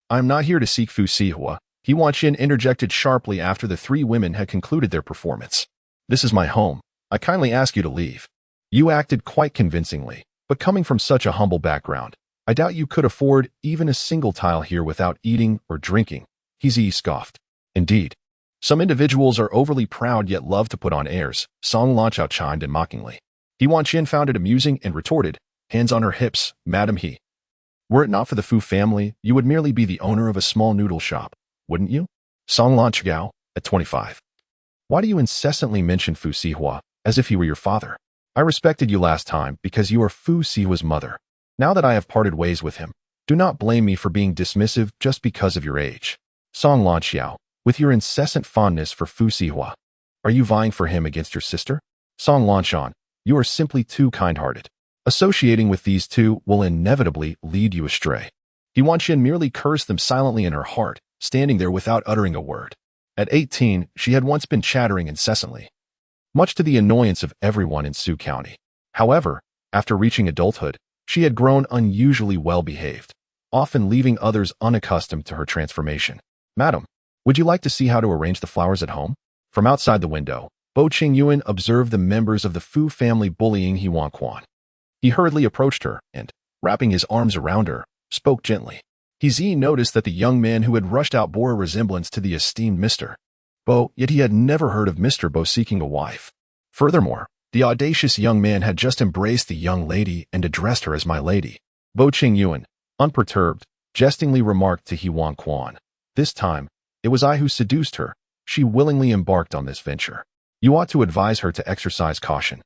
S1: I am not here to seek Fu Sihe. He Wanqian interjected sharply after the three women had concluded their performance. This is my home. I kindly ask you to leave. You acted quite convincingly, but coming from such a humble background, I doubt you could afford even a single tile here without eating or drinking. He Zi scoffed. Indeed, some individuals are overly proud yet love to put on airs, Song Lanqiao chimed in mockingly. He Wanqian found it amusing and retorted, hands on her hips, Madam He. Were it not for the Fu family, you would merely be the owner of a small noodle shop, wouldn't you? Song Lanqiao, at 25. Why do you incessantly mention Fu Sihe, as if he were your father? I respected you last time because you are Fu Sihe's mother. Now that I have parted ways with him, do not blame me for being dismissive just because of your age. Song Lanqiao, with your incessant fondness for Fu Sihe, are you vying for him against your sister? Song Lanshan, you are simply too kind-hearted. Associating with these two will inevitably lead you astray. He Wanqian merely cursed them silently in her heart, standing there without uttering a word. At 18, she had once been chattering incessantly, much to the annoyance of everyone in Sioux County. However, after reaching adulthood, she had grown unusually well-behaved, often leaving others unaccustomed to her transformation. Madam, would you like to see how to arrange the flowers at home? From outside the window, Bo Chenzhou observed the members of the Fu family bullying He Wanqian. He hurriedly approached her and, wrapping his arms around her, spoke gently. He Zi noticed that the young man who had rushed out bore a resemblance to the esteemed Mr. Bo, yet he had never heard of Mr. Bo seeking a wife. Furthermore, the audacious young man had just embraced the young lady and addressed her as my lady. Bo Chenzhou, unperturbed, jestingly remarked to He Wanqian. This time, it was I who seduced her. She willingly embarked on this venture. You ought to advise her to exercise caution.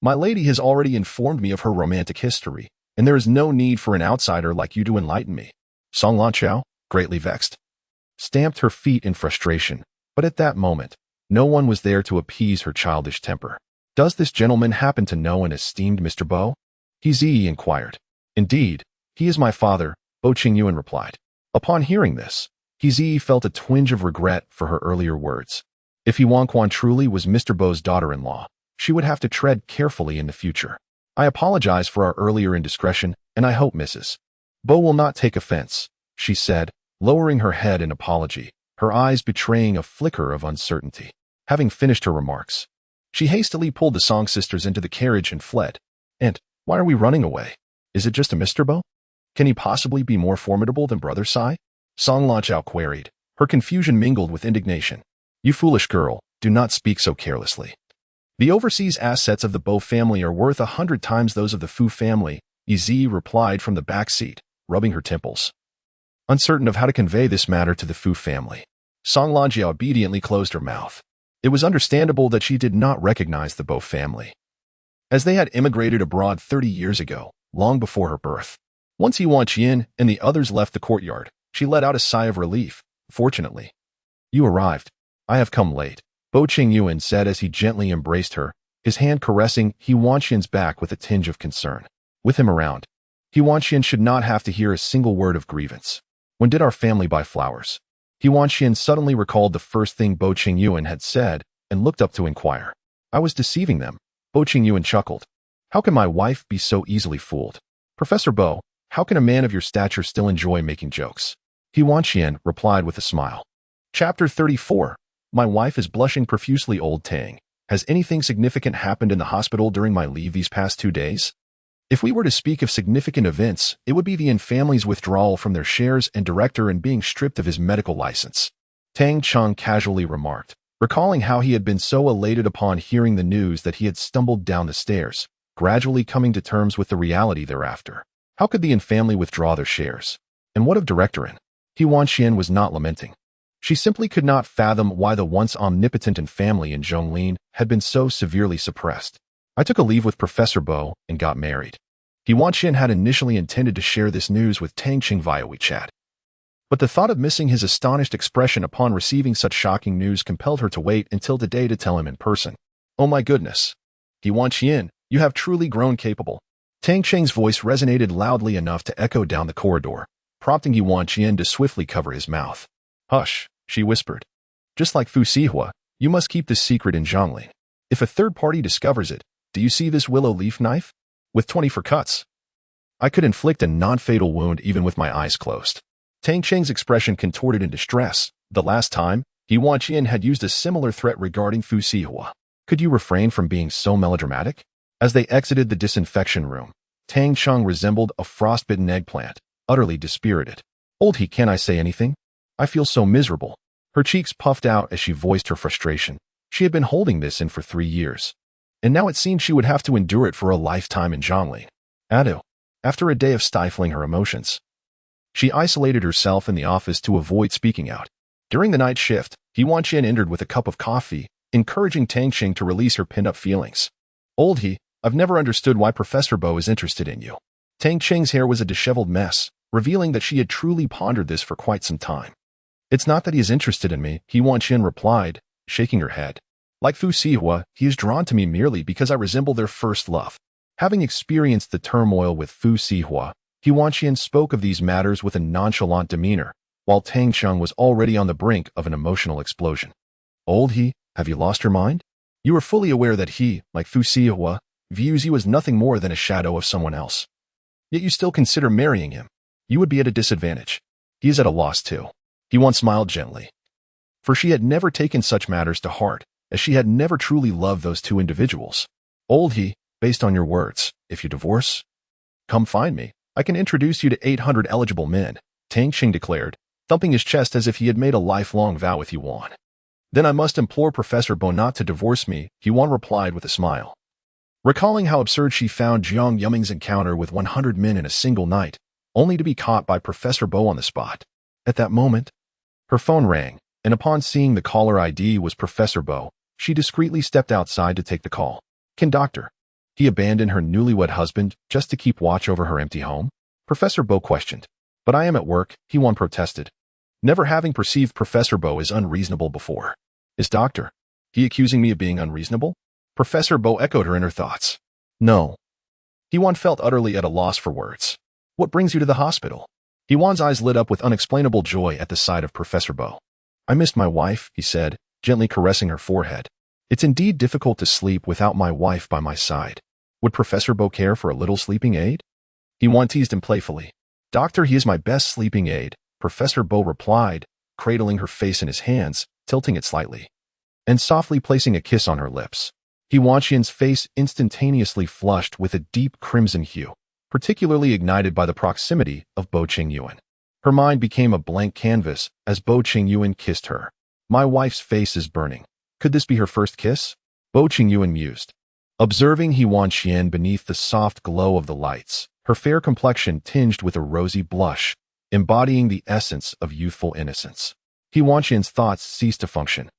S1: My lady has already informed me of her romantic history, and there is no need for an outsider like you to enlighten me. Song Lanqiao, greatly vexed, stamped her feet in frustration, but at that moment, no one was there to appease her childish temper. Does this gentleman happen to know an esteemed Mr. Bo? He Zi inquired. Indeed, he is my father, Bo Chenzhou replied. Upon hearing this, He Zi felt a twinge of regret for her earlier words. If He Wanqian truly was Mr. Bo's daughter-in-law, she would have to tread carefully in the future. I apologize for our earlier indiscretion, and I hope Mrs. Bo will not take offense, she said, lowering her head in apology, her eyes betraying a flicker of uncertainty. Having finished her remarks, she hastily pulled the Song sisters into the carriage and fled. And why are we running away? Is it just a Mr. Bo? Can he possibly be more formidable than Brother Sai? Song Lanqiao queried, her confusion mingled with indignation. You foolish girl, do not speak so carelessly. The overseas assets of the Bo family are worth 100 times those of the Fu family, Yi replied from the back seat, rubbing her temples. Uncertain of how to convey this matter to the Fu family, Song Lanjia obediently closed her mouth. It was understandable that she did not recognize the Bo family, as they had immigrated abroad 30 years ago, long before her birth. Once He Wanqian and the others left the courtyard, she let out a sigh of relief. Fortunately, you arrived. I have come late, Bo Chenzhou said as he gently embraced her, his hand caressing He Wanqian's back with a tinge of concern. With him around, He Wanqian should not have to hear a single word of grievance. When did our family buy flowers? He Wanqian suddenly recalled the first thing Bo Chenzhou had said and looked up to inquire. I was deceiving them. Bo Chenzhou chuckled. How can my wife be so easily fooled? Professor Bo, how can a man of your stature still enjoy making jokes? He Wanqian replied with a smile. Chapter 34. My wife is blushing profusely. Old Tang. Has anything significant happened in the hospital during my leave these past 2 days? If we were to speak of significant events, it would be the Yin family's withdrawal from their shares and director and being stripped of his medical license. Tang Cheng casually remarked, recalling how he had been so elated upon hearing the news that he had stumbled down the stairs, gradually coming to terms with the reality thereafter. How could the Yin family withdraw their shares? And what of directorin? He Wanqian was not lamenting. She simply could not fathom why the once omnipotent Yin family in Zhonglin had been so severely suppressed. I took a leave with Professor Bo and got married. He Wanqian had initially intended to share this news with Tang Cheng via WeChat. But the thought of missing his astonished expression upon receiving such shocking news compelled her to wait until today to tell him in person. Oh my goodness. He Wanqian, you have truly grown capable. Tang Cheng's voice resonated loudly enough to echo down the corridor, prompting He Wanqian to swiftly cover his mouth. Hush, she whispered. Just like Fu Sihe, you must keep this secret in Zhonglin. If a third party discovers it, do you see this willow leaf knife? With 24 cuts, I could inflict a non-fatal wound even with my eyes closed. Tang Cheng's expression contorted in distress. The last time, He Wanqian had used a similar threat regarding Fu Sihe. Could you refrain from being so melodramatic? As they exited the disinfection room, Tang Cheng resembled a frostbitten eggplant, utterly dispirited. Old He, can I say anything? I feel so miserable. Her cheeks puffed out as she voiced her frustration. She had been holding this in for 3 years. And now it seemed she would have to endure it for a lifetime in Zhonglin. After a day of stifling her emotions, she isolated herself in the office to avoid speaking out. During the night shift, He Wanqian entered with a cup of coffee, encouraging Tang Cheng to release her pent-up feelings. Old He, I've never understood why Professor Bo is interested in you. Tang Cheng's hair was a disheveled mess, revealing that she had truly pondered this for quite some time. It's not that he is interested in me, He Wanqian replied, shaking her head. Like Fu Sihe, he is drawn to me merely because I resemble their first love. Having experienced the turmoil with Fu Sihe, He Wanqian spoke of these matters with a nonchalant demeanor, while Tang Cheng was already on the brink of an emotional explosion. Old He, have you lost your mind? You are fully aware that he, like Fu Sihe, views you as nothing more than a shadow of someone else. Yet you still consider marrying him. You would be at a disadvantage. He is at a loss too. He once smiled gently. For she had never taken such matters to heart, as she had never truly loved those two individuals. Old He, based on your words, if you divorce, come find me. I can introduce you to 800 eligible men, Tang Cheng declared, thumping his chest as if he had made a lifelong vow with He Wan. Then I must implore Professor Bo not to divorce me, He Wan replied with a smile. Recalling how absurd she found Jiang Yuming's encounter with 100 men in a single night, only to be caught by Professor Bo on the spot. At that moment, her phone rang, and upon seeing the caller ID was Professor Bo, she discreetly stepped outside to take the call. Can Dr. He abandon her newlywed husband just to keep watch over her empty home? Professor Bo questioned. But I am at work, He Wan protested. Never having perceived Professor Bo as unreasonable before. Is Dr. He accusing me of being unreasonable? Professor Bo echoed her inner thoughts. No. He Wan felt utterly at a loss for words. What brings you to the hospital? He Wan's eyes lit up with unexplainable joy at the sight of Professor Bo. I missed my wife, he said, gently caressing her forehead. It's indeed difficult to sleep without my wife by my side. Would Professor Bo care for a little sleeping aid? He Wan teased him playfully. Doctor, he is my best sleeping aid, Professor Bo replied, cradling her face in his hands, tilting it slightly, and softly placing a kiss on her lips. He Wanqian's face instantaneously flushed with a deep crimson hue, particularly ignited by the proximity of Bo Chenzhou. Her mind became a blank canvas as Bo Chenzhou kissed her. My wife's face is burning. Could this be her first kiss? Bo Chenzhou mused. Observing He Wanqian beneath the soft glow of the lights, her fair complexion tinged with a rosy blush, embodying the essence of youthful innocence. He Wanqian's thoughts ceased to function.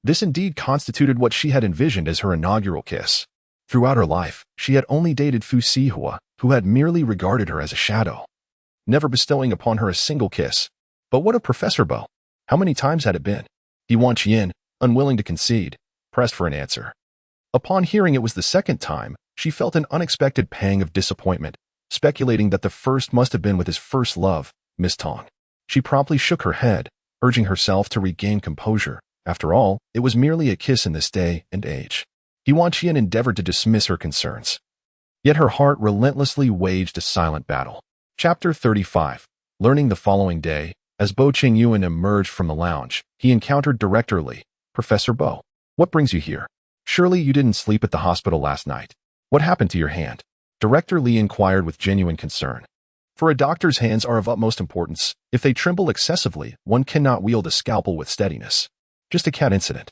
S1: This indeed constituted what she had envisioned as her inaugural kiss. Throughout her life, she had only dated Fu Sihe, who had merely regarded her as a shadow, never bestowing upon her a single kiss. But what of Professor Bo? How many times had it been? He Wanqian, unwilling to concede, pressed for an answer. Upon hearing it was the second time, she felt an unexpected pang of disappointment, speculating that the first must have been with his first love, Miss Tong. She promptly shook her head, urging herself to regain composure. After all, it was merely a kiss in this day and age. He Wanqian endeavored to dismiss her concerns. Yet her heart relentlessly waged a silent battle. Chapter 35. Learning the following day, as Bo Chenzhou emerged from the lounge, he encountered Director Li. Professor Bo, what brings you here? Surely you didn't sleep at the hospital last night. What happened to your hand? Director Li inquired with genuine concern. For a doctor's hands are of utmost importance. If they tremble excessively, one cannot wield a scalpel with steadiness. Just a cat incident.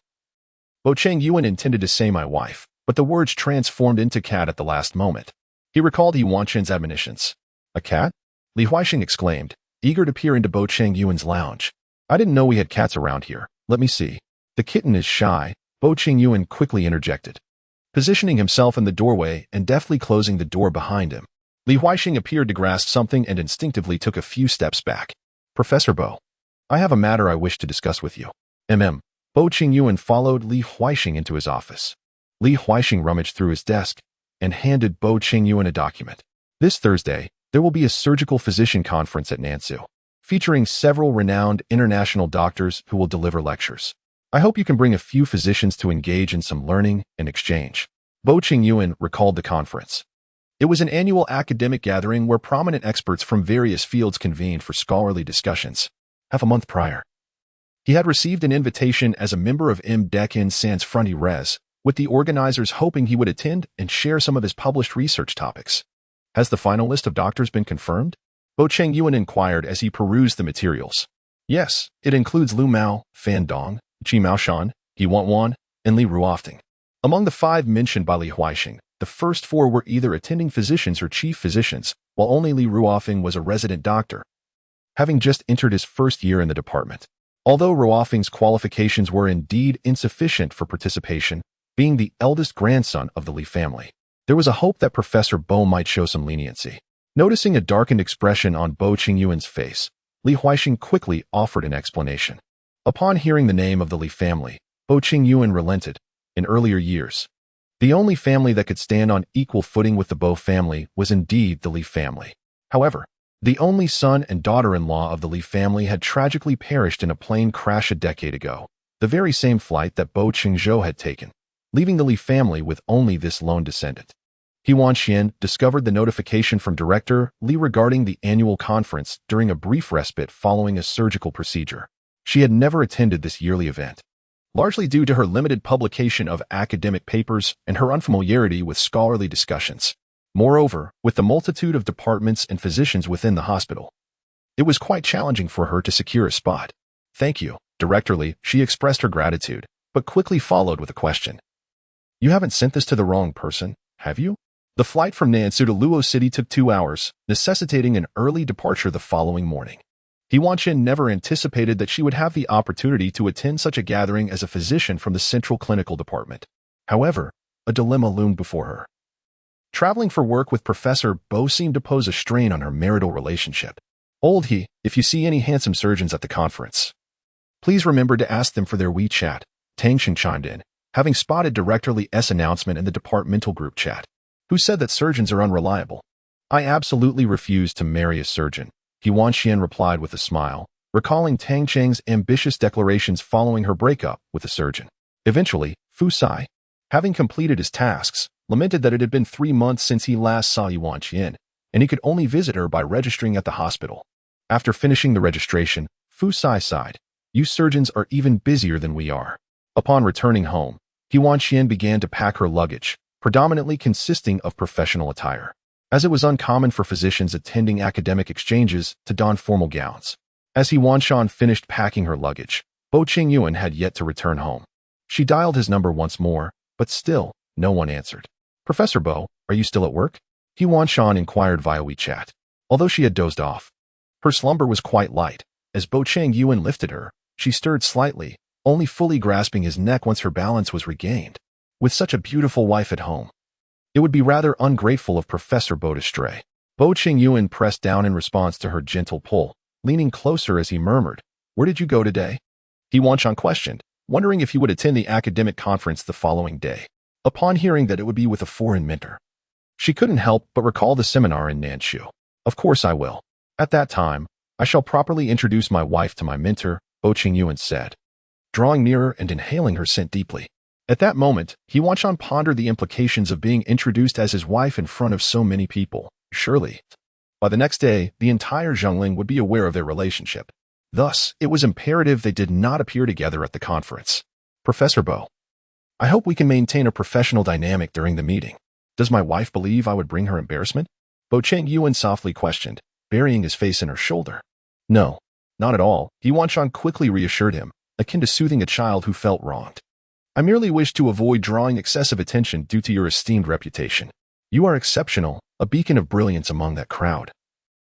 S1: Bo Chenzhou intended to say my wife, but the words transformed into cat at the last moment. He recalled He Wanqian's admonitions. A cat? Li Huaixing exclaimed, eager to peer into Bo Chenzhou's lounge. I didn't know we had cats around here. Let me see. The kitten is shy, Bo Chenzhou quickly interjected. Positioning himself in the doorway and deftly closing the door behind him, Li Huaixing appeared to grasp something and instinctively took a few steps back. Professor Bo, I have a matter I wish to discuss with you. Bo Chenzhou followed Li Huaixing into his office. Li Huaixing rummaged through his desk and handed Bo Chenzhou a document. This Thursday, there will be a surgical physician conference at Nansu, featuring several renowned international doctors who will deliver lectures. I hope you can bring a few physicians to engage in some learning and exchange. Bo Chenzhou recalled the conference. It was an annual academic gathering where prominent experts from various fields convened for scholarly discussions. Half a month prior, he had received an invitation as a member of Dekin Sans Frontières Res, with the organizers hoping he would attend and share some of his published research topics. Has the final list of doctors been confirmed? Bo Chenzhou inquired as he perused the materials. Yes, it includes Lu Mao, Fan Dong, Qi Maoshan, He Wanqian, and Li Ruofing. Among the 5 mentioned by Li Huaixing, the first 4 were either attending physicians or chief physicians, while only Li Ruofing was a resident doctor, having just entered his first year in the department. Although Ruofing's qualifications were indeed insufficient for participation, being the eldest grandson of the Li family, there was a hope that Professor Bo might show some leniency. Noticing a darkened expression on Bo Chenzhou's face, Li Huaixing quickly offered an explanation. Upon hearing the name of the Li family, Bo Chenzhou relented. In earlier years, the only family that could stand on equal footing with the Bo family was indeed the Li family. However, the only son and daughter-in-law of the Li family had tragically perished in a plane crash a decade ago, the very same flight that Bo Chenzhou had taken, leaving the Li family with only this lone descendant. He Wanqian discovered the notification from Director Li regarding the annual conference during a brief respite following a surgical procedure. She had never attended this yearly event, largely due to her limited publication of academic papers and her unfamiliarity with scholarly discussions. Moreover, with the multitude of departments and physicians within the hospital, it was quite challenging for her to secure a spot. Thank you, Director Li, she expressed her gratitude, but quickly followed with a question. You haven't sent this to the wrong person, have you? The flight from Nansu to Luo City took 2 hours, necessitating an early departure the following morning. He Wanqian never anticipated that she would have the opportunity to attend such a gathering as a physician from the Central Clinical Department. However, a dilemma loomed before her. Traveling for work with Professor Bo seemed to pose a strain on her marital relationship. Old He, if you see any handsome surgeons at the conference, please remember to ask them for their WeChat, Tang Xing chimed in, having spotted Director Li's announcement in the departmental group chat. Who said that surgeons are unreliable? I absolutely refuse to marry a surgeon, He Wanqian replied with a smile, recalling Tang Cheng's ambitious declarations following her breakup with the surgeon. Eventually, Fu Sihe, having completed his tasks, lamented that it had been 3 months since he last saw He Wanqian, and he could only visit her by registering at the hospital. After finishing the registration, Fu Sihe sighed. You surgeons are even busier than we are. Upon returning home, He Wanqian began to pack her luggage, predominantly consisting of professional attire, as it was uncommon for physicians attending academic exchanges to don formal gowns. As He Wanqian finished packing her luggage, Bo Chenzhou had yet to return home. She dialed his number once more, but still, no one answered. Professor Bo, are you still at work? He Wanqian inquired via WeChat. Although she had dozed off, her slumber was quite light. As Bo Chenzhou lifted her, she stirred slightly, only fully grasping his neck once her balance was regained. With such a beautiful wife at home, it would be rather ungrateful of Professor Bo to stray. Bo Chenzhou pressed down in response to her gentle pull, leaning closer as he murmured, "Where did you go today?" He Wanqian questioned, wondering if he would attend the academic conference the following day. Upon hearing that it would be with a foreign mentor, she couldn't help but recall the seminar in Nanshan. "Of course I will. At that time, I shall properly introduce my wife to my mentor," Bo Chenzhou said, drawing nearer and inhaling her scent deeply. At that moment, He Wanqian pondered the implications of being introduced as his wife in front of so many people. Surely, by the next day, the entire Zhongling would be aware of their relationship. Thus, it was imperative they did not appear together at the conference. "Professor Bo, I hope we can maintain a professional dynamic during the meeting. Does my wife believe I would bring her embarrassment?" Bo Chenzhou softly questioned, burying his face in her shoulder. "No, not at all," He Wanqian quickly reassured him, akin to soothing a child who felt wronged. "I merely wish to avoid drawing excessive attention due to your esteemed reputation. You are exceptional, a beacon of brilliance among that crowd.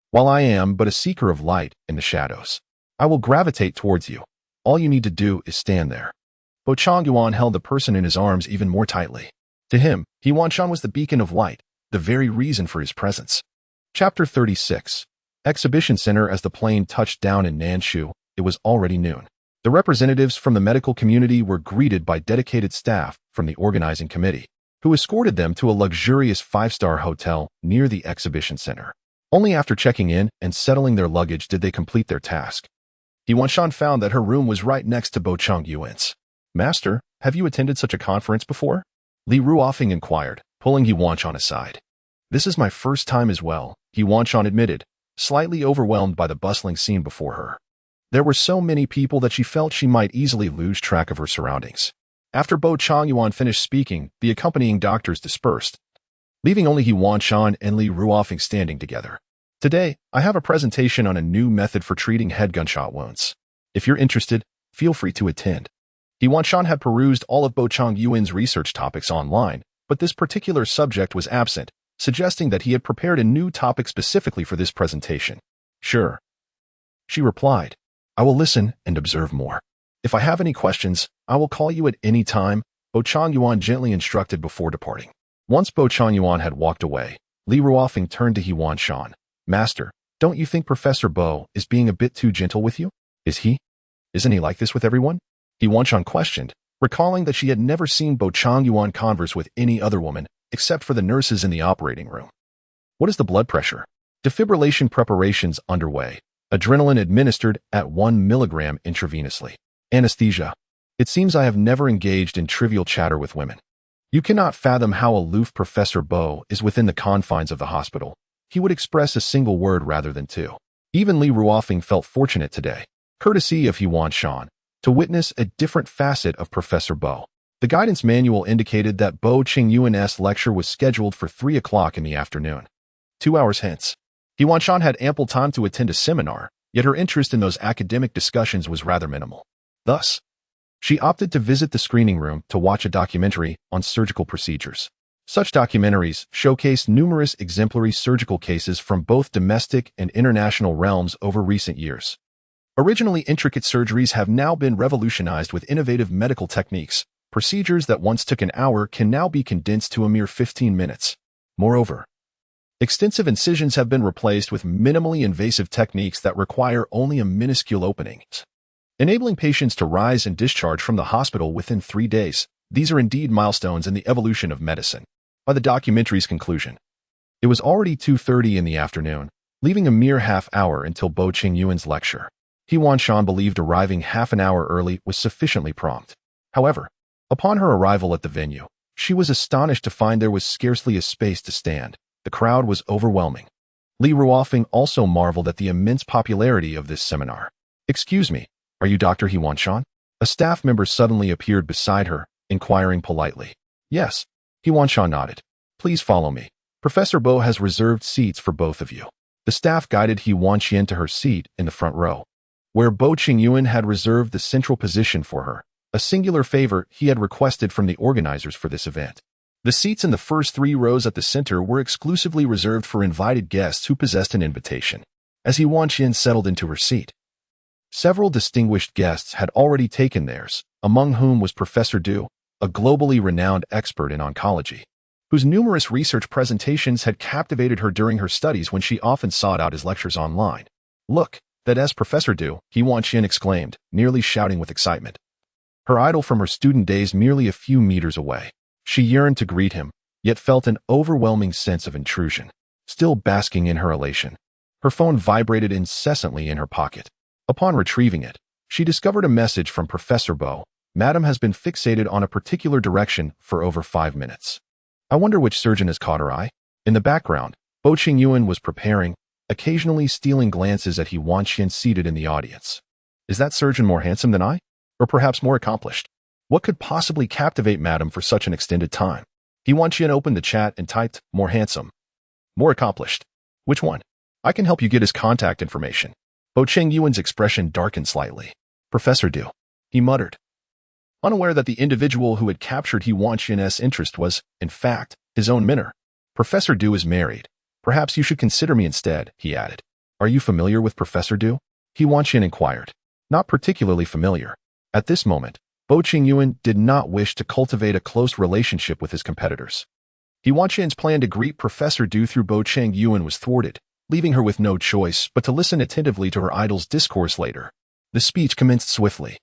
S1: While I am but a seeker of light in the shadows, I will gravitate towards you. All you need to do is stand there." Bo Chenzhou held the person in his arms even more tightly. To him, He Wanqian was the beacon of light, the very reason for his presence. Chapter 36. Exhibition Center. As the plane touched down in Nanshan, it was already noon. The representatives from the medical community were greeted by dedicated staff from the organizing committee, who escorted them to a luxurious 5-star hotel near the exhibition center. Only after checking in and settling their luggage did they complete their task. He Wanqian found that her room was right next to Bo Chenzhou's. "Master, have you attended such a conference before?" Li Ruofing inquired, pulling He Wanqian aside. "This is my first time as well," He Wanqian admitted, slightly overwhelmed by the bustling scene before her. There were so many people that she felt she might easily lose track of her surroundings. After Bo Chenzhou finished speaking, the accompanying doctors dispersed, leaving only He Wanqian and Li Ruofing standing together. "Today, I have a presentation on a new method for treating head gunshot wounds. If you're interested, feel free to attend." He Wanqian had perused all of Bo Chenzhou's research topics online, but this particular subject was absent, suggesting that he had prepared a new topic specifically for this presentation. "Sure," she replied. "I will listen and observe more. If I have any questions, I will call you at any time," Bo Chenzhou gently instructed before departing. Once Bo Chenzhou had walked away, Li Ruofing turned to He Wanqian. "Master, don't you think Professor Bo is being a bit too gentle with you? Is he? Isn't he like this with everyone?" He Wanqian questioned, recalling that she had never seen Bo Chenzhou converse with any other woman except for the nurses in the operating room. "What is the blood pressure?" "Defibrillation preparations underway. Adrenaline administered at 1 milligram intravenously. Anesthesia. It seems I have never engaged in trivial chatter with women." You cannot fathom how aloof Professor Bo is within the confines of the hospital. He would express a single word rather than two. Even Li Ruofing felt fortunate today, courtesy of He Wanqian, to witness a different facet of Professor Bo. The guidance manual indicated that Bo Chenzhou's lecture was scheduled for 3 o'clock in the afternoon. 2 hours hence. He Wanqian had ample time to attend a seminar, yet her interest in those academic discussions was rather minimal. Thus, she opted to visit the screening room to watch a documentary on surgical procedures. Such documentaries showcased numerous exemplary surgical cases from both domestic and international realms over recent years. Originally intricate surgeries have now been revolutionized with innovative medical techniques. Procedures that once took an hour can now be condensed to a mere 15 minutes. Moreover, extensive incisions have been replaced with minimally invasive techniques that require only a minuscule opening, enabling patients to rise and discharge from the hospital within 3 days. These are indeed milestones in the evolution of medicine. By the documentary's conclusion, it was already 2:30 in the afternoon, leaving a mere half hour until Bo Chenzhou's lecture. He Wanqian believed arriving half an hour early was sufficiently prompt. However, upon her arrival at the venue, she was astonished to find there was scarcely a space to stand. The crowd was overwhelming. Li Ruofing also marveled at the immense popularity of this seminar. "Excuse me, are you Dr. He Wanqian?" A staff member suddenly appeared beside her, inquiring politely. "Yes," He Wanqian nodded. "Please follow me. Professor Bo has reserved seats for both of you." The staff guided He Wanqian to her seat in the front row, where Bo Chenzhou had reserved the central position for her, a singular favor he had requested from the organizers for this event. The seats in the first 3 rows at the center were exclusively reserved for invited guests who possessed an invitation. As He Wanqian settled into her seat, several distinguished guests had already taken theirs, among whom was Professor Du, a globally renowned expert in oncology, whose numerous research presentations had captivated her during her studies when she often sought out his lectures online. "Look, that is Professor Du," He Wanqian exclaimed, nearly shouting with excitement. Her idol from her student days merely a few meters away. She yearned to greet him, yet felt an overwhelming sense of intrusion. Still basking in her elation, her phone vibrated incessantly in her pocket. Upon retrieving it, she discovered a message from Professor Bo. "Madam has been fixated on a particular direction for over 5 minutes. I wonder which surgeon has caught her eye." In the background, Bo Chenzhou was preparing, occasionally stealing glances at He Wanqian seated in the audience. Is that surgeon more handsome than I? Or perhaps more accomplished? What could possibly captivate Madam for such an extended time? He Wanqian opened the chat and typed, "More handsome. More accomplished. Which one? I can help you get his contact information." Bo Chenzhou's expression darkened slightly. "Professor Du," he muttered, unaware that the individual who had captured He Wanqian's interest was, in fact, his own mentor. "Professor Du is married. Perhaps you should consider me instead," he added. "Are you familiar with Professor Du?" He Wanqian inquired. "Not particularly familiar." At this moment, Bo Chenzhou did not wish to cultivate a close relationship with his competitors. He Wanqian's plan to greet Professor Du through Bo Chenzhou was thwarted, leaving her with no choice but to listen attentively to her idol's discourse later. The speech commenced swiftly.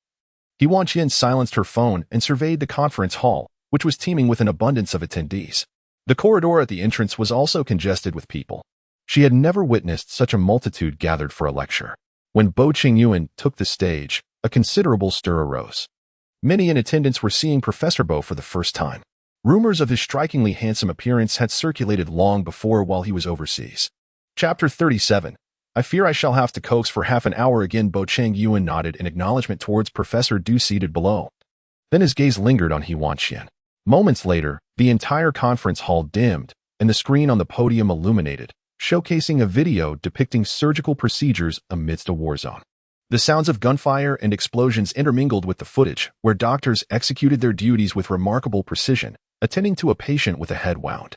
S1: He Wanqian silenced her phone and surveyed the conference hall, which was teeming with an abundance of attendees. The corridor at the entrance was also congested with people. She had never witnessed such a multitude gathered for a lecture. When Bo Chenzhou took the stage, a considerable stir arose. Many in attendance were seeing Professor Bo for the first time. Rumors of his strikingly handsome appearance had circulated long before while he was overseas. Chapter 37. "I fear I shall have to coax for half an hour again." Bo Chenzhou nodded in acknowledgement towards Professor Du seated below. Then his gaze lingered on He Wanqian. Moments later, the entire conference hall dimmed, and the screen on the podium illuminated, showcasing a video depicting surgical procedures amidst a war zone. The sounds of gunfire and explosions intermingled with the footage, where doctors executed their duties with remarkable precision, attending to a patient with a head wound.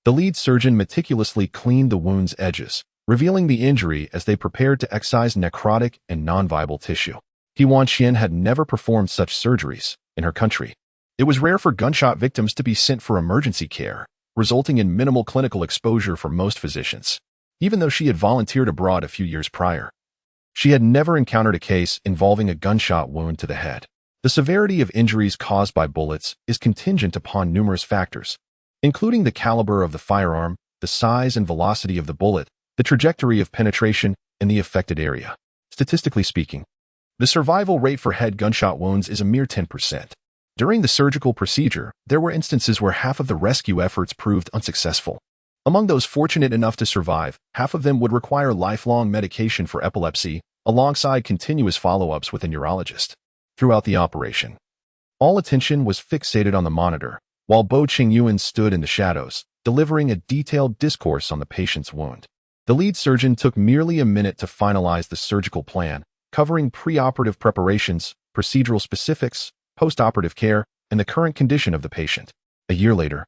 S1: The lead surgeon meticulously cleaned the wound's edges, revealing the injury as they prepared to excise necrotic and non-viable tissue. He Wanqian had never performed such surgeries in her country. It was rare for gunshot victims to be sent for emergency care, resulting in minimal clinical exposure for most physicians. Even though she had volunteered abroad a few years prior, she had never encountered a case involving a gunshot wound to the head. The severity of injuries caused by bullets is contingent upon numerous factors, including the caliber of the firearm, the size and velocity of the bullet, the trajectory of penetration, and the affected area. Statistically speaking, the survival rate for head gunshot wounds is a mere 10%. During the surgical procedure, there were instances where half of the rescue efforts proved unsuccessful. Among those fortunate enough to survive, half of them would require lifelong medication for epilepsy, alongside continuous follow-ups with a neurologist. Throughout the operation, all attention was fixated on the monitor, while Bo Chenzhou stood in the shadows, delivering a detailed discourse on the patient's wound. The lead surgeon took merely a minute to finalize the surgical plan, covering preoperative preparations, procedural specifics, postoperative care, and the current condition of the patient. A year later,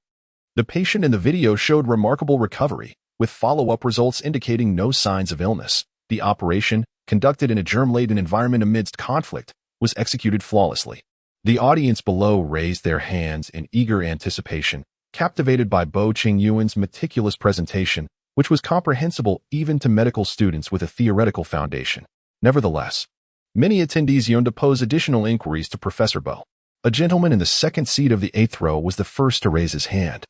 S1: the patient in the video showed remarkable recovery, with follow-up results indicating no signs of illness. The operation, conducted in a germ-laden environment amidst conflict, was executed flawlessly. The audience below raised their hands in eager anticipation, captivated by Bo Chenzhou's meticulous presentation, which was comprehensible even to medical students with a theoretical foundation. Nevertheless, many attendees yearned to pose additional inquiries to Professor Bo. A gentleman in the second seat of the 8th row was the first to raise his hand,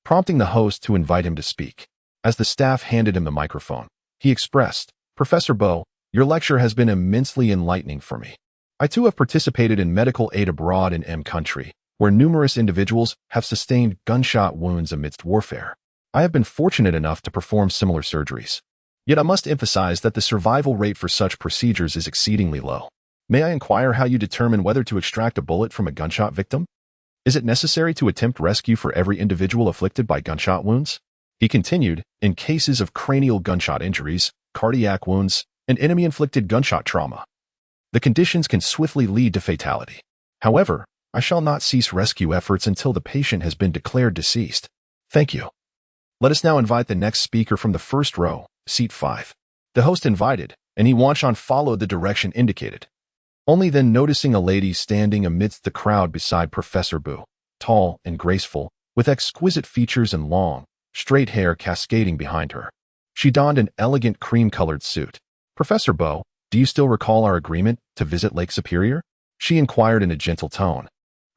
S1: prompting the host to invite him to speak. As the staff handed him the microphone, he expressed, "Professor Bo, your lecture has been immensely enlightening for me. I too have participated in medical aid abroad in M country, where numerous individuals have sustained gunshot wounds amidst warfare. I have been fortunate enough to perform similar surgeries. Yet I must emphasize that the survival rate for such procedures is exceedingly low. May I inquire how you determine whether to extract a bullet from a gunshot victim? Is it necessary to attempt rescue for every individual afflicted by gunshot wounds?" He continued, "In cases of cranial gunshot injuries, cardiac wounds, and enemy-inflicted gunshot trauma, the conditions can swiftly lead to fatality. However, I shall not cease rescue efforts until the patient has been declared deceased. Thank you. Let us now invite the next speaker from the first row, seat 5. The host invited, and He Wanqian followed the direction indicated. Only then noticing a lady standing amidst the crowd beside Professor Bo, tall and graceful, with exquisite features and long, straight hair cascading behind her. She donned an elegant cream-colored suit. Professor Bo, do you still recall our agreement to visit Lake Superior? She inquired in a gentle tone,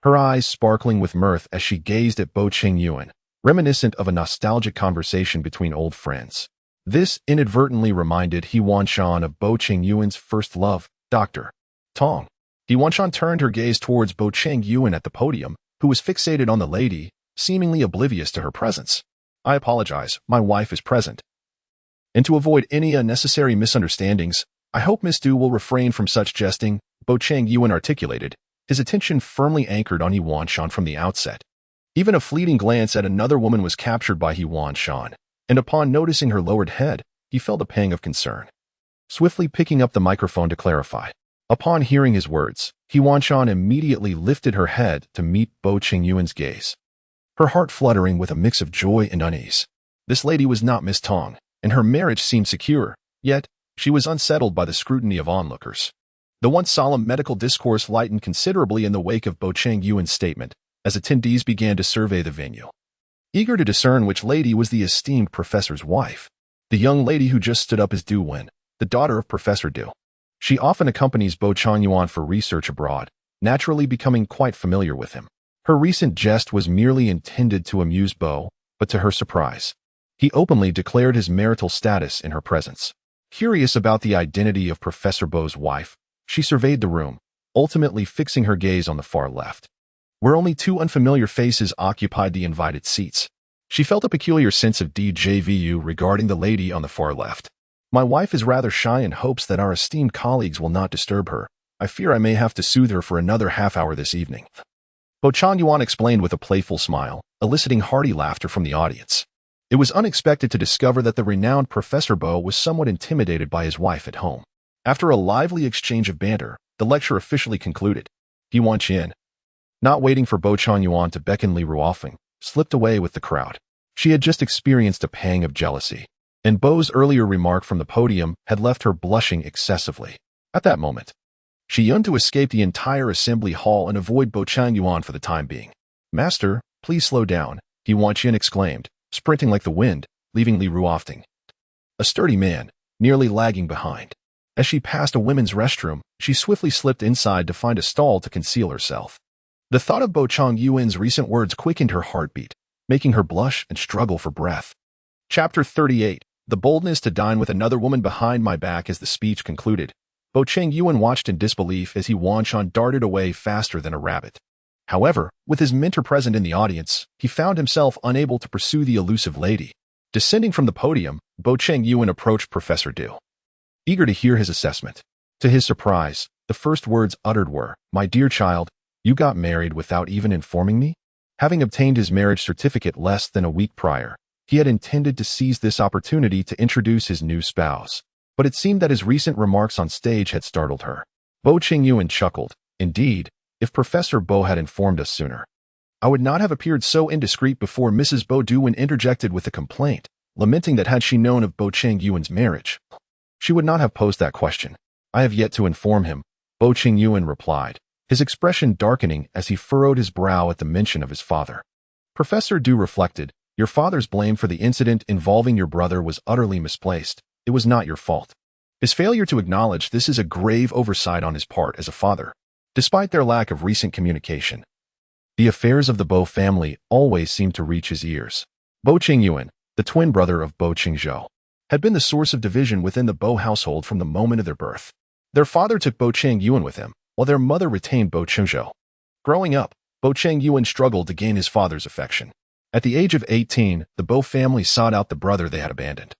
S1: her eyes sparkling with mirth as she gazed at Bo Chenzhou, reminiscent of a nostalgic conversation between old friends. This inadvertently reminded He Wanqian of Bo Chenzhou's first love, Dr. Tong. He Wanqian turned her gaze towards Bo Chenzhou at the podium, who was fixated on the lady, seemingly oblivious to her presence. I apologize, my wife is present. And to avoid any unnecessary misunderstandings, I hope Miss Du will refrain from such jesting, Bo Chenzhou articulated, his attention firmly anchored on He Wanqian from the outset. Even a fleeting glance at another woman was captured by He Wanqian, and upon noticing her lowered head, he felt a pang of concern. Swiftly picking up the microphone to clarify. Upon hearing his words, He Wanqian immediately lifted her head to meet Bo Chenzhou's gaze, her heart fluttering with a mix of joy and unease. This lady was not Miss Tong, and her marriage seemed secure, yet she was unsettled by the scrutiny of onlookers. The once solemn medical discourse lightened considerably in the wake of Bo Chenzhou's statement, as attendees began to survey the venue, eager to discern which lady was the esteemed professor's wife. The young lady who just stood up is Du Wen, the daughter of Professor Du. She often accompanies Bo Chenzhou for research abroad, naturally becoming quite familiar with him. Her recent jest was merely intended to amuse Bo, but to her surprise, he openly declared his marital status in her presence. Curious about the identity of Professor Bo's wife, she surveyed the room, ultimately fixing her gaze on the far left, where only two unfamiliar faces occupied the invited seats. She felt a peculiar sense of déjà vu regarding the lady on the far left. My wife is rather shy and hopes that our esteemed colleagues will not disturb her. I fear I may have to soothe her for another half hour this evening. Bo Chenzhou explained with a playful smile, eliciting hearty laughter from the audience. It was unexpected to discover that the renowned Professor Bo was somewhat intimidated by his wife at home. After a lively exchange of banter, the lecture officially concluded. He Wanqian, not waiting for Bo Chenzhou to beckon Li Ruofeng, slipped away with the crowd. She had just experienced a pang of jealousy, and Bo's earlier remark from the podium had left her blushing excessively. At that moment, she yearned to escape the entire assembly hall and avoid Bo Chenzhou for the time being. Master, please slow down, He Wanqian exclaimed, sprinting like the wind, leaving Li Ruofeng, a sturdy man, nearly lagging behind. As she passed a women's restroom, she swiftly slipped inside to find a stall to conceal herself. The thought of Bo Chenzhou's recent words quickened her heartbeat, making her blush and struggle for breath. Chapter 38. The boldness to dine with another woman behind my back as the speech concluded. Bo Chenzhou watched in disbelief as He Wanqian darted away faster than a rabbit. However, with his mentor present in the audience, he found himself unable to pursue the elusive lady. Descending from the podium, Bo Chenzhou approached Professor Du, eager to hear his assessment. To his surprise, the first words uttered were, "My dear child, you got married without even informing me?" Having obtained his marriage certificate less than a week prior, he had intended to seize this opportunity to introduce his new spouse, but it seemed that his recent remarks on stage had startled her. Bo Chenzhou chuckled. Indeed, if Professor Bo had informed us sooner, I would not have appeared so indiscreet before Mrs. Bo Du interjected with a complaint, lamenting that had she known of Bo Chenzhou's marriage, she would not have posed that question. I have yet to inform him, Bo Chenzhou replied, his expression darkening as he furrowed his brow at the mention of his father. Professor Du reflected, your father's blame for the incident involving your brother was utterly misplaced. It was not your fault. His failure to acknowledge this is a grave oversight on his part as a father. Despite their lack of recent communication, the affairs of the Bo family always seemed to reach his ears. Bo Chenzhou, the twin brother of Bo Chenzhou, had been the source of division within the Bo household from the moment of their birth. Their father took Bo Chenzhou with him, while their mother retained Bo Chenzhou. Growing up, Bo Chenzhou struggled to gain his father's affection. At the age of 18, the Bo family sought out the brother they had abandoned,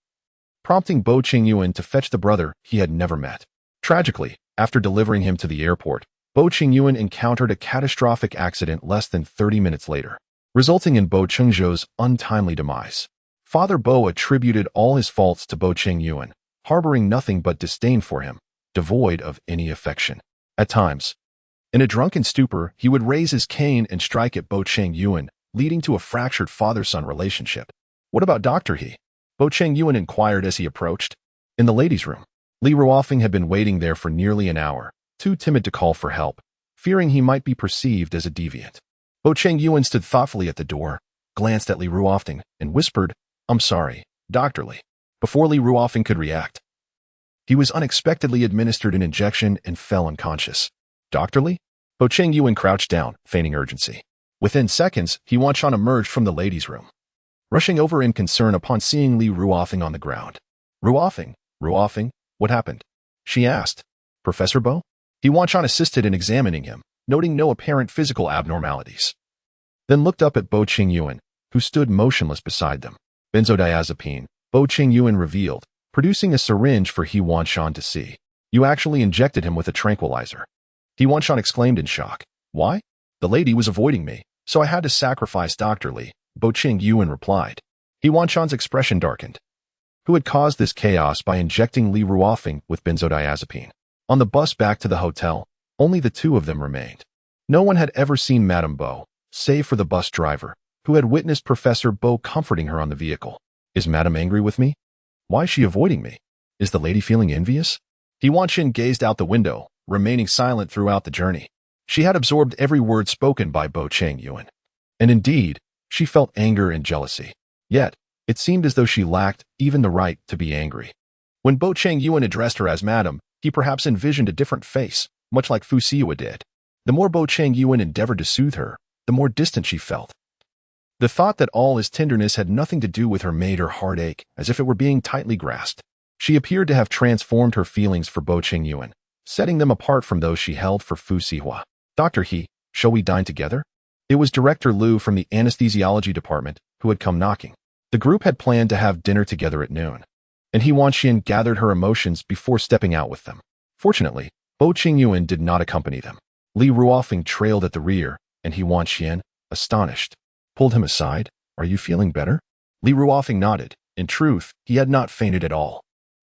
S1: prompting Bo Chenzhou to fetch the brother he had never met. Tragically, after delivering him to the airport, Bo Chenzhou encountered a catastrophic accident less than 30 minutes later, resulting in Bo Chenzhou's untimely demise. Father Bo attributed all his faults to Bo Chenzhou, harboring nothing but disdain for him, devoid of any affection. At times, In a drunken stupor, he would raise his cane and strike at Bo Chenzhou, leading to a fractured father-son relationship. What about Dr. He? Bo Chenzhou inquired as he approached. In the ladies' room, Li Ruofeng had been waiting there for nearly an hour, too timid to call for help, fearing he might be perceived as a deviant. Bo Chenzhou stood thoughtfully at the door, glanced at Li Ruofeng, and whispered, "I'm sorry, Dr. Li." Before Li Ruofeng could react, he was unexpectedly administered an injection and fell unconscious. "Dr. Li?" Bo Chenzhou crouched down, feigning urgency. Within seconds, He Wanqian emerged from the ladies' room, rushing over in concern upon seeing Li Ruofeng on the ground. Ruofeng, what happened?" she asked. "Professor Bo?" He Wanqian assisted in examining him, noting no apparent physical abnormalities. Then looked up at Bo Chenzhou, who stood motionless beside them. "Benzodiazepine," Bo Chenzhou revealed, producing a syringe for He Wanqian to see. "You actually injected him with a tranquilizer." He Wanqian exclaimed in shock. "Why?" "The lady was avoiding me, so I had to sacrifice Dr. Li," Bo Chenzhou replied. He Wanqian's expression darkened. Who had caused this chaos by injecting Li Ruofeng with benzodiazepine? On the bus back to the hotel, only the two of them remained. No one had ever seen Madame Bo, save for the bus driver, who had witnessed Professor Bo comforting her on the vehicle. "Is Madame angry with me? Why is she avoiding me? Is the lady feeling envious?" He Wanqian gazed out the window, remaining silent throughout the journey. She had absorbed every word spoken by Bo Chenzhou, and indeed, she felt anger and jealousy. Yet, it seemed as though she lacked even the right to be angry. When Bo Chenzhou addressed her as Madam, he perhaps envisioned a different face, much like Fu Sihe did. The more Bo Chenzhou endeavored to soothe her, the more distant she felt. The thought that all his tenderness had nothing to do with her made her heart ache, as if it were being tightly grasped. She appeared to have transformed her feelings for Bo Chenzhou, setting them apart from those she held for Fu Sihe. "Dr. He, shall we dine together?" It was Director Liu from the anesthesiology department who had come knocking. The group had planned to have dinner together at noon, and He Wanqian gathered her emotions before stepping out with them. Fortunately, Bo Chenzhou did not accompany them. Li Ruofeng trailed at the rear, and He Wanqian, astonished, pulled him aside. "Are you feeling better?" Li Ruofeng nodded. In truth, he had not fainted at all.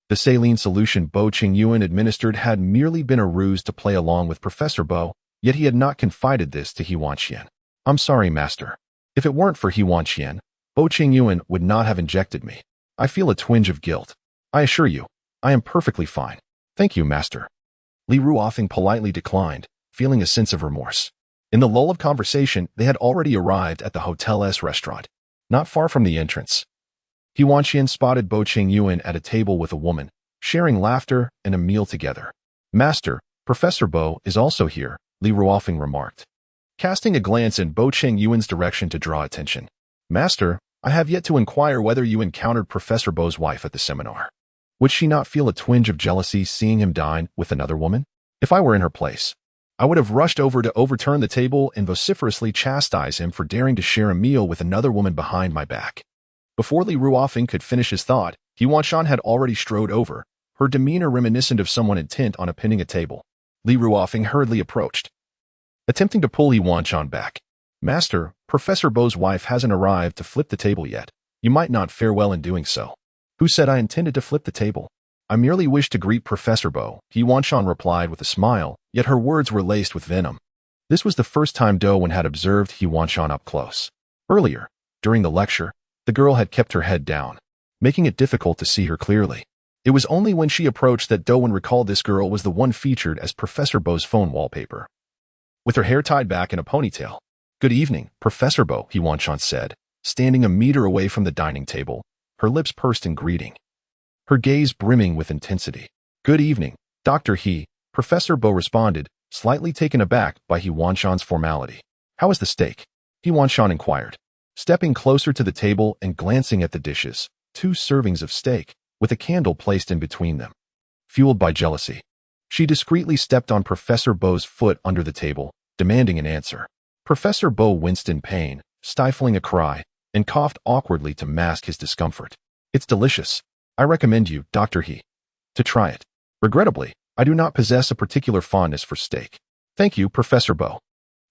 S1: The saline solution Bo Chenzhou administered had merely been a ruse to play along with Professor Bo, yet he had not confided this to He Wanqian. "I'm sorry, Master. If it weren't for He Wanqian, Bo Chenzhou would not have injected me. I feel a twinge of guilt. I assure you, I am perfectly fine." "Thank you, Master." Li Ruofeng politely declined, feeling a sense of remorse. In the lull of conversation, they had already arrived at the hotel's restaurant. Not far from the entrance, He Wanqian spotted Bo Chenzhou at a table with a woman, sharing laughter and a meal together. "Master, Professor Bo is also here," Li Ruofeng remarked, casting a glance in Bo Chenzhou's direction to draw attention. "Master, I have yet to inquire whether you encountered Professor Bo's wife at the seminar. Would she not feel a twinge of jealousy seeing him dine with another woman? If I were in her place, I would have rushed over to overturn the table and vociferously chastise him for daring to share a meal with another woman behind my back." Before Li Ruofeng could finish his thought, He Wanqian had already strode over, her demeanor reminiscent of someone intent on appending a table. Li Ruofeng hurriedly approached, attempting to pull He Wanqian back. "Master, Professor Bo's wife hasn't arrived to flip the table yet. You might not fare well in doing so." "Who said I intended to flip the table? I merely wished to greet Professor Bo," He Wanqian replied with a smile, yet her words were laced with venom. This was the first time Dowen had observed He Wanqian up close. Earlier, during the lecture, the girl had kept her head down, making it difficult to see her clearly. It was only when she approached that Dowen recalled this girl was the one featured as Professor Bo's phone wallpaper. With her hair tied back in a ponytail. "Good evening, Professor Bo," He Wanqian said, standing a meter away from the dining table, her lips pursed in greeting, her gaze brimming with intensity. "Good evening, Dr. He," Professor Bo responded, slightly taken aback by He Wanqian's formality. "How is the steak?" He Wanqian inquired, stepping closer to the table and glancing at the dishes, 2 servings of steak, with a candle placed in between them. Fueled by jealousy, she discreetly stepped on Professor Bo's foot under the table, demanding an answer. Professor Bo winced in pain, stifling a cry, and coughed awkwardly to mask his discomfort. "It's delicious. I recommend you, Dr. He, to try it. Regrettably, I do not possess a particular fondness for steak." "Thank you, Professor Bo."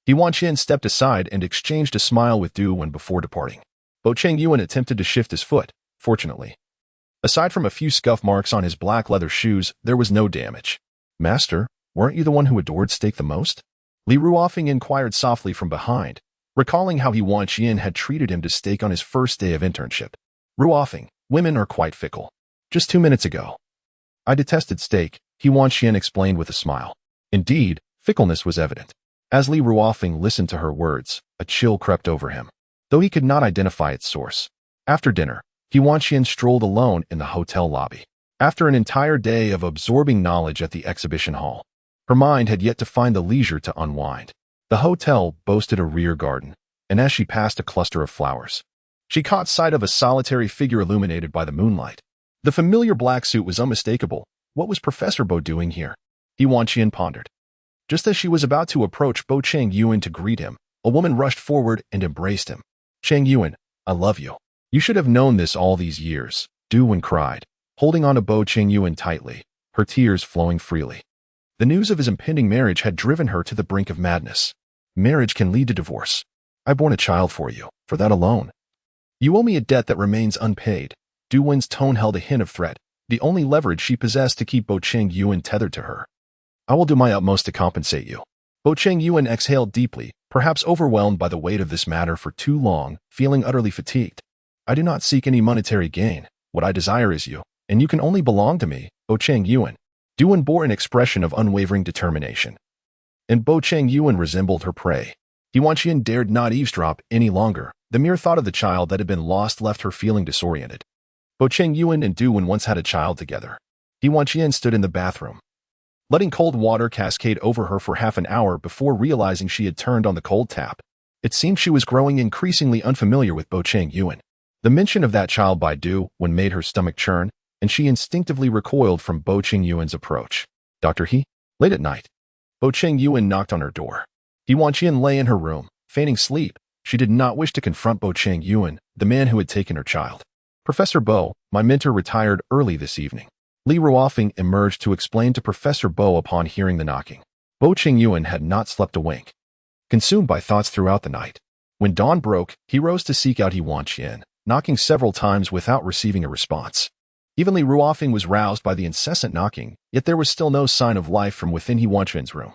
S1: He Wanqian stepped aside and exchanged a smile with Dowen before departing. Bo Chenzhou attempted to shift his foot, fortunately. Aside from a few scuff marks on his black leather shoes, there was no damage. "Master, weren't you the one who adored steak the most?" Li Ruofing inquired softly from behind, recalling how He Wanqian had treated him to steak on his first day of internship. Ruofing, women are quite fickle. Just 2 minutes ago. I detested steak, He Wanqian explained with a smile. Indeed, fickleness was evident. As Li Ruofing listened to her words, a chill crept over him, though he could not identify its source. After dinner, He Wanqian strolled alone in the hotel lobby. After an entire day of absorbing knowledge at the exhibition hall, her mind had yet to find the leisure to unwind. The hotel boasted a rear garden, and as she passed a cluster of flowers, she caught sight of a solitary figure illuminated by the moonlight. The familiar black suit was unmistakable. What was Professor Bo doing here? He Wanqian pondered. Just as she was about to approach Bo Chenzhou to greet him, a woman rushed forward and embraced him. Chenzhou, I love you. You should have known this all these years, Du cried, holding on to Bo Chenzhou tightly, her tears flowing freely. The news of his impending marriage had driven her to the brink of madness. Marriage can lead to divorce. I born a child for you, for that alone. You owe me a debt that remains unpaid. Du-Wen's tone held a hint of threat, the only leverage she possessed to keep Bo Chenzhou tethered to her. I will do my utmost to compensate you. Bo Chenzhou exhaled deeply, perhaps overwhelmed by the weight of this matter for too long, feeling utterly fatigued. I do not seek any monetary gain. What I desire is you, and you can only belong to me, Bo Chenzhou. Du-Wen bore an expression of unwavering determination. And Bo Chenzhou resembled her prey. He Wanqian dared not eavesdrop any longer. The mere thought of the child that had been lost left her feeling disoriented. Bo Chenzhou and Du-Wen once had a child together. He Wanqian stood in the bathroom, letting cold water cascade over her for half an hour before realizing she had turned on the cold tap. It seemed she was growing increasingly unfamiliar with Bo Chenzhou. The mention of that child by Du-Wen made her stomach churn, and she instinctively recoiled from Bo Chenzhou's approach. Dr. He? Late at night. Bo Chenzhou knocked on her door. He Wanqian lay in her room, feigning sleep. She did not wish to confront Bo Chenzhou, the man who had taken her child. Professor Bo, my mentor retired early this evening. Li Ruofing emerged to explain to Professor Bo upon hearing the knocking. Bo Chenzhou had not slept a wink, consumed by thoughts throughout the night. When dawn broke, he rose to seek out He Wanqian, knocking several times without receiving a response. Even Li Ruofing was roused by the incessant knocking, yet there was still no sign of life from within He Wanqian's room.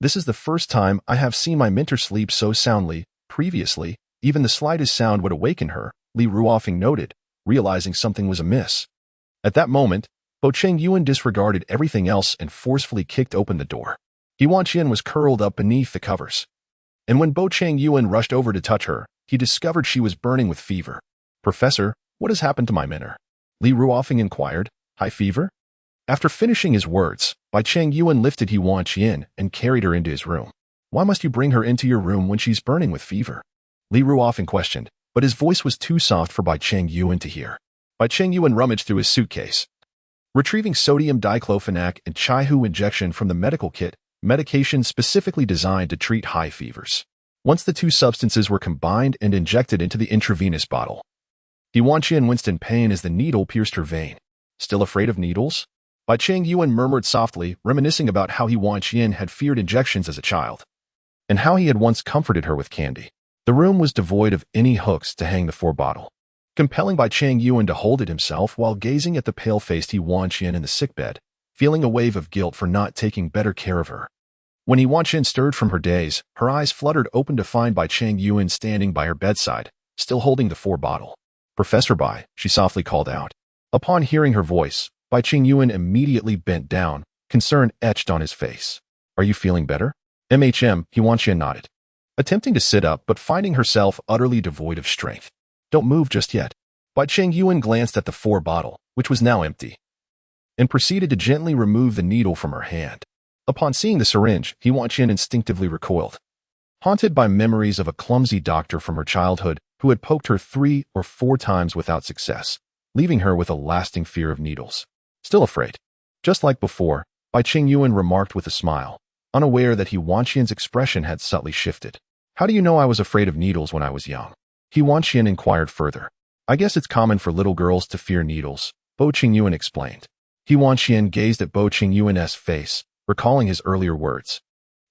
S1: This is the first time I have seen my mentor sleep so soundly. Previously, even the slightest sound would awaken her, Li Ruofing noted, realizing something was amiss. At that moment, Bo Chenzhou disregarded everything else and forcefully kicked open the door. He Wanqian was curled up beneath the covers. And when Bo Chenzhou rushed over to touch her, he discovered she was burning with fever. Professor, what has happened to my mentor? Li Ruofing inquired. High fever? After finishing his words, Bai Chenzhou lifted He Wanqian and carried her into his room. Why must you bring her into your room when she's burning with fever? Li Ruofing questioned, but his voice was too soft for Bai Chenzhou to hear. Bai Chenzhou rummaged through his suitcase, retrieving sodium diclofenac and Chaihu injection from the medical kit, medication specifically designed to treat high fevers. Once the two substances were combined and injected into the intravenous bottle, He Wanqian winced in pain as the needle pierced her vein. Still afraid of needles? Bai Chenzhou murmured softly, reminiscing about how He Wanqian had feared injections as a child, and how he had once comforted her with candy. The room was devoid of any hooks to hang the bottle, compelling Bai Chenzhou to hold it himself while gazing at the pale-faced He Wanqian in the sickbed, feeling a wave of guilt for not taking better care of her. When He Wanqian stirred from her daze, her eyes fluttered open to find Bai Chenzhou standing by her bedside, still holding the bottle. Professor Bai, she softly called out. Upon hearing her voice, Bai Chenzhou immediately bent down, concern etched on his face. Are you feeling better? He Wanqian nodded, attempting to sit up but finding herself utterly devoid of strength. Don't move just yet. Bai Chenzhou glanced at the bottle, which was now empty, and proceeded to gently remove the needle from her hand. Upon seeing the syringe, He Wanqian instinctively recoiled, haunted by memories of a clumsy doctor from her childhood who had poked her 3 or 4 times without success, leaving her with a lasting fear of needles. Still afraid. Just like before, Bai Chenzhou remarked with a smile, unaware that He Wanqian's expression had subtly shifted. How do you know I was afraid of needles when I was young? He Wanqian inquired further. I guess it's common for little girls to fear needles, Bo Chenzhou explained. He Wanqian gazed at Bo Chenzhou's face, recalling his earlier words,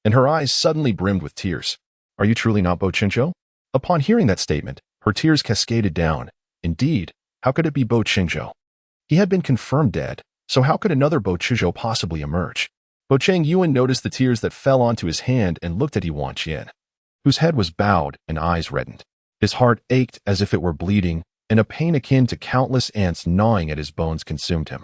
S1: and her eyes suddenly brimmed with tears. Are you truly not Bo Chenzhou? Upon hearing that statement, her tears cascaded down. Indeed, how could it be Bo Chenzhou? He had been confirmed dead, so how could another Bo Chenzhou possibly emerge? Bo Chenzhou noticed the tears that fell onto his hand and looked at He Wanqian, whose head was bowed and eyes reddened. His heart ached as if it were bleeding, and a pain akin to countless ants gnawing at his bones consumed him.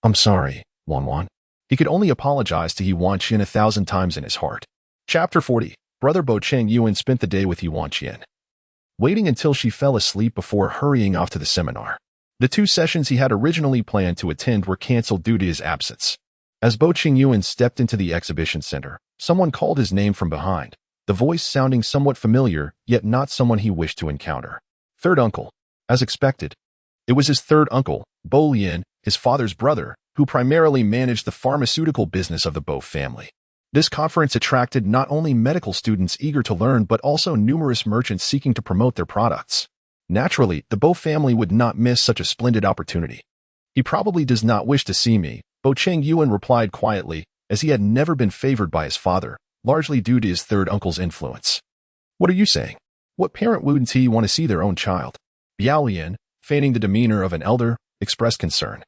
S1: "I'm sorry, Wanwan." He could only apologize to He Wanqian 1,000 times in his heart. Chapter 40. Brother Bo Chenzhou spent the day with He Wanqian, waiting until she fell asleep before hurrying off to the seminar. The 2 sessions he had originally planned to attend were canceled due to his absence. As Bo Chenzhou stepped into the exhibition center, someone called his name from behind, the voice sounding somewhat familiar, yet not someone he wished to encounter. Third uncle. As expected, it was his third uncle, Bo Lian, his father's brother, who primarily managed the pharmaceutical business of the Bo family. This conference attracted not only medical students eager to learn but also numerous merchants seeking to promote their products. Naturally, the Bo family would not miss such a splendid opportunity. "He probably does not wish to see me," Bo Chenzhou replied quietly, as he had never been favored by his father, largely due to his third uncle's influence. "What are you saying? What parent wouldn't he want to see their own child?" Biao Lian, feigning the demeanor of an elder, expressed concern.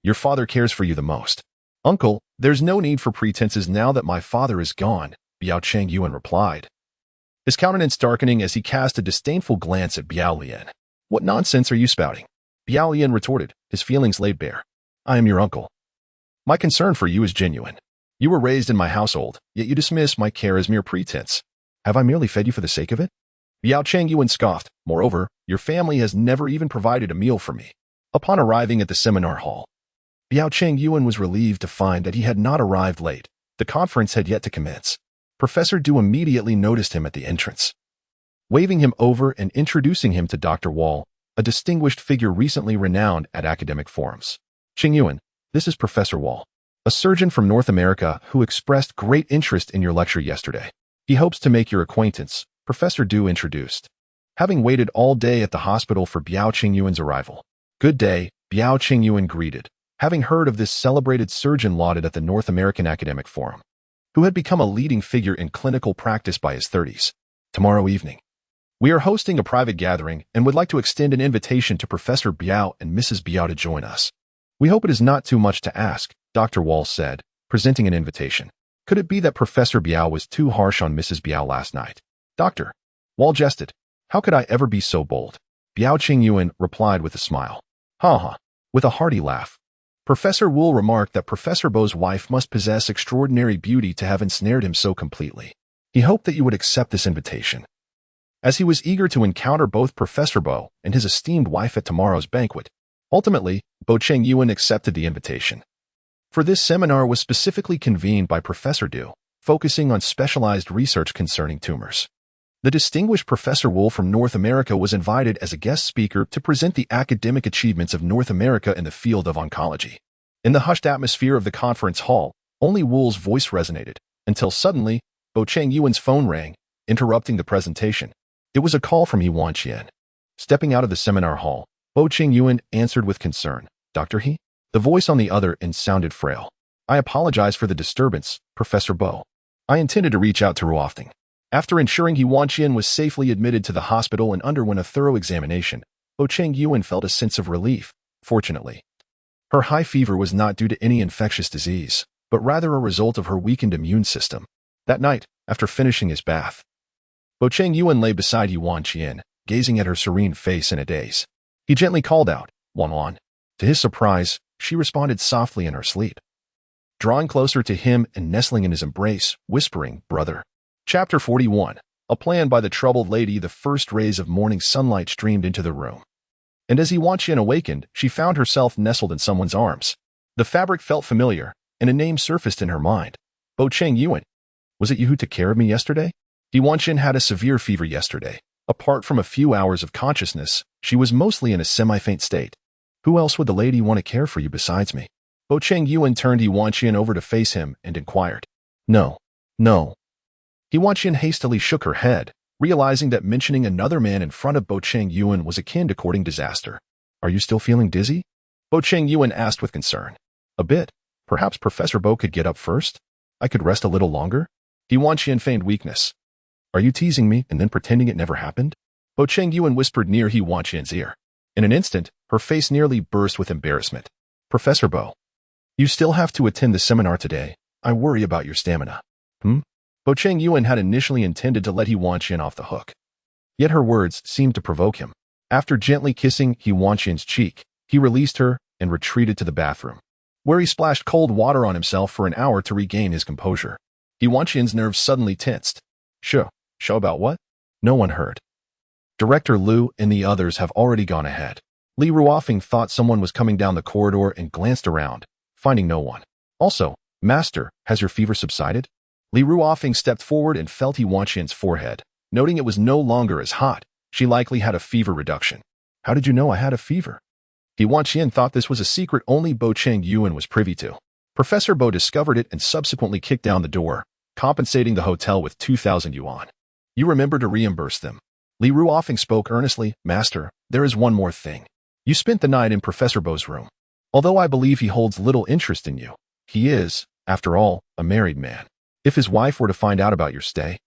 S1: "Your father cares for you the most." "Uncle, there's no need for pretenses now that my father is gone," Biao Chenzhou replied, his countenance darkening as he cast a disdainful glance at Biao Lian. "What nonsense are you spouting?" Biao Lian retorted, his feelings laid bare. "I am your uncle. My concern for you is genuine. You were raised in my household, yet you dismiss my care as mere pretense. Have I merely fed you for the sake of it?" Biao Chenzhou scoffed. "Moreover, your family has never even provided a meal for me." Upon arriving at the seminar hall, Biao Chenzhou was relieved to find that he had not arrived late. The conference had yet to commence. Professor Du immediately noticed him at the entrance, waving him over and introducing him to Dr. Wall, a distinguished figure recently renowned at academic forums. "Chenzhou, this is Professor Wall, a surgeon from North America who expressed great interest in your lecture yesterday. He hopes to make your acquaintance," Professor Du introduced, having waited all day at the hospital for Biao Chenzhou's arrival. "Good day," Biao Chenzhou greeted, having heard of this celebrated surgeon lauded at the North American Academic Forum, who had become a leading figure in clinical practice by his 30s. "Tomorrow evening, we are hosting a private gathering and would like to extend an invitation to Professor Biao and Mrs. Biao to join us. We hope it is not too much to ask," Dr. Wall said, presenting an invitation. Could it be that Professor Biao was too harsh on Mrs. Biao last night? "Dr. Wall jested. How could I ever be so bold?" Biao Chenzhou replied with a smile. "Ha ha." With a hearty laugh, Professor Wu remarked that Professor Bo's wife must possess extraordinary beauty to have ensnared him so completely. He hoped that you would accept this invitation, as he was eager to encounter both Professor Bo and his esteemed wife at tomorrow's banquet. Ultimately, Bo Chenzhou accepted the invitation. For this seminar was specifically convened by Professor Du, focusing on specialized research concerning tumors. The distinguished Professor Wu from North America was invited as a guest speaker to present the academic achievements of North America in the field of oncology. In the hushed atmosphere of the conference hall, only Wu's voice resonated, until suddenly, Bo Chenzhou's phone rang, interrupting the presentation. It was a call from He Wanqian. Stepping out of the seminar hall, Bo Chenzhou answered with concern. "Dr. He?" The voice on the other end sounded frail. "I apologize for the disturbance, Professor Bo. I intended to reach out to Ruofting." After ensuring He Wanqian was safely admitted to the hospital and underwent a thorough examination, Bo Chenzhou felt a sense of relief. Fortunately, her high fever was not due to any infectious disease, but rather a result of her weakened immune system. That night, after finishing his bath, Bo Chenzhou lay beside He Wanqian, gazing at her serene face in a daze. He gently called out, "Wanwan." To his surprise, she responded softly in her sleep, drawing closer to him and nestling in his embrace, whispering, "Brother." Chapter 41. A plan by the troubled lady. The first rays of morning sunlight streamed into the room, and as He Wanqian awakened, she found herself nestled in someone's arms. The fabric felt familiar, and a name surfaced in her mind. "Bo Chenzhou. Was it you who took care of me yesterday?" He Wanqian had a severe fever yesterday. Apart from a few hours of consciousness, she was mostly in a semi-faint state. "Who else would the lady want to care for you besides me?" Bo Chenzhou turned He Wanqian over to face him and inquired. "No. He Wanqian hastily shook her head, realizing that mentioning another man in front of Bo Chenzhou was akin to courting disaster. "Are you still feeling dizzy?" Bo Chenzhou asked with concern. "A bit. Perhaps Professor Bo could get up first? I could rest a little longer?" He Wanqian feigned weakness. "Are you teasing me and then pretending it never happened?" Bo Chenzhou whispered near He Wanqian's ear. In an instant, her face nearly burst with embarrassment. "Professor Bo, you still have to attend the seminar today. I worry about your stamina. Bo Chenzhou had initially intended to let He Wanqian off the hook. Yet her words seemed to provoke him. After gently kissing He Wanqian's cheek, he released her and retreated to the bathroom, where he splashed cold water on himself for an hour to regain his composure. He Wanqian's nerves suddenly tensed. Show about what? No one heard. Director Liu and the others have already gone ahead. Li Ruofing thought someone was coming down the corridor and glanced around, finding no one. Also, Master, has your fever subsided? Li Ruofing stepped forward and felt He Wanqian's forehead. Noting it was no longer as hot, she likely had a fever reduction. How did you know I had a fever? He Wanqian thought this was a secret only Bo Chenzhou was privy to. Professor Bo discovered it and subsequently kicked down the door, compensating the hotel with 2,000 yuan. You remember to reimburse them. Li Ruofing spoke earnestly. Master, there is one more thing. You spent the night in Professor Bo's room. Although I believe he holds little interest in you, he is, after all, a married man. If his wife were to find out about your stay,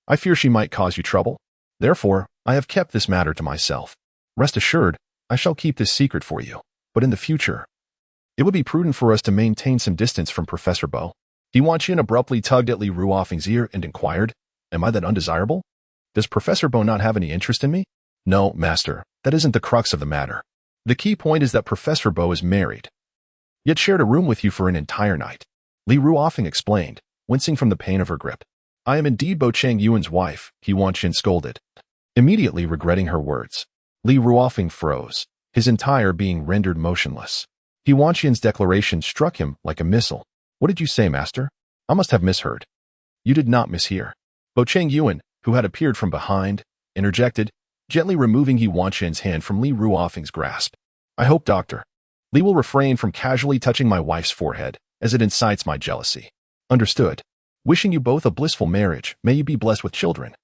S1: I fear she might cause you trouble. Therefore, I have kept this matter to myself. Rest assured, I shall keep this secret for you. But in the future, it would be prudent for us to maintain some distance from Professor Bo. He Wanqian abruptly tugged at Li Ruofing's ear and inquired, Am I that undesirable? Does Professor Bo not have any interest in me? No, Master, that isn't the crux of the matter. The key point is that Professor Bo is married, yet shared a room with you for an entire night. Li Ruofing explained, wincing from the pain of her grip. I am indeed Bo Chenzhou's wife, He Wanqian scolded, immediately regretting her words. Li Ruofing froze, his entire being rendered motionless. He Wanqian's declaration struck him like a missile. What did you say, Master? I must have misheard. You did not mishear. Bo Chenzhou, who had appeared from behind, interjected, gently removing He Wanqian's hand from Li Ruofing's grasp. I hope, Doctor, Li will refrain from casually touching my wife's forehead, as it incites my jealousy. Understood. Wishing you both a blissful marriage, may you be blessed with children.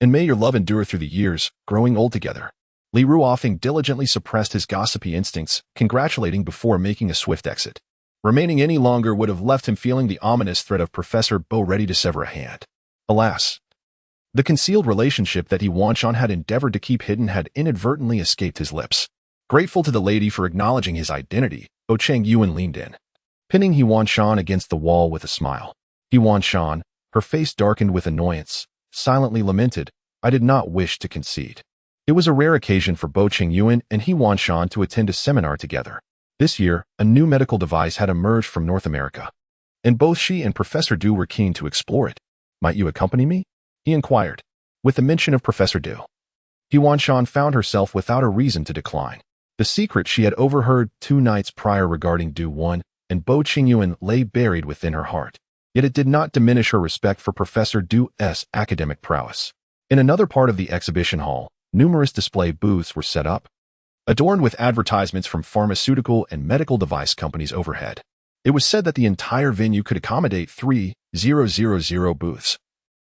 S1: And may your love endure through the years, growing old together. Li Ruofing diligently suppressed his gossipy instincts, congratulating before making a swift exit. Remaining any longer would have left him feeling the ominous threat of Professor Bo ready to sever a hand. Alas, the concealed relationship that He Wanqian had endeavored to keep hidden had inadvertently escaped his lips. Grateful to the lady for acknowledging his identity, Bo Chenzhou leaned in, pinning He Wanqian against the wall with a smile. He Wanqian, her face darkened with annoyance, silently lamented, I did not wish to concede. It was a rare occasion for Bo Chenzhou and He Wanqian to attend a seminar together. This year, a new medical device had emerged from North America, and both she and Professor Du were keen to explore it. Might you accompany me? He inquired. With the mention of Professor Du, He Wanqian found herself without a reason to decline. The secret she had overheard 2 nights prior regarding Du Wan and Bo Chenzhou lay buried within her heart. Yet it did not diminish her respect for Professor Du's academic prowess. In another part of the exhibition hall, numerous display booths were set up, adorned with advertisements from pharmaceutical and medical device companies overhead. It was said that the entire venue could accommodate 3,000 booths,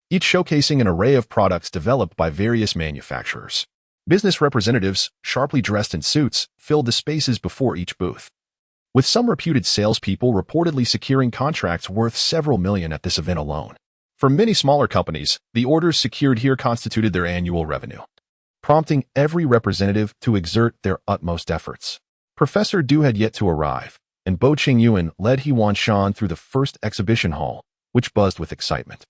S1: each showcasing an array of products developed by various manufacturers. Business representatives, sharply dressed in suits, filled the spaces before each booth, with some reputed salespeople reportedly securing contracts worth several million at this event alone. For many smaller companies, the orders secured here constituted their annual revenue, prompting every representative to exert their utmost efforts. Professor Du had yet to arrive, and Bo Chenzhou led He Wanqian through the first exhibition hall, which buzzed with excitement.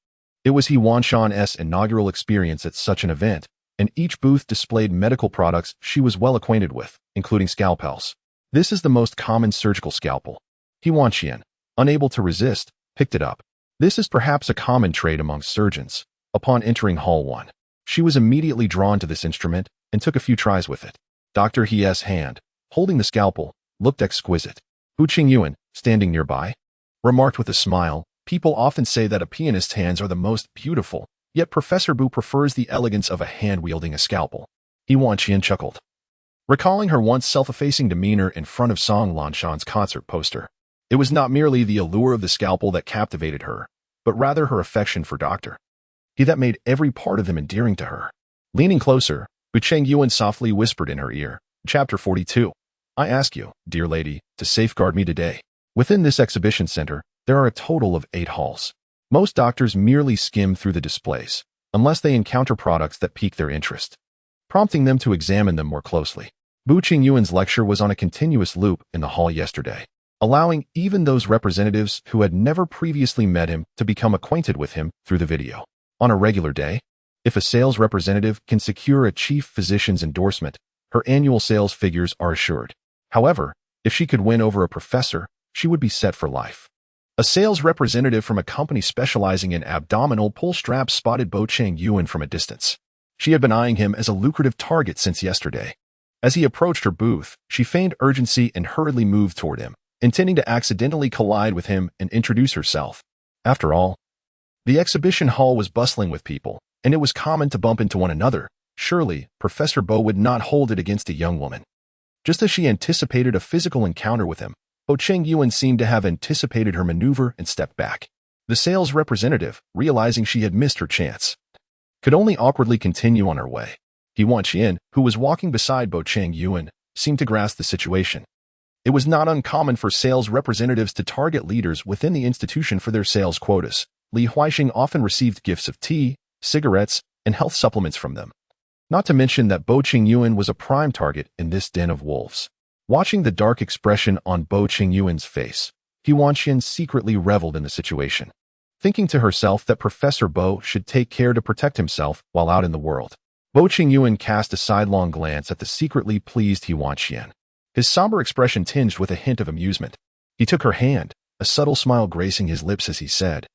S1: It was He Wanqian's inaugural experience at such an event, and each booth displayed medical products she was well acquainted with, including scalpels. This is the most common surgical scalpel. He Wanqian, unable to resist, picked it up. This is perhaps a common trait among surgeons. Upon entering Hall 1, she was immediately drawn to this instrument and took a few tries with it. Dr. He's hand, holding the scalpel, looked exquisite. Bo Chenzhou, standing nearby, remarked with a smile, people often say that a pianist's hands are the most beautiful, yet Professor Bu prefers the elegance of a hand wielding a scalpel. He Wanqian chuckled, recalling her once self-effacing demeanor in front of Song Lanshan's concert poster. It was not merely the allure of the scalpel that captivated her, but rather her affection for Dr. He that made every part of him endearing to her. Leaning closer, Bo Chenzhou softly whispered in her ear, Chapter 42. I ask you, dear lady, to safeguard me today. Within this exhibition center, there are a total of 8 halls. Most doctors merely skim through the displays, unless they encounter products that pique their interest, prompting them to examine them more closely. Bo Chenzhou's lecture was on a continuous loop in the hall yesterday. allowing even those representatives who had never previously met him to become acquainted with him through the video. On a regular day, if a sales representative can secure a chief physician's endorsement, her annual sales figures are assured. However, if she could win over a professor, she would be set for life. A sales representative from a company specializing in abdominal pull straps spotted Bo Chenzhou from a distance. She had been eyeing him as a lucrative target since yesterday. As he approached her booth, she feigned urgency and hurriedly moved toward him, intending to accidentally collide with him and introduce herself. After all, the exhibition hall was bustling with people, and it was common to bump into one another. Surely, Professor Bo would not hold it against a young woman. Just as she anticipated a physical encounter with him, Bo Chenzhou seemed to have anticipated her maneuver and stepped back. The sales representative, realizing she had missed her chance, could only awkwardly continue on her way. He Wanqian, who was walking beside Bo Chenzhou, seemed to grasp the situation. It was not uncommon for sales representatives to target leaders within the institution for their sales quotas. He Wanqian often received gifts of tea, cigarettes, and health supplements from them. Not to mention that Bo Chenzhou was a prime target in this den of wolves. Watching the dark expression on Bo Chenzhou's face, He Wanqian secretly reveled in the situation, thinking to herself that Professor Bo should take care to protect himself while out in the world. Bo Chenzhou cast a sidelong glance at the secretly pleased He Wanqian, his somber expression tinged with a hint of amusement. He took her hand, a subtle smile gracing his lips as he said,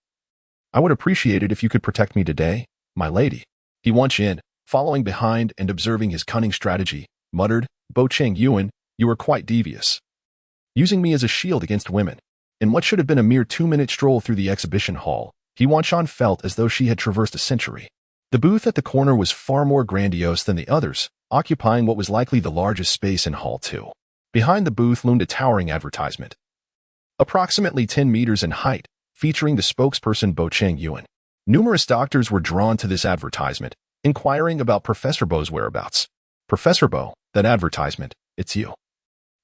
S1: "I would appreciate it if you could protect me today, my lady." He Wanqian, following behind and observing his cunning strategy, muttered, "Bo Chenzhou, you are quite devious, using me as a shield against women." In what should have been a mere 2-minute stroll through the exhibition hall, He Wanqian felt as though she had traversed a century. The booth at the corner was far more grandiose than the others, occupying what was likely the largest space in Hall 2. Behind the booth loomed a towering advertisement, approximately 10 meters in height, featuring the spokesperson Bo Chenzhou. Numerous doctors were drawn to this advertisement, inquiring about Professor Bo's whereabouts. "Professor Bo, that advertisement, it's you,"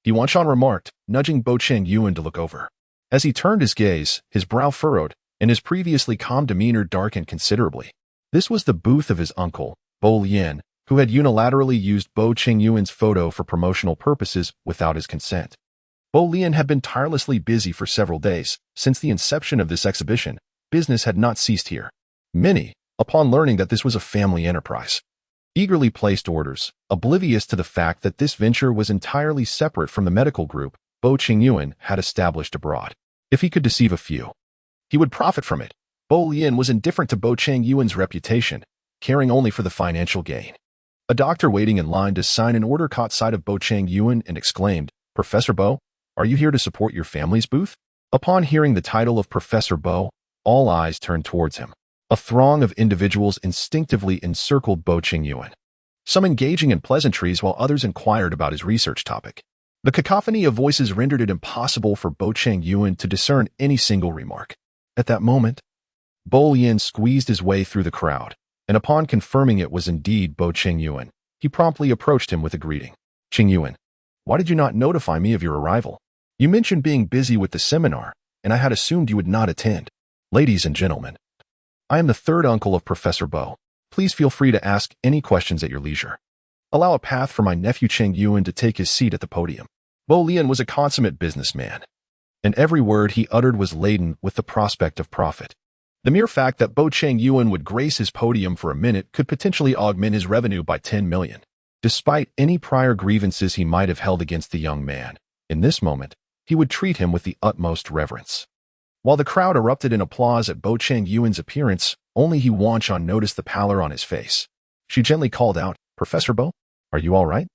S1: He Wanqian remarked, nudging Bo Chenzhou to look over. As he turned his gaze, his brow furrowed, and his previously calm demeanor darkened considerably. This was the booth of his uncle, Bo Lian, who had unilaterally used Bo Chenzhou's photo for promotional purposes without his consent. Bo Lian had been tirelessly busy for several days. Since the inception of this exhibition, business had not ceased here. Many, upon learning that this was a family enterprise, eagerly placed orders, oblivious to the fact that this venture was entirely separate from the medical group Bo Chenzhou had established abroad. If he could deceive a few, he would profit from it. Bo Lian was indifferent to Bo Chenzhou's reputation, caring only for the financial gain. A doctor waiting in line to sign an order caught sight of Bo Chenzhou and exclaimed, "Professor Bo, are you here to support your family's booth?" Upon hearing the title of Professor Bo, all eyes turned towards him. A throng of individuals instinctively encircled Bo Chenzhou, some engaging in pleasantries while others inquired about his research topic. The cacophony of voices rendered it impossible for Bo Chenzhou to discern any single remark. At that moment, Bo Lian squeezed his way through the crowd, and upon confirming it was indeed Bo Chenzhou, he promptly approached him with a greeting. "Chenzhou, why did you not notify me of your arrival? You mentioned being busy with the seminar, and I had assumed you would not attend." "Ladies and gentlemen, I am the third uncle of Professor Bo. Please feel free to ask any questions at your leisure. Allow a path for my nephew Chenzhou to take his seat at the podium." Bo Lian was a consummate businessman, and every word he uttered was laden with the prospect of profit. The mere fact that Bo Chenzhou would grace his podium for a minute could potentially augment his revenue by 10 million. Despite any prior grievances he might have held against the young man, in this moment, he would treat him with the utmost reverence. While the crowd erupted in applause at Bo Chenzhou's appearance, only He Wanqian noticed the pallor on his face. She gently called out, "Professor Bo, are you all right?"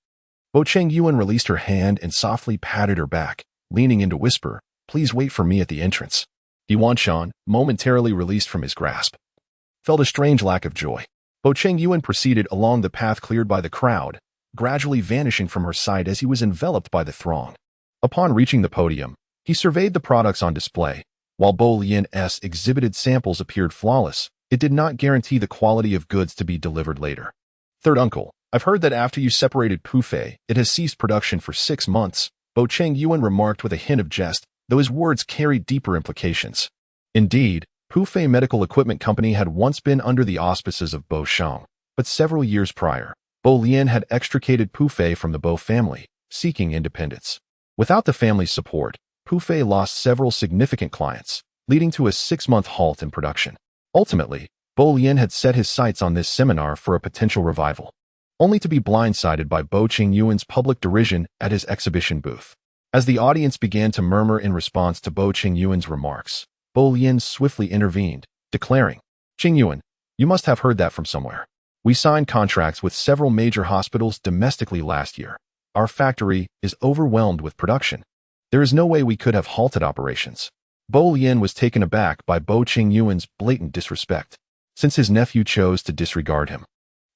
S1: Bo Chenzhou released her hand and softly patted her back, leaning in to whisper, "Please wait for me at the entrance." He Wanqian, momentarily released from his grasp, felt a strange lack of joy. Bo Chenzhou proceeded along the path cleared by the crowd, gradually vanishing from her sight as he was enveloped by the throng. Upon reaching the podium, he surveyed the products on display. While Bo Lian's exhibited samples appeared flawless, it did not guarantee the quality of goods to be delivered later. "Third uncle, I've heard that after you separated Fu Sihe, it has ceased production for 6 months, Bo Chenzhou remarked with a hint of jest, though his words carried deeper implications. Indeed, Fu Sihe Medical Equipment Company had once been under the auspices of Bo Chenzhou, but several years prior, Bo Lian had extricated Fu Sihe from the Bo family, seeking independence. Without the family's support, Fu Sihe lost several significant clients, leading to a 6-month halt in production. Ultimately, Bo Lian had set his sights on this seminar for a potential revival, only to be blindsided by Bo Chengyuan's public derision at his exhibition booth. As the audience began to murmur in response to Bo Chengyuan's remarks, Bo Lian swiftly intervened, declaring, "Chengyuan, you must have heard that from somewhere. We signed contracts with several major hospitals domestically last year. Our factory is overwhelmed with production. There is no way we could have halted operations." Bo Lian was taken aback by Bo Chengyuan's blatant disrespect, since his nephew chose to disregard him.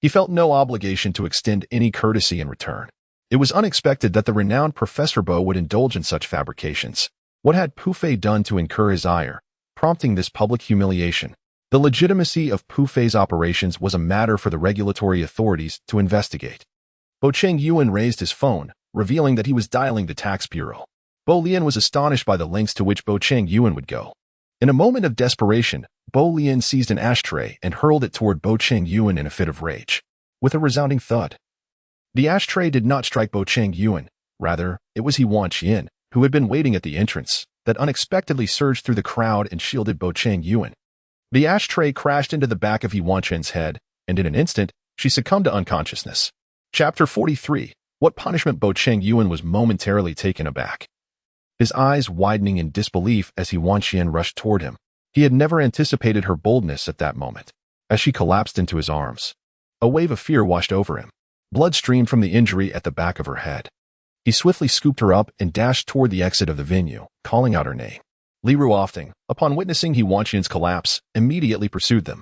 S1: He felt no obligation to extend any courtesy in return. It was unexpected that the renowned Professor Bo would indulge in such fabrications. What had Fu Sihe done to incur his ire, prompting this public humiliation? The legitimacy of Fu Sihe's operations was a matter for the regulatory authorities to investigate. Bo Chengyuan raised his phone, revealing that he was dialing the tax bureau. Bo Lian was astonished by the lengths to which Bo Chengyuan would go. In a moment of desperation, Bo Lian seized an ashtray and hurled it toward Bo Chengyuan in a fit of rage. With a resounding thud, the ashtray did not strike Bo Chenzhou. Rather, it was He Wanqian, who had been waiting at the entrance, that unexpectedly surged through the crowd and shielded Bo Chenzhou. The ashtray crashed into the back of He Wanqian's head, and in an instant, she succumbed to unconsciousness. Chapter 43. What punishment? Bo Chenzhou was momentarily taken aback, his eyes widening in disbelief as He Wanqian rushed toward him. He had never anticipated her boldness at that moment. As she collapsed into his arms, a wave of fear washed over him. Blood streamed from the injury at the back of her head. He swiftly scooped her up and dashed toward the exit of the venue, calling out her name. Li Ruofeng, upon witnessing He Wanqian's collapse, immediately pursued them.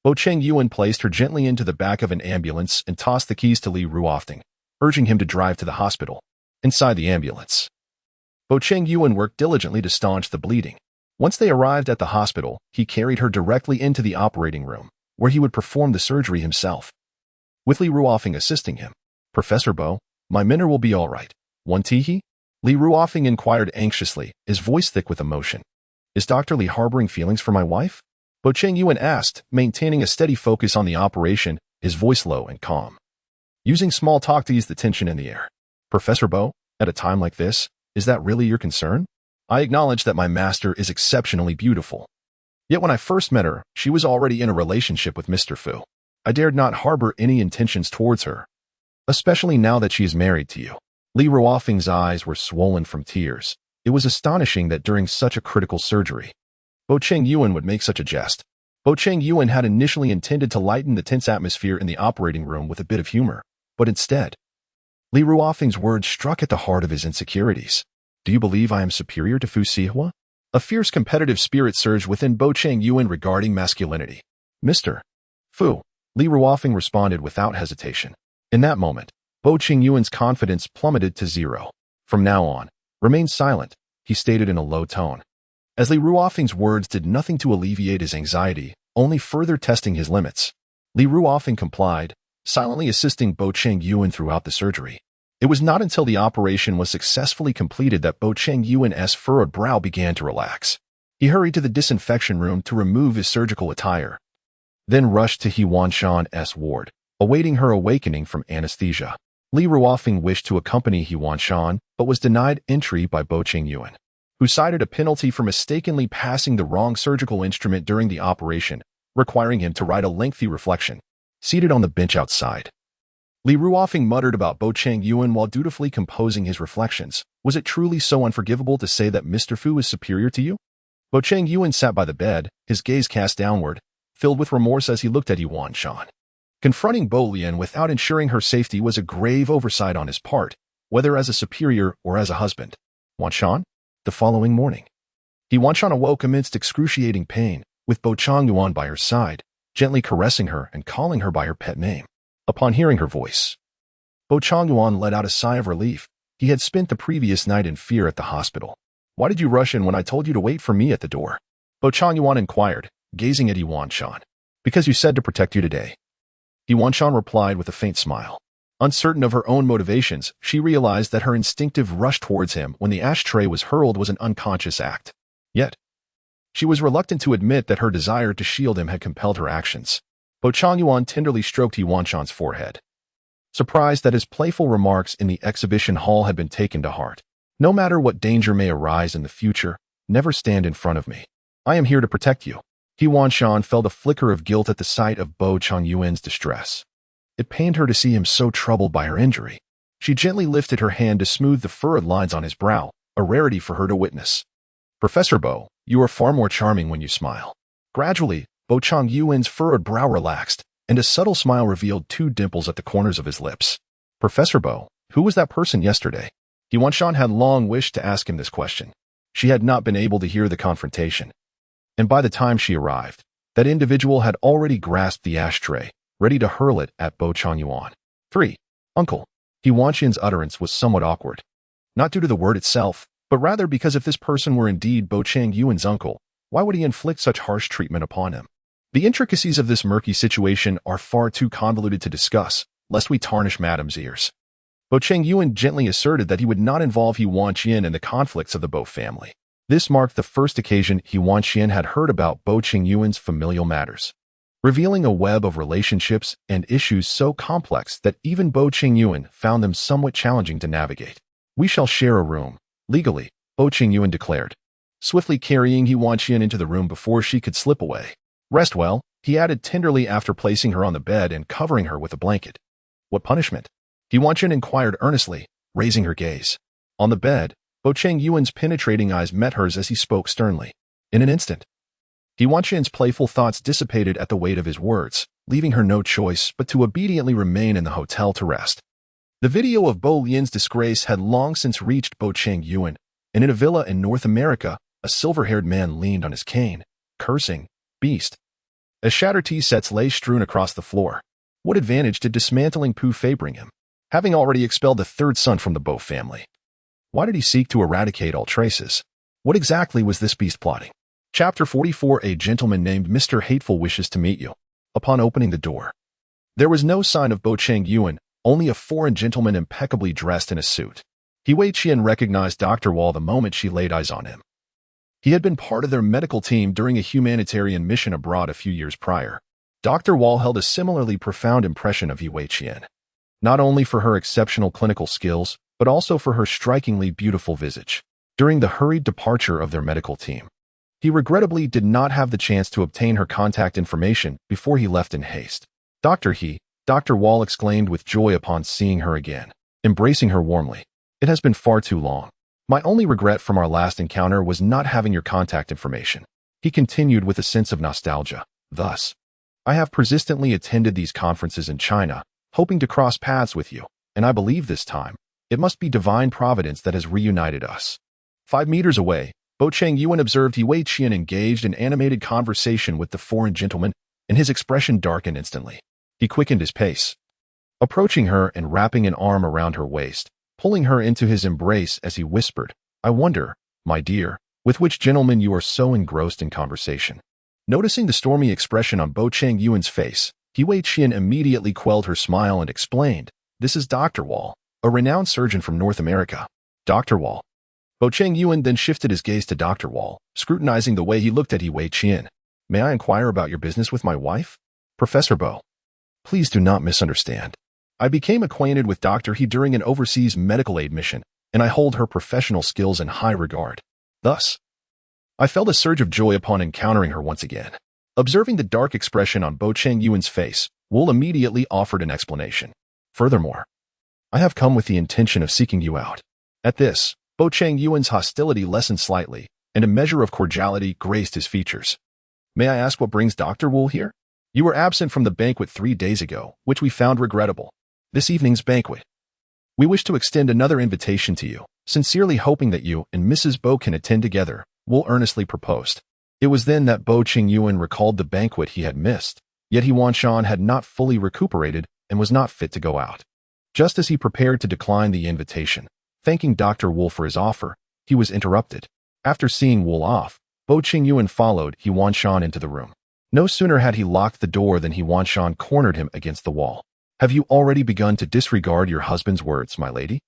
S1: Bo Chengyuan placed her gently into the back of an ambulance and tossed the keys to Li Ruofeng, urging him to drive to the hospital. Inside the ambulance, Bo Chengyuan worked diligently to staunch the bleeding. Once they arrived at the hospital, he carried her directly into the operating room, where he would perform the surgery himself, with Li Ruofeng assisting him. "Professor Bo, my minor will be all right. Won't he?" Li Ruofeng inquired anxiously, his voice thick with emotion. "Is Dr. Li harboring feelings for my wife?" Bo Chengyuan asked, maintaining a steady focus on the operation, his voice low and calm, using small talk to ease the tension in the air. "Professor Bo, at a time like this, is that really your concern? I acknowledge that my master is exceptionally beautiful. Yet when I first met her, she was already in a relationship with Mr. Fu. I dared not harbor any intentions towards her, especially now that she is married to you." Li Ruofeng's eyes were swollen from tears. It was astonishing that during such a critical surgery, Bo Chengyuan would make such a jest. Bo Chengyuan had initially intended to lighten the tense atmosphere in the operating room with a bit of humor, but instead, Li Ruofeng's words struck at the heart of his insecurities. "Do you believe I am superior to Fu Sihe?" A fierce competitive spirit surged within Bo Chengyuan regarding masculinity. "Mr. Fu," Li Ruofeng responded without hesitation. In that moment, Bo Chengyuan's confidence plummeted to zero. "From now on, remain silent," he stated in a low tone. As Li Ruofeng's words did nothing to alleviate his anxiety, only further testing his limits, Li Ruofeng complied, silently assisting Bo Chengyuan throughout the surgery. It was not until the operation was successfully completed that Bo Chengyuan's furrowed brow began to relax. He hurried to the disinfection room to remove his surgical attire, then rushed to He Wanqian's ward, awaiting her awakening from anesthesia. Li Ruofeng wished to accompany He Wanqian, but was denied entry by Bo Chengyuan, who cited a penalty for mistakenly passing the wrong surgical instrument during the operation, requiring him to write a lengthy reflection. Seated on the bench outside, Li Ruofeng muttered about Bo Chengyuan while dutifully composing his reflections. "Was it truly so unforgivable to say that Mr. Fu is superior to you?" Bo Chengyuan sat by the bed, his gaze cast downward, filled with remorse as he looked at He Wanqian. Confronting Bo Lian without ensuring her safety was a grave oversight on his part, whether as a superior or as a husband. "Wanqian?" The following morning, He Wanqian awoke amidst excruciating pain, with Bo Chengyuan by her side, gently caressing her and calling her by her pet name. Upon hearing her voice, Bo Chengyuan let out a sigh of relief. He had spent the previous night in fear at the hospital. "Why did you rush in when I told you to wait for me at the door?" Bo Chengyuan inquired, gazing at He Wanqian. "Because you said to protect you today." He Wanqian replied with a faint smile. Uncertain of her own motivations, she realized that her instinctive rush towards him when the ashtray was hurled was an unconscious act. Yet, she was reluctant to admit that her desire to shield him had compelled her actions. Bo Chengyuan tenderly stroked He Wanqian's forehead, surprised that his playful remarks in the exhibition hall had been taken to heart. No matter what danger may arise in the future, never stand in front of me. I am here to protect you. He Wanqian felt a flicker of guilt at the sight of Bo Chenzhou's distress. It pained her to see him so troubled by her injury. She gently lifted her hand to smooth the furrowed lines on his brow, a rarity for her to witness. Professor Bo, you are far more charming when you smile. Gradually, Bo Chenzhou's furrowed brow relaxed, and a subtle smile revealed two dimples at the corners of his lips. Professor Bo, who was that person yesterday? He Wanqian had long wished to ask him this question. She had not been able to hear the confrontation. And by the time she arrived, that individual had already grasped the ashtray, ready to hurl it at Bo Chenzhou. 3. Uncle. He Wanqian's utterance was somewhat awkward. Not due to the word itself, but rather because if this person were indeed Bo Chenzhou's uncle, why would he inflict such harsh treatment upon him? The intricacies of this murky situation are far too convoluted to discuss, lest we tarnish Madame's ears. Bo Chenzhou gently asserted that he would not involve He Wanqian in the conflicts of the Bo family. This marked the first occasion He Wanqian had heard about Bo Chenzhou's familial matters, revealing a web of relationships and issues so complex that even Bo Chenzhou found them somewhat challenging to navigate. We shall share a room, legally, Bo Chenzhou declared, swiftly carrying He Wanqian into the room before she could slip away. Rest well, he added tenderly after placing her on the bed and covering her with a blanket. What punishment? He Wanqian inquired earnestly, raising her gaze. On the bed, Bo Chenzhou's penetrating eyes met hers as he spoke sternly. In an instant, He Wanqian's playful thoughts dissipated at the weight of his words, leaving her no choice but to obediently remain in the hotel to rest. The video of Bo Lian's disgrace had long since reached Bo Chenzhou, and in a villa in North America, a silver-haired man leaned on his cane, cursing, "Beast." As shattered tea sets lay strewn across the floor, what advantage did dismantling Fu Sihe bring him? Having already expelled the third son from the Bo family, why did he seek to eradicate all traces? What exactly was this beast plotting? Chapter 44. A gentleman named Mr. Hateful wishes to meet you. Upon opening the door, there was no sign of Bo Chenzhou, only a foreign gentleman impeccably dressed in a suit. He Wanqian recognized Dr. Wall the moment she laid eyes on him. He had been part of their medical team during a humanitarian mission abroad a few years prior. Dr. Wall held a similarly profound impression of He Wanqian, not only for her exceptional clinical skills, but also for her strikingly beautiful visage. During the hurried departure of their medical team, he regrettably did not have the chance to obtain her contact information before he left in haste. Dr. Wall exclaimed with joy upon seeing her again, embracing her warmly. It has been far too long. My only regret from our last encounter was not having your contact information. He continued with a sense of nostalgia. Thus, I have persistently attended these conferences in China, hoping to cross paths with you, and I believe this time, it must be divine providence that has reunited us. 5 meters away, Bo Chenzhou observed He Wanqian engaged in animated conversation with the foreign gentleman, and his expression darkened instantly. He quickened his pace, approaching her and wrapping an arm around her waist, pulling her into his embrace as he whispered, I wonder, my dear, with which gentleman you are so engrossed in conversation. Noticing the stormy expression on Bo Chenzhou's face, He Wanqian immediately quelled her smile and explained, This is Dr. Wall, a renowned surgeon from North America. Dr. Wall. Bo Chenzhou then shifted his gaze to Dr. Wall, scrutinizing the way he looked at He Wanqian. May I inquire about your business with my wife? Professor Bo. Please do not misunderstand. I became acquainted with Dr. He during an overseas medical aid mission, and I hold her professional skills in high regard. Thus, I felt a surge of joy upon encountering her once again. Observing the dark expression on Bo Chenzhou's face, Wool immediately offered an explanation. Furthermore, I have come with the intention of seeking you out. At this, Bo Chenzhou's hostility lessened slightly, and a measure of cordiality graced his features. May I ask what brings Dr. Wool here? You were absent from the banquet 3 days ago, which we found regrettable. This evening's banquet, we wish to extend another invitation to you, sincerely hoping that you and Mrs. Bo can attend together, Wool earnestly proposed. It was then that Bo Chenzhou recalled the banquet he had missed, yet He Wanqian had not fully recuperated and was not fit to go out. Just as he prepared to decline the invitation, thanking Dr. Wool for his offer, he was interrupted. After seeing Wool off, Bo Chenzhou followed He Wanqian into the room. No sooner had he locked the door than He Wanqian cornered him against the wall. Have you already begun to disregard your husband's words, my lady?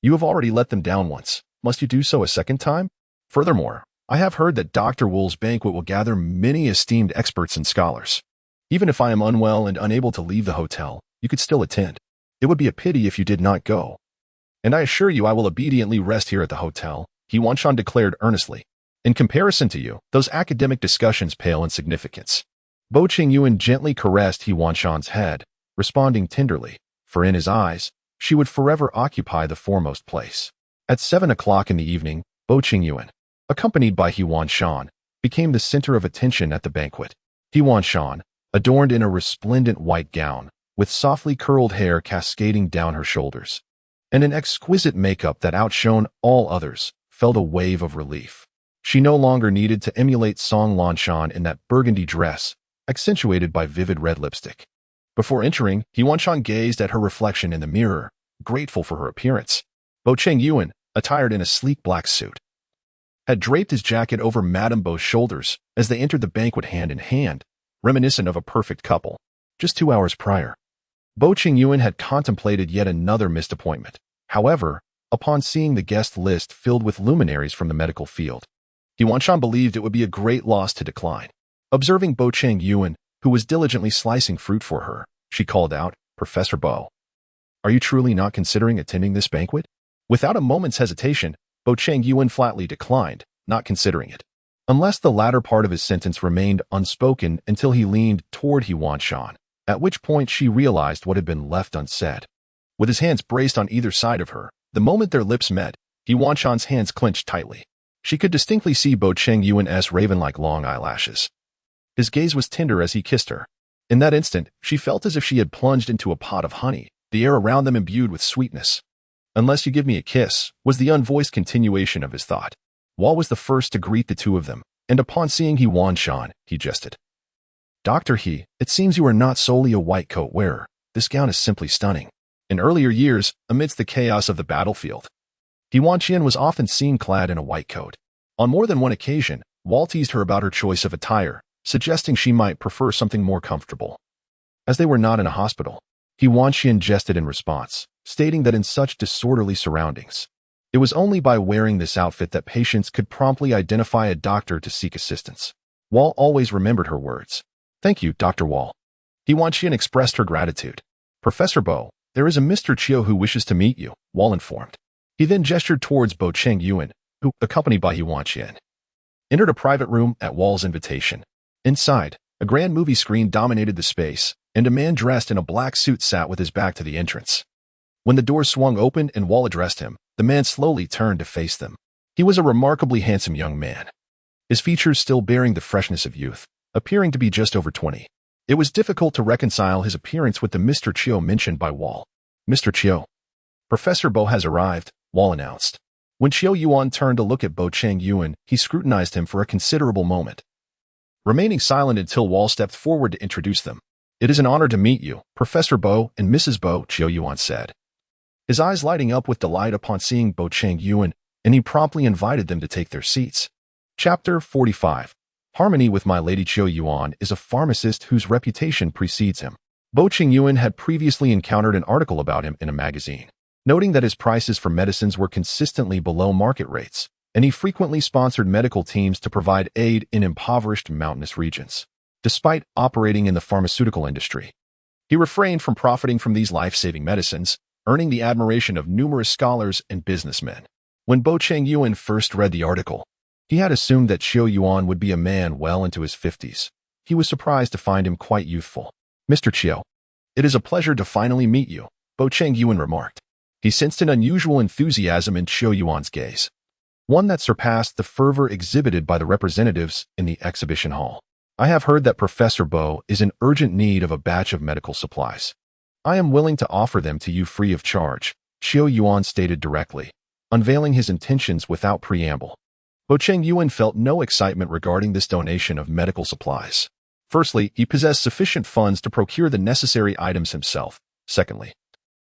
S1: You have already let them down once. Must you do so a second time? Furthermore, I have heard that Dr. Wool's banquet will gather many esteemed experts and scholars. Even if I am unwell and unable to leave the hotel, you could still attend. It would be a pity if you did not go. And I assure you I will obediently rest here at the hotel, He Wanqian declared earnestly. In comparison to you, those academic discussions pale in significance. Bo Chenzhou gently caressed He Wanqian's head, responding tenderly, for in his eyes, she would forever occupy the foremost place. At 7 o'clock in the evening, Bo Chenzhou, accompanied by He Wanqian, became the center of attention at the banquet. He Wanqian, adorned in a resplendent white gown, with softly curled hair cascading down her shoulders, and an exquisite makeup that outshone all others, felt a wave of relief. She no longer needed to emulate Song Lanshan in that burgundy dress, accentuated by vivid red lipstick. Before entering, He Wanqian gazed at her reflection in the mirror, grateful for her appearance. Bo Chenzhou, attired in a sleek black suit, had draped his jacket over Madame Bo's shoulders as they entered the banquet hand in hand, reminiscent of a perfect couple. Just 2 hours prior, Bo Chenzhou had contemplated yet another missed appointment. However, upon seeing the guest list filled with luminaries from the medical field, He Wanqian believed it would be a great loss to decline. Observing Bo Chenzhou, who was diligently slicing fruit for her, she called out, "Professor Bo, are you truly not considering attending this banquet?" Without a moment's hesitation, Bo Chenzhou flatly declined, not considering it. Unless the latter part of his sentence remained unspoken until he leaned toward He Wanqian, at which point she realized what had been left unsaid. With his hands braced on either side of her, the moment their lips met, He Wanqian's hands clenched tightly. She could distinctly see Bo Chenzhou's raven-like long eyelashes. His gaze was tender as he kissed her. In that instant, she felt as if she had plunged into a pot of honey, the air around them imbued with sweetness. "Unless you give me a kiss," was the unvoiced continuation of his thought. Wall was the first to greet the two of them, and upon seeing He Wanqian, he jested. "Dr. He, it seems you are not solely a white coat wearer. This gown is simply stunning." In earlier years, amidst the chaos of the battlefield, He Wanqian was often seen clad in a white coat. On more than one occasion, Wall teased her about her choice of attire, suggesting she might prefer something more comfortable. As they were not in a hospital, He Wanqian jested in response, stating that in such disorderly surroundings, it was only by wearing this outfit that patients could promptly identify a doctor to seek assistance. Wall always remembered her words. "Thank you, Dr. Wall." He Wanqian expressed her gratitude. "Professor Bo, there is a Mr. Chiu who wishes to meet you," Wall informed. He then gestured towards Bo Chenzhou, who, accompanied by He Wanqian, entered a private room at Wall's invitation. Inside, a grand movie screen dominated the space, and a man dressed in a black suit sat with his back to the entrance. When the door swung open and Wall addressed him, the man slowly turned to face them. He was a remarkably handsome young man, his features still bearing the freshness of youth, appearing to be just over 20. It was difficult to reconcile his appearance with the Mr. Chiu mentioned by Wall. "Mr. Chiu, Professor Bo has arrived," Wall announced. When Chiu Yuan turned to look at Bo Chenzhou, he scrutinized him for a considerable moment, remaining silent until Wall stepped forward to introduce them. "It is an honor to meet you, Professor Bo and Mrs. Bo," Chiu Yuan said, his eyes lighting up with delight upon seeing Bo Chenzhou, and he promptly invited them to take their seats. Chapter 45. Harmony with My Lady Chiu Yuan is a pharmacist whose reputation precedes him. Bo Chenzhou had previously encountered an article about him in a magazine, noting that his prices for medicines were consistently below market rates, and he frequently sponsored medical teams to provide aid in impoverished mountainous regions. Despite operating in the pharmaceutical industry, he refrained from profiting from these life-saving medicines, earning the admiration of numerous scholars and businessmen. When Bo Chenzhou first read the article, he had assumed that Chiu Yuan would be a man well into his 50s. He was surprised to find him quite youthful. "Mr. Chiu, it is a pleasure to finally meet you," Bo Chenzhou remarked. He sensed an unusual enthusiasm in Chiu Yuan's gaze, one that surpassed the fervor exhibited by the representatives in the exhibition hall. "I have heard that Professor Bo is in urgent need of a batch of medical supplies. I am willing to offer them to you free of charge," Chiu Yuan stated directly, unveiling his intentions without preamble. Bo Chenzhou felt no excitement regarding this donation of medical supplies. Firstly, he possessed sufficient funds to procure the necessary items himself. Secondly,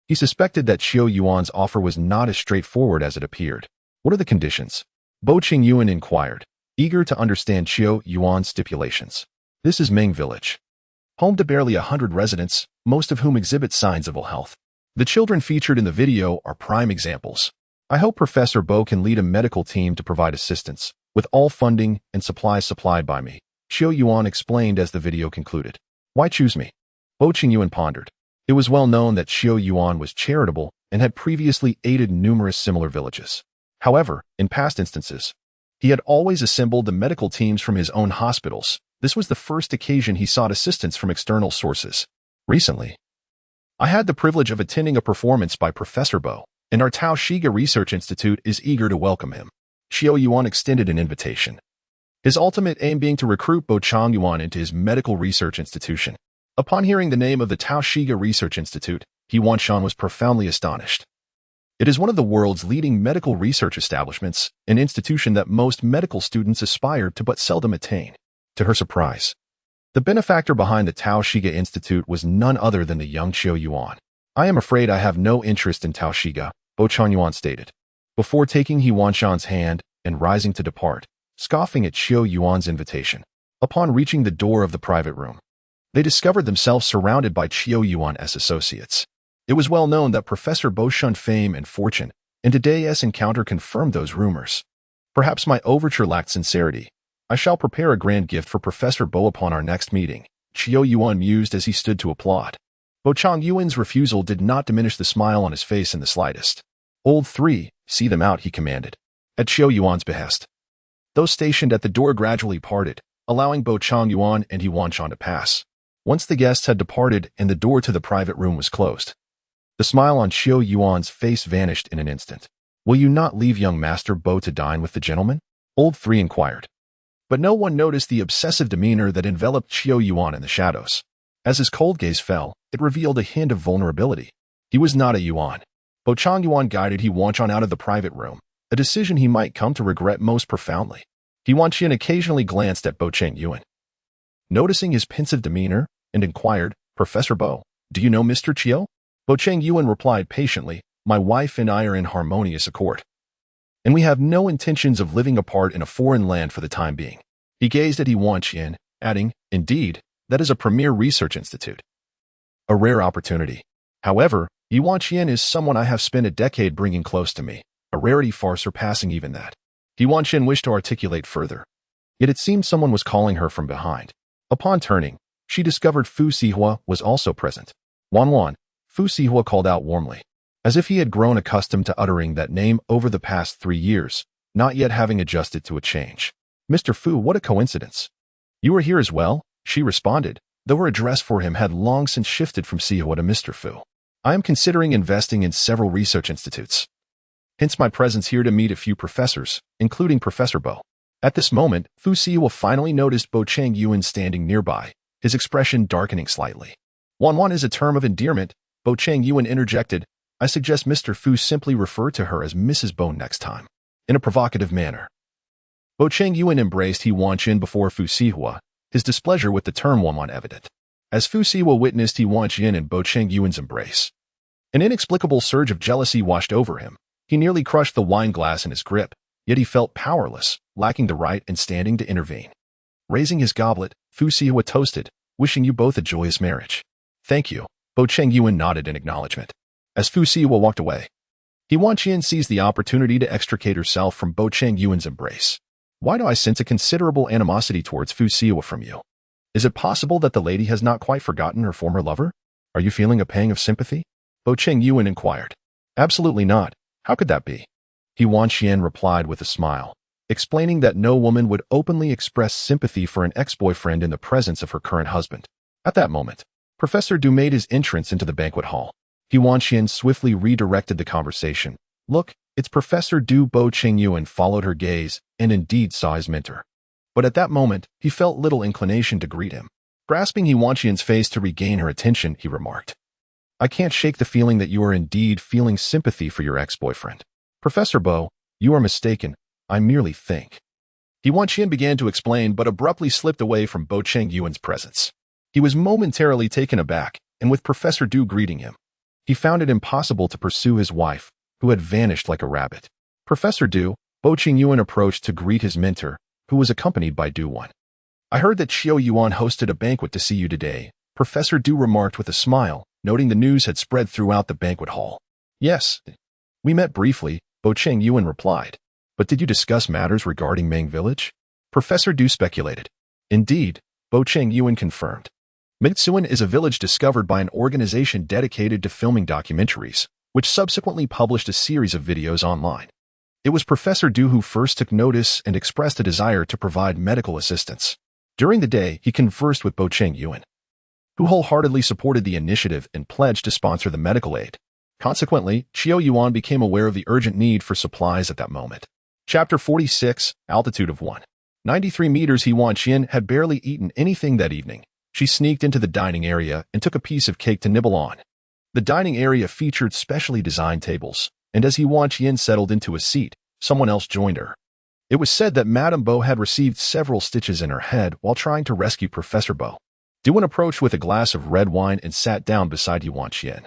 S1: he suspected that Chiu Yuan's offer was not as straightforward as it appeared. "What are the conditions?" Bo Chenzhou inquired, eager to understand Chiu Yuan's stipulations. "This is Ming Village, home to barely 100 residents, most of whom exhibit signs of ill health. The children featured in the video are prime examples. I hope Professor Bo can lead a medical team to provide assistance, with all funding and supplies supplied by me," Chiu Yuan explained as the video concluded. "Why choose me?" Bo Chenzhou pondered. It was well known that Chiu Yuan was charitable and had previously aided numerous similar villages. However, in past instances, he had always assembled the medical teams from his own hospitals. This was the first occasion he sought assistance from external sources. Recently, I had the privilege of attending a performance by Professor Bo, and our Tao Shiga Research Institute is eager to welcome him. Qiu Yuan extended an invitation, his ultimate aim being to recruit Bo Chenzhou into his medical research institution. Upon hearing the name of the Tao Shiga Research Institute, He Wanqian was profoundly astonished. It is one of the world's leading medical research establishments, an institution that most medical students aspire to but seldom attain. To her surprise, the benefactor behind the Tao Shiga Institute was none other than the young Qiu Yuan. I am afraid I have no interest in Tao Shiga, Bo Chenzhou stated, before taking He Wanqian's hand and rising to depart, scoffing at Qiu Yuan's invitation. Upon reaching the door of the private room, they discovered themselves surrounded by Qiu Yuan's associates. It was well known that Professor Bo shunned fame and fortune, and today's encounter confirmed those rumors. Perhaps my overture lacked sincerity. I shall prepare a grand gift for Professor Bo upon our next meeting, Qiu Yuan mused as he stood to applaud. Bo Chenzhou's refusal did not diminish the smile on his face in the slightest. Old three, see them out, he commanded, at Qiu Yuan's behest. Those stationed at the door gradually parted, allowing Bo Chenzhou and He Wanqian to pass. Once the guests had departed and the door to the private room was closed, the smile on Qiu Yuan's face vanished in an instant. Will you not leave young Master Bo to dine with the gentleman? Old three inquired. But no one noticed the obsessive demeanor that enveloped Qiu Yuan in the shadows. As his cold gaze fell, it revealed a hint of vulnerability. He was not a Yuan. Bo Chenzhou guided He Wanqian out of the private room, a decision he might come to regret most profoundly. He Wanqian occasionally glanced at Bo Chenzhou, noticing his pensive demeanor, and inquired, Professor Bo, do you know Mr. Qiu? Bo Chenzhou replied patiently, my wife and I are in harmonious accord, and we have no intentions of living apart in a foreign land for the time being. He gazed at He Wanqian, adding, indeed, that is a premier research institute. A rare opportunity. However, He Wanqian is someone I have spent a decade bringing close to me, a rarity far surpassing even that. He Wanqian wished to articulate further, yet it seemed someone was calling her from behind. Upon turning, she discovered Fu Sihe was also present. Wan, Fu Sihe called out warmly, as if he had grown accustomed to uttering that name over the past 3 years, not yet having adjusted to a change. Mr. Fu, what a coincidence. You are here as well, she responded, though her address for him had long since shifted from Sihe to Mr. Fu. I am considering investing in several research institutes. Hence my presence here to meet a few professors, including Professor Bo. At this moment, Fu Sihe finally noticed Bo Chenzhou standing nearby, his expression darkening slightly. Wan is a term of endearment, Bo Chenzhou interjected. I suggest Mr. Fu simply refer to her as Mrs. Bo next time, in a provocative manner. Bo Chenzhou embraced He Wanqian before Fu Sihe, his displeasure with the term Wan evident. As Fu Sihe witnessed He Wanqian and Bo Chenzhou's embrace, an inexplicable surge of jealousy washed over him. He nearly crushed the wine glass in his grip, yet he felt powerless, lacking the right and standing to intervene. Raising his goblet, Fu Sihe toasted, wishing you both a joyous marriage. Thank you, Bo Chenzhou nodded in acknowledgement. As Fu Sihe walked away, He Wanqian seized the opportunity to extricate herself from Bo Chenzhou's embrace. Why do I sense a considerable animosity towards Fu Sihe from you? Is it possible that the lady has not quite forgotten her former lover? Are you feeling a pang of sympathy? Bo Chenzhou inquired. Absolutely not. How could that be? He Wanqian replied with a smile, explaining that no woman would openly express sympathy for an ex-boyfriend in the presence of her current husband. At that moment, Professor Du made his entrance into the banquet hall. He Wanqian swiftly redirected the conversation. Look, it's Professor Du. Bo Chenzhou followed her gaze and indeed saw his mentor. But at that moment, he felt little inclination to greet him. Grasping He Wanqian's face to regain her attention, he remarked, I can't shake the feeling that you are indeed feeling sympathy for your ex-boyfriend. Professor Bo, you are mistaken. I merely think. He Wanqian began to explain but abruptly slipped away from Bo Chenzhou's presence. He was momentarily taken aback, and with Professor Du greeting him, he found it impossible to pursue his wife, who had vanished like a rabbit. Professor Du, Bo Chenzhou approached to greet his mentor, who was accompanied by Du Wan. I heard that Qiu Yuan hosted a banquet to see you today, Professor Du remarked with a smile, noting the news had spread throughout the banquet hall. Yes. We met briefly, Bo Chenzhou replied. But did you discuss matters regarding Meng Village? Professor Du speculated. Indeed, Bo Chenzhou confirmed. Mengtsuan is a village discovered by an organization dedicated to filming documentaries, which subsequently published a series of videos online. It was Professor Du who first took notice and expressed a desire to provide medical assistance. During the day, he conversed with Bo Chenzhou, who wholeheartedly supported the initiative and pledged to sponsor the medical aid. Consequently, Qiao Yuan became aware of the urgent need for supplies at that moment. Chapter 46, Altitude of 193 meters. He Wanqian had barely eaten anything that evening. She sneaked into the dining area and took a piece of cake to nibble on. The dining area featured specially designed tables, and as He Wanqian settled into a seat, someone else joined her. It was said that Madame Bo had received several stitches in her head while trying to rescue Professor Bo. Duan approached with a glass of red wine and sat down beside He Wanqian.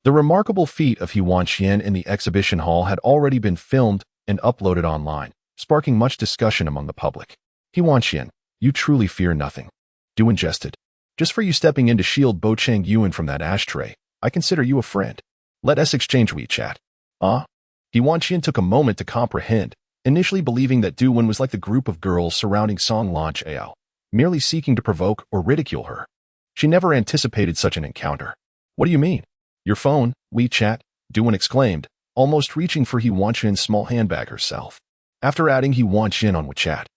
S1: The remarkable feat of He Wanqian in the exhibition hall had already been filmed and uploaded online, sparking much discussion among the public. He Wanqian, you truly fear nothing. Duan jested. Just for you stepping in to shield Bo Chenzhou from that ashtray, I consider you a friend. Let us exchange WeChat. He Wanqian took a moment to comprehend, initially believing that Duan was like the group of girls surrounding Song Launch Ao, merely seeking to provoke or ridicule her. She never anticipated such an encounter. What do you mean? Your phone, WeChat, Duan exclaimed, almost reaching for He Wanqian's small handbag herself. After adding He Wanqian on WeChat,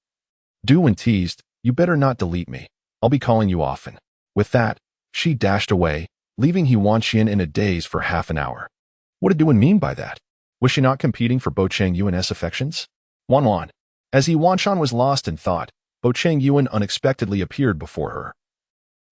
S1: Duan teased, you better not delete me. I'll be calling you often. With that, she dashed away, leaving He Wanqian in a daze for half an hour. What did Duan mean by that? Was she not competing for Bo Chenzhou's affections? Wan. As He Wanqian was lost in thought, Bo Chenzhou unexpectedly appeared before her.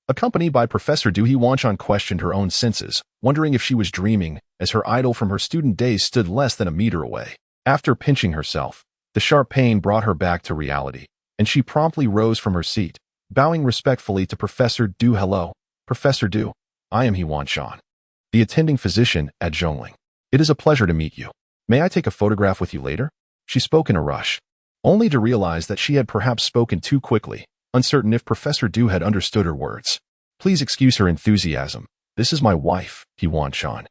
S1: Accompanied by Professor Du, He Wanqian questioned her own senses, wondering if she was dreaming, as her idol from her student days stood less than a meter away. After pinching herself, the sharp pain brought her back to reality, and she promptly rose from her seat, bowing respectfully to Professor Du. Hello, Professor Du. I am He Wanqian, the attending physician at Zhongling. It is a pleasure to meet you. May I take a photograph with you later? She spoke in a rush, only to realize that she had perhaps spoken too quickly, uncertain if Professor Du had understood her words. Please excuse her enthusiasm. This is my wife, He Wanqian.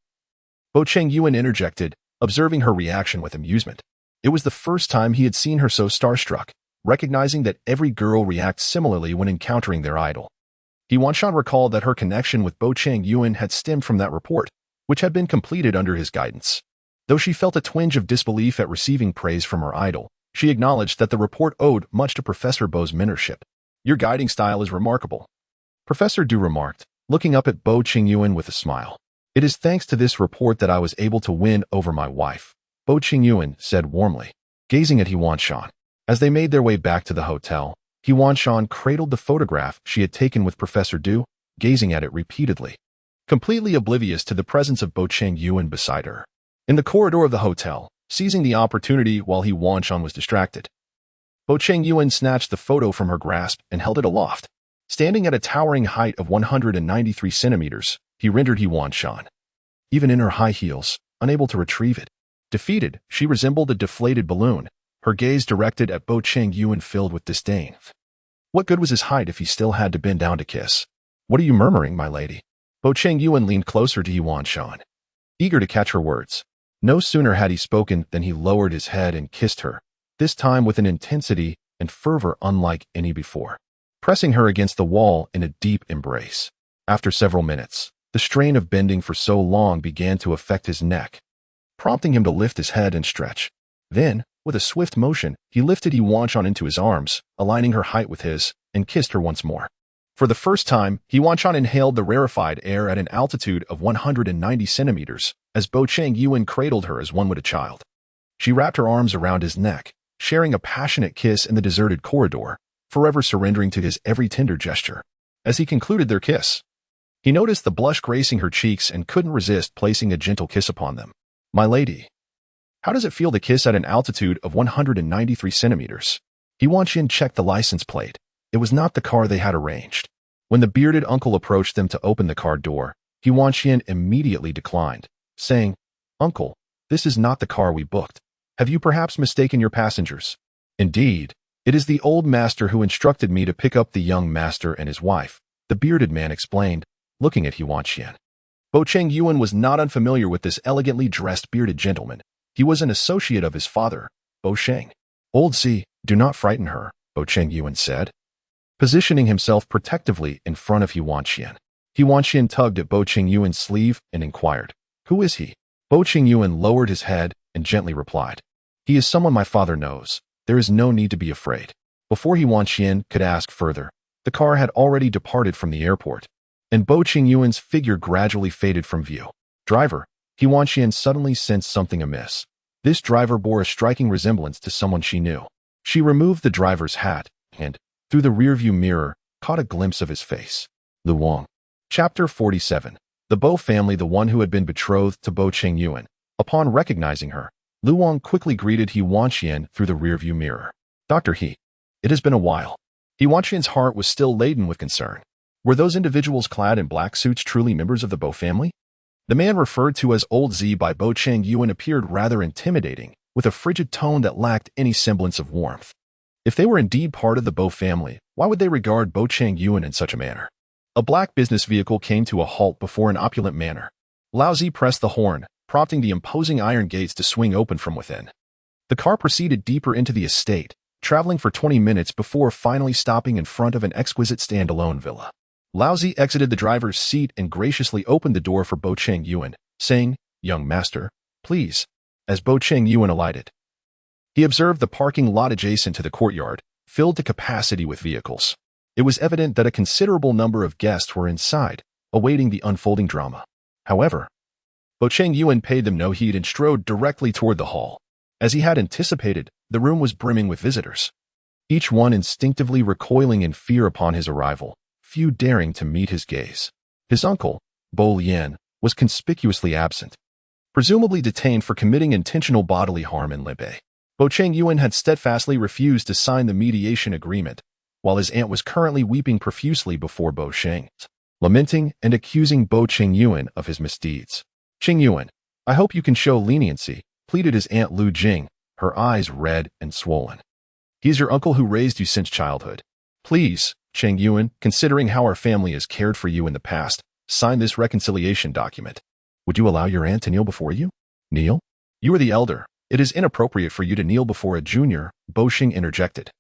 S1: Bo Chenzhou interjected, observing her reaction with amusement. It was the first time he had seen her so starstruck, recognizing that every girl reacts similarly when encountering their idol. He Wanqian recalled that her connection with Bo Chenzhou had stemmed from that report, which had been completed under his guidance. Though she felt a twinge of disbelief at receiving praise from her idol, she acknowledged that the report owed much to Professor Bo's mentorship. Your guiding style is remarkable, Professor Du remarked, looking up at Bo Chenzhou with a smile. It is thanks to this report that I was able to win over my wife, Bo Chenzhou said warmly, gazing at He Wanqian. As they made their way back to the hotel, He Wanqian cradled the photograph she had taken with Professor Du, gazing at it repeatedly, completely oblivious to the presence of Bo Chenzhou beside her. In the corridor of the hotel, seizing the opportunity while He Wanqian was distracted, Bo Chenzhou snatched the photo from her grasp and held it aloft. Standing at a towering height of 193 centimeters, he rendered He Wanqian. Even in her high heels, unable to retrieve it. Defeated, she resembled a deflated balloon, her gaze directed at Bo Chenzhou filled with disdain. What good was his height if he still had to bend down to kiss? What are you murmuring, my lady? Bo Chenzhou leaned closer to He Wanqian, eager to catch her words. No sooner had he spoken than he lowered his head and kissed her, this time with an intensity and fervor unlike any before, pressing her against the wall in a deep embrace. After several minutes, the strain of bending for so long began to affect his neck, prompting him to lift his head and stretch. Then, with a swift motion, he lifted He Wanqian into his arms, aligning her height with his, and kissed her once more. For the first time, He Wanqian inhaled the rarefied air at an altitude of 190 centimeters, as Bo Chenzhou cradled her as one would a child. She wrapped her arms around his neck, sharing a passionate kiss in the deserted corridor, forever surrendering to his every tender gesture. As he concluded their kiss, he noticed the blush gracing her cheeks and couldn't resist placing a gentle kiss upon them. My lady, how does it feel to kiss at an altitude of 193 centimeters? He Wanqian checked the license plate. It was not the car they had arranged. When the bearded uncle approached them to open the car door, He Wanqian immediately declined, saying, Uncle, this is not the car we booked. Have you perhaps mistaken your passengers? Indeed, it is the old master who instructed me to pick up the young master and his wife, the bearded man explained, looking at He Wanqian. Bo Chenzhou was not unfamiliar with this elegantly dressed bearded gentleman. He was an associate of his father, Bo Sheng. Old C, do not frighten her, Bo Chenzhou said, positioning himself protectively in front of He Wanqian. He Wanqian tugged at Bo Chenzhou's sleeve and inquired, Who is he? Bo Chenzhou lowered his head and gently replied, "He is someone my father knows. There is no need to be afraid." Before He Wanqian could ask further, the car had already departed from the airport, and Bo Chenzhou's figure gradually faded from view. Driver, He Wanqian suddenly sensed something amiss. This driver bore a striking resemblance to someone she knew. She removed the driver's hat and, through the rearview mirror, caught a glimpse of his face. Lu Wang. Chapter 47. The Bo family, the one who had been betrothed to Bo Chenzhou. Upon recognizing her, Lu Wang quickly greeted He Wanqian through the rearview mirror. "Dr. He, it has been a while." He Wanqian's heart was still laden with concern. Were those individuals clad in black suits truly members of the Bo family? The man referred to as Old Z by Bo Chenzhou appeared rather intimidating, with a frigid tone that lacked any semblance of warmth. If they were indeed part of the Bo family, why would they regard Bo Chenzhou in such a manner? A black business vehicle came to a halt before an opulent manor. Lao Zi pressed the horn, prompting the imposing iron gates to swing open from within. The car proceeded deeper into the estate, traveling for 20 minutes before finally stopping in front of an exquisite standalone villa. Lao Zi exited the driver's seat and graciously opened the door for Bo Chenzhou, saying, "Young master, please," as Bo Chenzhou alighted. He observed the parking lot adjacent to the courtyard, filled to capacity with vehicles. It was evident that a considerable number of guests were inside, awaiting the unfolding drama. However, Bo Chenzhou paid them no heed and strode directly toward the hall. As he had anticipated, the room was brimming with visitors, each one instinctively recoiling in fear upon his arrival, few daring to meet his gaze. His uncle, Bo Lian, was conspicuously absent, presumably detained for committing intentional bodily harm in Libya. Bo Chenzhou had steadfastly refused to sign the mediation agreement, while his aunt was currently weeping profusely before Bo Cheng, lamenting and accusing Bo Chenzhou of his misdeeds. "Chenzhou, I hope you can show leniency," pleaded his aunt Lu Jing, her eyes red and swollen. "He is your uncle who raised you since childhood. Please, Chenzhou, considering how our family has cared for you in the past, sign this reconciliation document. Would you allow your aunt to kneel before you?" "Kneel? You are the elder. It is inappropriate for you to kneel before a junior," Bo Xing interjected,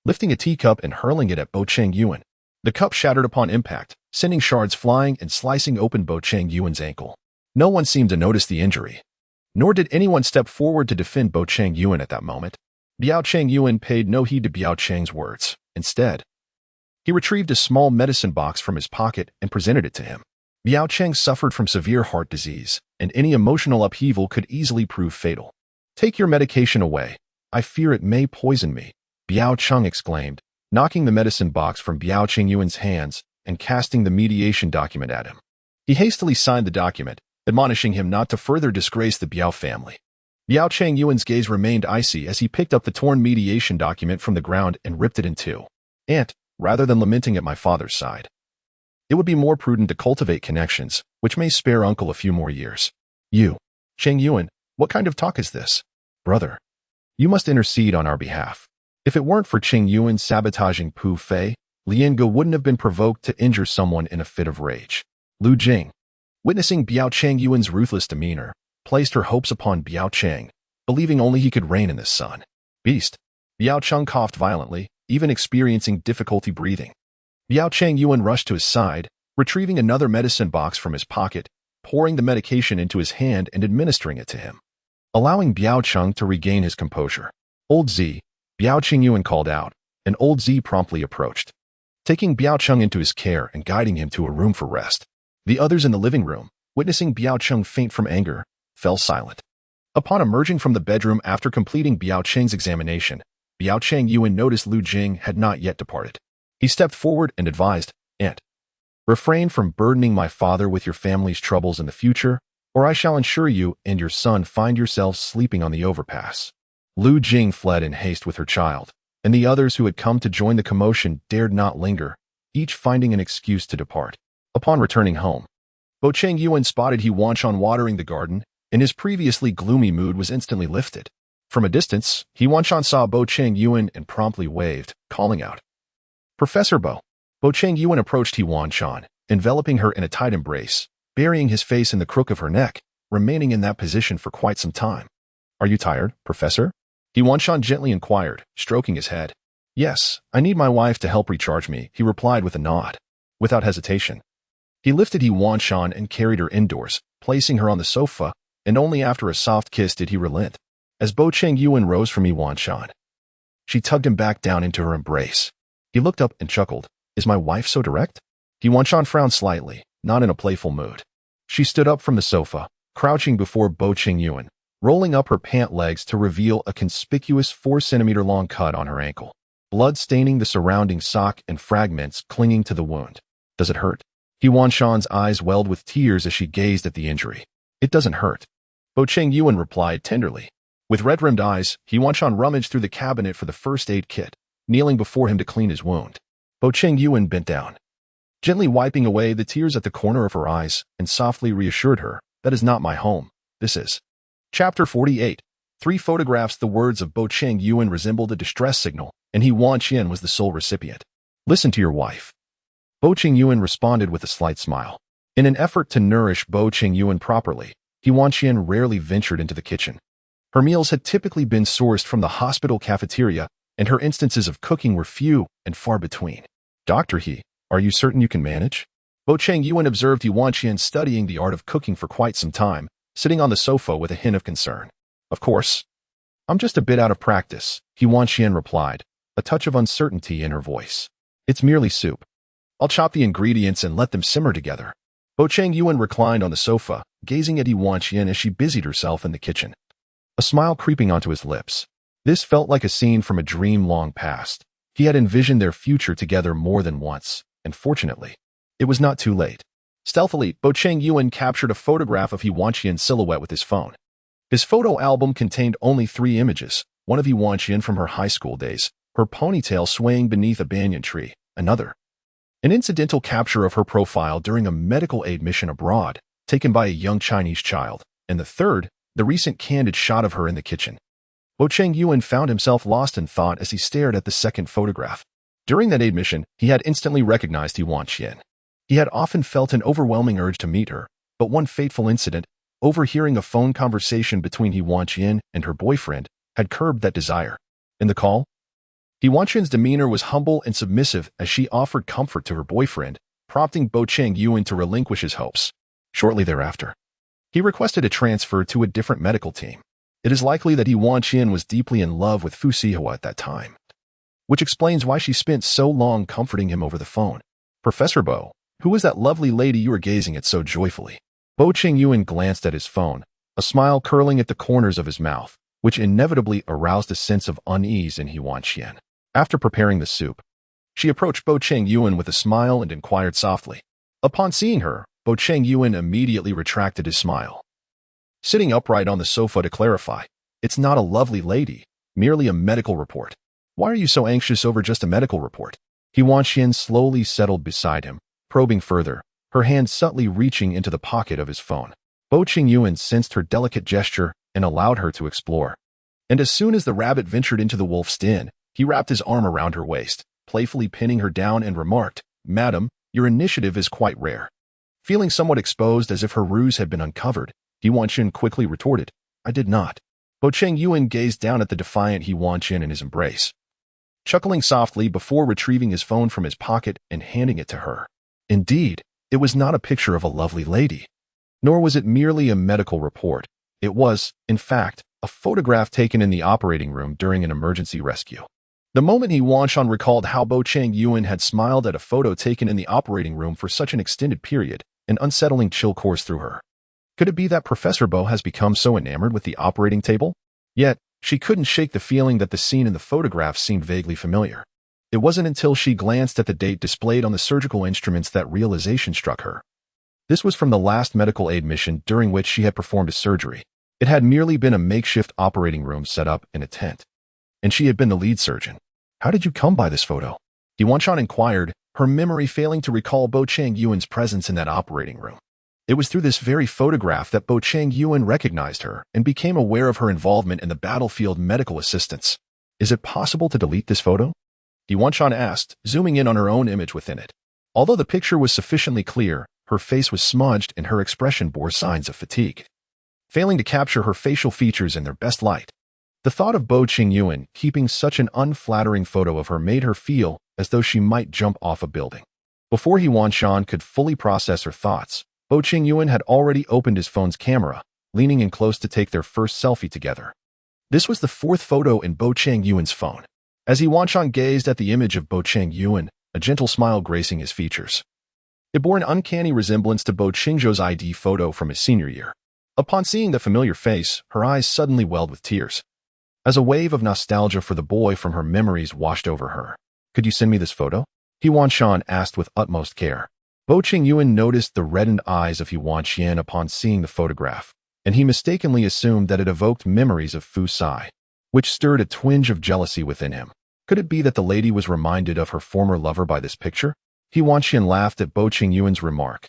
S1: lifting a teacup and hurling it at Bo Chenzhou. The cup shattered upon impact, sending shards flying and slicing open Bo Chenzhou's ankle. No one seemed to notice the injury, nor did anyone step forward to defend Bo Chenzhou at that moment. Biao Chenzhou paid no heed to Biao Cheng's words. Instead, he retrieved a small medicine box from his pocket and presented it to him. Biao Cheng suffered from severe heart disease, and any emotional upheaval could easily prove fatal. "Take your medication away. I fear it may poison me," Biao Cheng exclaimed, knocking the medicine box from Biao Chenzhou's hands and casting the mediation document at him. He hastily signed the document, admonishing him not to further disgrace the Biao family. Biao Chenzhou's gaze remained icy as he picked up the torn mediation document from the ground and ripped it in two. "Aunt, rather than lamenting at my father's side, it would be more prudent to cultivate connections, which may spare uncle a few more years." "You, Chenzhou, what kind of talk is this? Brother, you must intercede on our behalf. If it weren't for Chenzhou sabotaging Pu Fei, Lian Ge wouldn't have been provoked to injure someone in a fit of rage." Lu Jing, witnessing Biao Chenzhou's ruthless demeanor, placed her hopes upon Biao Cheng, believing only he could reign in this son. "Beast." Biao Cheng coughed violently, even experiencing difficulty breathing. Biao Chenzhou rushed to his side, retrieving another medicine box from his pocket, pouring the medication into his hand and administering it to him, allowing Biao Cheng to regain his composure. "Old Z," Biao Chenzhou called out, and Old Z promptly approached, taking Biao Cheng into his care and guiding him to a room for rest. The others in the living room, witnessing Biao Cheng faint from anger, fell silent. Upon emerging from the bedroom after completing Biao Cheng's examination, Biao Chenzhou noticed Lu Jing had not yet departed. He stepped forward and advised, "Aunt, refrain from burdening my father with your family's troubles in the future, or I shall ensure you and your son find yourselves sleeping on the overpass." Lu Jing fled in haste with her child, and the others who had come to join the commotion dared not linger, each finding an excuse to depart. Upon returning home, Bo Chenzhou spotted He Wanqian watering the garden, and his previously gloomy mood was instantly lifted. From a distance, He Wanqian saw Bo Chenzhou and promptly waved, calling out, "Professor Bo." Bo Chenzhou approached He Wanqian, enveloping her in a tight embrace, burying his face in the crook of her neck, remaining in that position for quite some time. "Are you tired, Professor?" He Wanqian gently inquired, stroking his head. "Yes, I need my wife to help recharge me," he replied with a nod. Without hesitation, he lifted He Wanqian and carried her indoors, placing her on the sofa and only after a soft kiss did he relent. As Bo Chenzhou rose from He Wanqian, she tugged him back down into her embrace. He looked up and chuckled. Is my wife so direct? He Wanqian frowned slightly, not in a playful mood. She stood up from the sofa, crouching before Bo Chenzhou, rolling up her pant legs to reveal a conspicuous 4-centimeter-long cut on her ankle, blood staining the surrounding sock and fragments clinging to the wound. Does it hurt? He Wanqian's eyes welled with tears as she gazed at the injury. It doesn't hurt, Bo Chenzhou replied tenderly. With red-rimmed eyes, He Wanqian rummaged through the cabinet for the first aid kit, kneeling before him to clean his wound. Bo Chenzhou bent down, gently wiping away the tears at the corner of her eyes, and softly reassured her, that is not my home, this is. Chapter 48. 3 photographs. The words of Bo Chenzhou resembled a distress signal, and He Wanqian was the sole recipient. Listen to your wife. Bo Chenzhou responded with a slight smile. In an effort to nourish Bo Chenzhou properly, He Wanqian rarely ventured into the kitchen. Her meals had typically been sourced from the hospital cafeteria, and her instances of cooking were few and far between. Dr. He, are you certain you can manage? Bo Chenzhou observed He Wanqian studying the art of cooking for quite some time, sitting on the sofa with a hint of concern. Of course. I'm just a bit out of practice, He Wanqian replied, a touch of uncertainty in her voice. It's merely soup. I'll chop the ingredients and let them simmer together. Bo Chenzhou reclined on the sofa, gazing at He Wanqian as she busied herself in the kitchen, a smile creeping onto his lips. This felt like a scene from a dream long past. He had envisioned their future together more than once, and fortunately, it was not too late. Stealthily, Bo Chenzhou captured a photograph of He Wanqian's silhouette with his phone. His photo album contained only 3 images, one of He Wanqian from her high school days, her ponytail swaying beneath a banyan tree, another, an incidental capture of her profile during a medical aid mission abroad, taken by a young Chinese child, and the third, the recent candid shot of her in the kitchen. Bo Chenzhou found himself lost in thought as he stared at the second photograph. During that aid mission, he had instantly recognized He Wanqian. He had often felt an overwhelming urge to meet her, but one fateful incident, overhearing a phone conversation between He Wanqian and her boyfriend, had curbed that desire. In the call, He Wanqian's demeanor was humble and submissive as she offered comfort to her boyfriend, prompting Bo Chenzhou to relinquish his hopes. Shortly thereafter, he requested a transfer to a different medical team. It is likely that He Wanqian was deeply in love with Fu Sihe at that time, which explains why she spent so long comforting him over the phone. Professor Bo, who is that lovely lady you are gazing at so joyfully? Bo Chenzhou glanced at his phone, a smile curling at the corners of his mouth, which inevitably aroused a sense of unease in He Wanqian. After preparing the soup, she approached Bo Chenzhou with a smile and inquired softly. Upon seeing her, Bo Chenzhou immediately retracted his smile, sitting upright on the sofa to clarify. It's not a lovely lady, merely a medical report. Why are you so anxious over just a medical report? He Wanqian slowly settled beside him, probing further, her hand subtly reaching into the pocket of his phone. Bo Chenzhou sensed her delicate gesture and allowed her to explore. And as soon as the rabbit ventured into the wolf's den, he wrapped his arm around her waist, playfully pinning her down and remarked, Madam, your initiative is quite rare. Feeling somewhat exposed as if her ruse had been uncovered, He Wanqian quickly retorted, I did not. Bo Chenzhou gazed down at the defiant He Wanqian in his embrace, chuckling softly before retrieving his phone from his pocket and handing it to her. Indeed, it was not a picture of a lovely lady, nor was it merely a medical report. It was, in fact, a photograph taken in the operating room during an emergency rescue. The moment He Wanqian recalled how Bo Chenzhou had smiled at a photo taken in the operating room for such an extended period, an unsettling chill coursed through her. Could it be that Professor Bo has become so enamored with the operating table? Yet, she couldn't shake the feeling that the scene in the photograph seemed vaguely familiar. It wasn't until she glanced at the date displayed on the surgical instruments that realization struck her. This was from the last medical aid mission during which she had performed a surgery. It had merely been a makeshift operating room set up in a tent, and she had been the lead surgeon. How did you come by this photo? He Wanqian inquired, her memory failing to recall Bo Chenzhou's presence in that operating room. It was through this very photograph that Bo Chenzhou recognized her and became aware of her involvement in the battlefield medical assistance. Is it possible to delete this photo? He Wanqian asked, zooming in on her own image within it. Although the picture was sufficiently clear, her face was smudged and her expression bore signs of fatigue, failing to capture her facial features in their best light. The thought of Bo Chenzhou keeping such an unflattering photo of her made her feel as though she might jump off a building. Before He Wanqian could fully process her thoughts, Bo Chenzhou had already opened his phone's camera, leaning in close to take their first selfie together. This was the fourth photo in Bo Chenzhou's phone. As He Wanqian gazed at the image of Bo Chenzhou, a gentle smile gracing his features. It bore an uncanny resemblance to Bo Chenzhou's ID photo from his senior year. Upon seeing the familiar face, her eyes suddenly welled with tears, as a wave of nostalgia for the boy from her memories washed over her. "Could you send me this photo?" He Wanqian asked with utmost care. Bo Chenzhou noticed the reddened eyes of He Wanqian upon seeing the photograph, and he mistakenly assumed that it evoked memories of Fu Sihe, which stirred a twinge of jealousy within him. Could it be that the lady was reminded of her former lover by this picture? He Wanqian laughed at Bo Chenzhou's remark,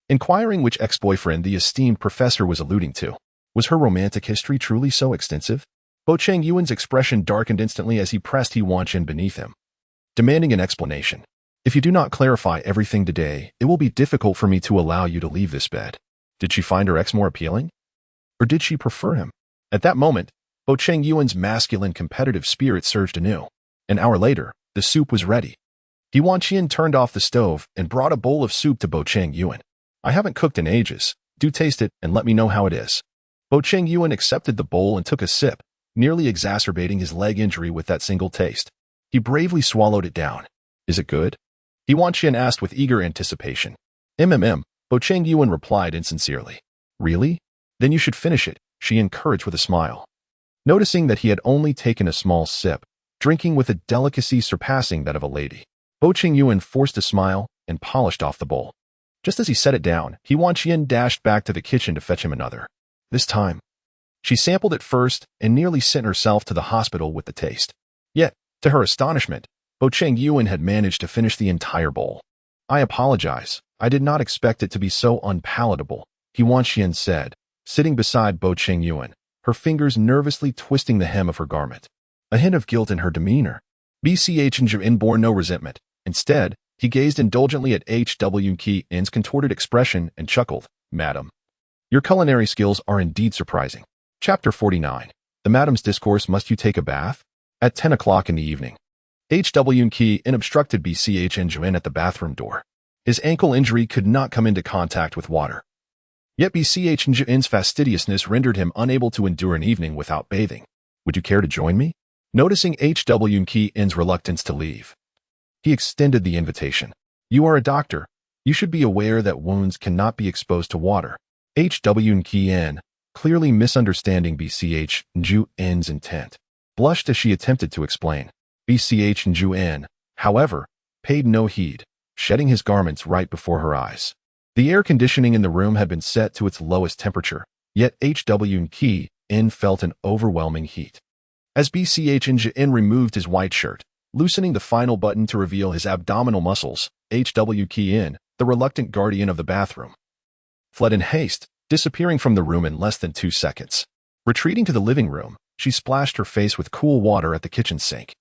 S1: inquiring which ex-boyfriend the esteemed professor was alluding to. Was her romantic history truly so extensive? Bo Chenzhou's expression darkened instantly as he pressed He Wanqian beneath him, demanding an explanation. "If you do not clarify everything today, it will be difficult for me to allow you to leave this bed." Did she find her ex more appealing? Or did she prefer him? At that moment, Bo Chenzhou's masculine competitive spirit surged anew. An hour later, the soup was ready. He Wanqian turned off the stove and brought a bowl of soup to Bo Chenzhou. "I haven't cooked in ages. Do taste it and let me know how it is." Bo Chenzhou accepted the bowl and took a sip, nearly exacerbating his leg injury with that single taste. He bravely swallowed it down. "Is it good?" He Wanqian asked with eager anticipation. Bo Chenzhou replied insincerely. "Really? Then you should finish it," she encouraged with a smile. Noticing that he had only taken a small sip, drinking with a delicacy surpassing that of a lady, Bo Chenzhou forced a smile and polished off the bowl. Just as he set it down, He Wanqian dashed back to the kitchen to fetch him another. This time, she sampled it first and nearly sent herself to the hospital with the taste. Yet, to her astonishment, Bo Chenzhou had managed to finish the entire bowl. "I apologize. I did not expect it to be so unpalatable," He Wanqian said, sitting beside Bo Chenzhou, her fingers nervously twisting the hem of her garment. A hint of guilt in her demeanor. Bo Chenzhou bore no resentment. Instead, he gazed indulgently at He Wanqian's contorted expression and chuckled. "Madam, your culinary skills are indeed surprising." Chapter 49. The Madam's Discourse. Must you take a bath? At 10 o'clock in the evening, He Wanqian obstructed Bo Chenzhou at the bathroom door. His ankle injury could not come into contact with water. Yet Bo Chenzhou's fastidiousness rendered him unable to endure an evening without bathing. "Would you care to join me?" Noticing He Wanqian's reluctance to leave, he extended the invitation. "You are a doctor. You should be aware that wounds cannot be exposed to water." He Wanqian, clearly misunderstanding Bo Chenzhou's intent, blushed as she attempted to explain. Bo Chenzhou, however, paid no heed, shedding his garments right before her eyes. The air conditioning in the room had been set to its lowest temperature, yet He Wanqian felt an overwhelming heat. As Bo Chenzhou removed his white shirt, loosening the final button to reveal his abdominal muscles, He Wanqian, the reluctant guardian of the bathroom, fled in haste, disappearing from the room in less than 2 seconds. Retreating to the living room, she splashed her face with cool water at the kitchen sink,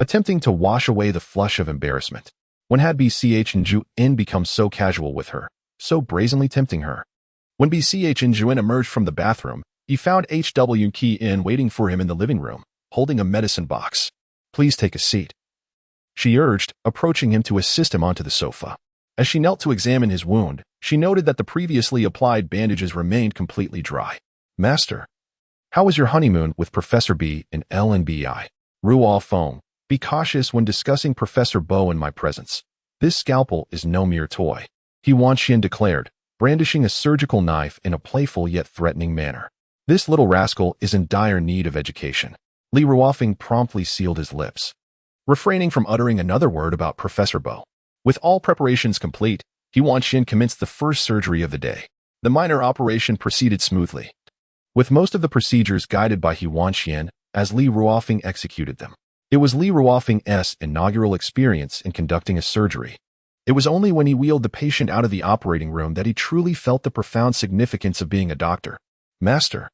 S1: attempting to wash away the flush of embarrassment. When had Bo Chenzhou become so casual with her, so brazenly tempting her? When Bo Chenzhou emerged from the bathroom, he found He Wanqian waiting for him in the living room, holding a medicine box. "Please take a seat," she urged, approaching him to assist him onto the sofa. As she knelt to examine his wound, she noted that the previously applied bandages remained completely dry. "Master, how was your honeymoon with Professor B and LNBI? Ruo Feng, be cautious when discussing Professor Bo in my presence. This scalpel is no mere toy," He Wanqian declared, brandishing a surgical knife in a playful yet threatening manner. "This little rascal is in dire need of education." Li Ruofeng promptly sealed his lips, refraining from uttering another word about Professor Bo. With all preparations complete, He Wanqian commenced the first surgery of the day. The minor operation proceeded smoothly, with most of the procedures guided by He Wanqian as Li Ruofeng executed them. It was Li Ruofeng's inaugural experience in conducting a surgery. It was only when he wheeled the patient out of the operating room that he truly felt the profound significance of being a doctor. "Master,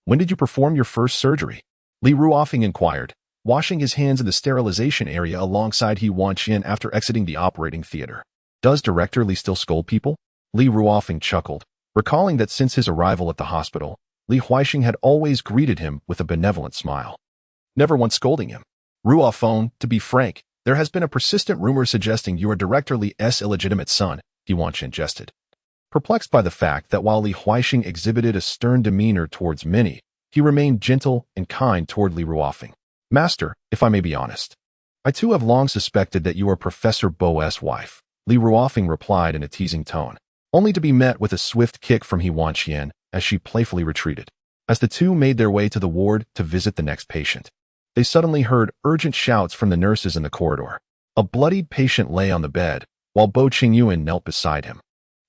S1: when did you perform your first surgery?" Li Ruofeng inquired, washing his hands in the sterilization area alongside He Wanqian after exiting the operating theater. "Does Director Li still scold people?" Li Ruofeng chuckled, recalling that since his arrival at the hospital, Li Huixing had always greeted him with a benevolent smile, never once scolding him. "Ruofeng, to be frank, there has been a persistent rumor suggesting you are Director Li's illegitimate son," He Wanqian jested. Perplexed by the fact that while Li Huaixing exhibited a stern demeanor towards many, he remained gentle and kind toward Li Ruofing. Master, if I may be honest, I too have long suspected that you are Professor Bo's wife, Li Ruofing replied in a teasing tone, only to be met with a swift kick from He Wanqian as she playfully retreated. As the two made their way to the ward to visit the next patient, they suddenly heard urgent shouts from the nurses in the corridor. A bloodied patient lay on the bed, while Bo Chenzhou knelt beside him,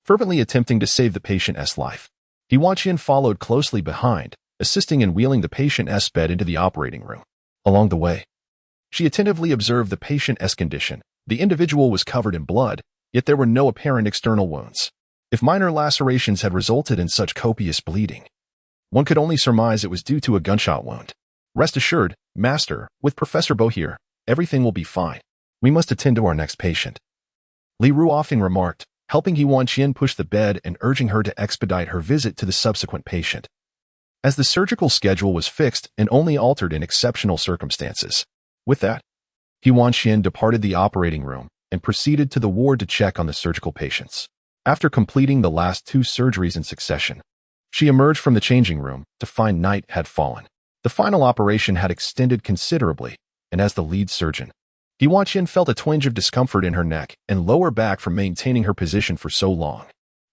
S1: fervently attempting to save the patient's life. He Wanqian followed closely behind, assisting in wheeling the patient's bed into the operating room. Along the way, she attentively observed the patient's condition. The individual was covered in blood, yet there were no apparent external wounds. If minor lacerations had resulted in such copious bleeding, one could only surmise it was due to a gunshot wound. Rest assured, Master, with Professor Bo here, everything will be fine. We must attend to our next patient. Li Ruofing remarked, helping He Wanqian push the bed and urging her to expedite her visit to the subsequent patient, as the surgical schedule was fixed and only altered in exceptional circumstances. With that, He Wanqian departed the operating room and proceeded to the ward to check on the surgical patients. After completing the last 2 surgeries in succession, she emerged from the changing room to find night had fallen. The final operation had extended considerably, and as the lead surgeon, He Wanqian felt a twinge of discomfort in her neck and lower back from maintaining her position for so long.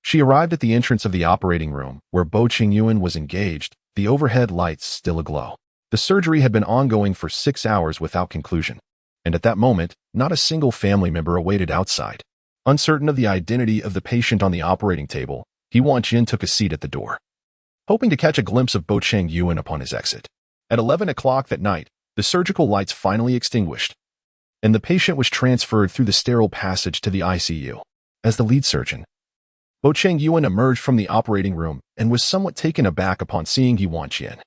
S1: She arrived at the entrance of the operating room, where Bo Chenzhou was engaged, the overhead lights still aglow. The surgery had been ongoing for 6 hours without conclusion, and at that moment, not a single family member awaited outside. Uncertain of the identity of the patient on the operating table, He Wanqian took a seat at the door, hoping to catch a glimpse of Bo Chenzhou upon his exit. At 11 o'clock that night, the surgical lights finally extinguished, and the patient was transferred through the sterile passage to the ICU. As the lead surgeon, Bo Chenzhou emerged from the operating room and was somewhat taken aback upon seeing He Wanqian.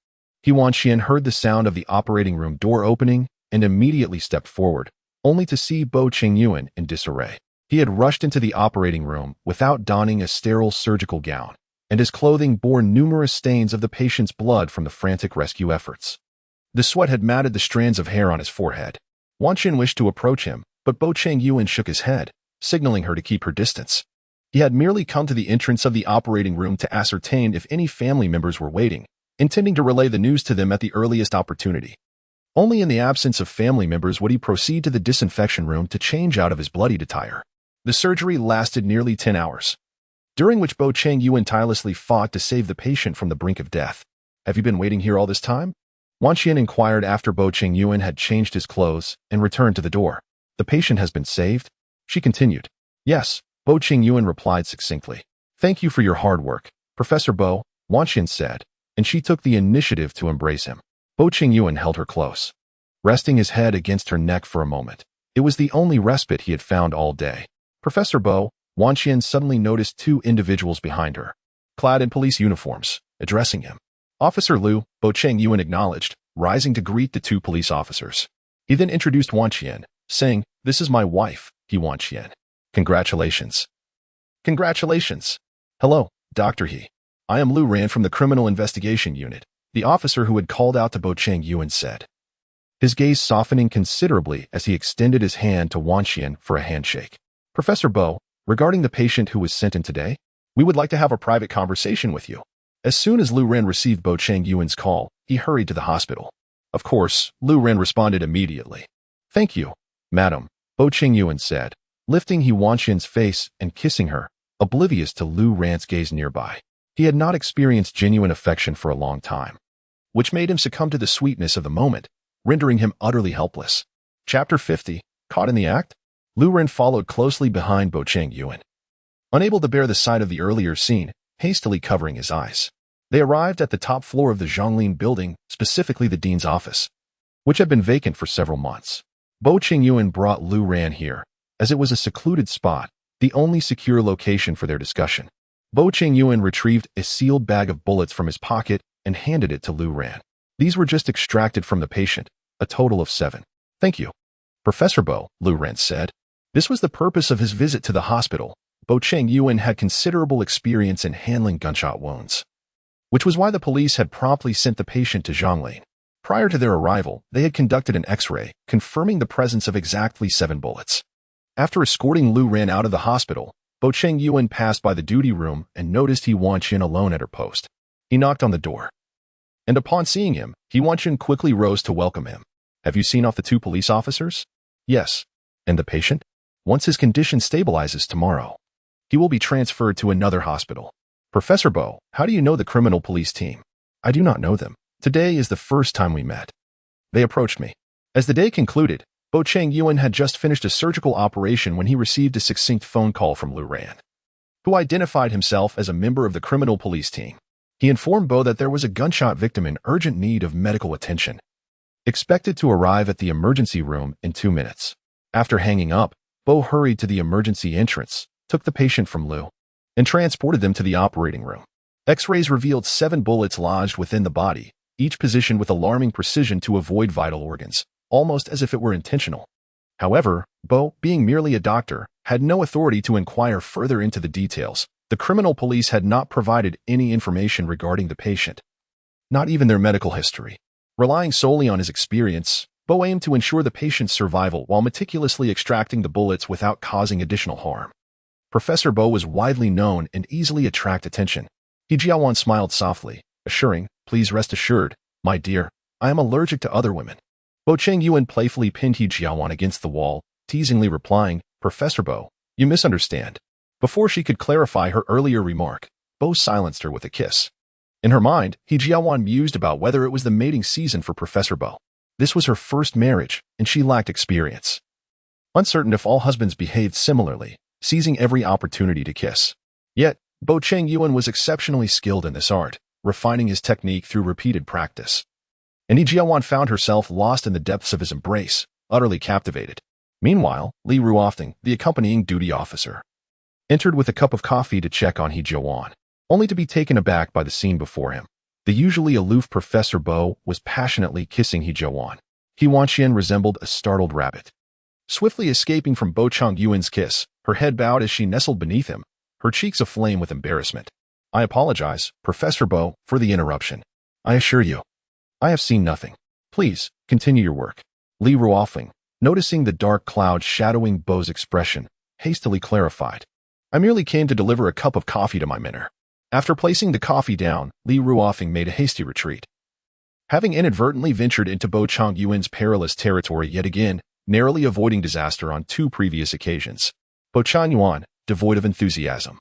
S1: He Wanqian heard the sound of the operating room door opening and immediately stepped forward, only to see Bo Chenzhou in disarray. He had rushed into the operating room without donning a sterile surgical gown, and his clothing bore numerous stains of the patient's blood from the frantic rescue efforts. The sweat had matted the strands of hair on his forehead. Wanqian wished to approach him, but Bo Chenzhou shook his head, signaling her to keep her distance. He had merely come to the entrance of the operating room to ascertain if any family members were waiting, intending to relay the news to them at the earliest opportunity. Only in the absence of family members would he proceed to the disinfection room to change out of his bloodied attire. The surgery lasted nearly 10 hours, during which Bo Chenzhou tirelessly fought to save the patient from the brink of death. Have you been waiting here all this time? Wanqian inquired after Bo Chenzhou had changed his clothes and returned to the door. The patient has been saved? She continued. Yes, Bo Chenzhou replied succinctly. Thank you for your hard work, Professor Bo, Wanqian said, and she took the initiative to embrace him. Bo Chenzhou held her close, resting his head against her neck for a moment. It was the only respite he had found all day. Professor Bo, Wanqian suddenly noticed 2 individuals behind her, clad in police uniforms, addressing him. Officer Liu, Bo Chenzhou acknowledged, rising to greet the 2 police officers. He then introduced Wanqian, saying, "This is my wife, He Wanqian. Congratulations." Congratulations. Hello, Dr. He. I am Lu Ran from the Criminal Investigation Unit, the officer who had called out to Bo Chenzhou said, his gaze softening considerably as he extended his hand to Wanqian for a handshake. Professor Bo, regarding the patient who was sent in today, we would like to have a private conversation with you. As soon as Lu Ren received Bo Chenzhou's call, he hurried to the hospital. Of course, Lu Ren responded immediately. Thank you, madam, Bo Chenzhou said, lifting He Wanqian's face and kissing her, oblivious to Lu Ran's gaze nearby. He had not experienced genuine affection for a long time, which made him succumb to the sweetness of the moment, rendering him utterly helpless. Chapter 50, Caught in the Act? Lu Ren followed closely behind Bo Chenzhou, unable to bear the sight of the earlier scene, hastily covering his eyes. They arrived at the top floor of the Zhonglin building, specifically the dean's office, which had been vacant for several months. Bo Chenzhou brought Lu Ran here, as it was a secluded spot, the only secure location for their discussion. Bo Chenzhou retrieved a sealed bag of bullets from his pocket and handed it to Lu Ran. These were just extracted from the patient, a total of 7. Thank you, Professor Bo, Lu Ran said. This was the purpose of his visit to the hospital. Bo Chenzhou had considerable experience in handling gunshot wounds, which was why the police had promptly sent the patient to Zhonglin. Prior to their arrival, they had conducted an X-ray, confirming the presence of exactly 7 bullets. After escorting Lu Ran out of the hospital, Bo Chenzhou passed by the duty room and noticed He Wanqian alone at her post. He knocked on the door. And upon seeing him, He Wanqian quickly rose to welcome him. Have you seen off the 2 police officers? Yes. And the patient? Once his condition stabilizes tomorrow, he will be transferred to another hospital. Professor Bo, how do you know the criminal police team? I do not know them. Today is the first time we met. They approached me. As the day concluded, Bo Chenzhou had just finished a surgical operation when he received a succinct phone call from Lanshan, who identified himself as a member of the criminal police team. He informed Bo that there was a gunshot victim in urgent need of medical attention, expected to arrive at the emergency room in 2 minutes. After hanging up, Bo hurried to the emergency entrance, took the patient from Lu, and transported them to the operating room. X-rays revealed 7 bullets lodged within the body, each positioned with alarming precision to avoid vital organs, almost as if it were intentional. However, Bo, being merely a doctor, had no authority to inquire further into the details. The criminal police had not provided any information regarding the patient, not even their medical history. Relying solely on his experience, Bo aimed to ensure the patient's survival while meticulously extracting the bullets without causing additional harm. Professor Bo was widely known and easily attract attention. He Wanqian smiled softly, assuring, "Please rest assured, my dear, I am allergic to other women." Bo Chenzhou playfully pinned He Wanqian against the wall, teasingly replying, "Professor Bo, you misunderstand." Before she could clarify her earlier remark, Bo silenced her with a kiss. In her mind, He Wanqian mused about whether it was the mating season for Professor Bo. This was her first marriage, and she lacked experience. Uncertain if all husbands behaved similarly, seizing every opportunity to kiss. Yet, Bo Chenzhou was exceptionally skilled in this art, refining his technique through repeated practice. And He Wanqian found herself lost in the depths of his embrace, utterly captivated. Meanwhile, Li Ruofeng, the accompanying duty officer, entered with a cup of coffee to check on He Wanqian, only to be taken aback by the scene before him. The usually aloof Professor Bo was passionately kissing He Wanqian. He Wanqian resembled a startled rabbit. Swiftly escaping from Bo Chenzhou's kiss, her head bowed as she nestled beneath him, her cheeks aflame with embarrassment. "I apologize, Professor Bo, for the interruption. I assure you, I have seen nothing. Please, continue your work." Li Ruofeng, noticing the dark cloud shadowing Bo's expression, hastily clarified, "I merely came to deliver a cup of coffee to my mentor." After placing the coffee down, Li Ruofeng made a hasty retreat. Having inadvertently ventured into Bo Chenzhou's perilous territory yet again, narrowly avoiding disaster on 2 previous occasions, Bo Chenzhou, devoid of enthusiasm,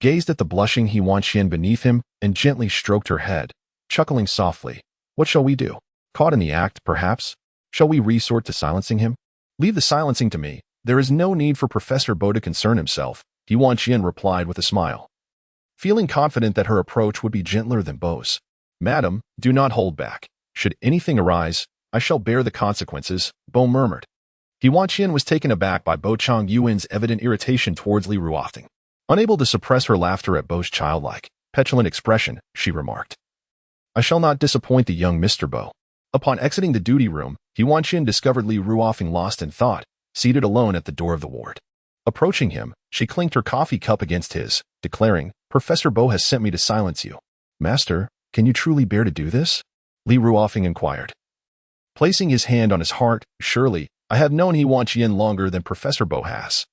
S1: gazed at the blushing He Wanqian beneath him and gently stroked her head, chuckling softly. "What shall we do? Caught in the act, perhaps? Shall we resort to silencing him?" "Leave the silencing to me. There is no need for Professor Bo to concern himself," He Wanqian replied with a smile, feeling confident that her approach would be gentler than Bo's. "Madam, do not hold back. Should anything arise, I shall bear the consequences," Bo murmured. He Wanqian was taken aback by Bo Chenzhou's evident irritation towards Li Ruofeng. Unable to suppress her laughter at Bo's childlike, petulant expression, she remarked, "I shall not disappoint the young Mr. Bo." Upon exiting the duty room, He Wanqian discovered Li Ruofeng lost in thought, seated alone at the door of the ward. Approaching him, she clinked her coffee cup against his, declaring, "Professor Bo has sent me to silence you." "Master, can you truly bear to do this?" Li Ruofeng inquired. Placing his hand on his heart, "Surely, I have known He Wanqian longer than Professor Bo has.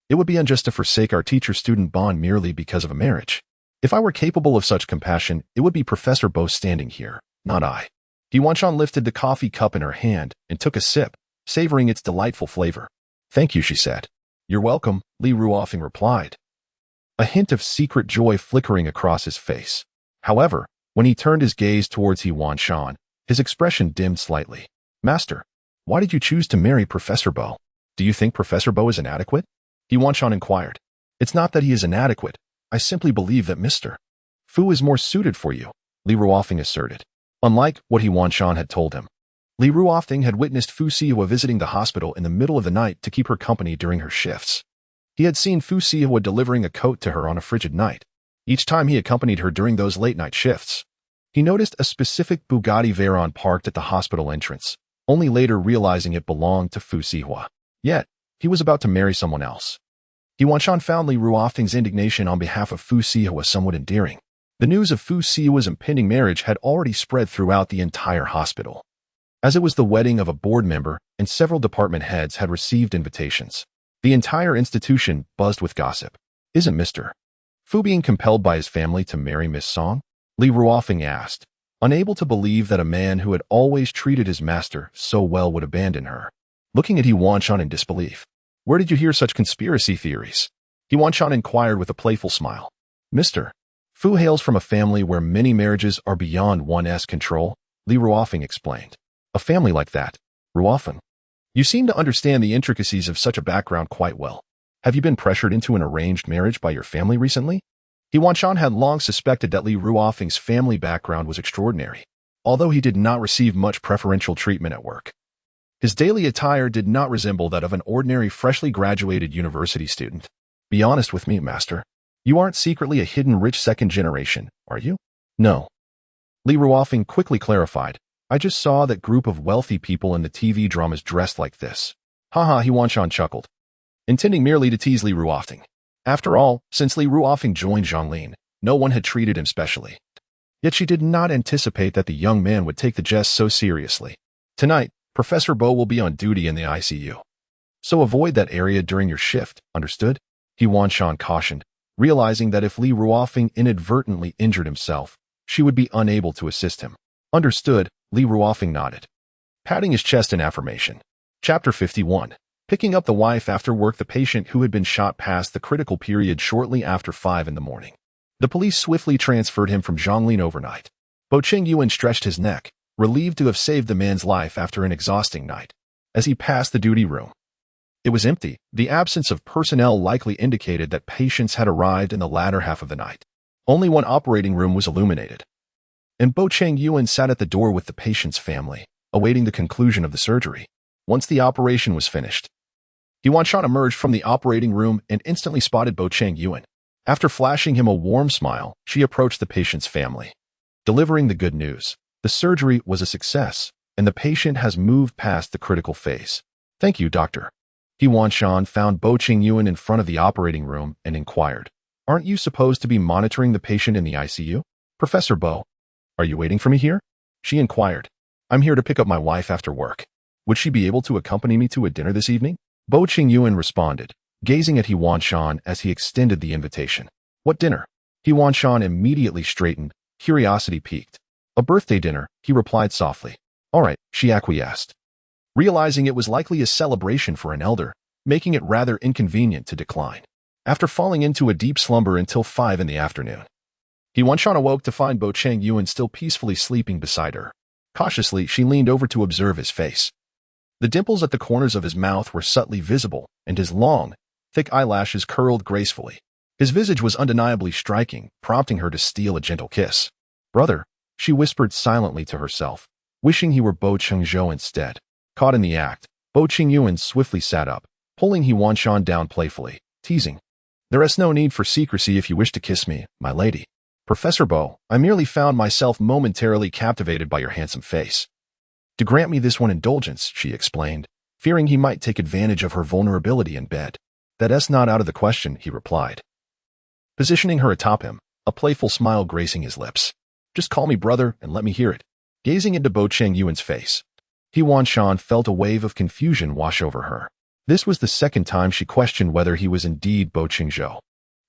S1: It would be unjust to forsake our teacher-student bond merely because of a marriage. If I were capable of such compassion, it would be Professor Bo standing here, not I." He Wanqian lifted the coffee cup in her hand and took a sip, savoring its delightful flavor. "Thank you," she said. "You're welcome," Li Ruofeng replied, a hint of secret joy flickering across his face. However, when he turned his gaze towards He Wanqian, his expression dimmed slightly. "Master, why did you choose to marry Professor Bo? Do you think Professor Bo is inadequate?" He Wanqian inquired. "It's not that he is inadequate. I simply believe that Mr. Fu is more suited for you," Li Ruofeng asserted. Unlike what He Wanqian had told him, Li Ruofeng had witnessed Fu Sihe visiting the hospital in the middle of the night to keep her company during her shifts. He had seen Fu Sihe delivering a coat to her on a frigid night. Each time he accompanied her during those late-night shifts, he noticed a specific Bugatti Veyron parked at the hospital entrance, only later realizing it belonged to Fu Sihe. Yet, he was about to marry someone else. He Wanqian found Li Ruofeng's indignation on behalf of Fu Sihe somewhat endearing. The news of Fu Sihe's impending marriage had already spread throughout the entire hospital, as it was the wedding of a board member and several department heads had received invitations. The entire institution buzzed with gossip. Isn't Mr. Fu being compelled by his family to marry Miss Song? Li Ruofing asked, unable to believe that a man who had always treated his master so well would abandon her. Looking at He Wanqian in disbelief. Where did you hear such conspiracy theories? He Wanqian inquired with a playful smile. Mr. Fu hails from a family where many marriages are beyond one's control, Li Ruofing explained. A family like that, Ruofing. You seem to understand the intricacies of such a background quite well. Have you been pressured into an arranged marriage by your family recently? He Wanqian had long suspected that Li Ruofing's family background was extraordinary, although he did not receive much preferential treatment at work. His daily attire did not resemble that of an ordinary freshly graduated university student. Be honest with me, master. You aren't secretly a hidden rich second generation, are you? No. Li Ruofing quickly clarified. I just saw that group of wealthy people in the TV dramas dressed like this. Haha, He Wanqian chuckled, intending merely to tease Li Ruofing. After all, since Li Ruofing joined Zhonglin, no one had treated him specially. Yet she did not anticipate that the young man would take the jest so seriously. Tonight, Professor Bo will be on duty in the ICU. So avoid that area during your shift, understood? He Wanqian cautioned, realizing that if Li Ruofing inadvertently injured himself, she would be unable to assist him. Understood, Li Ruofing nodded, patting his chest in affirmation. Chapter 51. Picking up the wife after work. The patient who had been shot passed the critical period shortly after 5 in the morning. The police swiftly transferred him from Zhonglin overnight. Bo Chenzhou stretched his neck, relieved to have saved the man's life after an exhausting night. As he passed the duty room, it was empty. The absence of personnel likely indicated that patients had arrived in the latter half of the night. Only one operating room was illuminated, and Bo Chenzhou sat at the door with the patient's family, awaiting the conclusion of the surgery. Once the operation was finished, He Wanqian emerged from the operating room and instantly spotted Bo Chenzhou. After flashing him a warm smile, she approached the patient's family, delivering the good news. The surgery was a success, and the patient has moved past the critical phase. Thank you, doctor. He Wanqian found Bo Chenzhou in front of the operating room and inquired, aren't you supposed to be monitoring the patient in the ICU? Professor Bo, are you waiting for me here? She inquired. I'm here to pick up my wife after work. Would she be able to accompany me to a dinner this evening? Bo Chenzhou responded, gazing at He Wanqian as he extended the invitation. What dinner? He Wanqian immediately straightened, curiosity piqued. A birthday dinner, he replied softly. All right, she acquiesced, realizing it was likely a celebration for an elder, making it rather inconvenient to decline. After falling into a deep slumber until 5 in the afternoon, He Wanqian awoke to find Bo Chenzhou still peacefully sleeping beside her. Cautiously, she leaned over to observe his face. The dimples at the corners of his mouth were subtly visible, and his long, thick eyelashes curled gracefully. His visage was undeniably striking, prompting her to steal a gentle kiss. Brother, she whispered silently to herself, wishing he were Bo Chenzhou instead. Caught in the act, Bo Chenzhou swiftly sat up, pulling He Wanqian down playfully, teasing. There is no need for secrecy if you wish to kiss me, my lady. Professor Bo, I merely found myself momentarily captivated by your handsome face. To grant me this one indulgence, she explained, fearing he might take advantage of her vulnerability in bed. That's not out of the question, he replied, positioning her atop him, a playful smile gracing his lips. Just call me brother and let me hear it. Gazing into Bo Chenzhou's face, He Wanqian felt a wave of confusion wash over her. This was the second time she questioned whether he was indeed Bo Chenzhou.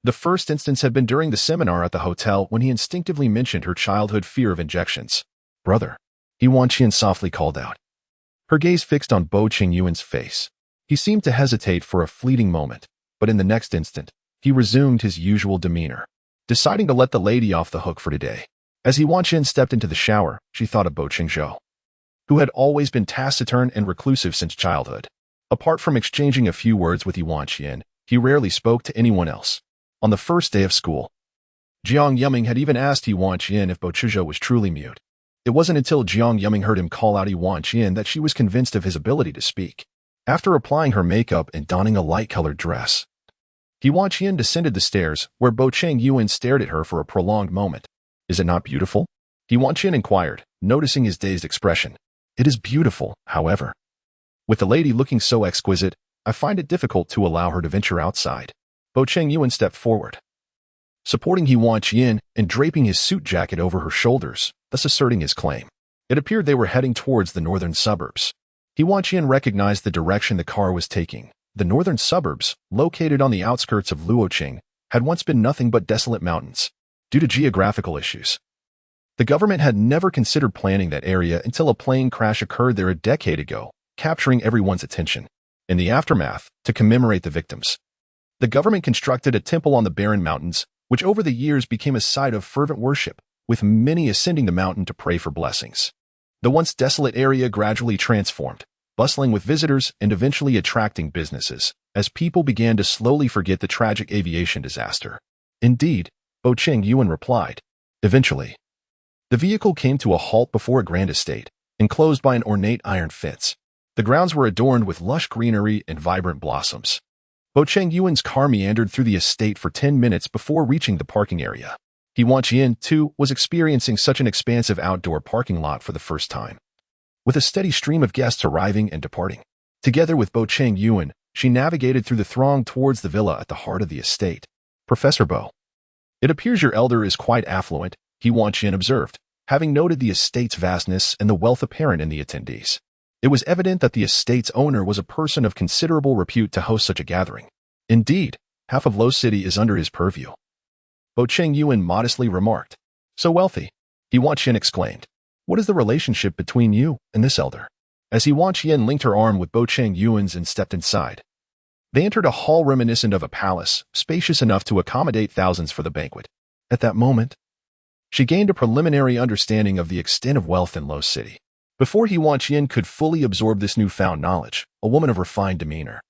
S1: The first instance had been during the seminar at the hotel when he instinctively mentioned her childhood fear of injections. Brother, He Wanqian softly called out, her gaze fixed on Bo Chenzhou's face. He seemed to hesitate for a fleeting moment, but in the next instant, he resumed his usual demeanor, deciding to let the lady off the hook for today. As He Wanqian stepped into the shower, she thought of Bo Chenzhou, who had always been taciturn and reclusive since childhood. Apart from exchanging a few words with He Wanqian, he rarely spoke to anyone else. On the first day of school, Jiang Yuming had even asked He Wanqian if Bo Chenzhou was truly mute. It wasn't until Jiang Yuming heard him call out He Wanqian that she was convinced of his ability to speak. After applying her makeup and donning a light-colored dress, He Wanqian descended the stairs, where Bo Chenzhou stared at her for a prolonged moment. Is it not beautiful? He Wanqian inquired, noticing his dazed expression. It is beautiful, however. With the lady looking so exquisite, I find it difficult to allow her to venture outside. Bo Chenzhou stepped forward, supporting He Wanqian and draping his suit jacket over her shoulders, thus asserting his claim. It appeared they were heading towards the northern suburbs. He Wanqian recognized the direction the car was taking. The northern suburbs, located on the outskirts of Luoqing, had once been nothing but desolate mountains. Due to geographical issues, the government had never considered planning that area until a plane crash occurred there a decade ago, capturing everyone's attention. In the aftermath, to commemorate the victims, the government constructed a temple on the barren mountains, which over the years became a site of fervent worship, with many ascending the mountain to pray for blessings. The once desolate area gradually transformed, bustling with visitors and eventually attracting businesses, as people began to slowly forget the tragic aviation disaster. Indeed, Bo Chenzhou replied. Eventually, the vehicle came to a halt before a grand estate, enclosed by an ornate iron fence. The grounds were adorned with lush greenery and vibrant blossoms. Bo Chenzhou's car meandered through the estate for 10 minutes before reaching the parking area. He Wanqian, too, was experiencing such an expansive outdoor parking lot for the first time, with a steady stream of guests arriving and departing. Together with Bo Chenzhou, she navigated through the throng towards the villa at the heart of the estate. Professor Bo, it appears your elder is quite affluent, He Wanqian observed, having noted the estate's vastness and the wealth apparent in the attendees. It was evident that the estate's owner was a person of considerable repute to host such a gathering. Indeed, half of Lo City is under his purview, Bo Chenzhou modestly remarked. So wealthy, He Wanqian exclaimed. What is the relationship between you and this elder? As He Wanqian linked her arm with Bo Chenzhou's and stepped inside, they entered a hall reminiscent of a palace, spacious enough to accommodate thousands for the banquet. At that moment, she gained a preliminary understanding of the extent of wealth in Lo City. Before He Wanqian could fully absorb this newfound knowledge, a woman of refined demeanor,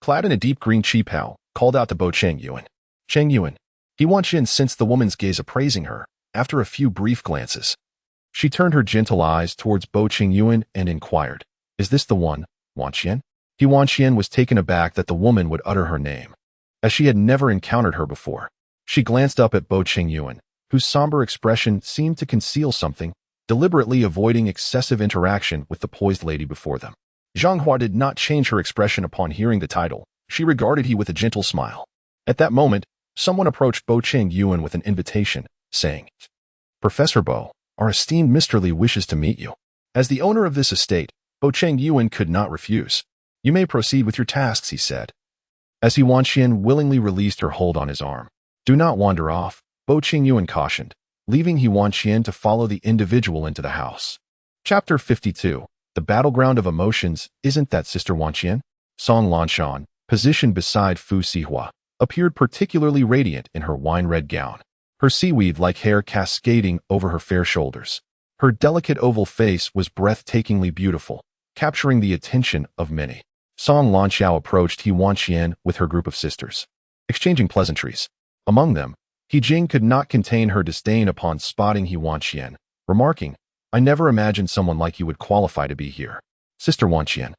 S1: clad in a deep green qipao, called out to Bo Chenzhou. Chenzhou. He Wanqian sensed the woman's gaze appraising her. After a few brief glances, she turned her gentle eyes towards Bo Chenzhou and inquired, Is this the one, Wanqian? He Wanqian was taken aback that the woman would utter her name, as she had never encountered her before. She glanced up at Bo Chenzhou, whose somber expression seemed to conceal something, deliberately avoiding excessive interaction with the poised lady before them. Zhang Hua did not change her expression upon hearing the title. She regarded he with a gentle smile. At that moment, someone approached Bo Chenzhou with an invitation, saying, Professor Bo, our esteemed Mr. Li wishes to meet you. As the owner of this estate, Bo Chenzhou could not refuse. You may proceed with your tasks, he said, as He Wanqian willingly released her hold on his arm. Do not wander off, Bo Chenzhou cautioned, leaving He Wanqian to follow the individual into the house. Chapter 52. The Battleground of Emotions. Isn't that Sister Wanqian? Song Lanshan, positioned beside Fu Sihe, appeared particularly radiant in her wine-red gown, her seaweed-like hair cascading over her fair shoulders. Her delicate oval face was breathtakingly beautiful, capturing the attention of many. Song Lanshan approached He Wanqian with her group of sisters, exchanging pleasantries. Among them, He Jing could not contain her disdain upon spotting He Wanqian, remarking, I never imagined someone like you would qualify to be here. Sister Wanqian,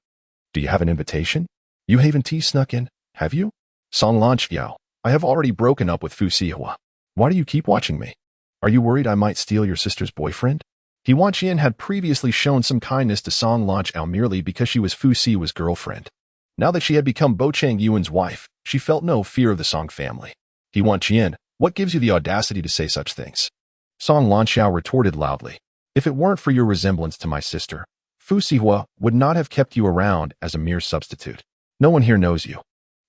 S1: do you have an invitation? You haven't snuck in, have you? Song Lanshan, I have already broken up with Fu Sihe. Why do you keep watching me? Are you worried I might steal your sister's boyfriend? He Wanqian had previously shown some kindness to Song Lanshan merely because she was Fu Sihe's girlfriend. Now that she had become Bo Chenzhou's wife, she felt no fear of the Song family. He Wanqian, what gives you the audacity to say such things? Song Lanshan retorted loudly. If it weren't for your resemblance to my sister, Fu Sihe would not have kept you around as a mere substitute. No one here knows you.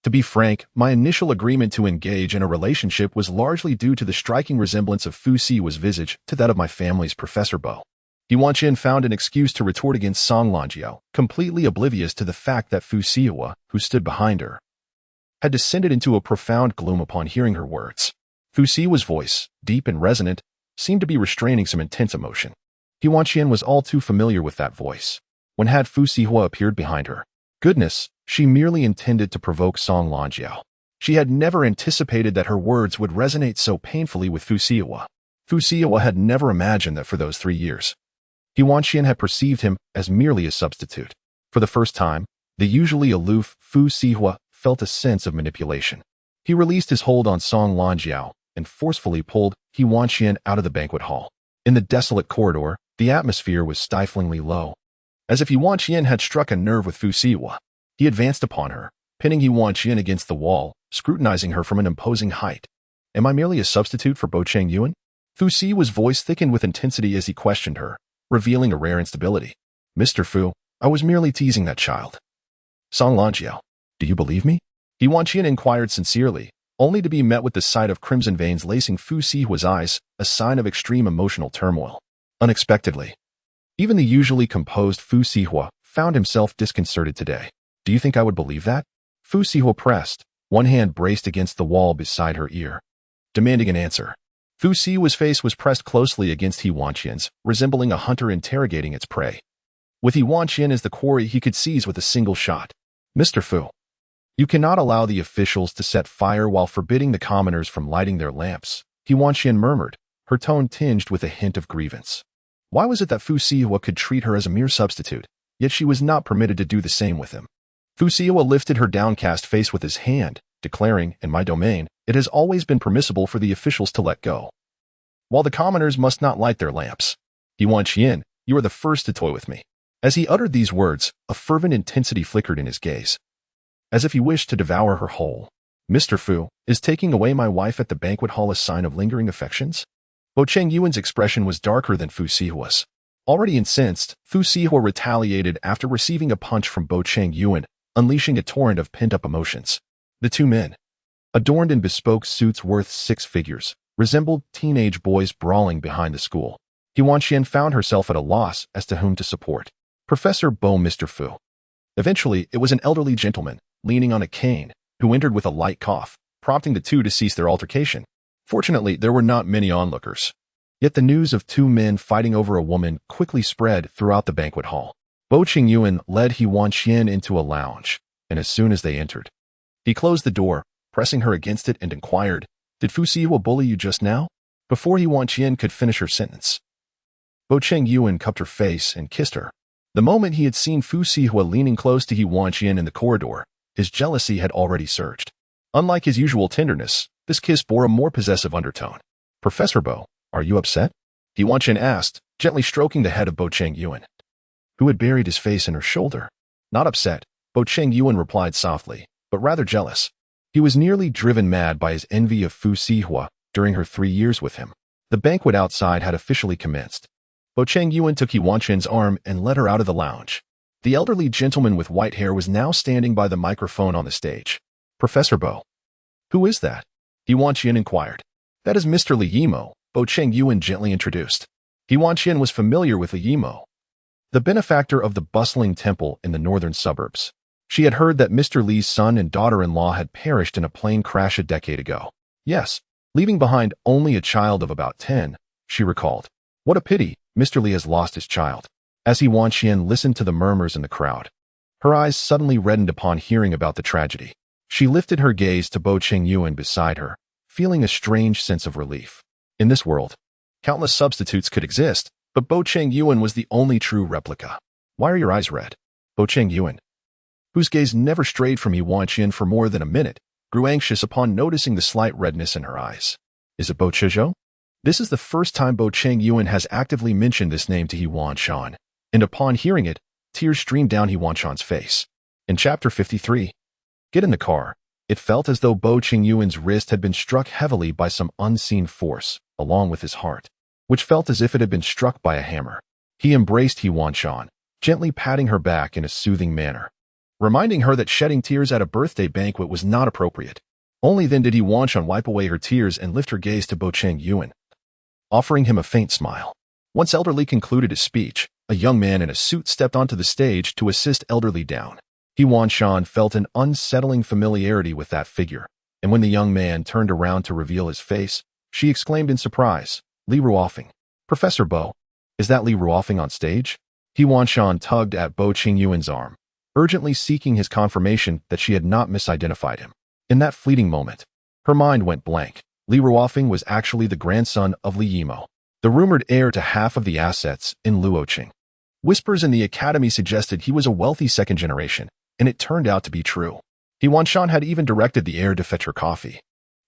S1: To be frank, my initial agreement to engage in a relationship was largely due to the striking resemblance of Fu Sihe's visage to that of my family's Professor Bo. He Wanqian found an excuse to retort against Song Lanshan, completely oblivious to the fact that Fu Sihe, who stood behind her, had descended into a profound gloom upon hearing her words. Fu Sihe's voice, deep and resonant, seemed to be restraining some intense emotion. He Wanqian was all too familiar with that voice. When had Fu Sihe appeared behind her? Goodness, she merely intended to provoke Song Lanshan. She had never anticipated that her words would resonate so painfully with Fu Sihe. Fu Sihe had never imagined that for those 3 years, He Wanqian had perceived him as merely a substitute. For the first time, the usually aloof Fu Sihe felt a sense of manipulation. He released his hold on Song Lanshan and forcefully pulled He Wanqian out of the banquet hall. In the desolate corridor, the atmosphere was stiflingly low. As if He Wanqian had struck a nerve with Fu Sihe, he advanced upon her, pinning He Wanqian against the wall, scrutinizing her from an imposing height. Am I merely a substitute for Bo Chenzhou? Fu Sihe's voice thickened with intensity as he questioned her, revealing a rare instability. Mr. Fu, I was merely teasing that child. Song Lanshan, do you believe me? He Wanqian inquired sincerely, only to be met with the sight of crimson veins lacing Fu Sihe's eyes, a sign of extreme emotional turmoil. Unexpectedly, even the usually composed Fu Sihe found himself disconcerted today. Do you think I would believe that? Fu Sihe pressed, one hand braced against the wall beside her ear, demanding an answer. Fu Sihe's face was pressed closely against He Wanqian's, resembling a hunter interrogating its prey. With He Wanqian as the quarry he could seize with a single shot. Mr. Fu, you cannot allow the officials to set fire while forbidding the commoners from lighting their lamps, He Wanqian murmured, her tone tinged with a hint of grievance. Why was it that Fu Sihe could treat her as a mere substitute, yet she was not permitted to do the same with him? Fu Sihe lifted her downcast face with his hand, declaring, in my domain, it has always been permissible for the officials to let go, while the commoners must not light their lamps. He Wanqian, you are the first to toy with me. As he uttered these words, a fervent intensity flickered in his gaze, as if he wished to devour her whole. Mr. Fu, is taking away my wife at the banquet hall a sign of lingering affections? Bo Chenzhou's expression was darker than Fu Sihe's. Already incensed, Fu Sihe retaliated after receiving a punch from Bo Chenzhou, unleashing a torrent of pent-up emotions. The two men, adorned in bespoke suits worth 6 figures, resembled teenage boys brawling behind the school. He Wanqian found herself at a loss as to whom to support. Professor Bo, Mr. Fu. Eventually, it was an elderly gentleman, leaning on a cane, who entered with a light cough, prompting the two to cease their altercation. Fortunately, there were not many onlookers. Yet the news of 2 men fighting over a woman quickly spread throughout the banquet hall. Bo Chenzhou led He Wanqian into a lounge, and as soon as they entered, he closed the door, pressing her against it and inquired, did Fu Sihe bully you just now? Before He Wanqian could finish her sentence, Bo Chenzhou cupped her face and kissed her. The moment he had seen Fu Sihe leaning close to He Wanqian in the corridor, his jealousy had already surged. Unlike his usual tenderness, this kiss bore a more possessive undertone. Professor Bo, are you upset? He Wanqian asked, gently stroking the head of Bo Chenzhou, who had buried his face in her shoulder. Not upset, Bo Chenzhou replied softly, but rather jealous. He was nearly driven mad by his envy of Fu Sihe during her 3 years with him. The banquet outside had officially commenced. Bo Chenzhou took He Wanqian's arm and led her out of the lounge. The elderly gentleman with white hair was now standing by the microphone on the stage. Professor Bo. Who is that? He Wanqian inquired. That is Mr. Li Yimo, Bo Chenzhou gently introduced. He Wanqian was familiar with Li Yimo, the benefactor of the bustling temple in the northern suburbs. She had heard that Mr. Li's son and daughter-in-law had perished in a plane crash a decade ago. Yes, leaving behind only a child of about 10, she recalled. What a pity, Mr. Li has lost his child. As He Wanqian listened to the murmurs in the crowd, her eyes suddenly reddened upon hearing about the tragedy. She lifted her gaze to Bo Chenzhou beside her, feeling a strange sense of relief. In this world, countless substitutes could exist, but Bo Chenzhou was the only true replica. Why are your eyes red? Bo Chenzhou, whose gaze never strayed from He Wanqian for more than a minute, grew anxious upon noticing the slight redness in her eyes. Is it Bo Chenzhou? This is the first time Bo Chenzhou has actively mentioned this name to He Wanqian, and upon hearing it, tears streamed down He Wanqian's face. In Chapter 53, Get in the car. It felt as though Bo Chenzhou's wrist had been struck heavily by some unseen force, along with his heart, which felt as if it had been struck by a hammer. He embraced He Wanqian, gently patting her back in a soothing manner, reminding her that shedding tears at a birthday banquet was not appropriate. Only then did He Wanqian wipe away her tears and lift her gaze to Bo Chenzhou, offering him a faint smile. Once Elderly concluded his speech, a young man in a suit stepped onto the stage to assist Elderly down. He Wanqian felt an unsettling familiarity with that figure, and when the young man turned around to reveal his face, she exclaimed in surprise, Li Ruofeng. Professor Bo, is that Li Ruofeng on stage? He Wanqian tugged at Bo Chenzhou's arm, urgently seeking his confirmation that she had not misidentified him. In that fleeting moment, her mind went blank. Li Ruofeng was actually the grandson of Li Yimo, the rumored heir to half of the assets in Luoqing. Whispers in the academy suggested he was a wealthy second generation, and it turned out to be true. He Wanqian had even directed the heir to fetch her coffee.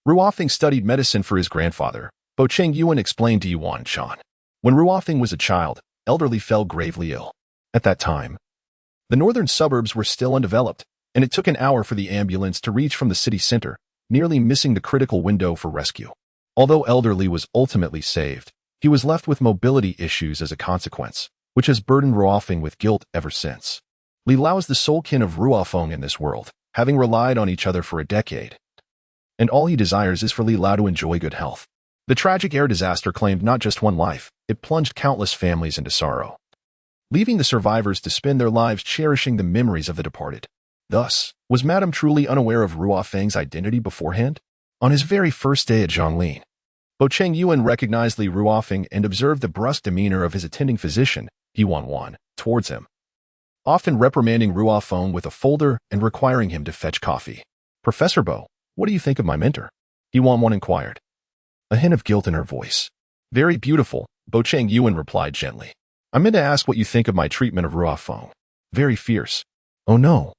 S1: Ruofeng studied medicine for his grandfather, Bo Chenzhou explained to He Wanqian. When Ruofeng was a child, Elderly fell gravely ill. At that time, the northern suburbs were still undeveloped, and it took an hour for the ambulance to reach from the city center, nearly missing the critical window for rescue. Although Elderly was ultimately saved, he was left with mobility issues as a consequence, which has burdened Ruofeng with guilt ever since. Li Lao is the sole kin of Ruofeng in this world, having relied on each other for a decade. and all he desires is for Li Lao to enjoy good health. The tragic air disaster claimed not just one life, it plunged countless families into sorrow, leaving the survivors to spend their lives cherishing the memories of the departed. Thus, was Madame truly unaware of Ruo Feng's identity beforehand? On his very first day at Zhonglin, Bo Chenzhou recognized Li Ruofeng and observed the brusque demeanor of his attending physician, He Wanqian, towards him, often reprimanding Ruofeng with a folder and requiring him to fetch coffee. "Professor Bo, what do you think of my mentor?" He Wanqian inquired, a hint of guilt in her voice. "Very beautiful," Bo Chenzhou replied gently. "I meant to ask what you think of my treatment of Ruofeng." "Very fierce." "Oh no.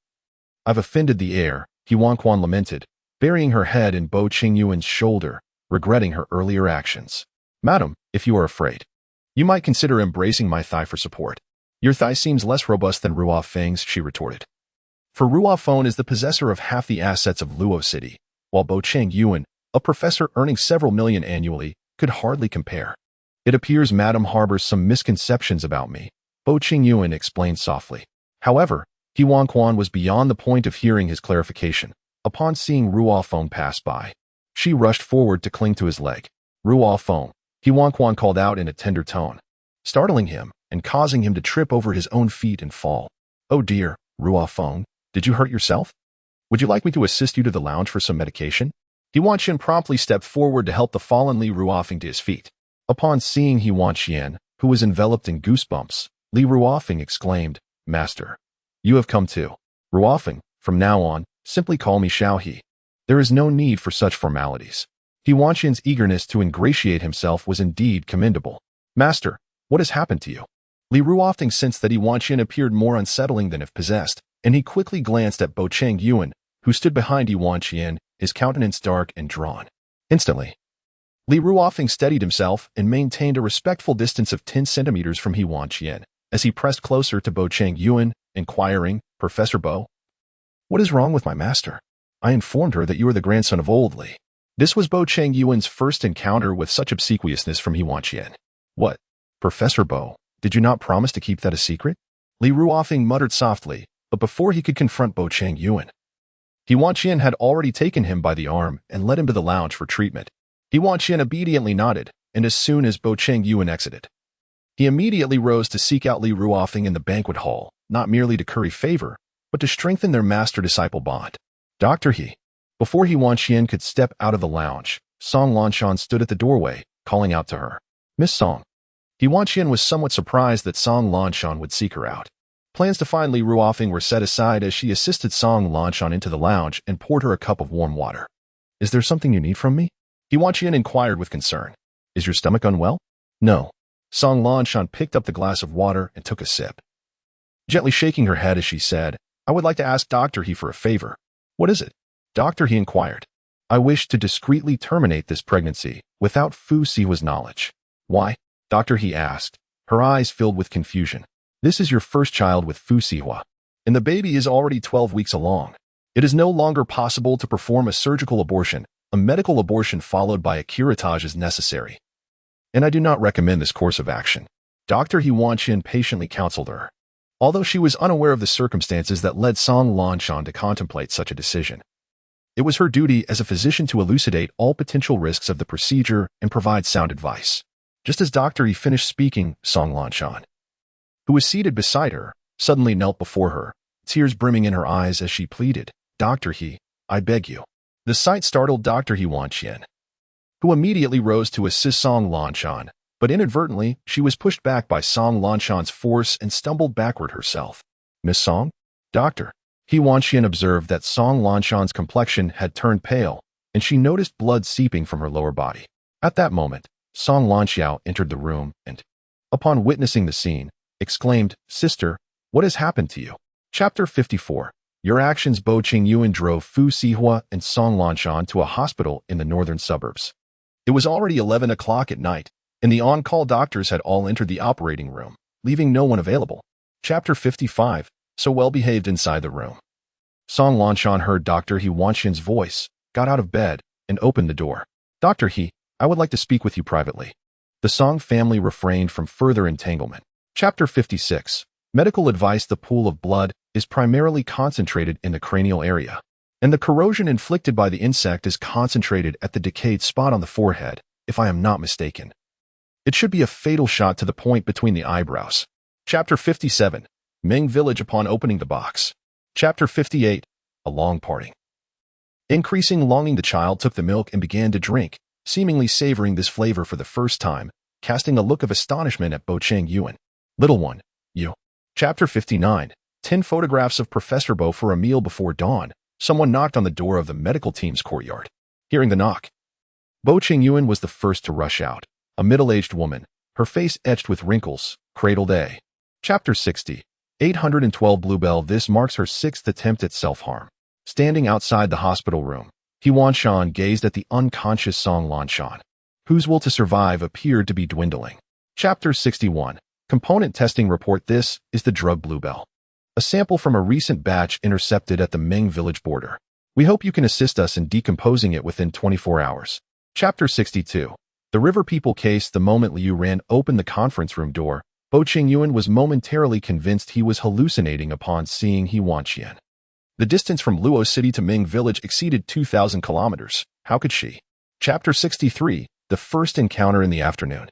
S1: I've offended the heir," He Wanqian lamented, burying her head in Bo Chenzhou's shoulder, regretting her earlier actions. "Madam, if you are afraid, you might consider embracing my thigh for support." "Your thigh seems less robust than Ruo Feng's," she retorted. For Ruo Feng is the possessor of half the assets of Luo City, while Bo Chenzhou, a professor earning several million annually, could hardly compare. "It appears Madam harbors some misconceptions about me," Bo Chenzhou explained softly. However, He Wanqian was beyond the point of hearing his clarification. Upon seeing Ruo Feng pass by, she rushed forward to cling to his leg. "Ruo Feng," He Wanqian called out in a tender tone, startling him and causing him to trip over his own feet and fall. "Oh dear, Ruo Feng, did you hurt yourself? Would you like me to assist you to the lounge for some medication?" He Wanqian promptly stepped forward to help the fallen Li Ruofeng to his feet. Upon seeing He Wanqian, who was enveloped in goosebumps, Li Ruofeng exclaimed, "Master, you have come too. Ruofeng, from now on, simply call me Xiao He. There is no need for such formalities." He Wanqian's eagerness to ingratiate himself was indeed commendable. "Master, what has happened to you?" Li Ruofeng sensed that He Wanqian appeared more unsettling than if possessed, and he quickly glanced at Bo Chenzhou, who stood behind He Wanqian, his countenance dark and drawn. Instantly, Li Ruofeng steadied himself and maintained a respectful distance of 10 centimeters from He Wanqian, as he pressed closer to Bo Chenzhou, inquiring, "Professor Bo, what is wrong with my master? I informed her that you are the grandson of old Li." This was Bo Chenzhou's first encounter with such obsequiousness from He Wanqian. "What? Professor Bo, did you not promise to keep that a secret?" Li Ruofeng muttered softly, but before he could confront Bo Chenzhou, He Wanqian had already taken him by the arm and led him to the lounge for treatment. He Wanqian obediently nodded, and as soon as Bo Chenzhou exited, he immediately rose to seek out Li Ruofeng in the banquet hall, not merely to curry favor, but to strengthen their master-disciple bond. "Dr. He." Before He Wanqian could step out of the lounge, Song Lanshan stood at the doorway, calling out to her, "Miss Song." He Wanqian was somewhat surprised that Song Lanshan would seek her out. Plans to find Li Ruofeng were set aside as she assisted Song Lanshan into the lounge and poured her a cup of warm water. "Is there something you need from me?" He Wanqian inquired with concern. "Is your stomach unwell?" "No." Song Lanshan picked up the glass of water and took a sip, gently shaking her head as she said, "I would like to ask Dr. He for a favor." "What is it?" Dr. He inquired. "I wish to discreetly terminate this pregnancy without Fu Sihe's knowledge." "Why?" Dr. He asked, her eyes filled with confusion. "This is your first child with Fu Sihe, and the baby is already 12 weeks along. It is no longer possible to perform a surgical abortion. A medical abortion followed by a curettage is necessary, and I do not recommend this course of action." Dr. He Wanqian patiently counseled her, although she was unaware of the circumstances that led Song Lanshan to contemplate such a decision. It was her duty as a physician to elucidate all potential risks of the procedure and provide sound advice. Just as Dr. He finished speaking, Song Lanshan, who was seated beside her, suddenly knelt before her, tears brimming in her eyes as she pleaded, "Dr. He, I beg you." The sight startled Dr. He Wanqian, who immediately rose to assist Song Lanshan, but inadvertently, she was pushed back by Song Lanshan's force and stumbled backward herself. "Miss Song?" Dr. He Wanqian observed that Song Lanshan's complexion had turned pale, and she noticed blood seeping from her lower body. At that moment, Song Lanxiao entered the room and, upon witnessing the scene, exclaimed, "Sister, what has happened to you?" Chapter 54. Your actions. Bo Chenzhou drove Fu Sihe and Song Lanshan to a hospital in the northern suburbs. It was already 11 o'clock at night, and the on-call doctors had all entered the operating room, leaving no one available. Chapter 55. So well behaved inside the room. Song Lanshan heard Dr. He Wanqian's voice, got out of bed, and opened the door. "Dr. He, I would like to speak with you privately." The Song family refrained from further entanglement. Chapter 56. Medical advice. The pool of blood is primarily concentrated in the cranial area. and the corrosion inflicted by the insect is concentrated at the decayed spot on the forehead, if I am not mistaken. It should be a fatal shot to the point between the eyebrows. Chapter 57. Ming Village upon opening the box. Chapter 58. A long parting. Increasing longing, the child took the milk and began to drink, seemingly savoring this flavor for the first time, casting a look of astonishment at Bo Chenzhou. Little one, you. Chapter 59. 10 photographs of Professor Bo for a meal before dawn. Someone knocked on the door of the medical team's courtyard. Hearing the knock, Bo Chenzhou was the first to rush out. A middle-aged woman, her face etched with wrinkles, cradled a. Chapter 60. 812 Bluebell. This marks her 6th attempt at self-harm. Standing outside the hospital room, He Wanqian gazed at the unconscious Song Lanshan, whose will to survive appeared to be dwindling. Chapter 61. Component testing report. This is the drug Bluebell, a sample from a recent batch intercepted at the Ming Village border. We hope you can assist us in decomposing it within 24 hours. Chapter 62. The River People case. The moment Liu Ran opened the conference room door, Bo Chenzhou was momentarily convinced he was hallucinating upon seeing He Wanqian. The distance from Luo City to Ming Village exceeded 2,000 kilometers. How could she? Chapter 63. The first encounter in the afternoon.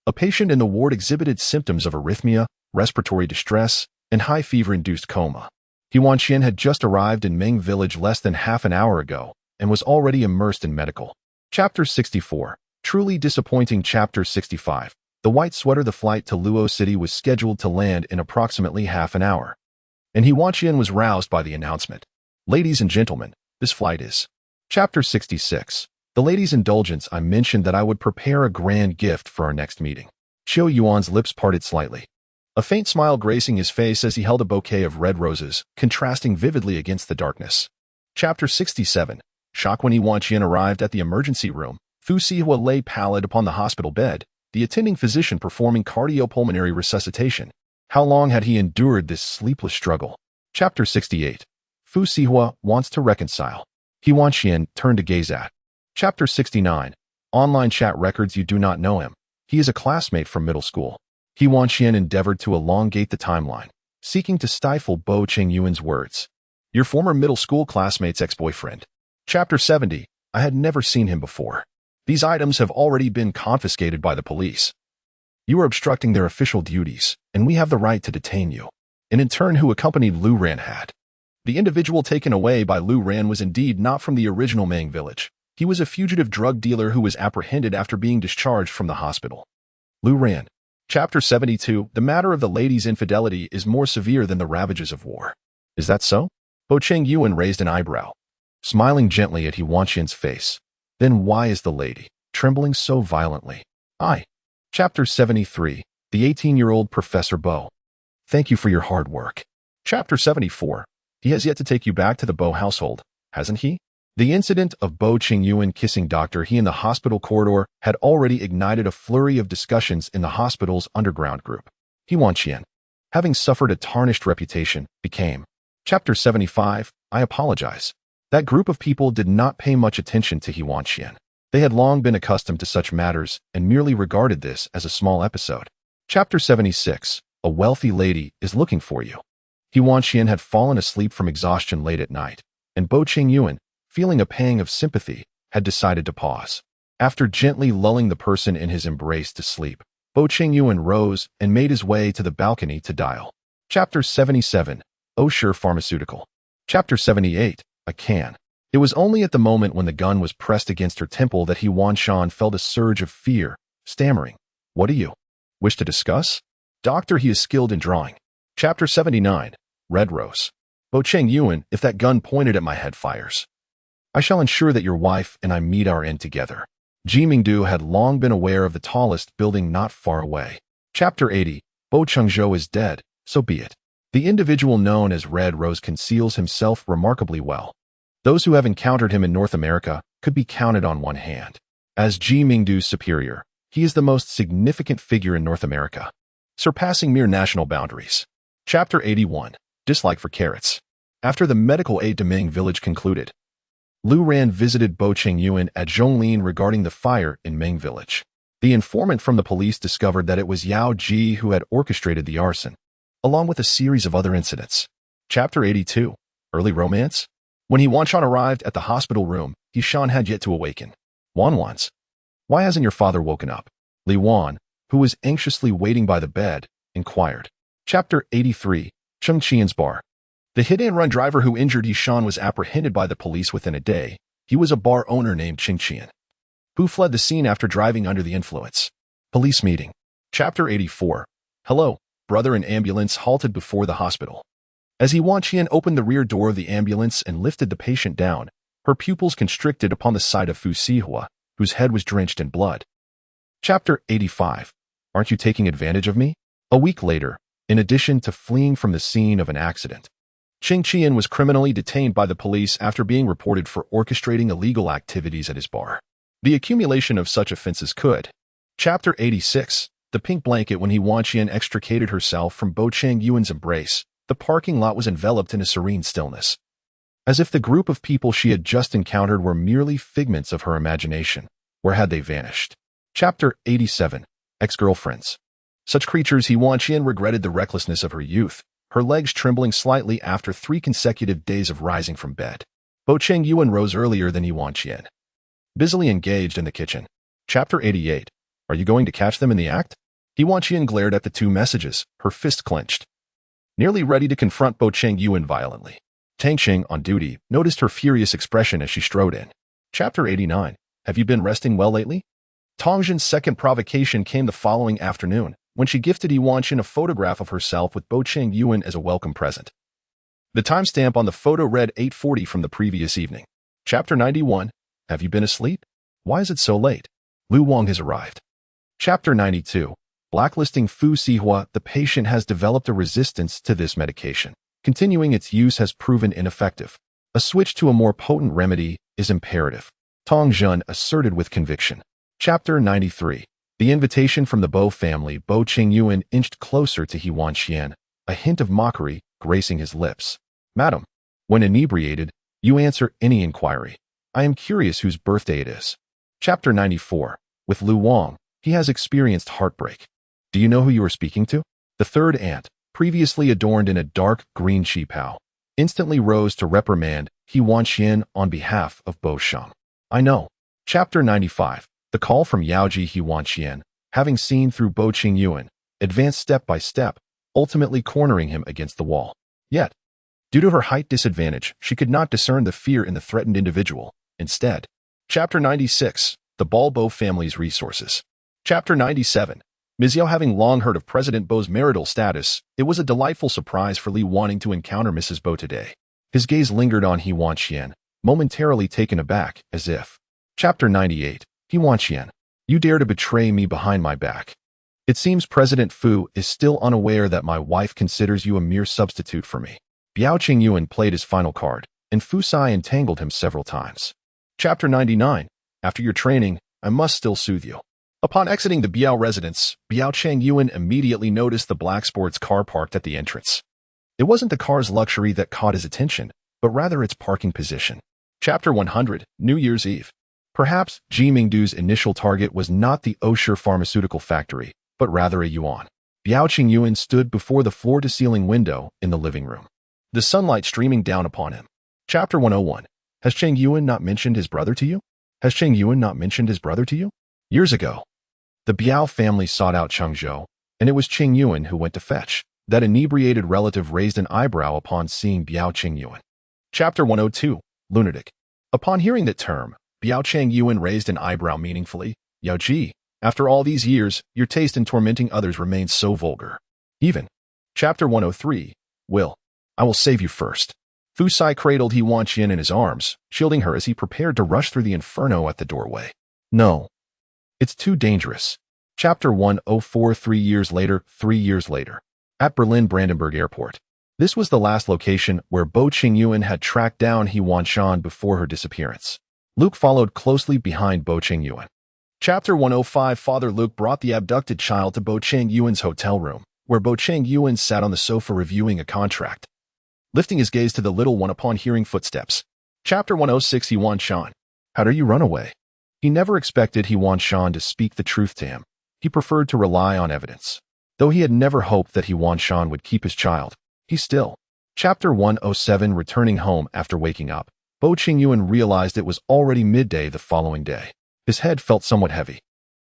S1: A patient in the ward exhibited symptoms of arrhythmia, respiratory distress, and high fever-induced coma. He Wanqian had just arrived in Ming Village less than half an hour ago and was already immersed in medical. Chapter 64. Truly disappointing. Chapter 65. The white sweater. The flight to Luo City was scheduled to land in approximately half an hour, and He Wanqian was roused by the announcement. Ladies and gentlemen, this flight is. Chapter 66. The lady's indulgence. I mentioned that I would prepare a grand gift for our next meeting. Qiu Yuan's lips parted slightly, a faint smile gracing his face as he held a bouquet of red roses, contrasting vividly against the darkness. Chapter 67. Shock. When He Wanqian arrived at the emergency room, Fu Sihe lay pallid upon the hospital bed, the attending physician performing cardiopulmonary resuscitation. How long had he endured this sleepless struggle? Chapter 68. Fu Sihe wants to reconcile. He Wanqian turned to gaze at. Chapter 69. Online chat records. You do not know him. He is a classmate from middle school. He Wanqian endeavored to elongate the timeline, seeking to stifle Bo Chenzhou's words. Your former middle school classmate's ex-boyfriend. Chapter 70. I had never seen him before. These items have already been confiscated by the police. You are obstructing their official duties, and we have the right to detain you. And in turn, who accompanied Liu Ran had. The individual taken away by Liu Ran was indeed not from the original Ming Village. He was a fugitive drug dealer who was apprehended after being discharged from the hospital. Liu Ran. Chapter 72. The matter of the lady's infidelity is more severe than the ravages of war. Is that so? Bo Chenzhou raised an eyebrow, smiling gently at He Wanqian's face. Then why is the lady trembling so violently? Chapter 73. The 18-year-old Professor Bo. Thank you for your hard work. Chapter 74. He has yet to take you back to the Bo household, hasn't he? The incident of Bo Chenzhou kissing Dr. He in the hospital corridor had already ignited a flurry of discussions in the hospital's underground group. He Wanqian, having suffered a tarnished reputation, became. Chapter 75. I apologize. That group of people did not pay much attention to He Wanqian. They had long been accustomed to such matters and merely regarded this as a small episode. Chapter 76. A wealthy lady is looking for you. He Wanqian had fallen asleep from exhaustion late at night, and Bo Chenzhou, feeling a pang of sympathy, had decided to pause. After gently lulling the person in his embrace to sleep, Bo Chenzhou rose and made his way to the balcony to dial. Chapter 77. Osher Pharmaceutical. Chapter 78. A can. It was only at the moment when the gun was pressed against her temple that He Wanqian felt a surge of fear, stammering. What do you wish to discuss? Doctor, he is skilled in drawing. Chapter 79. Red Rose. Bo Chenzhou, if that gun pointed at my head fires, I shall ensure that your wife and I meet our end together. Ji Mingdu had long been aware of the tallest building not far away. Chapter 80. Bo Chenzhou is dead, so be it. The individual known as Red Rose conceals himself remarkably well. Those who have encountered him in North America could be counted on one hand. As Ji Mingdu's superior, he is the most significant figure in North America, surpassing mere national boundaries. Chapter 81. Dislike for carrots. After the medical aid to Ming Village concluded, Liu Ran visited Bo Chenzhou at Zhonglin regarding the fire in Ming Village. The informant from the police discovered that it was Yao Ji who had orchestrated the arson, along with a series of other incidents. Chapter 82. Early romance. When He Wanqian arrived at the hospital room, He Shan had yet to awaken. Wanwan's. Why hasn't your father woken up? Li Wan, who was anxiously waiting by the bed, inquired. Chapter 83, Cheng Qian's Bar. The hit-and-run driver who injured He Shan was apprehended by the police within a day. He was a bar owner named Cheng Qian, who fled the scene after driving under the influence. Police meeting. Chapter 84. Hello, brother. An ambulance halted before the hospital. As He Wanqian opened the rear door of the ambulance and lifted the patient down, her pupils constricted upon the sight of Fu Sihe, whose head was drenched in blood. Chapter 85. Aren't you taking advantage of me? A week later, in addition to fleeing from the scene of an accident, Cheng Qian was criminally detained by the police after being reported for orchestrating illegal activities at his bar. The accumulation of such offenses could. Chapter 86. The pink blanket. When He Wanqian extricated herself from Bo Chenzhou's embrace, the parking lot was enveloped in a serene stillness, as if the group of people she had just encountered were merely figments of her imagination. Where had they vanished? Chapter 87. Ex-girlfriends. Such creatures. He Wanqian regretted the recklessness of her youth, her legs trembling slightly after 3 consecutive days of rising from bed. Bo Chenzhou rose earlier than He Wanqian, busily engaged in the kitchen. Chapter 88. Are you going to catch them in the act? He Wanqian glared at the 2 messages, her fist clenched, nearly ready to confront Bo Chenzhou violently. Tang Xing, on duty, noticed her furious expression as she strode in. Chapter 89. Have you been resting well lately? Tang Xin's second provocation came the following afternoon, when she gifted He Wanqian a photograph of herself with Bo Chenzhou as a welcome present. The timestamp on the photo read 8:40 from the previous evening. Chapter 91. Have you been asleep? Why is it so late? Lu Wang has arrived. Chapter 92. Blacklisting Fu Sihe. The patient has developed a resistance to this medication. Continuing its use has proven ineffective. A switch to a more potent remedy is imperative, Tang Xun asserted with conviction. Chapter 93. The invitation from the Bo family. Bo Chenzhou inched closer to He Wanqian, a hint of mockery gracing his lips. Madam, when inebriated, you answer any inquiry. I am curious whose birthday it is. Chapter 94. With Lu Wang, he has experienced heartbreak. Do you know who you are speaking to? The third aunt, previously adorned in a dark green qipao, instantly rose to reprimand He Wanqian on behalf of Bo Shang. I know. Chapter 95. The call from Yaoji. He Wanqian, having seen through Bo Chenzhou, advanced step by step, ultimately cornering him against the wall. Yet, due to her height disadvantage, she could not discern the fear in the threatened individual. Instead, Chapter 96. The Bo family's resources. Chapter 97. Ms. Yao, having long heard of President Bo's marital status, it was a delightful surprise for Li wanting to encounter Mrs. Bo today. His gaze lingered on He Wanqian, momentarily taken aback, as if. Chapter 98. He Wanqian, you dare to betray me behind my back. It seems President Fu is still unaware that my wife considers you a mere substitute for me. Biao Qingyuan played his final card, and Fu Sihe entangled him several times. Chapter 99. After your training, I must still soothe you. Upon exiting the Biao residence, Biao Chenzhou immediately noticed the black sports car parked at the entrance. It wasn't the car's luxury that caught his attention, but rather its parking position. Chapter 100. New Year's Eve. Perhaps Ji Mingdu's initial target was not the Osher pharmaceutical factory, but rather a yuan. Biao Qingyuan stood before the floor-to-ceiling window in the living room, the sunlight streaming down upon him. Chapter 101. Has Chenzhou not mentioned his brother to you? Has Chenzhou not mentioned his brother to you? Years ago, the Biao family sought out Chengzhou, and it was Qingyuan who went to fetch. That inebriated relative raised an eyebrow upon seeing Biao Qingyuan. Chapter 102. Lunatic. Upon hearing that term, Biao Chenzhou raised an eyebrow meaningfully. Yao Ji, after all these years, your taste in tormenting others remains so vulgar. Even. Chapter 103. I will save you first. Fu Sihe cradled He Wanqian in his arms, shielding her as he prepared to rush through the inferno at the doorway. No. It's too dangerous. Chapter 104. 3 years later. At Berlin-Brandenburg Airport. This was the last location where Bo Chenzhou had tracked down He Wanqian before her disappearance. Luke followed closely behind Bo Chenzhou. Chapter 105. Father Luke brought the abducted child to Bo Chenzhou's hotel room, where Bo Chenzhou sat on the sofa reviewing a contract, lifting his gaze to the little one upon hearing footsteps. Chapter 106. He Wanqian. How dare you run away? He never expected He Wanqian to speak the truth to him. He preferred to rely on evidence. Though he had never hoped that He Wanqian would keep his child, he still. Chapter 107. Returning home after waking up, Bo Chenzhou realized it was already midday the following day. His head felt somewhat heavy.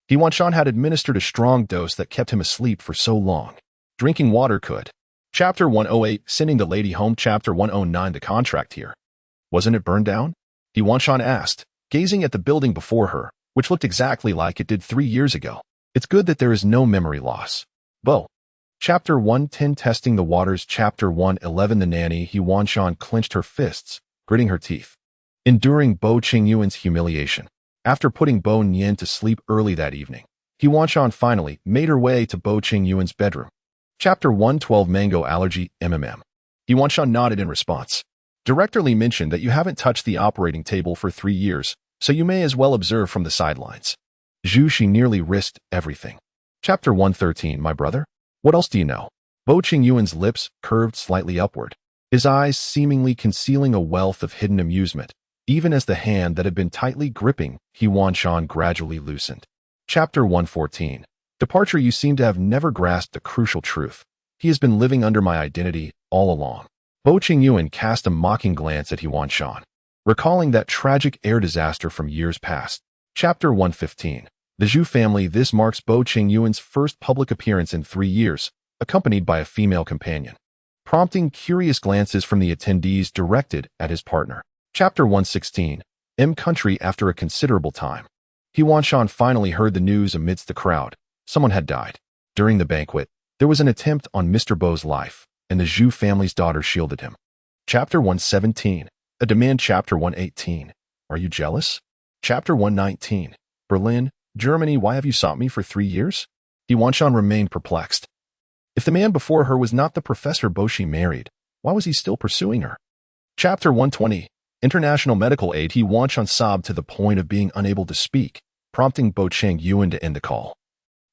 S1: He Wanqian had administered a strong dose that kept him asleep for so long. Drinking water could. Chapter 108, Sending the Lady Home. Chapter 109, The Contract Here. Wasn't it burned down? He Wanqian asked, gazing at the building before her, which looked exactly like it did 3 years ago. It's good that there is no memory loss. Bo. Chapter 110, Testing the Waters. Chapter 111, The Nanny. He Wanqian clenched her fists, gritting her teeth. Enduring Bo Chenzhou's humiliation. After putting Bo Nian to sleep early that evening, He Wanqian finally made her way to Bo Chenzhou's bedroom. Chapter 112, Mango Allergy. He Wanqian nodded in response. Director Li mentioned that you haven't touched the operating table for 3 years, so you may as well observe from the sidelines. She nearly risked everything. Chapter 113, My brother? What else do you know? Bo Chenzhou's lips curved slightly upward, his eyes seemingly concealing a wealth of hidden amusement, even as the hand that had been tightly gripping He Wanqian gradually loosened. Chapter 114, Departure. You seem to have never grasped the crucial truth. He has been living under my identity all along. Bo Chenzhou cast a mocking glance at He Wanqian, recalling that tragic air disaster from years past. Chapter 115, The Zhu Family. This marks Bo Chenzhou's first public appearance in 3 years, accompanied by a female companion, prompting curious glances from the attendees directed at his partner. Chapter 116, Country. After a considerable time, He Wanqian finally heard the news amidst the crowd. Someone had died. During the banquet, there was an attempt on Mr. Bo's life, and the Zhu family's daughter shielded him. Chapter 117, A Demand. Chapter 118, Are you jealous? Chapter 119, Berlin, Germany. Why have you sought me for 3 years? He Wanqian remained perplexed. If the man before her was not the Professor Bo she married, why was he still pursuing her? Chapter 120, International Medical Aid. He Wanqian sobbed to the point of being unable to speak, prompting Bo Chenzhou to end the call,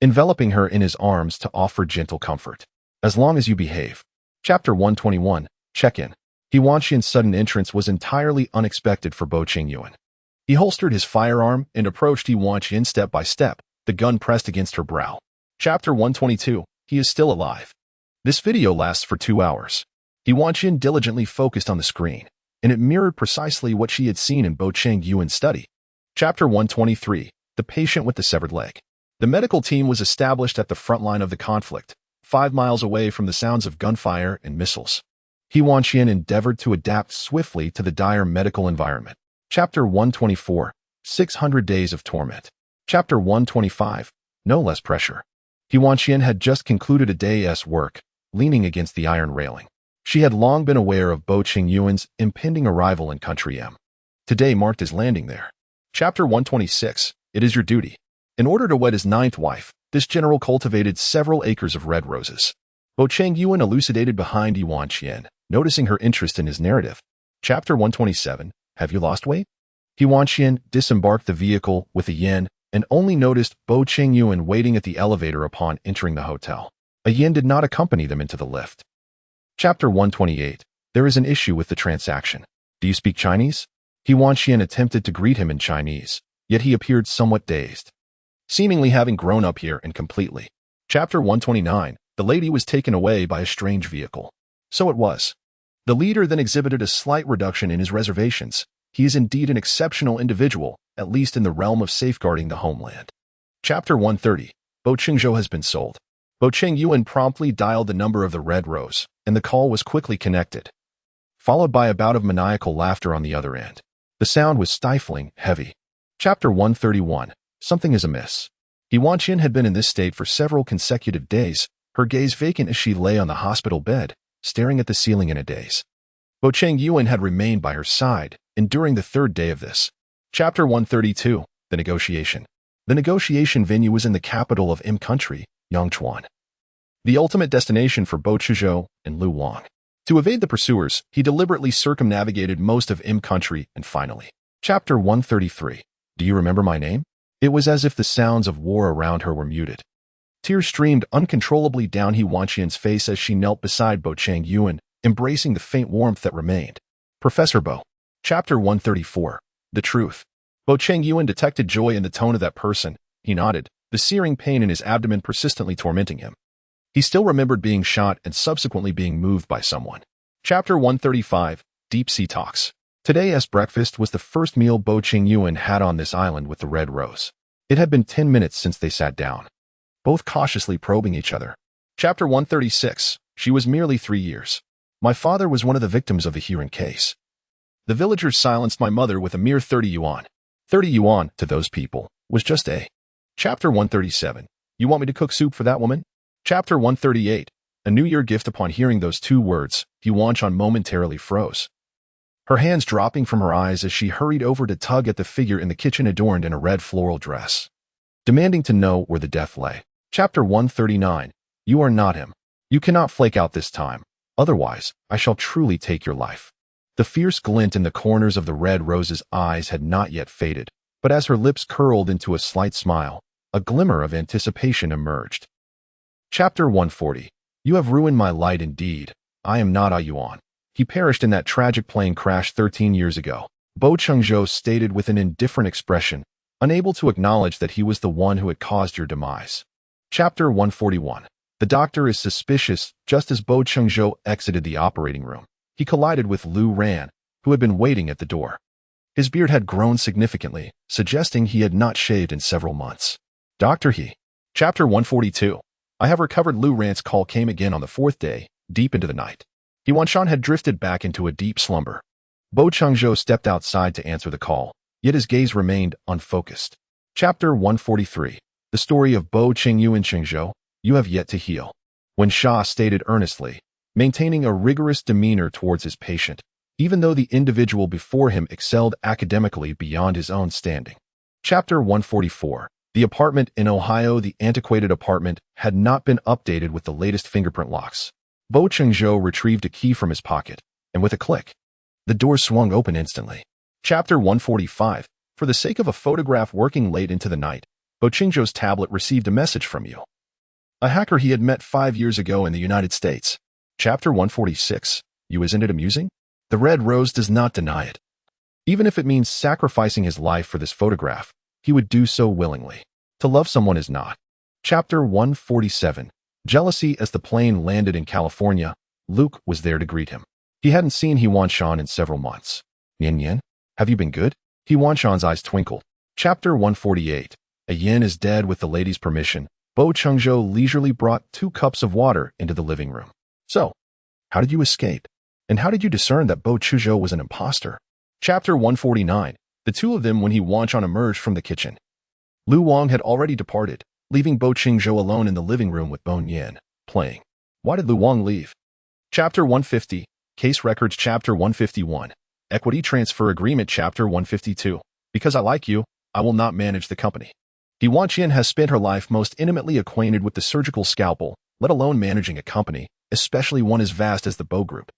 S1: enveloping her in his arms to offer gentle comfort. As long as you behave. Chapter 121, Check-in. He Wanqian's sudden entrance was entirely unexpected for Bo Chenzhou. He holstered his firearm and approached He Wanqian step by step, the gun pressed against her brow. Chapter 122, He is still alive. This video lasts for 2 hours. He Wanqian diligently focused on the screen, and it mirrored precisely what she had seen in Bo Chenzhou's study. Chapter 123, The Patient with the Severed Leg. The medical team was established at the front line of the conflict, 5 miles away from the sounds of gunfire and missiles. He Wanqian endeavored to adapt swiftly to the dire medical environment. Chapter 124, 600 Days of Torment. Chapter 125, No Less Pressure. He Wanqian had just concluded a day's work, leaning against the iron railing. She had long been aware of Bo Chenzhou's impending arrival in Country M. Today marked his landing there. Chapter 126, It is Your Duty. In order to wed his 9th wife, this general cultivated several acres of red roses. Bo Chenzhou elucidated behind He Wanqian, noticing her interest in his narrative. Chapter 127, Have you lost weight? He Wanqian disembarked the vehicle with a yen and only noticed Bo Chenzhou waiting at the elevator upon entering the hotel. A yen did not accompany them into the lift. Chapter 128, There is an issue with the transaction. Do you speak Chinese? He Wanqian attempted to greet him in Chinese, yet he appeared somewhat dazed, seemingly having grown up here and completely. Chapter 129, The lady was taken away by a strange vehicle. So it was. The leader then exhibited a slight reduction in his reservations. He is indeed an exceptional individual, at least in the realm of safeguarding the homeland. Chapter 130, Bo Chenzhou has been sold. Bo Chenzhou promptly dialed the number of the Red Rose, and the call was quickly connected, followed by a bout of maniacal laughter on the other end. The sound was stifling, heavy. Chapter 131, Something is amiss. He Wanqian had been in this state for several consecutive days, her gaze vacant as she lay on the hospital bed, staring at the ceiling in a daze. Bo Chenzhou had remained by her side, enduring the 3rd day of this. Chapter 132, The Negotiation. The negotiation venue was in the capital of Country, Yangchuan, the ultimate destination for Bo Chenzhou and Lu Wang. To evade the pursuers, he deliberately circumnavigated most of Country and finally. Chapter 133, Do you remember my name? It was as if the sounds of war around her were muted. Tears streamed uncontrollably down He Wanqian's face as she knelt beside Bo Chenzhou, embracing the faint warmth that remained. Professor Bo. Chapter 134, The Truth. Bo Chenzhou detected joy in the tone of that person. He nodded, the searing pain in his abdomen persistently tormenting him. He still remembered being shot and subsequently being moved by someone. Chapter 135, Deep Sea Talks. Today's breakfast was the first meal Bo Chenzhou had on this island with the red rose. It had been 10 minutes since they sat down, both cautiously probing each other. Chapter 136. She was merely 3 years. My father was one of the victims of the He Wanqian case. The villagers silenced my mother with a mere 30 yuan. 30 yuan, to those people, was just a. Chapter 137. You want me to cook soup for that woman? Chapter 138. A New Year gift. Upon hearing those 2 words, He Wanqian momentarily froze, her hands dropping from her eyes as she hurried over to tug at the figure in the kitchen adorned in a red floral dress, demanding to know where the death lay. Chapter 139. You are not him. You cannot flake out this time, otherwise I shall truly take your life. The fierce glint in the corners of the red rose's eyes had not yet faded, but as her lips curled into a slight smile, a glimmer of anticipation emerged. Chapter 140. You have ruined my light indeed. I am not a Yuan. He perished in that tragic plane crash 13 years ago, Bo Chenzhou stated with an indifferent expression, unable to acknowledge that he was the one who had caused your demise. Chapter 141. The doctor is suspicious. Just as Bo Chenzhou exited the operating room, he collided with Lu Ran, who had been waiting at the door. His beard had grown significantly, suggesting he had not shaved in several months. Dr. He. Chapter 142. I have recovered. Lu Ran's call came again on the 4th day, deep into the night. He Wanqian had drifted back into a deep slumber. Bo Chenzhou stepped outside to answer the call, yet his gaze remained unfocused. Chapter 143. The story of Bo Chenzhou and Chenzhou, you have yet to heal. When Sha stated earnestly, maintaining a rigorous demeanor towards his patient, even though the individual before him excelled academically beyond his own standing. Chapter 144. The apartment in Ohio. The antiquated apartment had not been updated with the latest fingerprint locks. Bo Chenzhou retrieved a key from his pocket, and with a click, the door swung open instantly. Chapter 145. For the sake of a photograph. Working late into the night, Bo Chenzhou's tablet received a message from you, a hacker he had met 5 years ago in the United States. Chapter 146. You, isn't it amusing? The red rose does not deny it. Even if it means sacrificing his life for this photograph, he would do so willingly. To love someone is not. Chapter 147. Jealousy. As the plane landed in California, Luke was there to greet him. He hadn't seen He Wanqian in several months. Yin Yin, have you been good? He Wanqian's eyes twinkled. Chapter 148. A Yin is dead. With the lady's permission, Bo Chenzhou leisurely brought 2 cups of water into the living room. So, how did you escape? And how did you discern that Bo Chenzhou was an imposter? Chapter 149. The 2 of them. When He Wanqian emerged from the kitchen, Lu Wang had already departed, leaving Bo Chenzhou alone in the living room with Bo Yin, playing. Why did Lu Wang leave? Chapter 150. Case records. Chapter 151. Equity transfer agreement. Chapter 152. Because I like you, I will not manage the company. He Wanqian has spent her life most intimately acquainted with the surgical scalpel, let alone managing a company, especially one as vast as the Bo Group.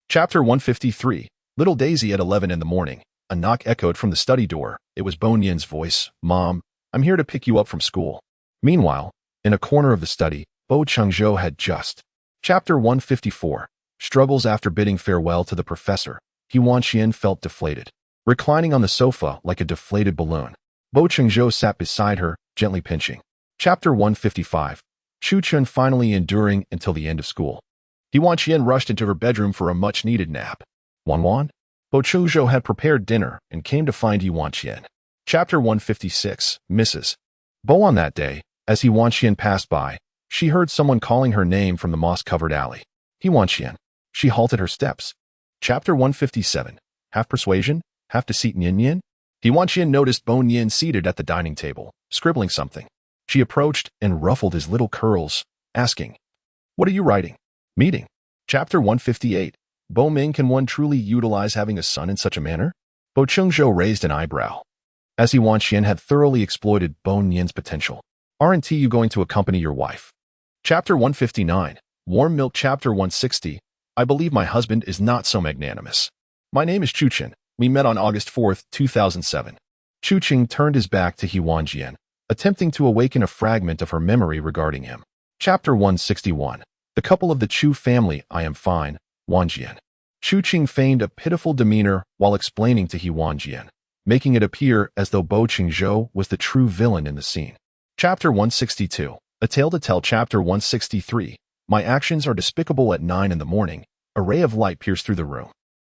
S1: Chapter 153. Little Daisy. At 11 in the morning, a knock echoed from the study door. It was Bo Yin's voice. Mom, I'm here to pick you up from school. Meanwhile, in a corner of the study, Bo Chenzhou had just. Chapter 154. Struggles. After bidding farewell to the professor, He Wanqian felt deflated. Reclining on the sofa like a deflated balloon, Bo Chenzhou sat beside her, gently pinching. Chapter 155. Chu Chun. Finally enduring until the end of school, He Wanqian rushed into her bedroom for a much-needed nap. Wan, Bo Chenzhou had prepared dinner and came to find He Wanqian. Chapter 156. Mrs. Bo. On that day, as He Wanqian passed by, she heard someone calling her name from the moss-covered alley. He Wanqian. She halted her steps. Chapter 157. Half persuasion, half deceit. Yin Yin. He Wanqian noticed Bo Yin seated at the dining table, scribbling something. She approached and ruffled his little curls, asking, What are you writing? Meeting. Chapter 158. Bo Ming. Can one truly utilize having a son in such a manner? Bo Chenzhou raised an eyebrow, as He Wanqian had thoroughly exploited Bo Yin's potential. Aren't you going to accompany your wife? Chapter 159. Warm milk. Chapter 160. I believe my husband is not so magnanimous. My name is Chu Chen. We met on August 4, 2007. Chu Qing turned his back to He Wanqian, attempting to awaken a fragment of her memory regarding him. Chapter 161. The couple of the Chu family. I am fine, Wanqian. Chu Qing feigned a pitiful demeanor while explaining to He Wanqian, making it appear as though Bo Chenzhou was the true villain in the scene. Chapter 162. A Tale to Tell. Chapter 163. My actions are despicable. At 9 in the morning, a ray of light pierced through the room.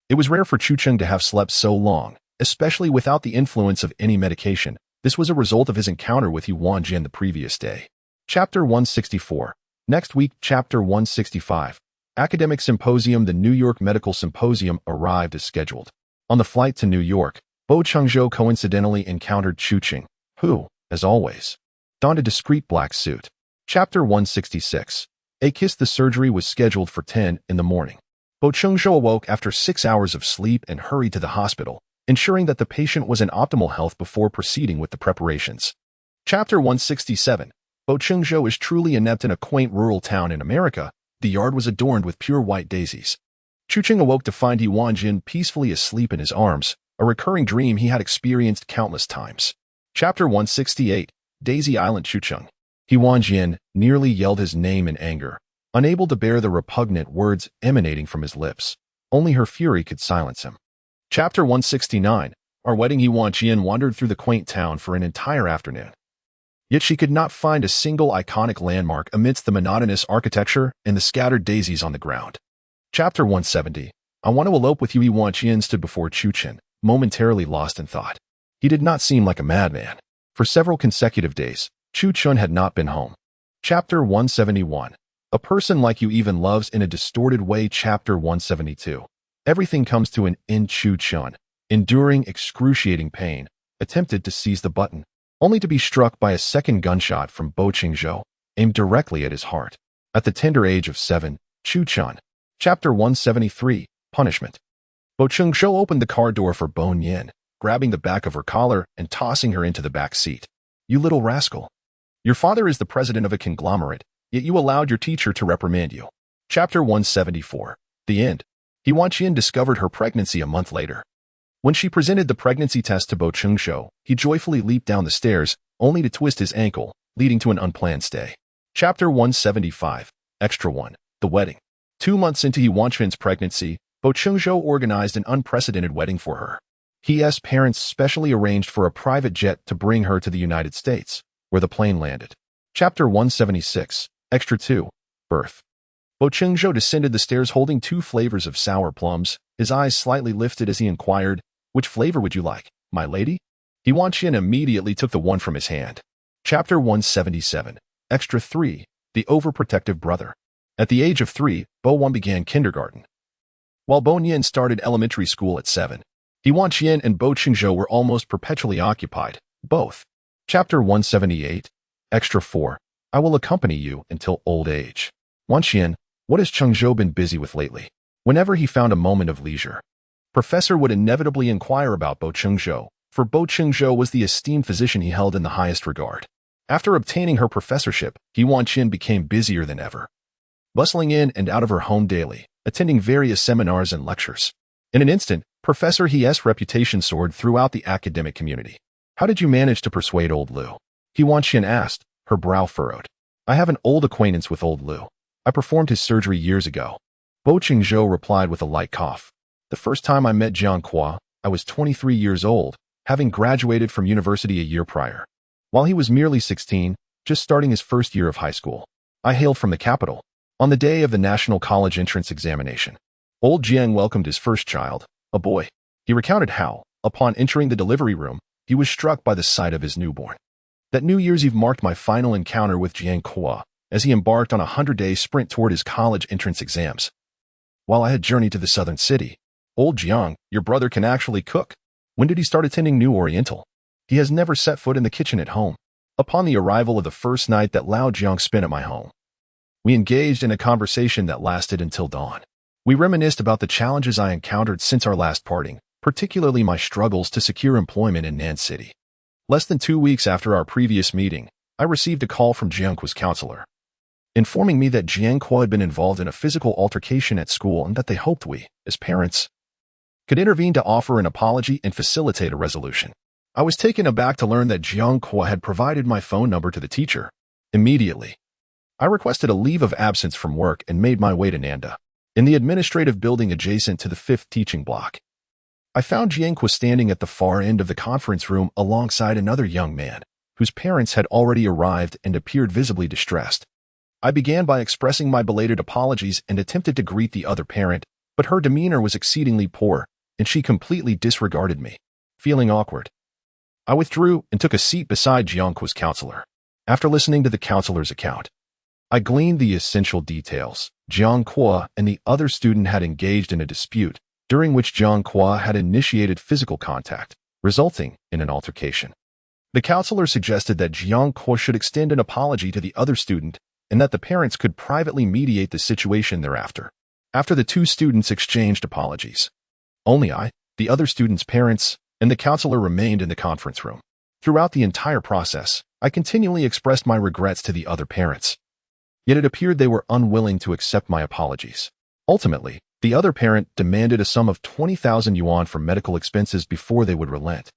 S1: It was rare for Chucheng to have slept so long, especially without the influence of any medication. This was a result of his encounter with He Wanqian the previous day. Chapter 164. Next week, Chapter 165. Academic Symposium. The New York Medical Symposium arrived as scheduled. On the flight to New York, Bo Chenzhou coincidentally encountered Chucheng, who, as always, donned a discreet black suit. Chapter 166. A kiss. The surgery was scheduled for 10 in the morning. Bo Chenzhou awoke after 6 hours of sleep and hurried to the hospital, ensuring that the patient was in optimal health before proceeding with the preparations. Chapter 167. Bo Chenzhou is truly inept. In a quaint rural town in America, the yard was adorned with pure white daisies. Chucheng awoke to find He Wanqian peacefully asleep in his arms, a recurring dream he had experienced countless times. Chapter 168. Daisy Island. Chucheng. He Wanqian nearly yelled his name in anger, unable to bear the repugnant words emanating from his lips. Only her fury could silence him. Chapter 169. Our wedding. He Wanqian wandered through the quaint town for an entire afternoon. Yet she could not find a single iconic landmark amidst the monotonous architecture and the scattered daisies on the ground. Chapter 170. I want to elope with you. He Wanqian stood before Chucheng, momentarily lost in thought. He did not seem like a madman. For several consecutive days, Chucheng had not been home. Chapter 171. A person like you even loves in a distorted way. Chapter 172. Everything comes to an end. Chucheng, enduring excruciating pain, attempted to seize the button, only to be struck by a second gunshot from Bo Chenzhou, aimed directly at his heart. At the tender age of 7, Chucheng. Chapter 173. Punishment. Bo Chenzhou opened the car door for Bo Yin, grabbing the back of her collar and tossing her into the back seat. You little rascal. Your father is the president of a conglomerate, yet you allowed your teacher to reprimand you. Chapter 174. The end. He Wanqian discovered her pregnancy a month later. When she presented the pregnancy test to Bo Chenzhou, he joyfully leaped down the stairs, only to twist his ankle, leading to an unplanned stay. Chapter 175. Extra 1. The wedding. 2 months into He Wanqian's pregnancy, Bo Chenzhou organized an unprecedented wedding for her. His parents specially arranged for a private jet to bring her to the United States, where the plane landed. Chapter 176. Extra 2. Birth. Bo Chenzhou descended the stairs holding 2 flavors of sour plums, his eyes slightly lifted as he inquired, "Which flavor would you like, my lady?" He Wanqian immediately took the one from his hand. Chapter 177. Extra 3. The Overprotective Brother. At the age of 3, Bo Wan began kindergarten, while Bo Yin started elementary school at 7. He Wanqian and Bo Chenzhou were almost perpetually occupied, both. Chapter 178. Extra 4. I will accompany you until old age. Wanqian, what has Chenzhou been busy with lately? Whenever he found a moment of leisure, Professor would inevitably inquire about Bo Chenzhou, for Bo Chenzhou was the esteemed physician he held in the highest regard. After obtaining her professorship, He Wanqian became busier than ever, bustling in and out of her home daily, attending various seminars and lectures. In an instant, Professor He's reputation soared throughout the academic community. How did you manage to persuade old Liu? He Wanqian asked, her brow furrowed. I have an old acquaintance with old Liu. I performed his surgery years ago. Bo Chenzhou replied with a light cough. The first time I met Jiang Hua, I was 23 years old, having graduated from university a year prior, while he was merely 16, just starting his first year of high school. I hailed from the capital. On the day of the National College entrance examination, old Jiang welcomed his first child, a boy. He recounted how, upon entering the delivery room, he was struck by the sight of his newborn. That New Year's Eve marked my final encounter with Jiang Hua, as he embarked on a 100-day sprint toward his college entrance exams. While I had journeyed to the southern city, old Jiang, your brother can actually cook. When did he start attending New Oriental? He has never set foot in the kitchen at home. Upon the arrival of the first night that Lao Jiang spent at my home, we engaged in a conversation that lasted until dawn. We reminisced about the challenges I encountered since our last parting, particularly my struggles to secure employment in Nan City. Less than 2 weeks after our previous meeting, I received a call from Jiang Hua's counselor, informing me that Jiang Hua had been involved in a physical altercation at school and that they hoped we, as parents, could intervene to offer an apology and facilitate a resolution. I was taken aback to learn that Jiang Hua had provided my phone number to the teacher. Immediately, I requested a leave of absence from work and made my way to Nanda, in the administrative building adjacent to the 5th teaching block. I found Jiang Hua standing at the far end of the conference room alongside another young man, whose parents had already arrived and appeared visibly distressed. I began by expressing my belated apologies and attempted to greet the other parent, but her demeanor was exceedingly poor, and she completely disregarded me. Feeling awkward, I withdrew and took a seat beside Jiangquo's counselor. After listening to the counselor's account, I gleaned the essential details. Jiangquo and the other student had engaged in a dispute, during which Jiangquo had initiated physical contact, resulting in an altercation. The counselor suggested that Jiangquo should extend an apology to the other student and that the parents could privately mediate the situation thereafter. After the two students exchanged apologies, only I, the other student's parents, and the counselor remained in the conference room. Throughout the entire process, I continually expressed my regrets to the other parents. Yet it appeared they were unwilling to accept my apologies. Ultimately, the other parent demanded a sum of 20,000 yuan for medical expenses before they would relent.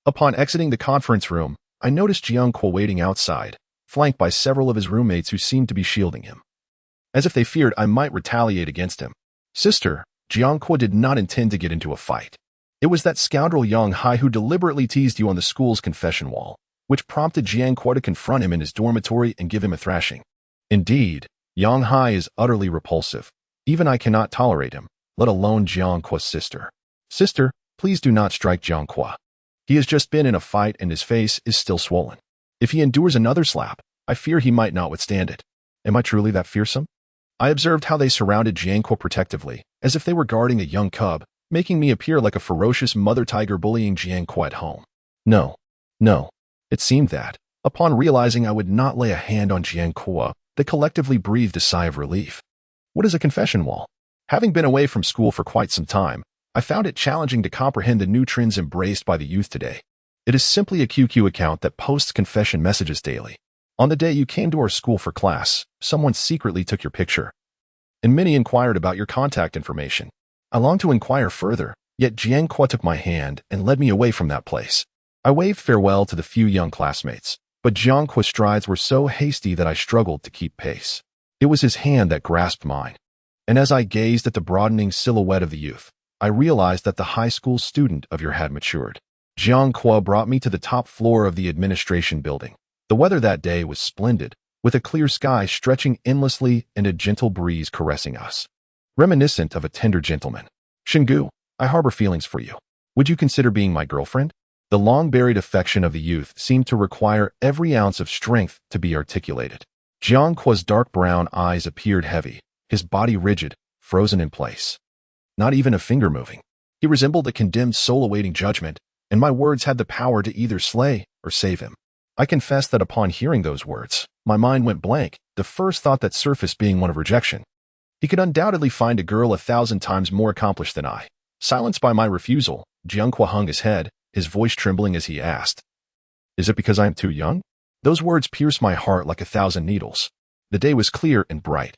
S1: Upon exiting the conference room, I noticed Jiangquo waiting outside, flanked by several of his roommates who seemed to be shielding him, as if they feared I might retaliate against him. Sister, Jiangquo did not intend to get into a fight. It was that scoundrel Yang Hai who deliberately teased you on the school's confession wall, which prompted Jiangquo to confront him in his dormitory and give him a thrashing. Indeed, Yang Hai is utterly repulsive. Even I cannot tolerate him, let alone Jiangquo's sister. Sister, please do not strike Jiangquo. He has just been in a fight and his face is still swollen. If he endures another slap, I fear he might not withstand it. Am I truly that fearsome? I observed how they surrounded Jiangquo protectively, as if they were guarding a young cub, making me appear like a ferocious mother tiger bullying Jiangquo at home. No. It seemed that, upon realizing I would not lay a hand on Jiangquo, they collectively breathed a sigh of relief. What is a confession wall? Having been away from school for quite some time, I found it challenging to comprehend the new trends embraced by the youth today. It is simply a QQ account that posts confession messages daily. On the day you came to our school for class, someone secretly took your picture, and many inquired about your contact information. I longed to inquire further, yet Jiangquo took my hand and led me away from that place. I waved farewell to the few young classmates, but Jiangquo's strides were so hasty that I struggled to keep pace. It was his hand that grasped mine, and as I gazed at the broadening silhouette of the youth, I realized that the high school student of your had matured. Jiangquo brought me to the top floor of the administration building. The weather that day was splendid, with a clear sky stretching endlessly and a gentle breeze caressing us, reminiscent of a tender gentleman. Shingu, I harbor feelings for you. Would you consider being my girlfriend? The long-buried affection of the youth seemed to require every ounce of strength to be articulated. Jiangquo's dark brown eyes appeared heavy, his body rigid, frozen in place. Not even a finger moving. He resembled a condemned soul awaiting judgment, and my words had the power to either slay or save him. I confess that upon hearing those words, my mind went blank, the first thought that surfaced being one of rejection. He could undoubtedly find a girl 1,000 times more accomplished than I. Silenced by my refusal, Jiangquo hung his head, his voice trembling as he asked, "Is it because I am too young?" Those words pierced my heart like 1,000 needles. The day was clear and bright.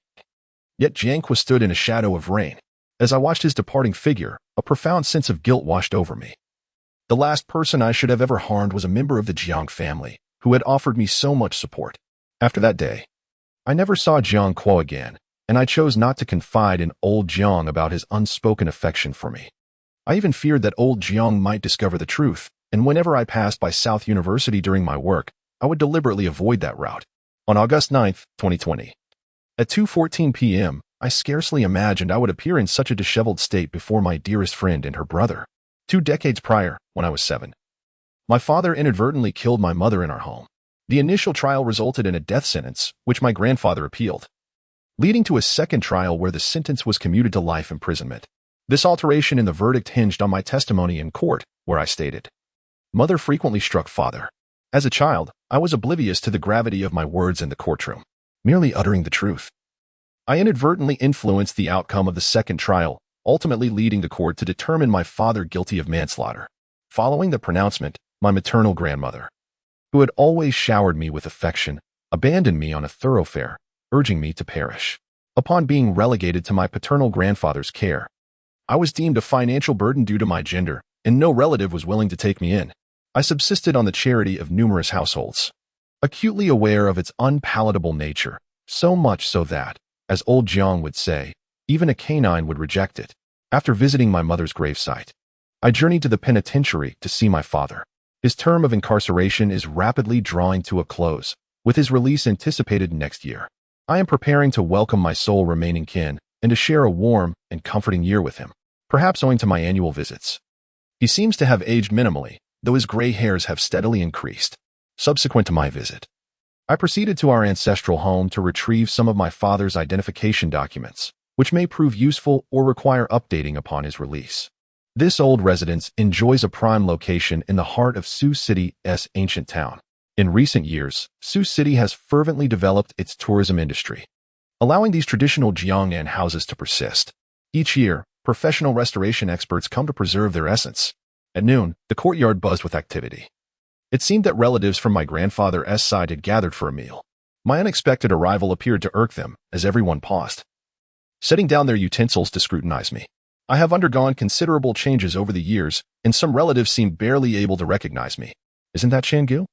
S1: Yet Jiangquo stood in a shadow of rain. As I watched his departing figure, a profound sense of guilt washed over me. The last person I should have ever harmed was a member of the Jiang family, who had offered me so much support. After that day, I never saw Jiangquo again, and I chose not to confide in old Jiang about his unspoken affection for me. I even feared that old Jiang might discover the truth, and whenever I passed by South University during my work, I would deliberately avoid that route. On August 9th, 2020, at 2:14 p.m., I scarcely imagined I would appear in such a disheveled state before my dearest friend and her brother. 2 decades prior, when I was 7, my father inadvertently killed my mother in our home. The initial trial resulted in a death sentence, which my grandfather appealed, leading to a second trial where the sentence was commuted to life imprisonment. This alteration in the verdict hinged on my testimony in court, where I stated, "Mother frequently struck father." As a child, I was oblivious to the gravity of my words in the courtroom, merely uttering the truth. I inadvertently influenced the outcome of the second trial, ultimately leading the court to determine my father guilty of manslaughter. Following the pronouncement, my maternal grandmother, who had always showered me with affection, abandoned me on a thoroughfare, urging me to perish. Upon being relegated to my paternal grandfather's care, I was deemed a financial burden due to my gender, and no relative was willing to take me in. I subsisted on the charity of numerous households, acutely aware of its unpalatable nature, so much so that, as old Jiang would say, even a canine would reject it. After visiting my mother's gravesite, I journeyed to the penitentiary to see my father. His term of incarceration is rapidly drawing to a close, with his release anticipated next year. I am preparing to welcome my sole remaining kin and to share a warm and comforting year with him, perhaps owing to my annual visits. He seems to have aged minimally, though his gray hairs have steadily increased. Subsequent to my visit, I proceeded to our ancestral home to retrieve some of my father's identification documents, which may prove useful or require updating upon his release. This old residence enjoys a prime location in the heart of Fu Sihe's ancient town. In recent years, Fu Sihe has fervently developed its tourism industry, allowing these traditional Jiangnan houses to persist. Each year, professional restoration experts come to preserve their essence. At noon, the courtyard buzzed with activity. It seemed that relatives from my grandfather's side had gathered for a meal. My unexpected arrival appeared to irk them, as everyone paused, setting down their utensils to scrutinize me. I have undergone considerable changes over the years, and some relatives seem barely able to recognize me. Isn't that Changgu?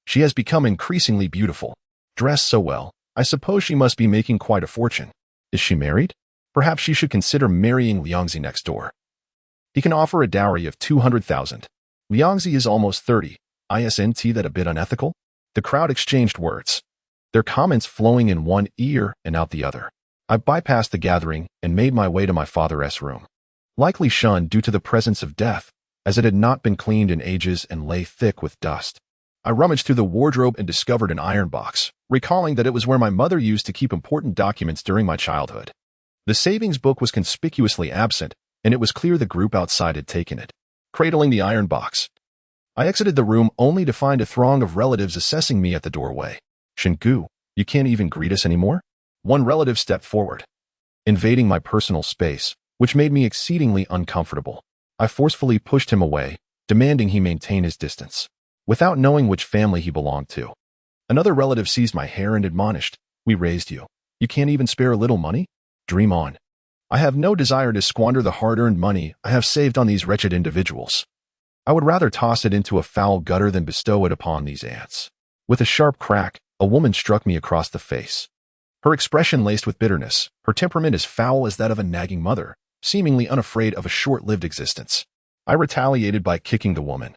S1: She has become increasingly beautiful. Dressed so well, I suppose she must be making quite a fortune. Is she married? Perhaps she should consider marrying Liangzi next door. He can offer a dowry of 200,000. Liangzi is almost 30. Isn't that a bit unethical? The crowd exchanged words, their comments flowing in one ear and out the other. I bypassed the gathering and made my way to my father's room, likely shunned due to the presence of death, as it had not been cleaned in ages and lay thick with dust. I rummaged through the wardrobe and discovered an iron box, recalling that it was where my mother used to keep important documents during my childhood. The savings book was conspicuously absent, and it was clear the group outside had taken it. Cradling the iron box, I exited the room only to find a throng of relatives assessing me at the doorway. Changgu, you can't even greet us anymore? One relative stepped forward, invading my personal space, which made me exceedingly uncomfortable. I forcefully pushed him away, demanding he maintain his distance, without knowing which family he belonged to. Another relative seized my hair and admonished, "We raised you. You can't even spare a little money? Dream on. I have no desire to squander the hard-earned money I have saved on these wretched individuals. I would rather toss it into a foul gutter than bestow it upon these ants." With a sharp crack, a woman struck me across the face. Her expression laced with bitterness, her temperament as foul as that of a nagging mother, seemingly unafraid of a short-lived existence. I retaliated by kicking the woman,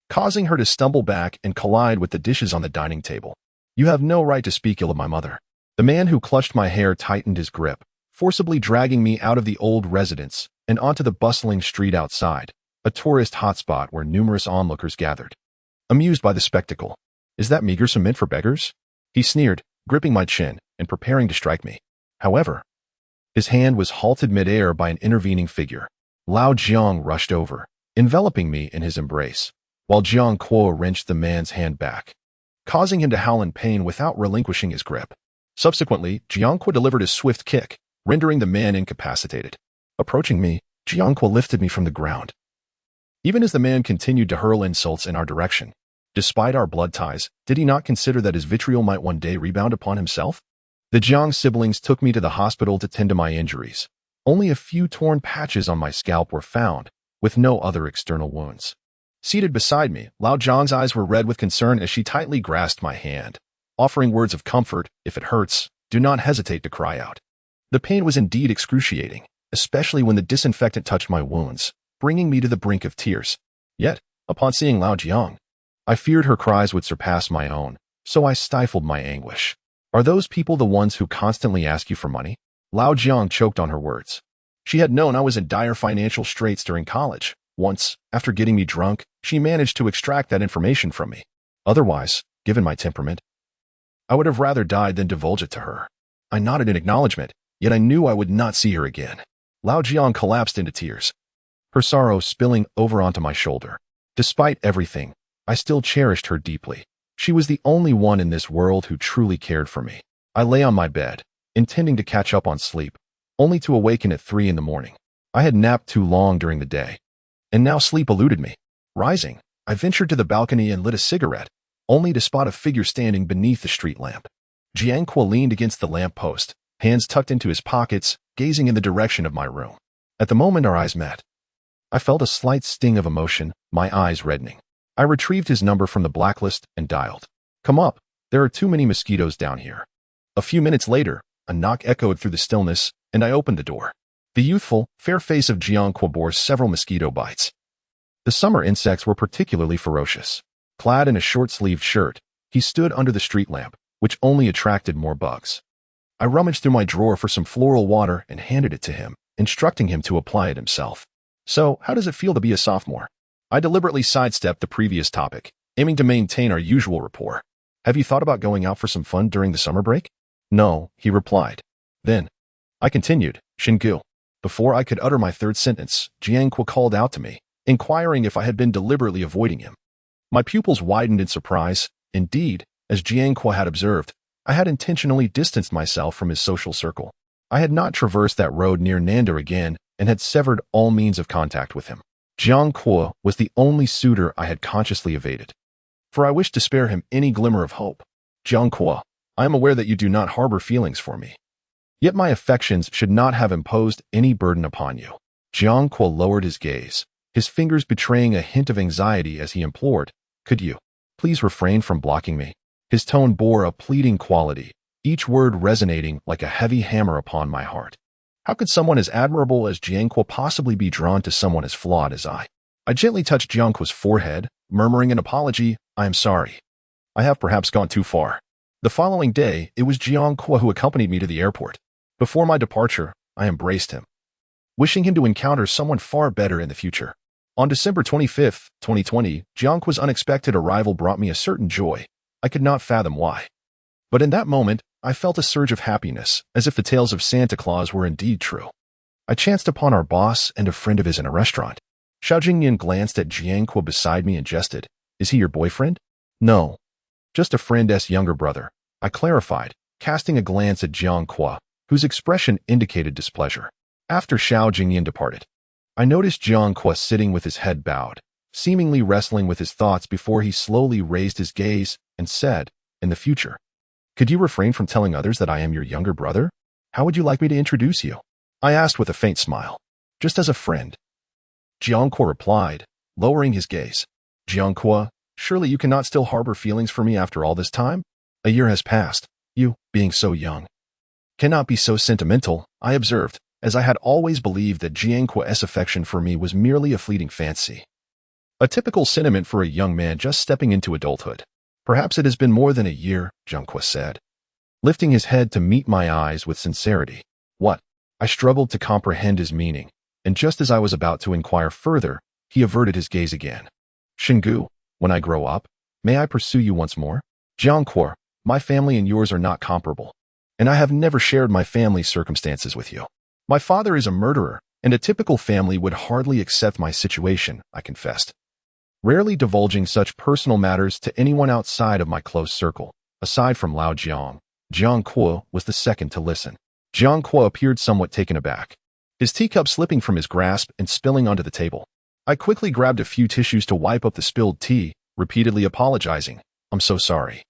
S1: causing her to stumble back and collide with the dishes on the dining table. "You have no right to speak ill of my mother." The man who clutched my hair tightened his grip, forcibly dragging me out of the old residence and onto the bustling street outside, a tourist hotspot where numerous onlookers gathered, amused by the spectacle. "Is that meager cement for beggars?" He sneered, gripping my chin and preparing to strike me. However, his hand was halted midair by an intervening figure. Lao Jiang rushed over, enveloping me in his embrace, while Jiang Kuo wrenched the man's hand back, causing him to howl in pain without relinquishing his grip. Subsequently, Jiang Kuo delivered a swift kick, rendering the man incapacitated. Approaching me, Jiang Kuo lifted me from the ground, even as the man continued to hurl insults in our direction. Despite our blood ties, did he not consider that his vitriol might one day rebound upon himself? The Jiang siblings took me to the hospital to tend to my injuries. Only a few torn patches on my scalp were found, with no other external wounds. Seated beside me, Lao Jiang's eyes were red with concern as she tightly grasped my hand, offering words of comfort. "If it hurts, do not hesitate to cry out." The pain was indeed excruciating, especially when the disinfectant touched my wounds, bringing me to the brink of tears. Yet, upon seeing Lao Jiang, I feared her cries would surpass my own, so I stifled my anguish. "Are those people the ones who constantly ask you for money?" Lao Jiang choked on her words. She had known I was in dire financial straits during college. Once, after getting me drunk, she managed to extract that information from me. Otherwise, given my temperament, I would have rather died than divulge it to her. I nodded in acknowledgement, yet I knew I would not see her again. Lao Jiang collapsed into tears, her sorrow spilling over onto my shoulder. Despite everything, I still cherished her deeply. She was the only one in this world who truly cared for me. I lay on my bed, intending to catch up on sleep, only to awaken at 3 in the morning. I had napped too long during the day, and now sleep eluded me. Rising, I ventured to the balcony and lit a cigarette, only to spot a figure standing beneath the street lamp. Jiang Kuo leaned against the lamp post, hands tucked into his pockets, gazing in the direction of my room. At the moment our eyes met, I felt a slight sting of emotion, my eyes reddening. I retrieved his number from the blacklist and dialed. "Come up, there are too many mosquitoes down here." A few minutes later, a knock echoed through the stillness, and I opened the door. The youthful, fair face of Jiang Kuo bore several mosquito bites. The summer insects were particularly ferocious. Clad in a short-sleeved shirt, he stood under the street lamp, which only attracted more bugs. I rummaged through my drawer for some floral water and handed it to him, instructing him to apply it himself. So, how does it feel to be a sophomore? I deliberately sidestepped the previous topic, aiming to maintain our usual rapport. Have you thought about going out for some fun during the summer break? No, he replied. Then, I continued, Xingu. Before I could utter my third sentence, Jiangque called out to me, inquiring if I had been deliberately avoiding him. My pupils widened in surprise. Indeed, as Jiangque had observed, I had intentionally distanced myself from his social circle. I had not traversed that road near Nanda again and had severed all means of contact with him. Jiangque was the only suitor I had consciously evaded, for I wished to spare him any glimmer of hope. Jiangque, I am aware that you do not harbor feelings for me. Yet my affections should not have imposed any burden upon you. Jiangque lowered his gaze, his fingers betraying a hint of anxiety as he implored, could you please refrain from blocking me? His tone bore a pleading quality, each word resonating like a heavy hammer upon my heart. How could someone as admirable as Jiangque possibly be drawn to someone as flawed as I? I gently touched Jiangque's forehead, murmuring an apology, I am sorry. I have perhaps gone too far. The following day, it was Jiangque who accompanied me to the airport. Before my departure, I embraced him, wishing him to encounter someone far better in the future. On December 25, 2020, Jiangque's unexpected arrival brought me a certain joy. I could not fathom why. But in that moment, I felt a surge of happiness, as if the tales of Santa Claus were indeed true. I chanced upon our boss and a friend of his in a restaurant. Xiao Jingyan glanced at Jiangque beside me and jested, is he your boyfriend? No, just a friend's younger brother, I clarified, casting a glance at Jiangque, whose expression indicated displeasure. After Xiao Jingyan departed, I noticed Jiangque sitting with his head bowed, seemingly wrestling with his thoughts before he slowly raised his gaze and said, in the future, could you refrain from telling others that I am your younger brother? How would you like me to introduce you? I asked with a faint smile. Just as a friend. Jiangque replied, lowering his gaze. Jiangque, surely you cannot still harbor feelings for me after all this time? A year has passed. You, being so young, cannot be so sentimental, I observed, as I had always believed that Jiangque's affection for me was merely a fleeting fancy. A typical sentiment for a young man just stepping into adulthood. Perhaps it has been more than a year, Jiangque said, lifting his head to meet my eyes with sincerity. What? I struggled to comprehend his meaning, and just as I was about to inquire further, he averted his gaze again. Xingu, when I grow up, may I pursue you once more? Jiangque, my family and yours are not comparable, and I have never shared my family's circumstances with you. My father is a murderer, and a typical family would hardly accept my situation, I confessed, rarely divulging such personal matters to anyone outside of my close circle. Aside from Lao Jiang, Jiangque was the second to listen. Jiangque appeared somewhat taken aback, his teacup slipping from his grasp and spilling onto the table. I quickly grabbed a few tissues to wipe up the spilled tea, repeatedly apologizing. I'm so sorry.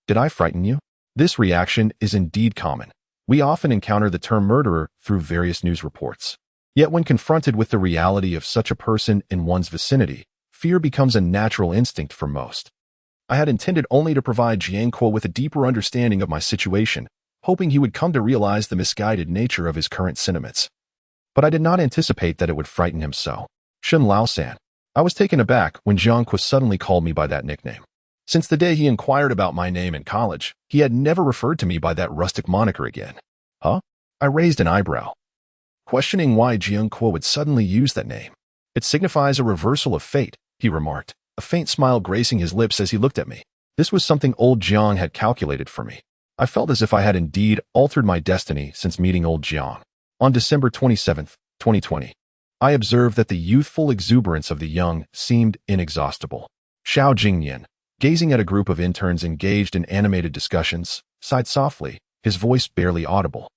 S1: Did I frighten you? This reaction is indeed common. We often encounter the term murderer through various news reports. Yet when confronted with the reality of such a person in one's vicinity, fear becomes a natural instinct for most. I had intended only to provide Jiangque with a deeper understanding of my situation, hoping he would come to realize the misguided nature of his current sentiments. But I did not anticipate that it would frighten him so. Shen Laosan. I was taken aback when Jiangque suddenly called me by that nickname. Since the day he inquired about my name in college, he had never referred to me by that rustic moniker again. Huh? I raised an eyebrow, questioning why Jiangque would suddenly use that name. It signifies a reversal of fate, he remarked, a faint smile gracing his lips as he looked at me. This was something old Jiang had calculated for me. I felt as if I had indeed altered my destiny since meeting old Jiang. On December 27, 2020, I observed that the youthful exuberance of the young seemed inexhaustible. Xiao Jingyan, gazing at a group of interns engaged in animated discussions, sighed softly, his voice barely audible,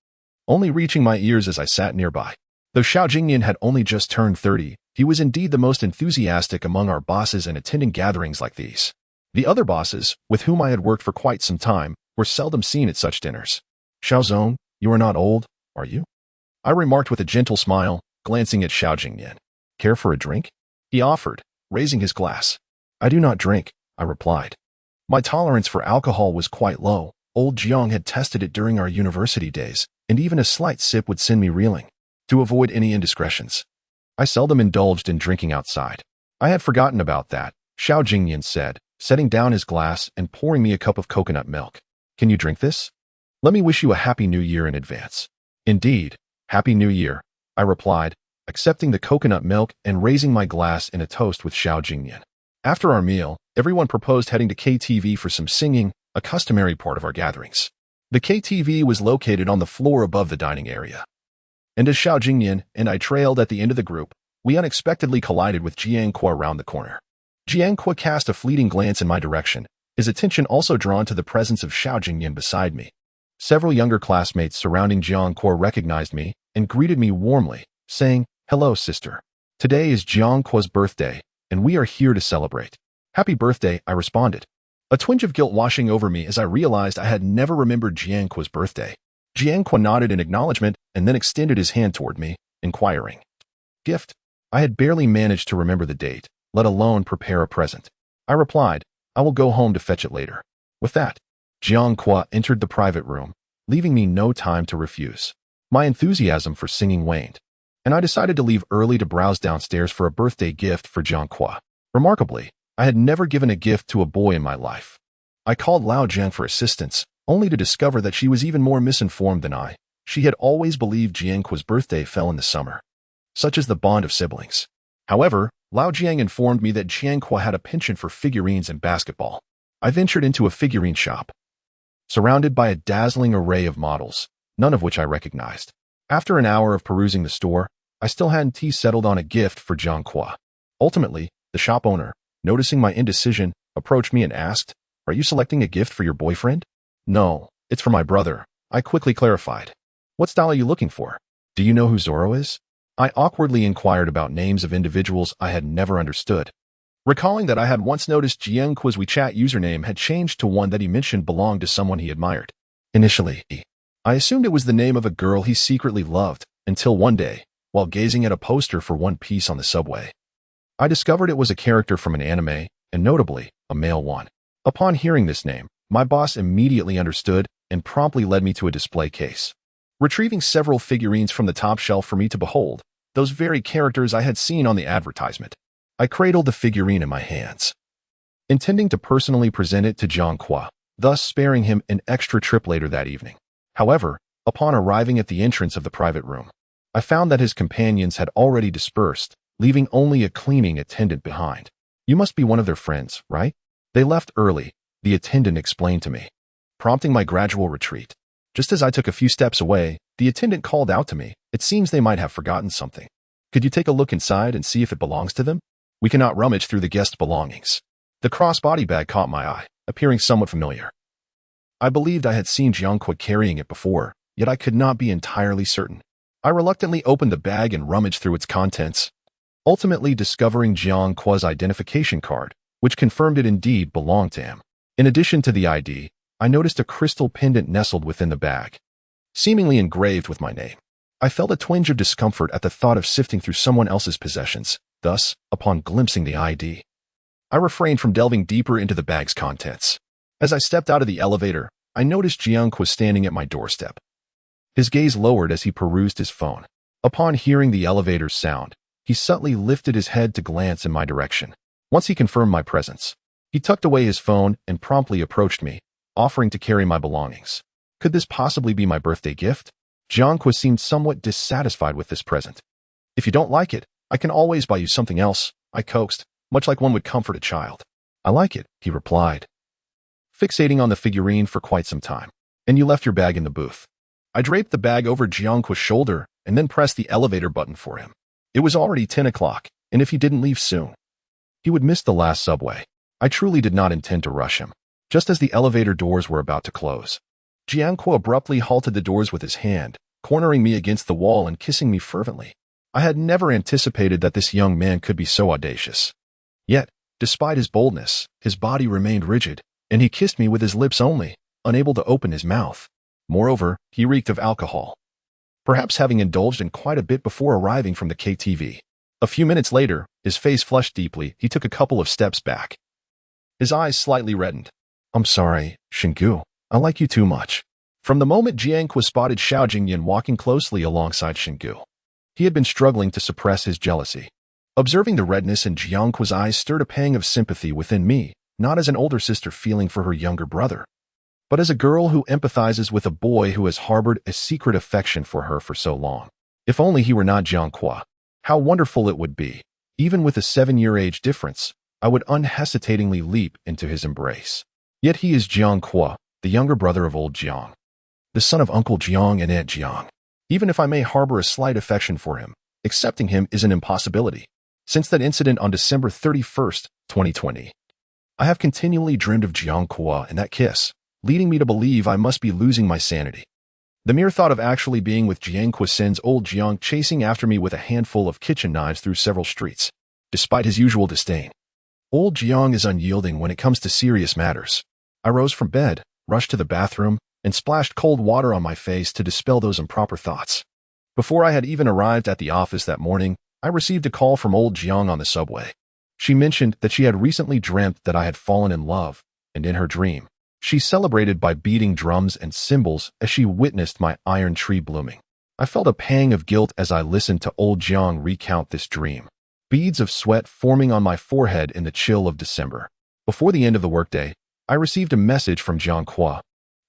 S1: only reaching my ears as I sat nearby. Though Xiao Jingyan had only just turned 30, he was indeed the most enthusiastic among our bosses in attending gatherings like these. The other bosses, with whom I had worked for quite some time, were seldom seen at such dinners. Xiaozong, you are not old, are you? I remarked with a gentle smile, glancing at Xiao Jingyan. Care for a drink? He offered, raising his glass. I do not drink, I replied. My tolerance for alcohol was quite low. Old Jiang had tested it during our university days, and even a slight sip would send me reeling. To avoid any indiscretions, I seldom indulged in drinking outside. I had forgotten about that, Xiao Jingyan said, setting down his glass and pouring me a cup of coconut milk. Can you drink this? Let me wish you a happy new year in advance. Indeed, happy new year, I replied, accepting the coconut milk and raising my glass in a toast with Xiao Jingyan. After our meal, everyone proposed heading to KTV for some singing, a customary part of our gatherings. The KTV was located on the floor above the dining area. And as Xiao Jingyan and I trailed at the end of the group, we unexpectedly collided with Jiangque around the corner. Jiangque cast a fleeting glance in my direction, his attention also drawn to the presence of Xiao Jingyan beside me. Several younger classmates surrounding Jiangque recognized me and greeted me warmly, saying, "Hello, sister. Today is Jiangque's birthday, and we are here to celebrate." "Happy birthday," I responded. A twinge of guilt washing over me as I realized I had never remembered Jiangque's birthday. Jiangque nodded in acknowledgement and then extended his hand toward me, inquiring, "Gift?" I had barely managed to remember the date, let alone prepare a present. I replied, "I will go home to fetch it later." With that, Jiangque entered the private room, leaving me no time to refuse. My enthusiasm for singing waned, and I decided to leave early to browse downstairs for a birthday gift for Jiangque. Remarkably, I had never given a gift to a boy in my life. I called Lao Jiang for assistance, only to discover that she was even more misinformed than I. She had always believed Jiangque's birthday fell in the summer. Such is the bond of siblings. However, Lao Jiang informed me that Jiangque had a penchant for figurines and basketball. I ventured into a figurine shop, surrounded by a dazzling array of models, none of which I recognized. After an hour of perusing the store, I still hadn't settled on a gift for Jiangque. Ultimately, the shop owner, noticing my indecision, approached me and asked, "Are you selecting a gift for your boyfriend?" "No, it's for my brother," I quickly clarified. "What style are you looking for? Do you know who Zoro is?" I awkwardly inquired about names of individuals I had never understood. Recalling that I had once noticed Jiangque's WeChat username had changed to one that he mentioned belonged to someone he admired. Initially, I assumed it was the name of a girl he secretly loved, until one day, while gazing at a poster for One Piece on the subway, I discovered it was a character from an anime, and notably, a male one. Upon hearing this name, my boss immediately understood and promptly led me to a display case. Retrieving several figurines from the top shelf for me to behold, those very characters I had seen on the advertisement, I cradled the figurine in my hands, intending to personally present it to Jiangque, thus sparing him an extra trip later that evening. However, upon arriving at the entrance of the private room, I found that his companions had already dispersed, leaving only a cleaning attendant behind. "You must be one of their friends, right?" "They left early," the attendant explained to me, prompting my gradual retreat. Just as I took a few steps away, the attendant called out to me, "It seems they might have forgotten something. Could you take a look inside and see if it belongs to them? We cannot rummage through the guest belongings." The crossbody bag caught my eye, appearing somewhat familiar. I believed I had seen Jiangque carrying it before, yet I could not be entirely certain. I reluctantly opened the bag and rummaged through its contents, ultimately discovering Jiangque's identification card, which confirmed it indeed belonged to him. In addition to the ID, I noticed a crystal pendant nestled within the bag, seemingly engraved with my name. I felt a twinge of discomfort at the thought of sifting through someone else's possessions. Thus, upon glimpsing the ID, I refrained from delving deeper into the bag's contents. As I stepped out of the elevator, I noticed Jiangque standing at my doorstep. His gaze lowered as he perused his phone. Upon hearing the elevator's sound, he subtly lifted his head to glance in my direction. Once he confirmed my presence, he tucked away his phone and promptly approached me, offering to carry my belongings. Could this possibly be my birthday gift? Jiangque seemed somewhat dissatisfied with this present. "If you don't like it, I can always buy you something else," I coaxed, much like one would comfort a child. "I like it," he replied, fixating on the figurine for quite some time. "And you left your bag in the booth." I draped the bag over Jiangque's shoulder and then pressed the elevator button for him. It was already 10 o'clock, and if he didn't leave soon, he would miss the last subway. I truly did not intend to rush him. Just as the elevator doors were about to close, Jiangque abruptly halted the doors with his hand, cornering me against the wall and kissing me fervently. I had never anticipated that this young man could be so audacious. Yet, despite his boldness, his body remained rigid, and he kissed me with his lips only, unable to open his mouth. Moreover, he reeked of alcohol, perhaps having indulged in quite a bit before arriving from the KTV. A few minutes later, his face flushed deeply. He took a couple of steps back. His eyes slightly reddened. "I'm sorry, Xingu. I like you too much." From the moment Jiangque spotted Xiao Jingyan walking closely alongside Xingu, he had been struggling to suppress his jealousy. Observing the redness in Jiangque's eyes stirred a pang of sympathy within me, not as an older sister feeling for her younger brother, but as a girl who empathizes with a boy who has harbored a secret affection for her for so long. If only he were not Jiangque. How wonderful it would be. Even with a 7-year age difference, I would unhesitatingly leap into his embrace. Yet he is Jiangque, the younger brother of old Jiang, the son of Uncle Jiang and Aunt Jiang. Even if I may harbor a slight affection for him, accepting him is an impossibility. Since that incident on December 31st, 2020, I have continually dreamed of Jiangque and that kiss, leading me to believe I must be losing my sanity. The mere thought of actually being with Jiangque sends old Jiang chasing after me with a handful of kitchen knives through several streets, despite his usual disdain. Old Jiang is unyielding when it comes to serious matters. I rose from bed, rushed to the bathroom, and splashed cold water on my face to dispel those improper thoughts. Before I had even arrived at the office that morning, I received a call from old Jiang on the subway. She mentioned that she had recently dreamt that I had fallen in love, and in her dream, she celebrated by beating drums and cymbals as she witnessed my iron tree blooming. I felt a pang of guilt as I listened to old Jiang recount this dream, beads of sweat forming on my forehead in the chill of December. Before the end of the workday, I received a message from Jiangque,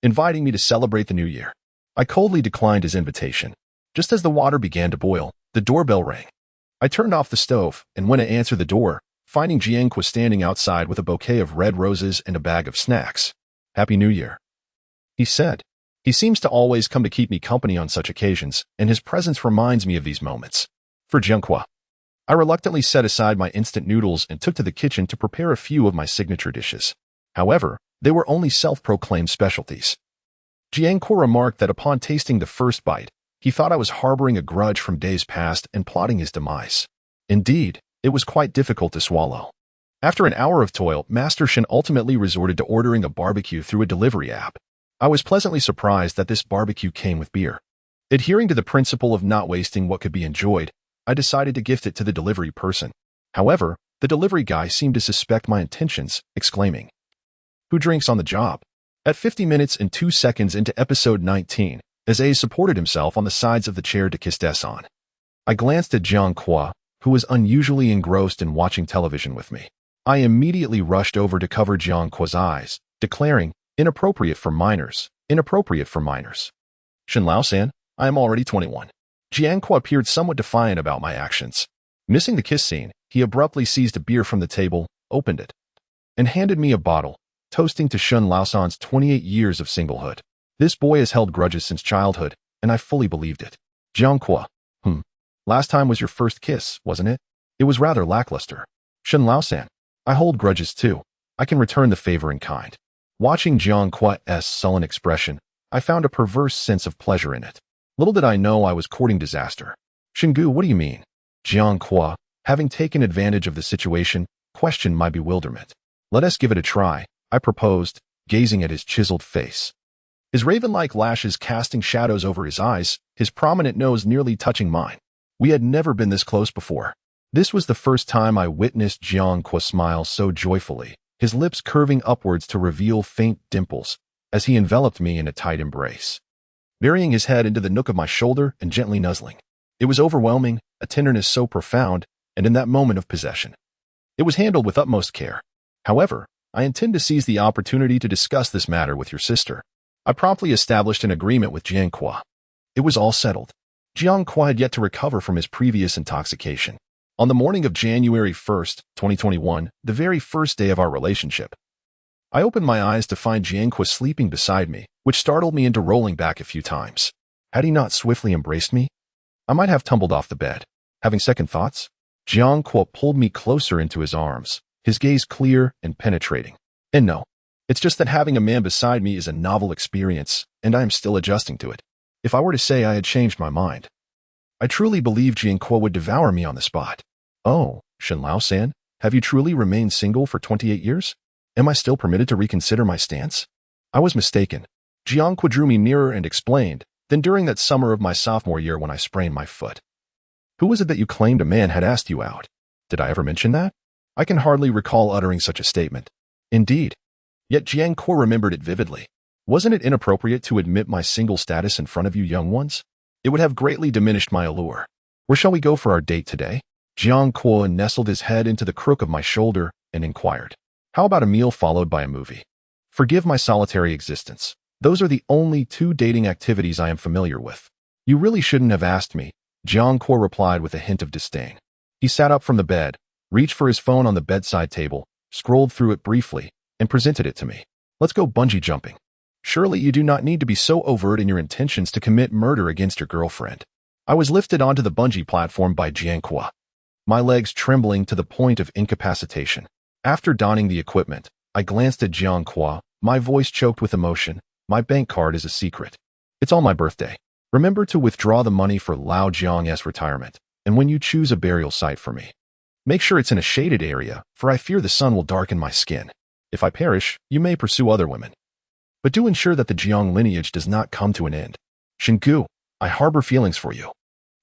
S1: inviting me to celebrate the new year. I coldly declined his invitation. Just as the water began to boil, the doorbell rang. I turned off the stove and went to answer the door, finding Jiangque standing outside with a bouquet of red roses and a bag of snacks. "Happy New Year," he said. He seems to always come to keep me company on such occasions, and his presence reminds me of these moments. For Jiangque, I reluctantly set aside my instant noodles and took to the kitchen to prepare a few of my signature dishes. However, they were only self-proclaimed specialties. Jiangque remarked that upon tasting the first bite, he thought I was harboring a grudge from days past and plotting his demise. Indeed, it was quite difficult to swallow. After an hour of toil, Master Shen ultimately resorted to ordering a barbecue through a delivery app. I was pleasantly surprised that this barbecue came with beer. Adhering to the principle of not wasting what could be enjoyed, I decided to gift it to the delivery person. However, the delivery guy seemed to suspect my intentions, exclaiming, "Who drinks on the job?" At 50 minutes and 2 seconds into episode 19, as A supported himself on the sides of the chair to kiss Des on, I glanced at Jiangque, who was unusually engrossed in watching television with me. I immediately rushed over to cover Jiangque's eyes, declaring, "Inappropriate for minors, inappropriate for minors." "Shen Laosan, I am already 21. Jiangque appeared somewhat defiant about my actions. Missing the kiss scene, he abruptly seized a beer from the table, opened it, and handed me a bottle, toasting to Shen Laosan's 28 years of singlehood. This boy has held grudges since childhood, and I fully believed it. Jiangque, last time was your first kiss, wasn't it? It was rather lackluster. Shen Laosan, I hold grudges too. I can return the favor in kind." Watching Jiangque's sullen expression, I found a perverse sense of pleasure in it. Little did I know I was courting disaster. "Shingu, what do you mean?" Jiangque, having taken advantage of the situation, questioned my bewilderment. "Let us give it a try," I proposed, gazing at his chiseled face. His raven-like lashes casting shadows over his eyes, his prominent nose nearly touching mine. We had never been this close before. This was the first time I witnessed Jiangque smile so joyfully, his lips curving upwards to reveal faint dimples, as he enveloped me in a tight embrace, burying his head into the nook of my shoulder and gently nuzzling. It was overwhelming, a tenderness so profound, and in that moment of possession, it was handled with utmost care. However, I intend to seize the opportunity to discuss this matter with your sister. I promptly established an agreement with Jiangque. It was all settled. Jiangque had yet to recover from his previous intoxication. On the morning of January 1st, 2021, the very first day of our relationship, I opened my eyes to find Jiangque sleeping beside me, which startled me into rolling back a few times. Had he not swiftly embraced me, I might have tumbled off the bed. Having second thoughts, Jiangque pulled me closer into his arms, his gaze clear and penetrating. And no, it's just that having a man beside me is a novel experience, and I am still adjusting to it. If I were to say I had changed my mind, I truly believe Jiangque would devour me on the spot. "Oh, Shen Laosan, have you truly remained single for 28 years? Am I still permitted to reconsider my stance?" I was mistaken. Jiangque drew me nearer and explained, "Then during that summer of my sophomore year when I sprained my foot, who was it that you claimed a man had asked you out? Did I ever mention that?" I can hardly recall uttering such a statement. Indeed. Yet Jiangque remembered it vividly. "Wasn't it inappropriate to admit my single status in front of you young ones? It would have greatly diminished my allure. Where shall we go for our date today?" Jiangque nestled his head into the crook of my shoulder and inquired, "How about a meal followed by a movie?" Forgive my solitary existence. Those are the only two dating activities I am familiar with. You really shouldn't have asked me, Jiang Kuo replied with a hint of disdain. He sat up from the bed, reached for his phone on the bedside table, scrolled through it briefly, and presented it to me. Let's go bungee jumping. Surely you do not need to be so overt in your intentions to commit murder against your girlfriend. I was lifted onto the bungee platform by Jiang Kuo, my legs trembling to the point of incapacitation. After donning the equipment, I glanced at Jiang Kuo, my voice choked with emotion. My bank card is a secret. It's on my birthday. Remember to withdraw the money for Lao Jiang's retirement, and when you choose a burial site for me, make sure it's in a shaded area, for I fear the sun will darken my skin. If I perish, you may pursue other women. But do ensure that the Jiang lineage does not come to an end. Xingu, I harbor feelings for you.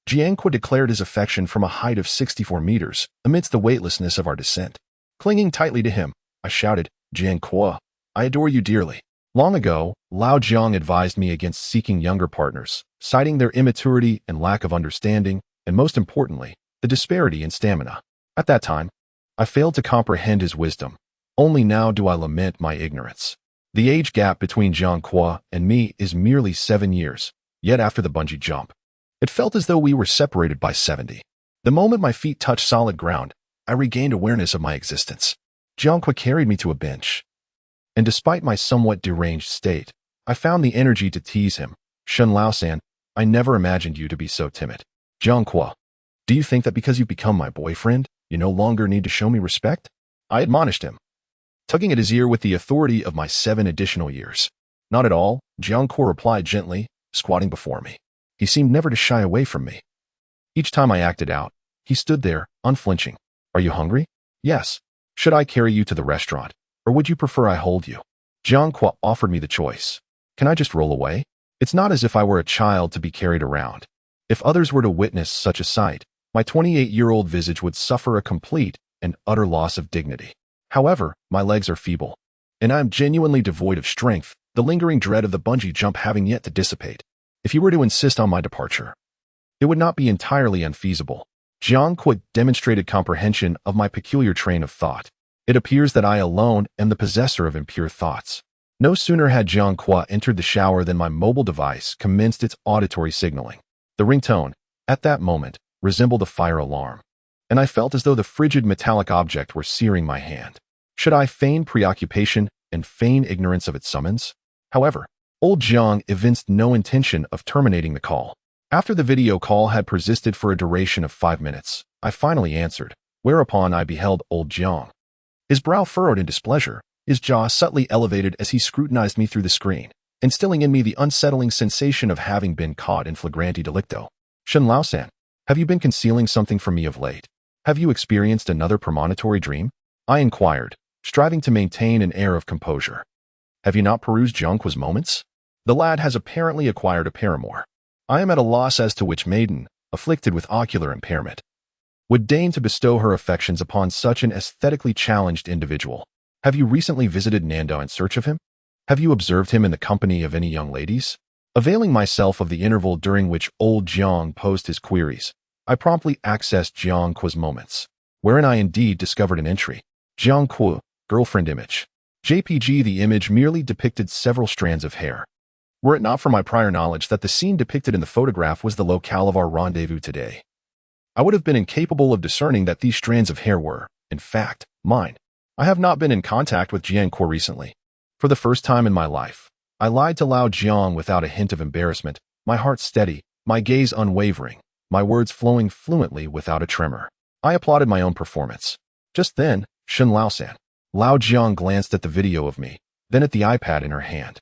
S1: Jiang Kuo declared his affection from a height of 64 meters, amidst the weightlessness of our descent. Clinging tightly to him, I shouted, Jiang Kuo, I adore you dearly. Long ago, Lao Jiang advised me against seeking younger partners, citing their immaturity and lack of understanding, and most importantly, the disparity in stamina. At that time, I failed to comprehend his wisdom. Only now do I lament my ignorance. The age gap between Jiang Kuo and me is merely 7 years, yet after the bungee jump, it felt as though we were separated by 70. The moment my feet touched solid ground, I regained awareness of my existence. Jiang Kuo carried me to a bench, and despite my somewhat deranged state, I found the energy to tease him. Shen Laosan, I never imagined you to be so timid. Jiang Kuo, do you think that because you've become my boyfriend, you no longer need to show me respect? I admonished him, tugging at his ear with the authority of my 7 additional years. Not at all, Jiang Kuo replied gently, squatting before me. He seemed never to shy away from me. Each time I acted out, he stood there, unflinching. Are you hungry? Yes. Should I carry you to the restaurant, or would you prefer I hold you? Jiang Kuo offered me the choice. Can I just roll away? It's not as if I were a child to be carried around. If others were to witness such a sight, my 28-year-old visage would suffer a complete and utter loss of dignity. However, my legs are feeble, and I am genuinely devoid of strength, the lingering dread of the bungee jump having yet to dissipate. If you were to insist on my departure, it would not be entirely unfeasible. Jiang Kuo demonstrated comprehension of my peculiar train of thought. It appears that I alone am the possessor of impure thoughts. No sooner had Jiang Kuo entered the shower than my mobile device commenced its auditory signaling. The ringtone, at that moment, resembled a fire alarm, and I felt as though the frigid metallic object were searing my hand. Should I feign preoccupation and feign ignorance of its summons? However, old Jiang evinced no intention of terminating the call. After the video call had persisted for a duration of 5 minutes, I finally answered, whereupon I beheld old Jiang. His brow furrowed in displeasure, his jaw subtly elevated as he scrutinized me through the screen, instilling in me the unsettling sensation of having been caught in flagrante delicto. Shen Laosan, have you been concealing something from me of late? Have you experienced another premonitory dream? I inquired, striving to maintain an air of composure. Have you not perused Jiang Kuo's moments? The lad has apparently acquired a paramour. I am at a loss as to which maiden, afflicted with ocular impairment, would deign to bestow her affections upon such an aesthetically challenged individual. Have you recently visited Nando in search of him? Have you observed him in the company of any young ladies? Availing myself of the interval during which old Jiang posed his queries, I promptly accessed Jiang Kuo's moments, wherein I indeed discovered an entry. Jiang Kuo, girlfriend image. JPG. The image merely depicted several strands of hair. Were it not for my prior knowledge that the scene depicted in the photograph was the locale of our rendezvous today, I would have been incapable of discerning that these strands of hair were, in fact, mine. I have not been in contact with Jiang Kuo recently. For the first time in my life, I lied to Lao Jiang without a hint of embarrassment, my heart steady, my gaze unwavering, my words flowing fluently without a tremor. I applauded my own performance. Just then, Shen Laosan, Lao Jiang glanced at the video of me, then at the iPad in her hand,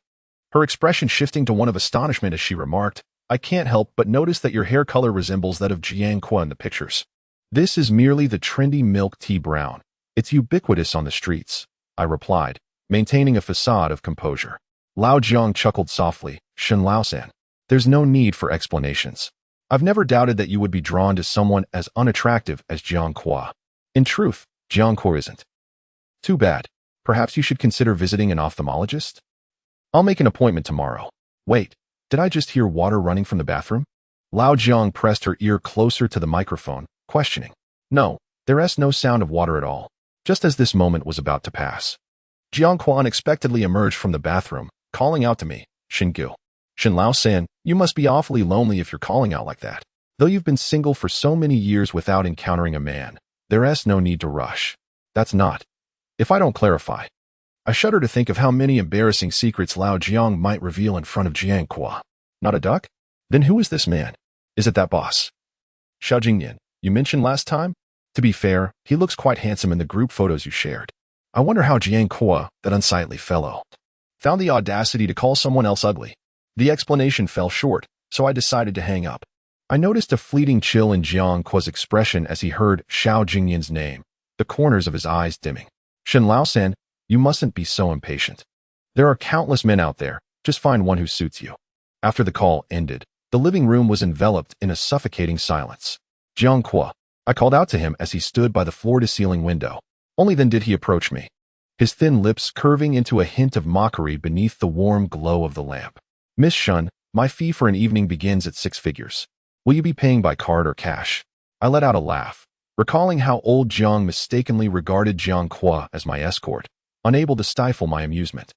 S1: her expression shifting to one of astonishment as she remarked, I can't help but notice that your hair color resembles that of Jiang Kuo in the pictures. This is merely the trendy milk tea brown. It's ubiquitous on the streets, I replied, maintaining a facade of composure. Lao Jiang chuckled softly, Shen Laosan, there's no need for explanations. I've never doubted that you would be drawn to someone as unattractive as Jiang Kuo. In truth, Jiang Kuo isn't. Too bad. Perhaps you should consider visiting an ophthalmologist? I'll make an appointment tomorrow. Wait, did I just hear water running from the bathroom? Lao Jiang pressed her ear closer to the microphone, questioning. No, there's no sound of water at all. Just as this moment was about to pass, Jiangqua unexpectedly emerged from the bathroom, calling out to me, Xingu. Lanshan, you must be awfully lonely if you're calling out like that. Though you've been single for so many years without encountering a man, there's no need to rush. That's not. If I don't clarify. I shudder to think of how many embarrassing secrets Lao Jiang might reveal in front of Jiangqua. Not a duck? Then who is this man? Is it that boss? Xiao Jingnian, you mentioned last time? To be fair, he looks quite handsome in the group photos you shared. I wonder how Jiangqua, that unsightly fellow, found the audacity to call someone else ugly. The explanation fell short, so I decided to hang up. I noticed a fleeting chill in Jiangqua's expression as he heard Xiao Jingnian's name, the corners of his eyes dimming. Laoshan, you mustn't be so impatient. There are countless men out there, just find one who suits you. After the call ended, the living room was enveloped in a suffocating silence. Jiangqua, I called out to him as he stood by the floor-to-ceiling window. Only then did he approach me, his thin lips curving into a hint of mockery beneath the warm glow of the lamp. Miss Shun, my fee for an evening begins at 6 figures. Will you be paying by card or cash? I let out a laugh, recalling how old Jiang mistakenly regarded Jiangqua as my escort, unable to stifle my amusement.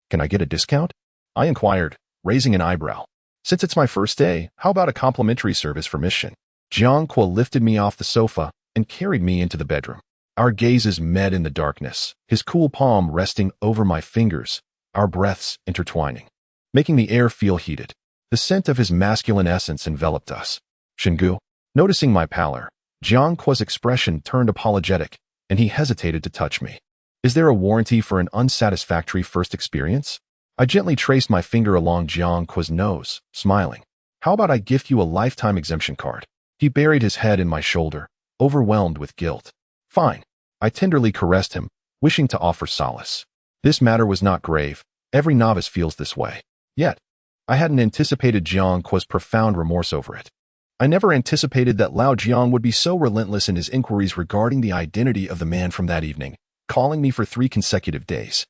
S1: Can I get a discount? I inquired, raising an eyebrow. Since it's my first day, how about a complimentary service for Miss Shun? Jiangqua lifted me off the sofa and carried me into the bedroom. Our gazes met in the darkness, his cool palm resting over my fingers, our breaths intertwining, making the air feel heated. The scent of his masculine essence enveloped us. Xingu, noticing my pallor, Jiangqua's expression turned apologetic, and he hesitated to touch me. Is there a warranty for an unsatisfactory first experience? I gently traced my finger along Jiangqua's nose, smiling. How about I gift you a lifetime exemption card? He buried his head in my shoulder, overwhelmed with guilt. Fine. I tenderly caressed him, wishing to offer solace. This matter was not grave. Every novice feels this way. Yet, I hadn't anticipated Jiangqua's profound remorse over it. I never anticipated that Lao Jiang would be so relentless in his inquiries regarding the identity of the man from that evening, calling me for 3 consecutive days.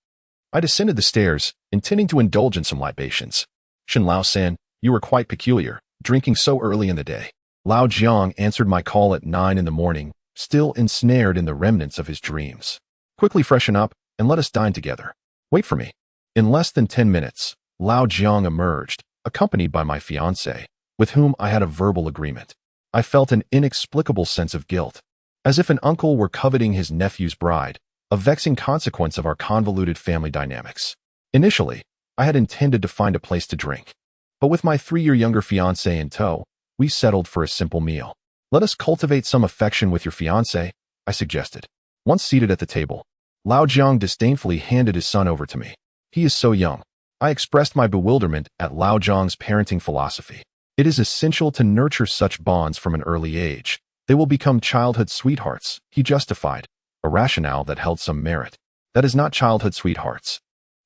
S1: I descended the stairs, intending to indulge in some libations. Laoshan, you were quite peculiar, drinking so early in the day. Lao Jiang answered my call at 9 in the morning, still ensnared in the remnants of his dreams. Quickly freshen up, and let us dine together. Wait for me. In less than 10 minutes, Lao Jiang emerged, accompanied by my fiancé, with whom I had a verbal agreement. I felt an inexplicable sense of guilt, as if an uncle were coveting his nephew's bride, a vexing consequence of our convoluted family dynamics. Initially, I had intended to find a place to drink, but with my 3-year younger fiancé in tow, we settled for a simple meal. Let us cultivate some affection with your fiancé, I suggested. Once seated at the table, Lao Jiang disdainfully handed his son over to me. He is so young. I expressed my bewilderment at Lao Jiang's parenting philosophy. It is essential to nurture such bonds from an early age. They will become childhood sweethearts, he justified, a rationale that held some merit. That is not childhood sweethearts.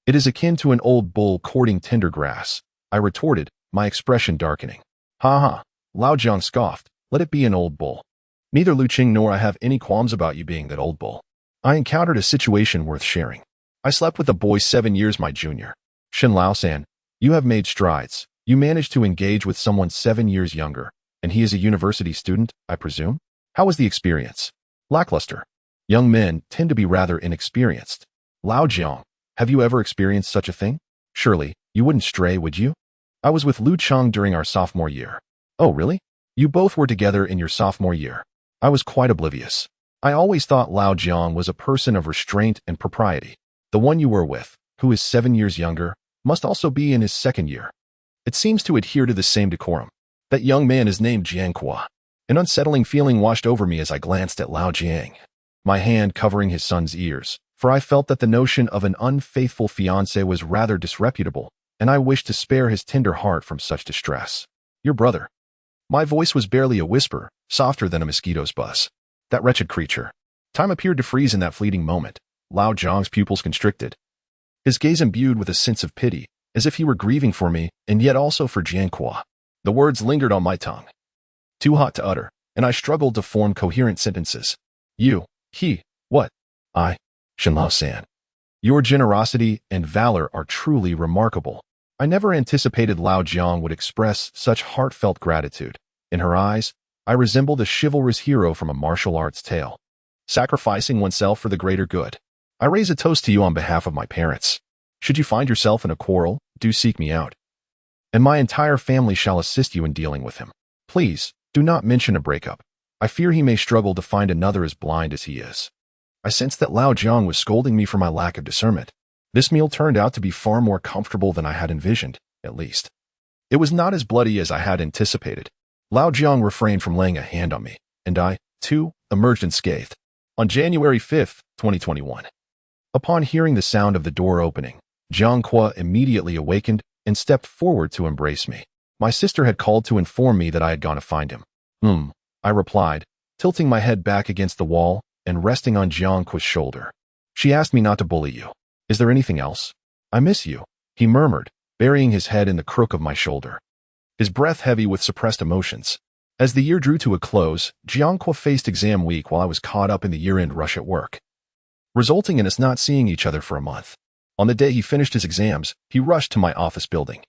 S1: It is akin to an old bull courting tender grass, I retorted, my expression darkening. Ha ha, Lao Jiang scoffed, let it be an old bull. Neither Lu Qing nor I have any qualms about you being that old bull. I encountered a situation worth sharing. I slept with a boy 7 years my junior. Laoshan, you have made strides. You managed to engage with someone 7 years younger, and he is a university student, I presume? How was the experience? Lackluster. Young men tend to be rather inexperienced. Lao Jiang, have you ever experienced such a thing? Surely, you wouldn't stray, would you? I was with Lu Cheng during our sophomore year. Oh, really? You both were together in your sophomore year. I was quite oblivious. I always thought Lao Jiang was a person of restraint and propriety. The one you were with, who is 7 years younger, must also be in his 2nd year. It seems to adhere to the same decorum. That young man is named Jiangqua. An unsettling feeling washed over me as I glanced at Lao Jiang, my hand covering his son's ears, for I felt that the notion of an unfaithful fiancé was rather disreputable, and I wished to spare his tender heart from such distress. Your brother. My voice was barely a whisper, softer than a mosquito's buzz. That wretched creature. Time appeared to freeze in that fleeting moment. Lao Jiang's pupils constricted, his gaze imbued with a sense of pity, as if he were grieving for me, and yet also for Jiangqua. The words lingered on my tongue, too hot to utter, and I struggled to form coherent sentences. You, he, what? I, Laoshan. Your generosity and valor are truly remarkable. I never anticipated Lao Jiang would express such heartfelt gratitude. In her eyes, I resembled a chivalrous hero from a martial arts tale, sacrificing oneself for the greater good. I raise a toast to you on behalf of my parents. Should you find yourself in a quarrel, do seek me out, and my entire family shall assist you in dealing with him. Please, do not mention a breakup. I fear he may struggle to find another as blind as he is. I sensed that Lao Jiang was scolding me for my lack of discernment. This meal turned out to be far more comfortable than I had envisioned, at least. It was not as bloody as I had anticipated. Lao Jiang refrained from laying a hand on me, and I, too, emerged unscathed. On January 5, 2021. Upon hearing the sound of the door opening, Jiang Kua immediately awakened and stepped forward to embrace me. My sister had called to inform me that I had gone to find him. I replied, tilting my head back against the wall and resting on Jiang Kua's shoulder. She asked me not to bully you. Is there anything else? I miss you, he murmured, burying his head in the crook of my shoulder, his breath heavy with suppressed emotions. As the year drew to a close, Jiang Kua faced exam week while I was caught up in the year-end rush at work, resulting in us not seeing each other for a month. On the day he finished his exams, he rushed to my office building,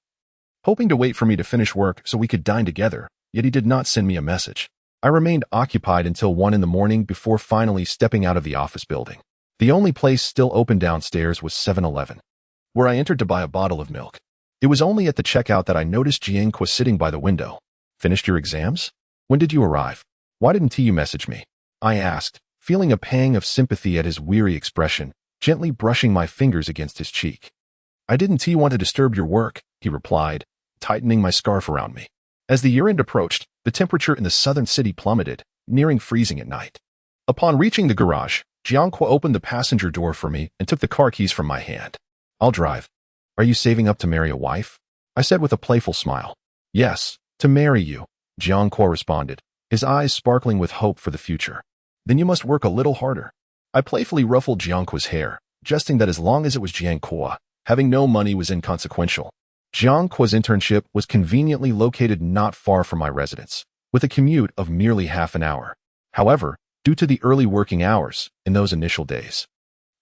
S1: hoping to wait for me to finish work so we could dine together, yet he did not send me a message. I remained occupied until 1 in the morning before finally stepping out of the office building. The only place still open downstairs was 7-Eleven, where I entered to buy a bottle of milk. It was only at the checkout that I noticed Jiang Kua sitting by the window. Finished your exams? When did you arrive? Why didn't you message me? I asked, feeling a pang of sympathy at his weary expression, gently brushing my fingers against his cheek. I didn't want to disturb your work, he replied, tightening my scarf around me. As the year-end approached, the temperature in the southern city plummeted, nearing freezing at night. Upon reaching the garage, Jiang Kua opened the passenger door for me and took the car keys from my hand. I'll drive. Are you saving up to marry a wife? I said with a playful smile. Yes, to marry you, Jiang Kua responded, his eyes sparkling with hope for the future. Then you must work a little harder. I playfully ruffled Jiang Kua's hair, jesting that as long as it was Jiang Kua, having no money was inconsequential. Jiang Kua's internship was conveniently located not far from my residence, with a commute of merely half an hour. However, due to the early working hours in those initial days,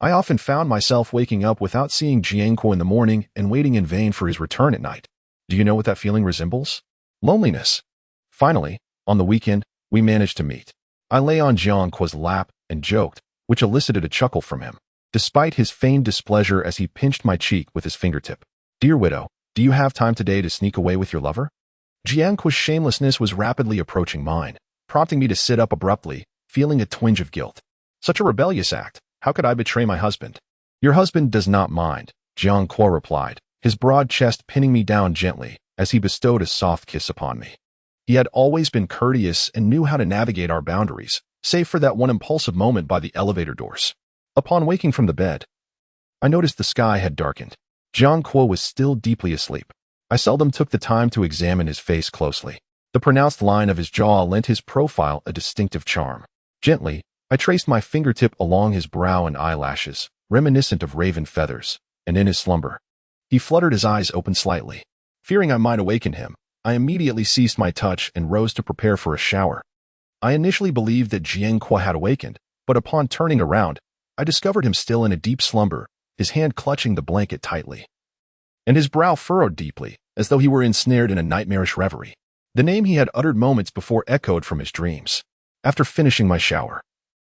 S1: I often found myself waking up without seeing Jiang Kua in the morning and waiting in vain for his return at night. Do you know what that feeling resembles? Loneliness. Finally, on the weekend, we managed to meet. I lay on Jiang Kua's lap and joked, which elicited a chuckle from him, despite his feigned displeasure as he pinched my cheek with his fingertip. Dear widow, do you have time today to sneak away with your lover? Jiang Kua's shamelessness was rapidly approaching mine, prompting me to sit up abruptly, feeling a twinge of guilt. Such a rebellious act. How could I betray my husband? Your husband does not mind, Jiang Kua replied, his broad chest pinning me down gently as he bestowed a soft kiss upon me. He had always been courteous and knew how to navigate our boundaries, save for that one impulsive moment by the elevator doors. Upon waking from the bed, I noticed the sky had darkened. Jiang Kua was still deeply asleep. I seldom took the time to examine his face closely. The pronounced line of his jaw lent his profile a distinctive charm. Gently, I traced my fingertip along his brow and eyelashes, reminiscent of raven feathers, and in his slumber, he fluttered his eyes open slightly. Fearing I might awaken him, I immediately ceased my touch and rose to prepare for a shower. I initially believed that Jiang Kua had awakened, but upon turning around, I discovered him still in a deep slumber, his hand clutching the blanket tightly, and his brow furrowed deeply, as though he were ensnared in a nightmarish reverie. The name he had uttered moments before echoed from his dreams. After finishing my shower,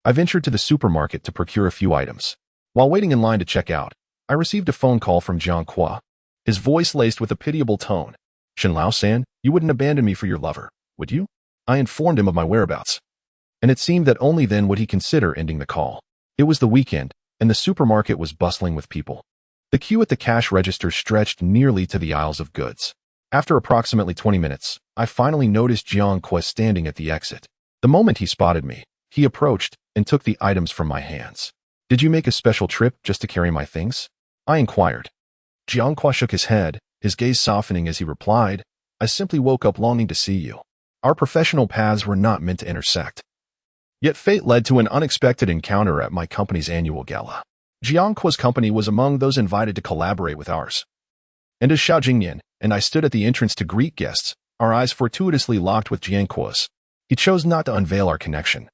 S1: I ventured to the supermarket to procure a few items. While waiting in line to check out, I received a phone call from Jiang Kua, his voice laced with a pitiable tone. Shen Lao-san, you wouldn't abandon me for your lover, would you? I informed him of my whereabouts, and it seemed that only then would he consider ending the call. It was the weekend, and the supermarket was bustling with people. The queue at the cash register stretched nearly to the aisles of goods. After approximately 20 minutes, I finally noticed Jiang Kua standing at the exit. The moment he spotted me, he approached and took the items from my hands. Did you make a special trip just to carry my things? I inquired. Jiang Kua shook his head, his gaze softening as he replied, I simply woke up longing to see you. Our professional paths were not meant to intersect. Yet fate led to an unexpected encounter at my company's annual gala. Jiang Kua's company was among those invited to collaborate with ours. And as Xiao Jingyan and I stood at the entrance to greet guests, our eyes fortuitously locked with Jiang Kua's. He chose not to unveil our connection,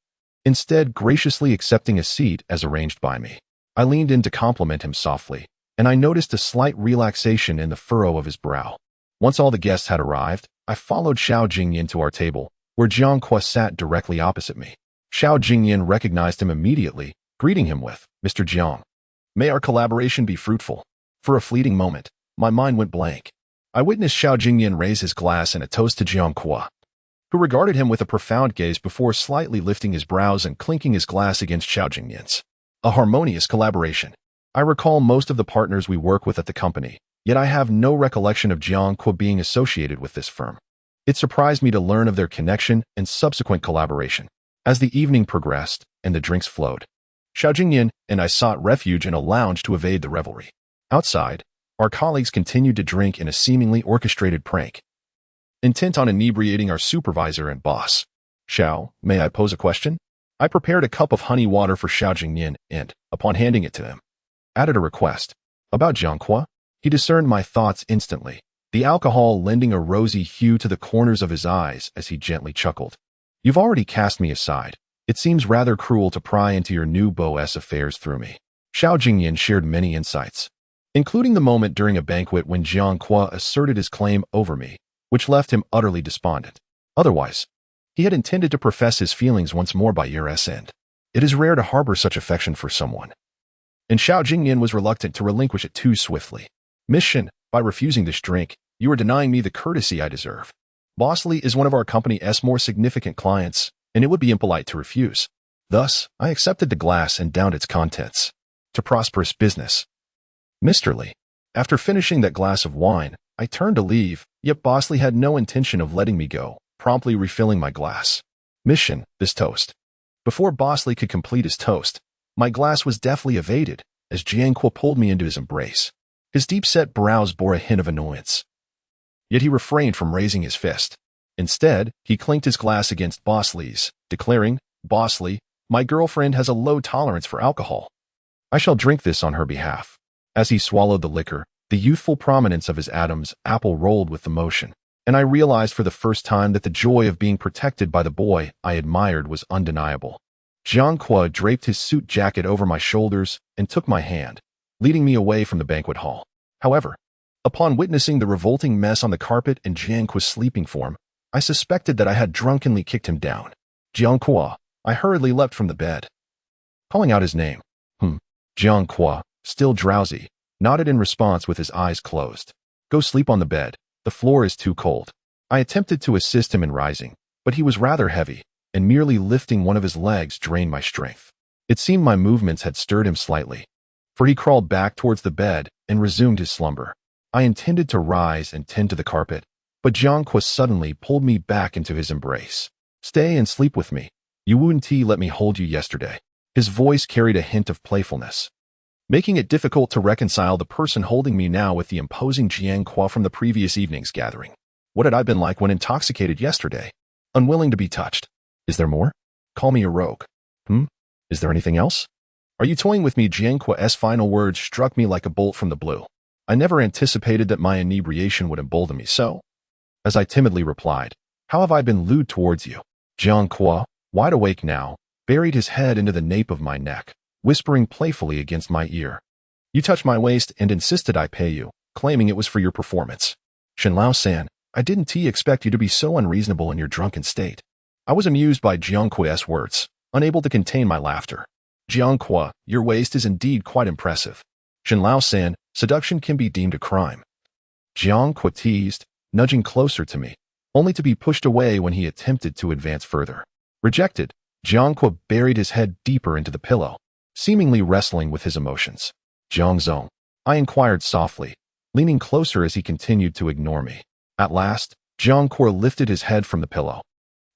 S1: instead graciously accepting a seat as arranged by me. I leaned in to compliment him softly, and I noticed a slight relaxation in the furrow of his brow. Once all the guests had arrived, I followed Xiao Jingyan to our table, where Jiang Kua sat directly opposite me. Xiao Jingyan recognized him immediately, greeting him with, Mr. Jiang. May our collaboration be fruitful. For a fleeting moment, my mind went blank. I witnessed Xiao Jingyan raise his glass in a toast to Jiangque, who regarded him with a profound gaze before slightly lifting his brows and clinking his glass against Xiao Jingyan's. A harmonious collaboration. I recall most of the partners we work with at the company, yet I have no recollection of Jiangque being associated with this firm. It surprised me to learn of their connection and subsequent collaboration. As the evening progressed and the drinks flowed, Xiao Jingyan and I sought refuge in a lounge to evade the revelry. Outside, our colleagues continued to drink in a seemingly orchestrated prank, intent on inebriating our supervisor and boss. Xiao, may I pose a question? I prepared a cup of honey water for Xiao Jingyan and, upon handing it to him, added a request. About Jiangque? He discerned my thoughts instantly, the alcohol lending a rosy hue to the corners of his eyes as he gently chuckled. You've already cast me aside. It seems rather cruel to pry into your new beau's affairs through me. Xiao Jingyan shared many insights, including the moment during a banquet when Jiangque asserted his claim over me, which left him utterly despondent. Otherwise, he had intended to profess his feelings once more by year's end. It is rare to harbor such affection for someone, and Xiao Jingyan was reluctant to relinquish it too swiftly. Mission, by refusing this drink, you are denying me the courtesy I deserve. Bosley is one of our company's more significant clients, and it would be impolite to refuse. Thus, I accepted the glass and downed its contents. To prosperous business. Mr. Lee. After finishing that glass of wine, I turned to leave, yet Bosley had no intention of letting me go, promptly refilling my glass. Mission, this toast. Before Bosley could complete his toast, my glass was deftly evaded, as Jiangque pulled me into his embrace. His deep-set brows bore a hint of annoyance. Yet he refrained from raising his fist. Instead, he clinked his glass against Bosley's, declaring, Bosley, my girlfriend has a low tolerance for alcohol. I shall drink this on her behalf. As he swallowed the liquor, the youthful prominence of his Adam's apple rolled with the motion, and I realized for the first time that the joy of being protected by the boy I admired was undeniable. Jiangque draped his suit jacket over my shoulders and took my hand, leading me away from the banquet hall. However, upon witnessing the revolting mess on the carpet in Jiangque's sleeping form, I suspected that I had drunkenly kicked him down. Jiangque, I hurriedly leapt from the bed, calling out his name. Jiangque, still drowsy, nodded in response with his eyes closed. Go sleep on the bed. The floor is too cold. I attempted to assist him in rising, but he was rather heavy, and merely lifting one of his legs drained my strength. It seemed my movements had stirred him slightly, for he crawled back towards the bed and resumed his slumber. I intended to rise and tend to the carpet, but Jiangque suddenly pulled me back into his embrace. Stay and sleep with me. You wouldn't let me hold you yesterday. His voice carried a hint of playfulness, making it difficult to reconcile the person holding me now with the imposing Jiangque from the previous evening's gathering. What had I been like when intoxicated yesterday? Unwilling to be touched. Is there more? Call me a rogue. Is there anything else? Are you toying with me? Jiangque's final words struck me like a bolt from the blue. I never anticipated that my inebriation would embolden me so. As I timidly replied, how have I been lewd towards you? Jiangque, wide awake now, buried his head into the nape of my neck, whispering playfully against my ear. You touched my waist and insisted I pay you, claiming it was for your performance. Lanshan, I didn't expect you to be so unreasonable in your drunken state. I was amused by Jiangque's words, unable to contain my laughter. Jiangque, your waist is indeed quite impressive. Lanshan, seduction can be deemed a crime. Jiangque teased, nudging closer to me, only to be pushed away when he attempted to advance further. Rejected, Jiangque buried his head deeper into the pillow, seemingly wrestling with his emotions. Jiangzong, I inquired softly, leaning closer as he continued to ignore me. At last, Jiangque lifted his head from the pillow,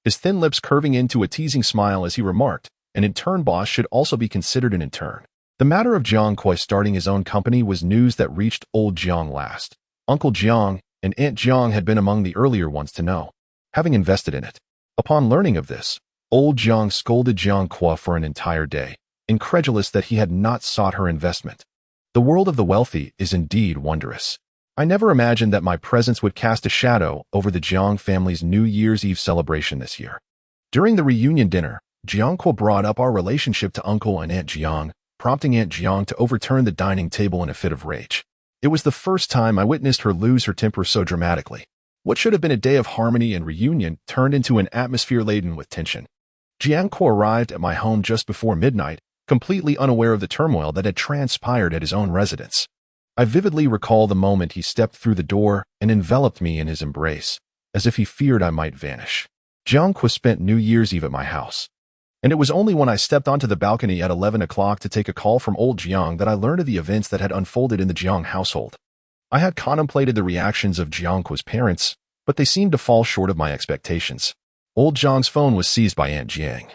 S1: his thin lips curving into a teasing smile as he remarked, an intern boss should also be considered an intern. The matter of Jiangque starting his own company was news that reached old Jiang last. Uncle Jiang and Aunt Jiang had been among the earlier ones to know, having invested in it. Upon learning of this, old Jiang scolded Jiangque for an entire day, incredulous that he had not sought her investment. The world of the wealthy is indeed wondrous. I never imagined that my presence would cast a shadow over the Jiang family's New Year's Eve celebration this year. During the reunion dinner, Jiangque brought up our relationship to Uncle and Aunt Jiang, prompting Aunt Jiang to overturn the dining table in a fit of rage. It was the first time I witnessed her lose her temper so dramatically. What should have been a day of harmony and reunion turned into an atmosphere laden with tension. Jiangque arrived at my home just before midnight, completely unaware of the turmoil that had transpired at his own residence. I vividly recall the moment he stepped through the door and enveloped me in his embrace, as if he feared I might vanish. Jiangque spent New Year's Eve at my house, and it was only when I stepped onto the balcony at 11 o'clock to take a call from old Jiang that I learned of the events that had unfolded in the Jiang household. I had contemplated the reactions of Jiangque's parents, but they seemed to fall short of my expectations. Old Jiang's phone was seized by Aunt Jiang,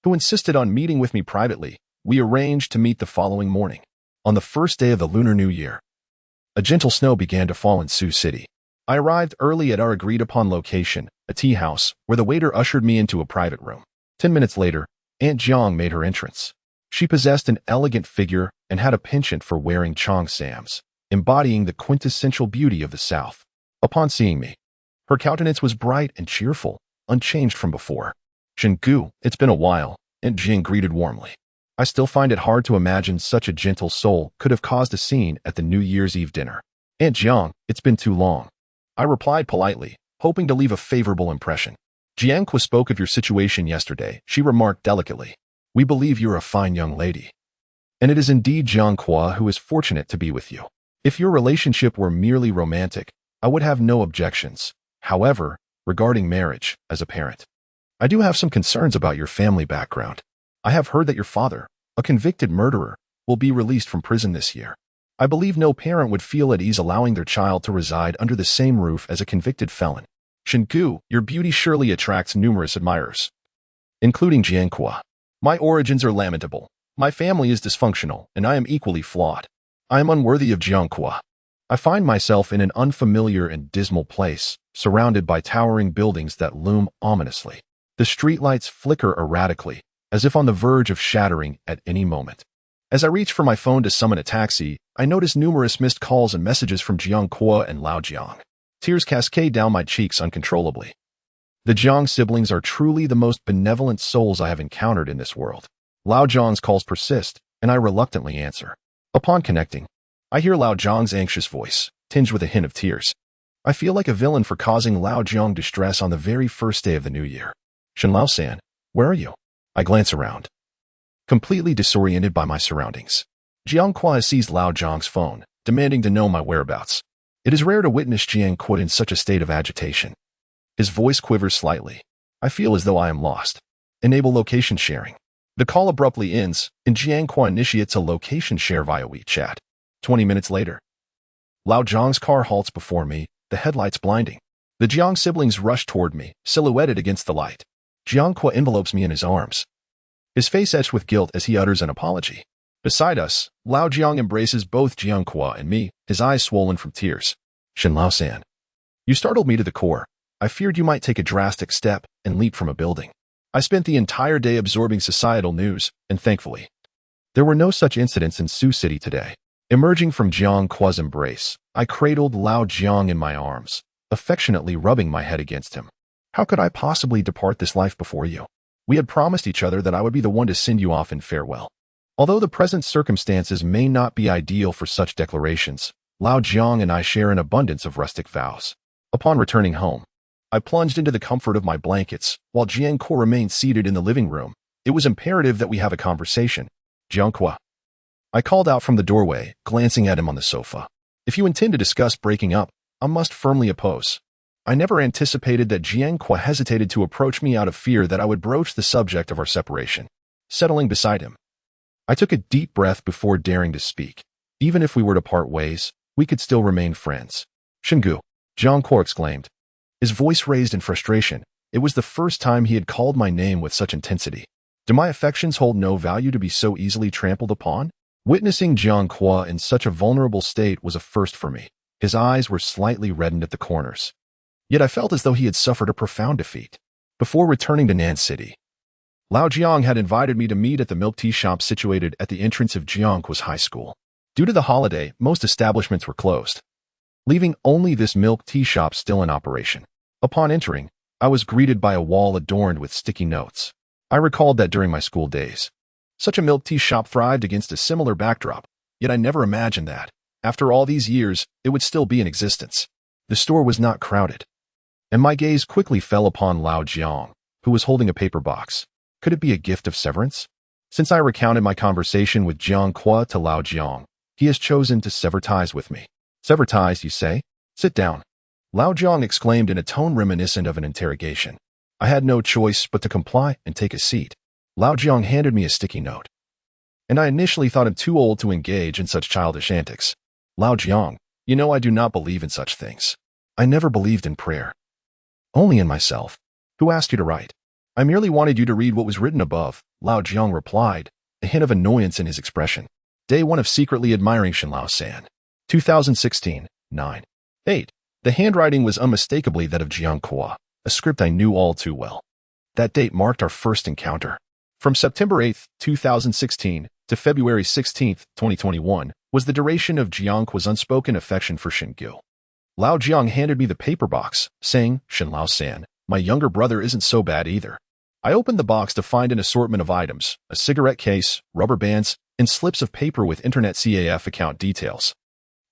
S1: who insisted on meeting with me privately. We arranged to meet the following morning, on the first day of the Lunar New Year. A gentle snow began to fall in Sioux City. I arrived early at our agreed-upon location, a tea house, where the waiter ushered me into a private room. 10 minutes later, Aunt Jiang made her entrance. She possessed an elegant figure and had a penchant for wearing cheongsams, embodying the quintessential beauty of the South. Upon seeing me, her countenance was bright and cheerful, unchanged from before. "Zhenggu, it's been a while," Aunt Jiang greeted warmly. I still find it hard to imagine such a gentle soul could have caused a scene at the New Year's Eve dinner. "Aunt Jiang, it's been too long," I replied politely, hoping to leave a favorable impression. "Jiangque spoke of your situation yesterday," she remarked delicately. "We believe you're a fine young lady, and it is indeed Jiangque who is fortunate to be with you. If your relationship were merely romantic, I would have no objections. However, regarding marriage, as a parent, I do have some concerns about your family background. I have heard that your father, a convicted murderer, will be released from prison this year. I believe no parent would feel at ease allowing their child to reside under the same roof as a convicted felon. Zhenggu, your beauty surely attracts numerous admirers, including Jiangque. My origins are lamentable. My family is dysfunctional, and I am equally flawed. I am unworthy of Jiangque. I find myself in an unfamiliar and dismal place, surrounded by towering buildings that loom ominously. The streetlights flicker erratically, as if on the verge of shattering at any moment. As I reach for my phone to summon a taxi, I notice numerous missed calls and messages from Jiangque and Lao Jiang. Tears cascade down my cheeks uncontrollably. The Jiang siblings are truly the most benevolent souls I have encountered in this world. Lao Jiang's calls persist, and I reluctantly answer. Upon connecting, I hear Lao Jiang's anxious voice, tinged with a hint of tears. I feel like a villain for causing Lao Jiang distress on the very first day of the new year. "Shen Lao-san, where are you?" I glance around, completely disoriented by my surroundings. Jiangque has seized Lao Jiang's phone, demanding to know my whereabouts. It is rare to witness Jiangque in such a state of agitation. His voice quivers slightly. I feel as though I am lost. Enable location sharing. The call abruptly ends, and Jiangque initiates a location share via WeChat. 20 minutes later, Lao Jiang's car halts before me, the headlights blinding. The Jiang siblings rush toward me, silhouetted against the light. Jiangque envelopes me in his arms, his face etched with guilt as he utters an apology. Beside us, Lao Jiang embraces both Jiangque and me, his eyes swollen from tears. "Shen Lao-san, you startled me to the core. I feared you might take a drastic step and leap from a building. I spent the entire day absorbing societal news, and thankfully, there were no such incidents in Sioux City today." Emerging from Jiangque's embrace, I cradled Lao Jiang in my arms, affectionately rubbing my head against him. "How could I possibly depart this life before you? We had promised each other that I would be the one to send you off in farewell." Although the present circumstances may not be ideal for such declarations, Lao Jiang and I share an abundance of rustic vows. Upon returning home, I plunged into the comfort of my blankets, while Jiangque remained seated in the living room. It was imperative that we have a conversation. "Jiangque," I called out from the doorway, glancing at him on the sofa. "If you intend to discuss breaking up, I must firmly oppose." I never anticipated that Jiangque hesitated to approach me out of fear that I would broach the subject of our separation. Settling beside him, I took a deep breath before daring to speak. Even if we were to part ways, we could still remain friends. "Zhenggu," Jiangque exclaimed, his voice raised in frustration. It was the first time he had called my name with such intensity. "Do my affections hold no value to be so easily trampled upon?" Witnessing Jiangque in such a vulnerable state was a first for me. His eyes were slightly reddened at the corners. Yet I felt as though he had suffered a profound defeat. Before returning to Nan City, Lao Jiang had invited me to meet at the milk tea shop situated at the entrance of Jiangque's high school. Due to the holiday, most establishments were closed, leaving only this milk tea shop still in operation. Upon entering, I was greeted by a wall adorned with sticky notes. I recalled that during my school days, such a milk tea shop thrived against a similar backdrop, yet I never imagined that, after all these years, it would still be in existence. The store was not crowded, and my gaze quickly fell upon Lao Jiang, who was holding a paper box. Could it be a gift of severance? Since I recounted my conversation with Jiang Hua to Lao Jiang, he has chosen to sever ties with me. Sever ties, you say? Sit down. Lao Jiang exclaimed in a tone reminiscent of an interrogation. I had no choice but to comply and take a seat. Lao Jiang handed me a sticky note. And I initially thought him too old to engage in such childish antics. Lao Jiang, you know I do not believe in such things. I never believed in prayer. Only in myself. Who asked you to write? I merely wanted you to read what was written above, Lao Jiang replied, a hint of annoyance in his expression. Day 1 of secretly admiring Lanshan. 2016, 9. 8. The handwriting was unmistakably that of Jiang Hua, a script I knew all too well. That date marked our first encounter. From September 8, 2016 to February 16, 2021 was the duration of Jiang Hua's unspoken affection for Xingyu. Lao Jiang handed me the paper box, saying, Lanshan, my younger brother isn't so bad either. I opened the box to find an assortment of items, a cigarette case, rubber bands, and slips of paper with internet CAF account details.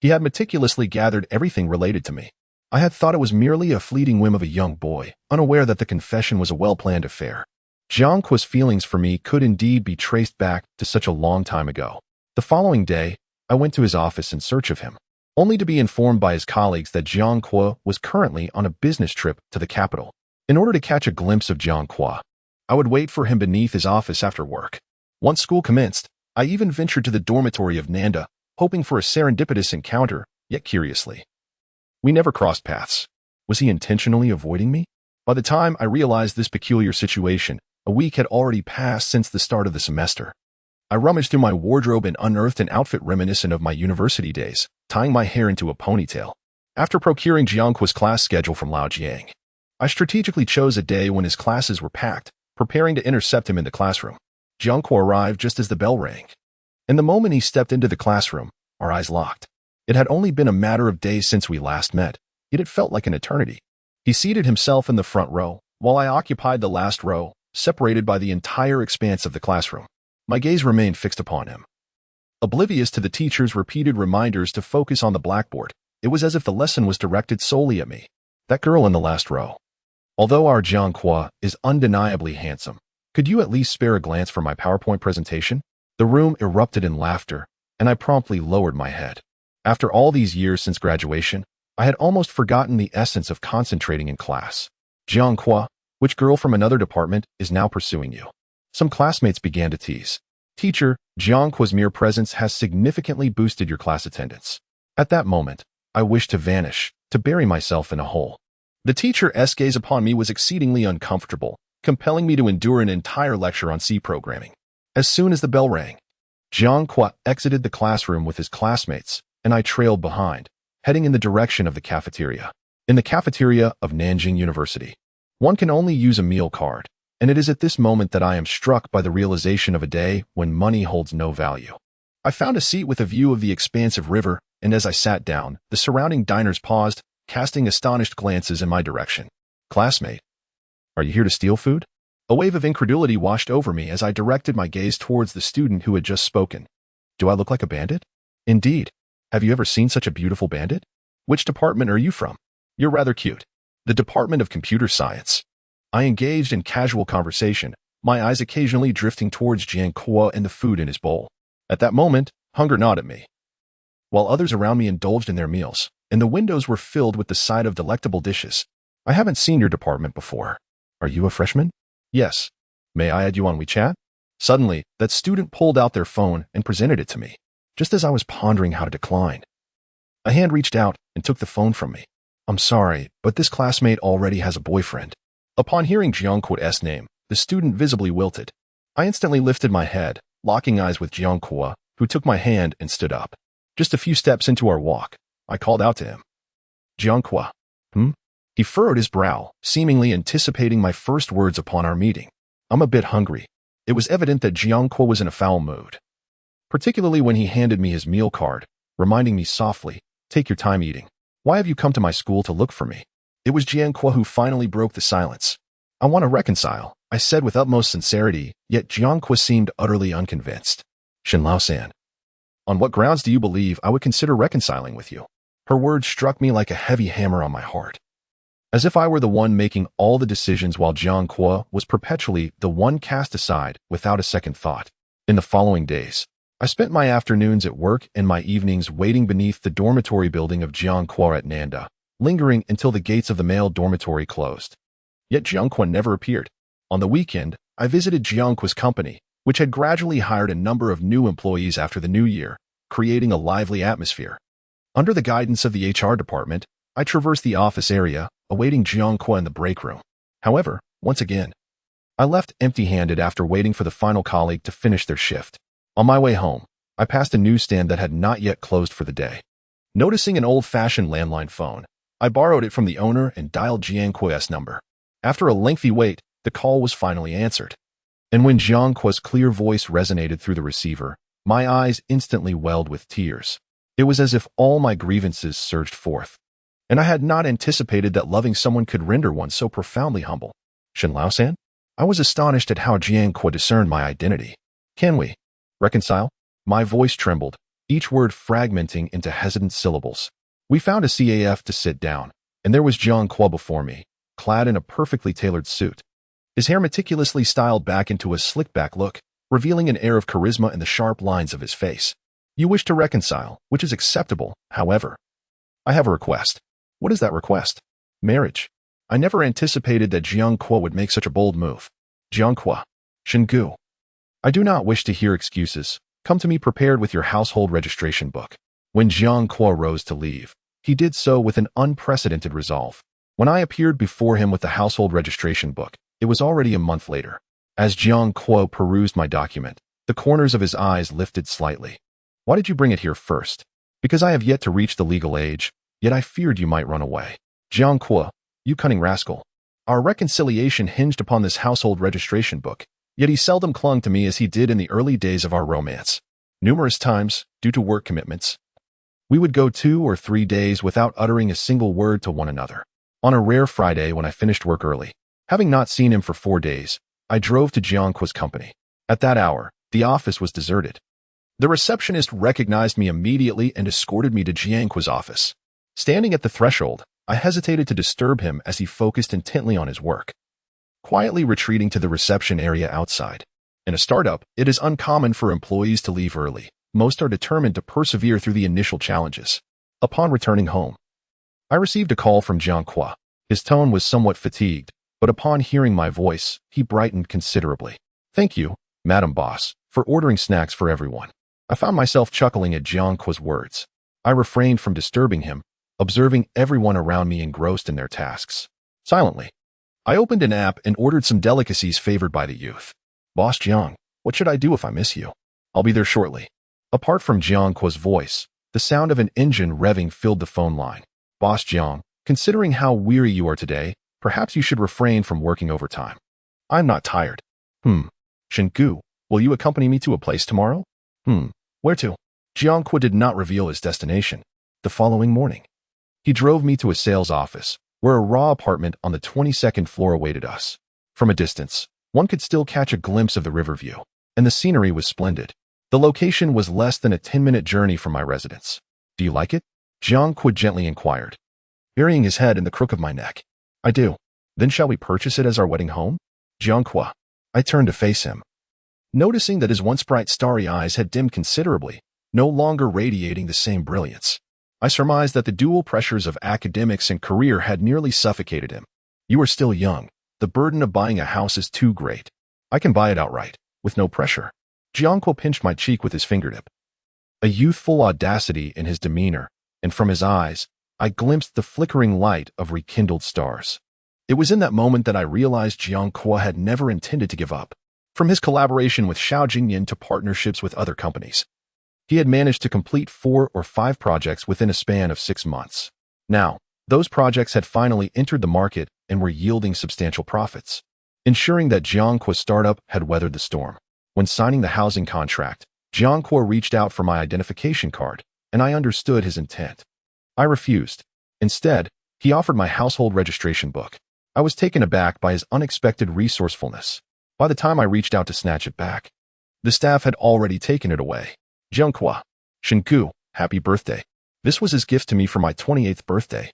S1: He had meticulously gathered everything related to me. I had thought it was merely a fleeting whim of a young boy, unaware that the confession was a well-planned affair. Jiang Hua's feelings for me could indeed be traced back to such a long time ago. The following day, I went to his office in search of him, only to be informed by his colleagues that Jiang Hua was currently on a business trip to the capital. In order to catch a glimpse of Jiang Hua, I would wait for him beneath his office after work. Once school commenced, I even ventured to the dormitory of Nanda, hoping for a serendipitous encounter, yet curiously. We never crossed paths. Was he intentionally avoiding me? By the time I realized this peculiar situation, a week had already passed since the start of the semester. I rummaged through my wardrobe and unearthed an outfit reminiscent of my university days, tying my hair into a ponytail. After procuring Jiang Hua's class schedule from Lao Jiang, I strategically chose a day when his classes were packed, preparing to intercept him in the classroom. Jiang Hua arrived just as the bell rang. And the moment he stepped into the classroom, our eyes locked. It had only been a matter of days since we last met, yet it felt like an eternity. He seated himself in the front row, while I occupied the last row, separated by the entire expanse of the classroom. My gaze remained fixed upon him. Oblivious to the teacher's repeated reminders to focus on the blackboard, it was as if the lesson was directed solely at me. That girl in the last row. Although our Jiang Hua is undeniably handsome, could you at least spare a glance for my PowerPoint presentation? The room erupted in laughter, and I promptly lowered my head. After all these years since graduation, I had almost forgotten the essence of concentrating in class. Jiang Hua, which girl from another department is now pursuing you? Some classmates began to tease. Teacher, Jiang Hua's mere presence has significantly boosted your class attendance. At that moment, I wished to vanish, to bury myself in a hole. The teacher's gaze upon me was exceedingly uncomfortable, compelling me to endure an entire lecture on C programming. As soon as the bell rang, Jiang Hua exited the classroom with his classmates, and I trailed behind, heading in the direction of the cafeteria. In the cafeteria of Nanjing University, one can only use a meal card, and it is at this moment that I am struck by the realization of a day when money holds no value. I found a seat with a view of the expansive river, and as I sat down, the surrounding diners paused, casting astonished glances in my direction. Classmate, are you here to steal food? A wave of incredulity washed over me as I directed my gaze towards the student who had just spoken. Do I look like a bandit? Indeed. Have you ever seen such a beautiful bandit? Which department are you from? You're rather cute. The Department of Computer Science. I engaged in casual conversation, my eyes occasionally drifting towards Jiang Hua and the food in his bowl. At that moment, hunger gnawed at me. While others around me indulged in their meals, and the windows were filled with the sight of delectable dishes. I haven't seen your department before. Are you a freshman? Yes. May I add you on WeChat? Suddenly, that student pulled out their phone and presented it to me, just as I was pondering how to decline. A hand reached out and took the phone from me. I'm sorry, but this classmate already has a boyfriend. Upon hearing Jiang Hua's name, the student visibly wilted. I instantly lifted my head, locking eyes with Jiang Hua, who took my hand and stood up. Just a few steps into our walk, I called out to him. Jiang Hua. He furrowed his brow, seemingly anticipating my first words upon our meeting. I'm a bit hungry. It was evident that Jiang Hua was in a foul mood, particularly when he handed me his meal card, reminding me softly, take your time eating. Why have you come to my school to look for me? It was Jiang Hua who finally broke the silence. I want to reconcile, I said with utmost sincerity, yet Jiang Hua seemed utterly unconvinced. Lanshan. On what grounds do you believe I would consider reconciling with you? Her words struck me like a heavy hammer on my heart. As if I were the one making all the decisions while Jiang Hua was perpetually the one cast aside without a second thought. In the following days, I spent my afternoons at work and my evenings waiting beneath the dormitory building of Jiangque at Nanda, lingering until the gates of the male dormitory closed. Yet Jiangque never appeared. On the weekend, I visited Jiangque's company, which had gradually hired a number of new employees after the new year, creating a lively atmosphere. Under the guidance of the HR department, I traversed the office area, awaiting Jiangque in the break room. However, once again, I left empty-handed after waiting for the final colleague to finish their shift. On my way home, I passed a newsstand that had not yet closed for the day. Noticing an old-fashioned landline phone, I borrowed it from the owner and dialed Jiangque's number. After a lengthy wait, the call was finally answered. And when Jiangque's clear voice resonated through the receiver, my eyes instantly welled with tears. It was as if all my grievances surged forth. And I had not anticipated that loving someone could render one so profoundly humble. Shen Laosan? I was astonished at how Jiangque discerned my identity. Can we reconcile? My voice trembled, each word fragmenting into hesitant syllables. We found a CAF to sit down, and there was Jiangque before me, clad in a perfectly tailored suit. His hair meticulously styled back into a slick-back look, revealing an air of charisma in the sharp lines of his face. You wish to reconcile, which is acceptable, however. I have a request. What is that request? Marriage. I never anticipated that Jiangque would make such a bold move. Jiangque. Shengu. I do not wish to hear excuses. Come to me prepared with your household registration book. When Jiangque rose to leave, he did so with an unprecedented resolve. When I appeared before him with the household registration book, it was already a month later. As Jiangque perused my document, the corners of his eyes lifted slightly. Why did you bring it here first? Because I have yet to reach the legal age, yet I feared you might run away. Jiangque, you cunning rascal. Our reconciliation hinged upon this household registration book, yet he seldom clung to me as he did in the early days of our romance. Numerous times, due to work commitments, we would go 2 or 3 days without uttering a single word to one another. On a rare Friday when I finished work early, having not seen him for 4 days, I drove to Jiangque's company. At that hour, the office was deserted. The receptionist recognized me immediately and escorted me to Jiangque's office. Standing at the threshold, I hesitated to disturb him as he focused intently on his work. Quietly retreating to the reception area outside. In a startup, it is uncommon for employees to leave early. Most are determined to persevere through the initial challenges. Upon returning home, I received a call from Jiangque. His tone was somewhat fatigued, but upon hearing my voice, he brightened considerably. Thank you, Madam Boss, for ordering snacks for everyone. I found myself chuckling at Jiangque's words. I refrained from disturbing him, observing everyone around me engrossed in their tasks. Silently, I opened an app and ordered some delicacies favored by the youth. Boss Jiang, what should I do if I miss you? I'll be there shortly. Apart from Jiangque's voice, the sound of an engine revving filled the phone line. Boss Jiang, considering how weary you are today, perhaps you should refrain from working overtime. I'm not tired. Shengu, will you accompany me to a place tomorrow? Where to? Jiangque did not reveal his destination. The following morning, he drove me to a sales office, where a raw apartment on the 22nd floor awaited us. From a distance, one could still catch a glimpse of the river view, and the scenery was splendid. The location was less than a 10-minute journey from my residence. Do you like it? Jiangque gently inquired, burying his head in the crook of my neck. I do. Then shall we purchase it as our wedding home? Jiangque. I turned to face him, noticing that his once bright starry eyes had dimmed considerably, no longer radiating the same brilliance. I surmised that the dual pressures of academics and career had nearly suffocated him. You are still young. The burden of buying a house is too great. I can buy it outright, with no pressure. Jiangque pinched my cheek with his fingertip. A youthful audacity in his demeanor, and from his eyes, I glimpsed the flickering light of rekindled stars. It was in that moment that I realized Jiangque had never intended to give up. From his collaboration with Xiao Jingyan to partnerships with other companies, he had managed to complete 4 or 5 projects within a span of 6 months. Now, those projects had finally entered the market and were yielding substantial profits, ensuring that Jiangque's startup had weathered the storm. When signing the housing contract, Jiangque reached out for my identification card, and I understood his intent. I refused. Instead, he offered my household registration book. I was taken aback by his unexpected resourcefulness. By the time I reached out to snatch it back, the staff had already taken it away. Jiangque. Shengu, happy birthday. This was his gift to me for my 28th birthday.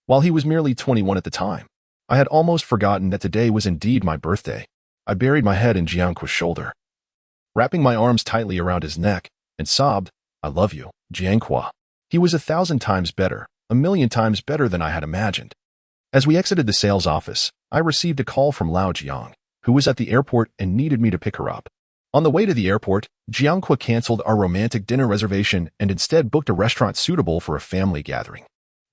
S1: While he was merely 21 at the time, I had almost forgotten that today was indeed my birthday. I buried my head in Jiangque's shoulder. wrapping my arms tightly around his neck, and sobbed, "I love you, Jianhua." He was 1,000 times better, 1,000,000 times better than I had imagined. As we exited the sales office, I received a call from Lao Jiang, who was at the airport and needed me to pick her up. On the way to the airport, Jianhua canceled our romantic dinner reservation and instead booked a restaurant suitable for a family gathering.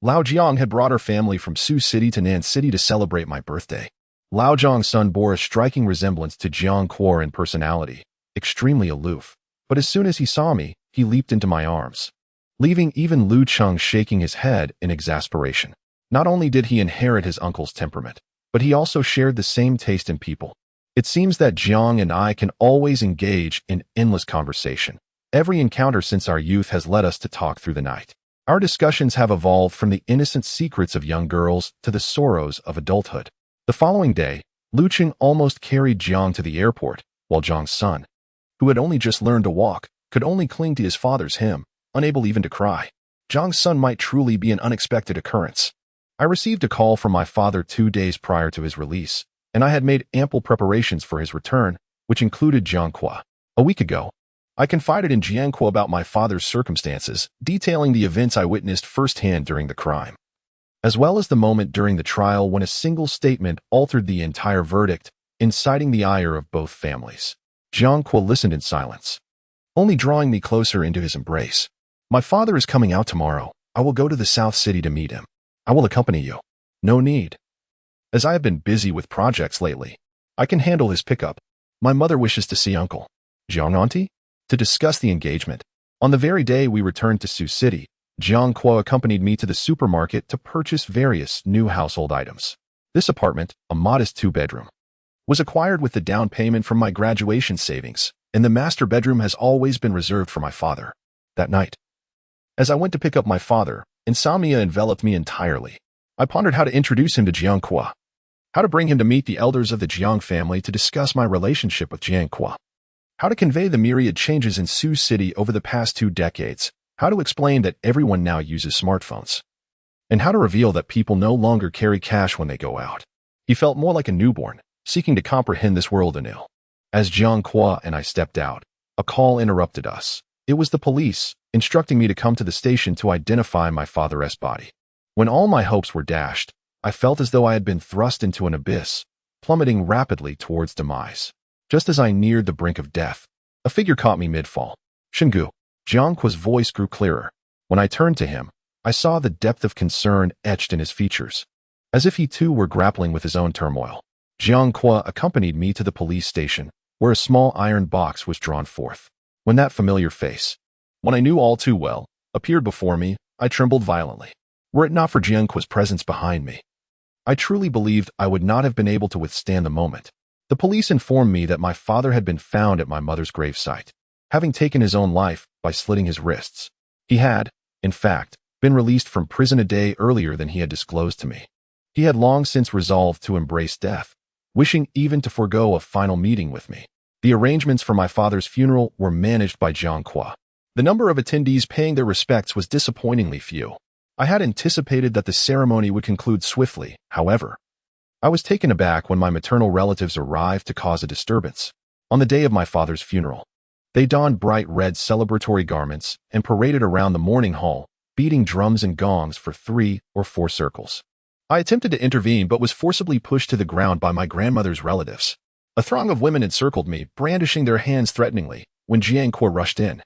S1: Lao Jiang had brought her family from Sioux City to Nan City to celebrate my birthday. Lao Jiang's son bore a striking resemblance to Jianhua in personality, extremely aloof. But as soon as he saw me, he leaped into my arms, leaving even Lu Cheng shaking his head in exasperation. Not only did he inherit his uncle's temperament, but he also shared the same taste in people. It seems that Jiang and I can always engage in endless conversation. Every encounter since our youth has led us to talk through the night. Our discussions have evolved from the innocent secrets of young girls to the sorrows of adulthood. The following day, Lu Cheng almost carried Jiang to the airport, while Jiang's son, who had only just learned to walk, could only cling to his father's hem, unable even to cry. Jiang's son might truly be an unexpected occurrence. I received a call from my father 2 days prior to his release, and I had made ample preparations for his return, which included Jianhua. A week ago, I confided in Jianhua about my father's circumstances, detailing the events I witnessed firsthand during the crime, as well as the moment during the trial when a single statement altered the entire verdict, inciting the ire of both families. Jianhua listened in silence, only drawing me closer into his embrace. "My father is coming out tomorrow. I will go to the South City to meet him. I will accompany you." "No need. As I have been busy with projects lately, I can handle his pickup. My mother wishes to see Uncle Jiang Auntie to discuss the engagement." On the very day we returned to Sioux City, Jianhua accompanied me to the supermarket to purchase various new household items. This apartment, a modest 2-bedroom, was acquired with the down payment from my graduation savings, and the master bedroom has always been reserved for my father. That night, as I went to pick up my father, insomnia enveloped me entirely. I pondered how to introduce him to Jianhua, how to bring him to meet the elders of the Jiang family to discuss my relationship with Jianhua, how to convey the myriad changes in Sioux City over the past 2 decades, how to explain that everyone now uses smartphones, and how to reveal that people no longer carry cash when they go out. He felt more like a newborn, seeking to comprehend this world anew. As Jianhua and I stepped out, a call interrupted us. It was the police, instructing me to come to the station to identify my father's body. When all my hopes were dashed, I felt as though I had been thrust into an abyss, plummeting rapidly towards demise. Just as I neared the brink of death, a figure caught me mid-fall. "Shingu." Jianghua's voice grew clearer. When I turned to him, I saw the depth of concern etched in his features, as if he too were grappling with his own turmoil. Jianhua accompanied me to the police station, where a small iron box was drawn forth. When that familiar face, one I knew all too well, appeared before me, I trembled violently. Were it not for Jianhua's presence behind me, I truly believed I would not have been able to withstand the moment. The police informed me that my father had been found at my mother's gravesite, having taken his own life by slitting his wrists. He had, in fact, been released from prison a day earlier than he had disclosed to me. He had long since resolved to embrace death, wishing even to forego a final meeting with me. The arrangements for my father's funeral were managed by Jianhua. The number of attendees paying their respects was disappointingly few. I had anticipated that the ceremony would conclude swiftly, however. I was taken aback when my maternal relatives arrived to cause a disturbance. On the day of my father's funeral, they donned bright red celebratory garments and paraded around the mourning hall, beating drums and gongs for 3 or 4 circles. I attempted to intervene but was forcibly pushed to the ground by my grandmother's relatives. A throng of women encircled me, brandishing their hands threateningly, when Jianhua rushed in,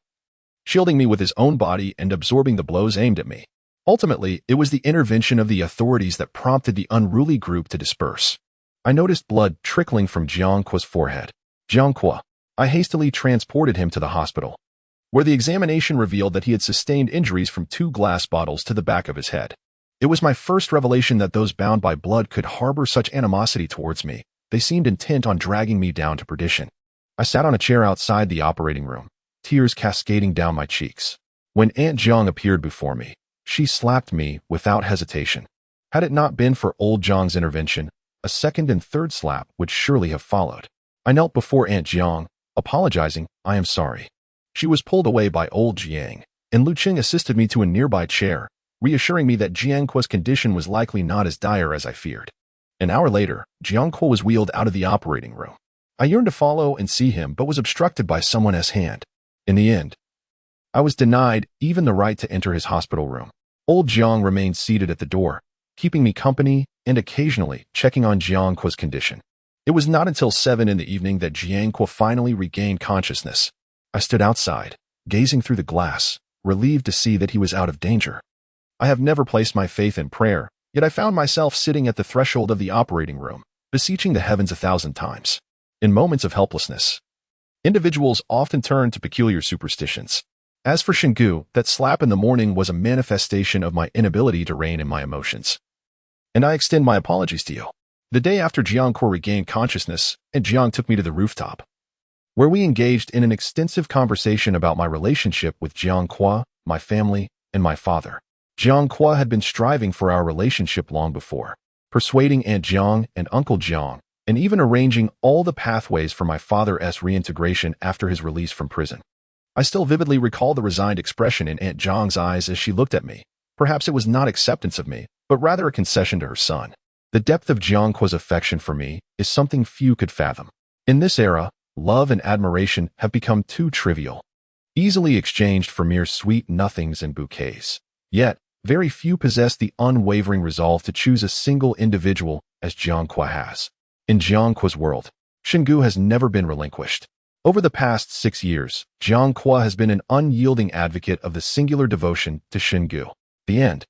S1: shielding me with his own body and absorbing the blows aimed at me. Ultimately, it was the intervention of the authorities that prompted the unruly group to disperse. I noticed blood trickling from Jianhua's forehead. "Jianhua." I hastily transported him to the hospital, where the examination revealed that he had sustained injuries from 2 glass bottles to the back of his head. It was my first revelation that those bound by blood could harbor such animosity towards me. They seemed intent on dragging me down to perdition. I sat on a chair outside the operating room, tears cascading down my cheeks. When Aunt Zhang appeared before me, she slapped me without hesitation. Had it not been for old Zhang's intervention, a second and third slap would surely have followed. I knelt before Aunt Zhang, apologizing, "I am sorry." She was pulled away by old Jiang, and Lu Qing assisted me to a nearby chair, reassuring me that Jianghua's condition was likely not as dire as I feared. An hour later, Jianhua was wheeled out of the operating room. I yearned to follow and see him, but was obstructed by someone else's hand. In the end, I was denied even the right to enter his hospital room. Old Jiang remained seated at the door, keeping me company and occasionally checking on Jiangquo's condition. It was not until 7 in the evening that Jiangquo finally regained consciousness. I stood outside, gazing through the glass, relieved to see that he was out of danger. I have never placed my faith in prayer, yet I found myself sitting at the threshold of the operating room, beseeching the heavens 1,000 times. In moments of helplessness, individuals often turn to peculiar superstitions. As for Shingu, that slap in the morning was a manifestation of my inability to rein in my emotions. And I extend my apologies to you. The day after Jiangquo regained consciousness, and Jiang took me to the rooftop, where we engaged in an extensive conversation about my relationship with Jiangquo, my family, and my father. Jiangquo had been striving for our relationship long before, persuading Aunt Jiang and Uncle Jiang, and even arranging all the pathways for my father's reintegration after his release from prison. I still vividly recall the resigned expression in Aunt Jiang's eyes as she looked at me. Perhaps it was not acceptance of me, but rather a concession to her son. The depth of Jiangquo's affection for me is something few could fathom. In this era, love and admiration have become too trivial, easily exchanged for mere sweet nothings and bouquets. Yet, very few possess the unwavering resolve to choose a single individual as Jiangquo has. In Jiangquo's world, Shingu has never been relinquished. Over the past 6 years, Jiangquo has been an unyielding advocate of the singular devotion to Shingu. The end.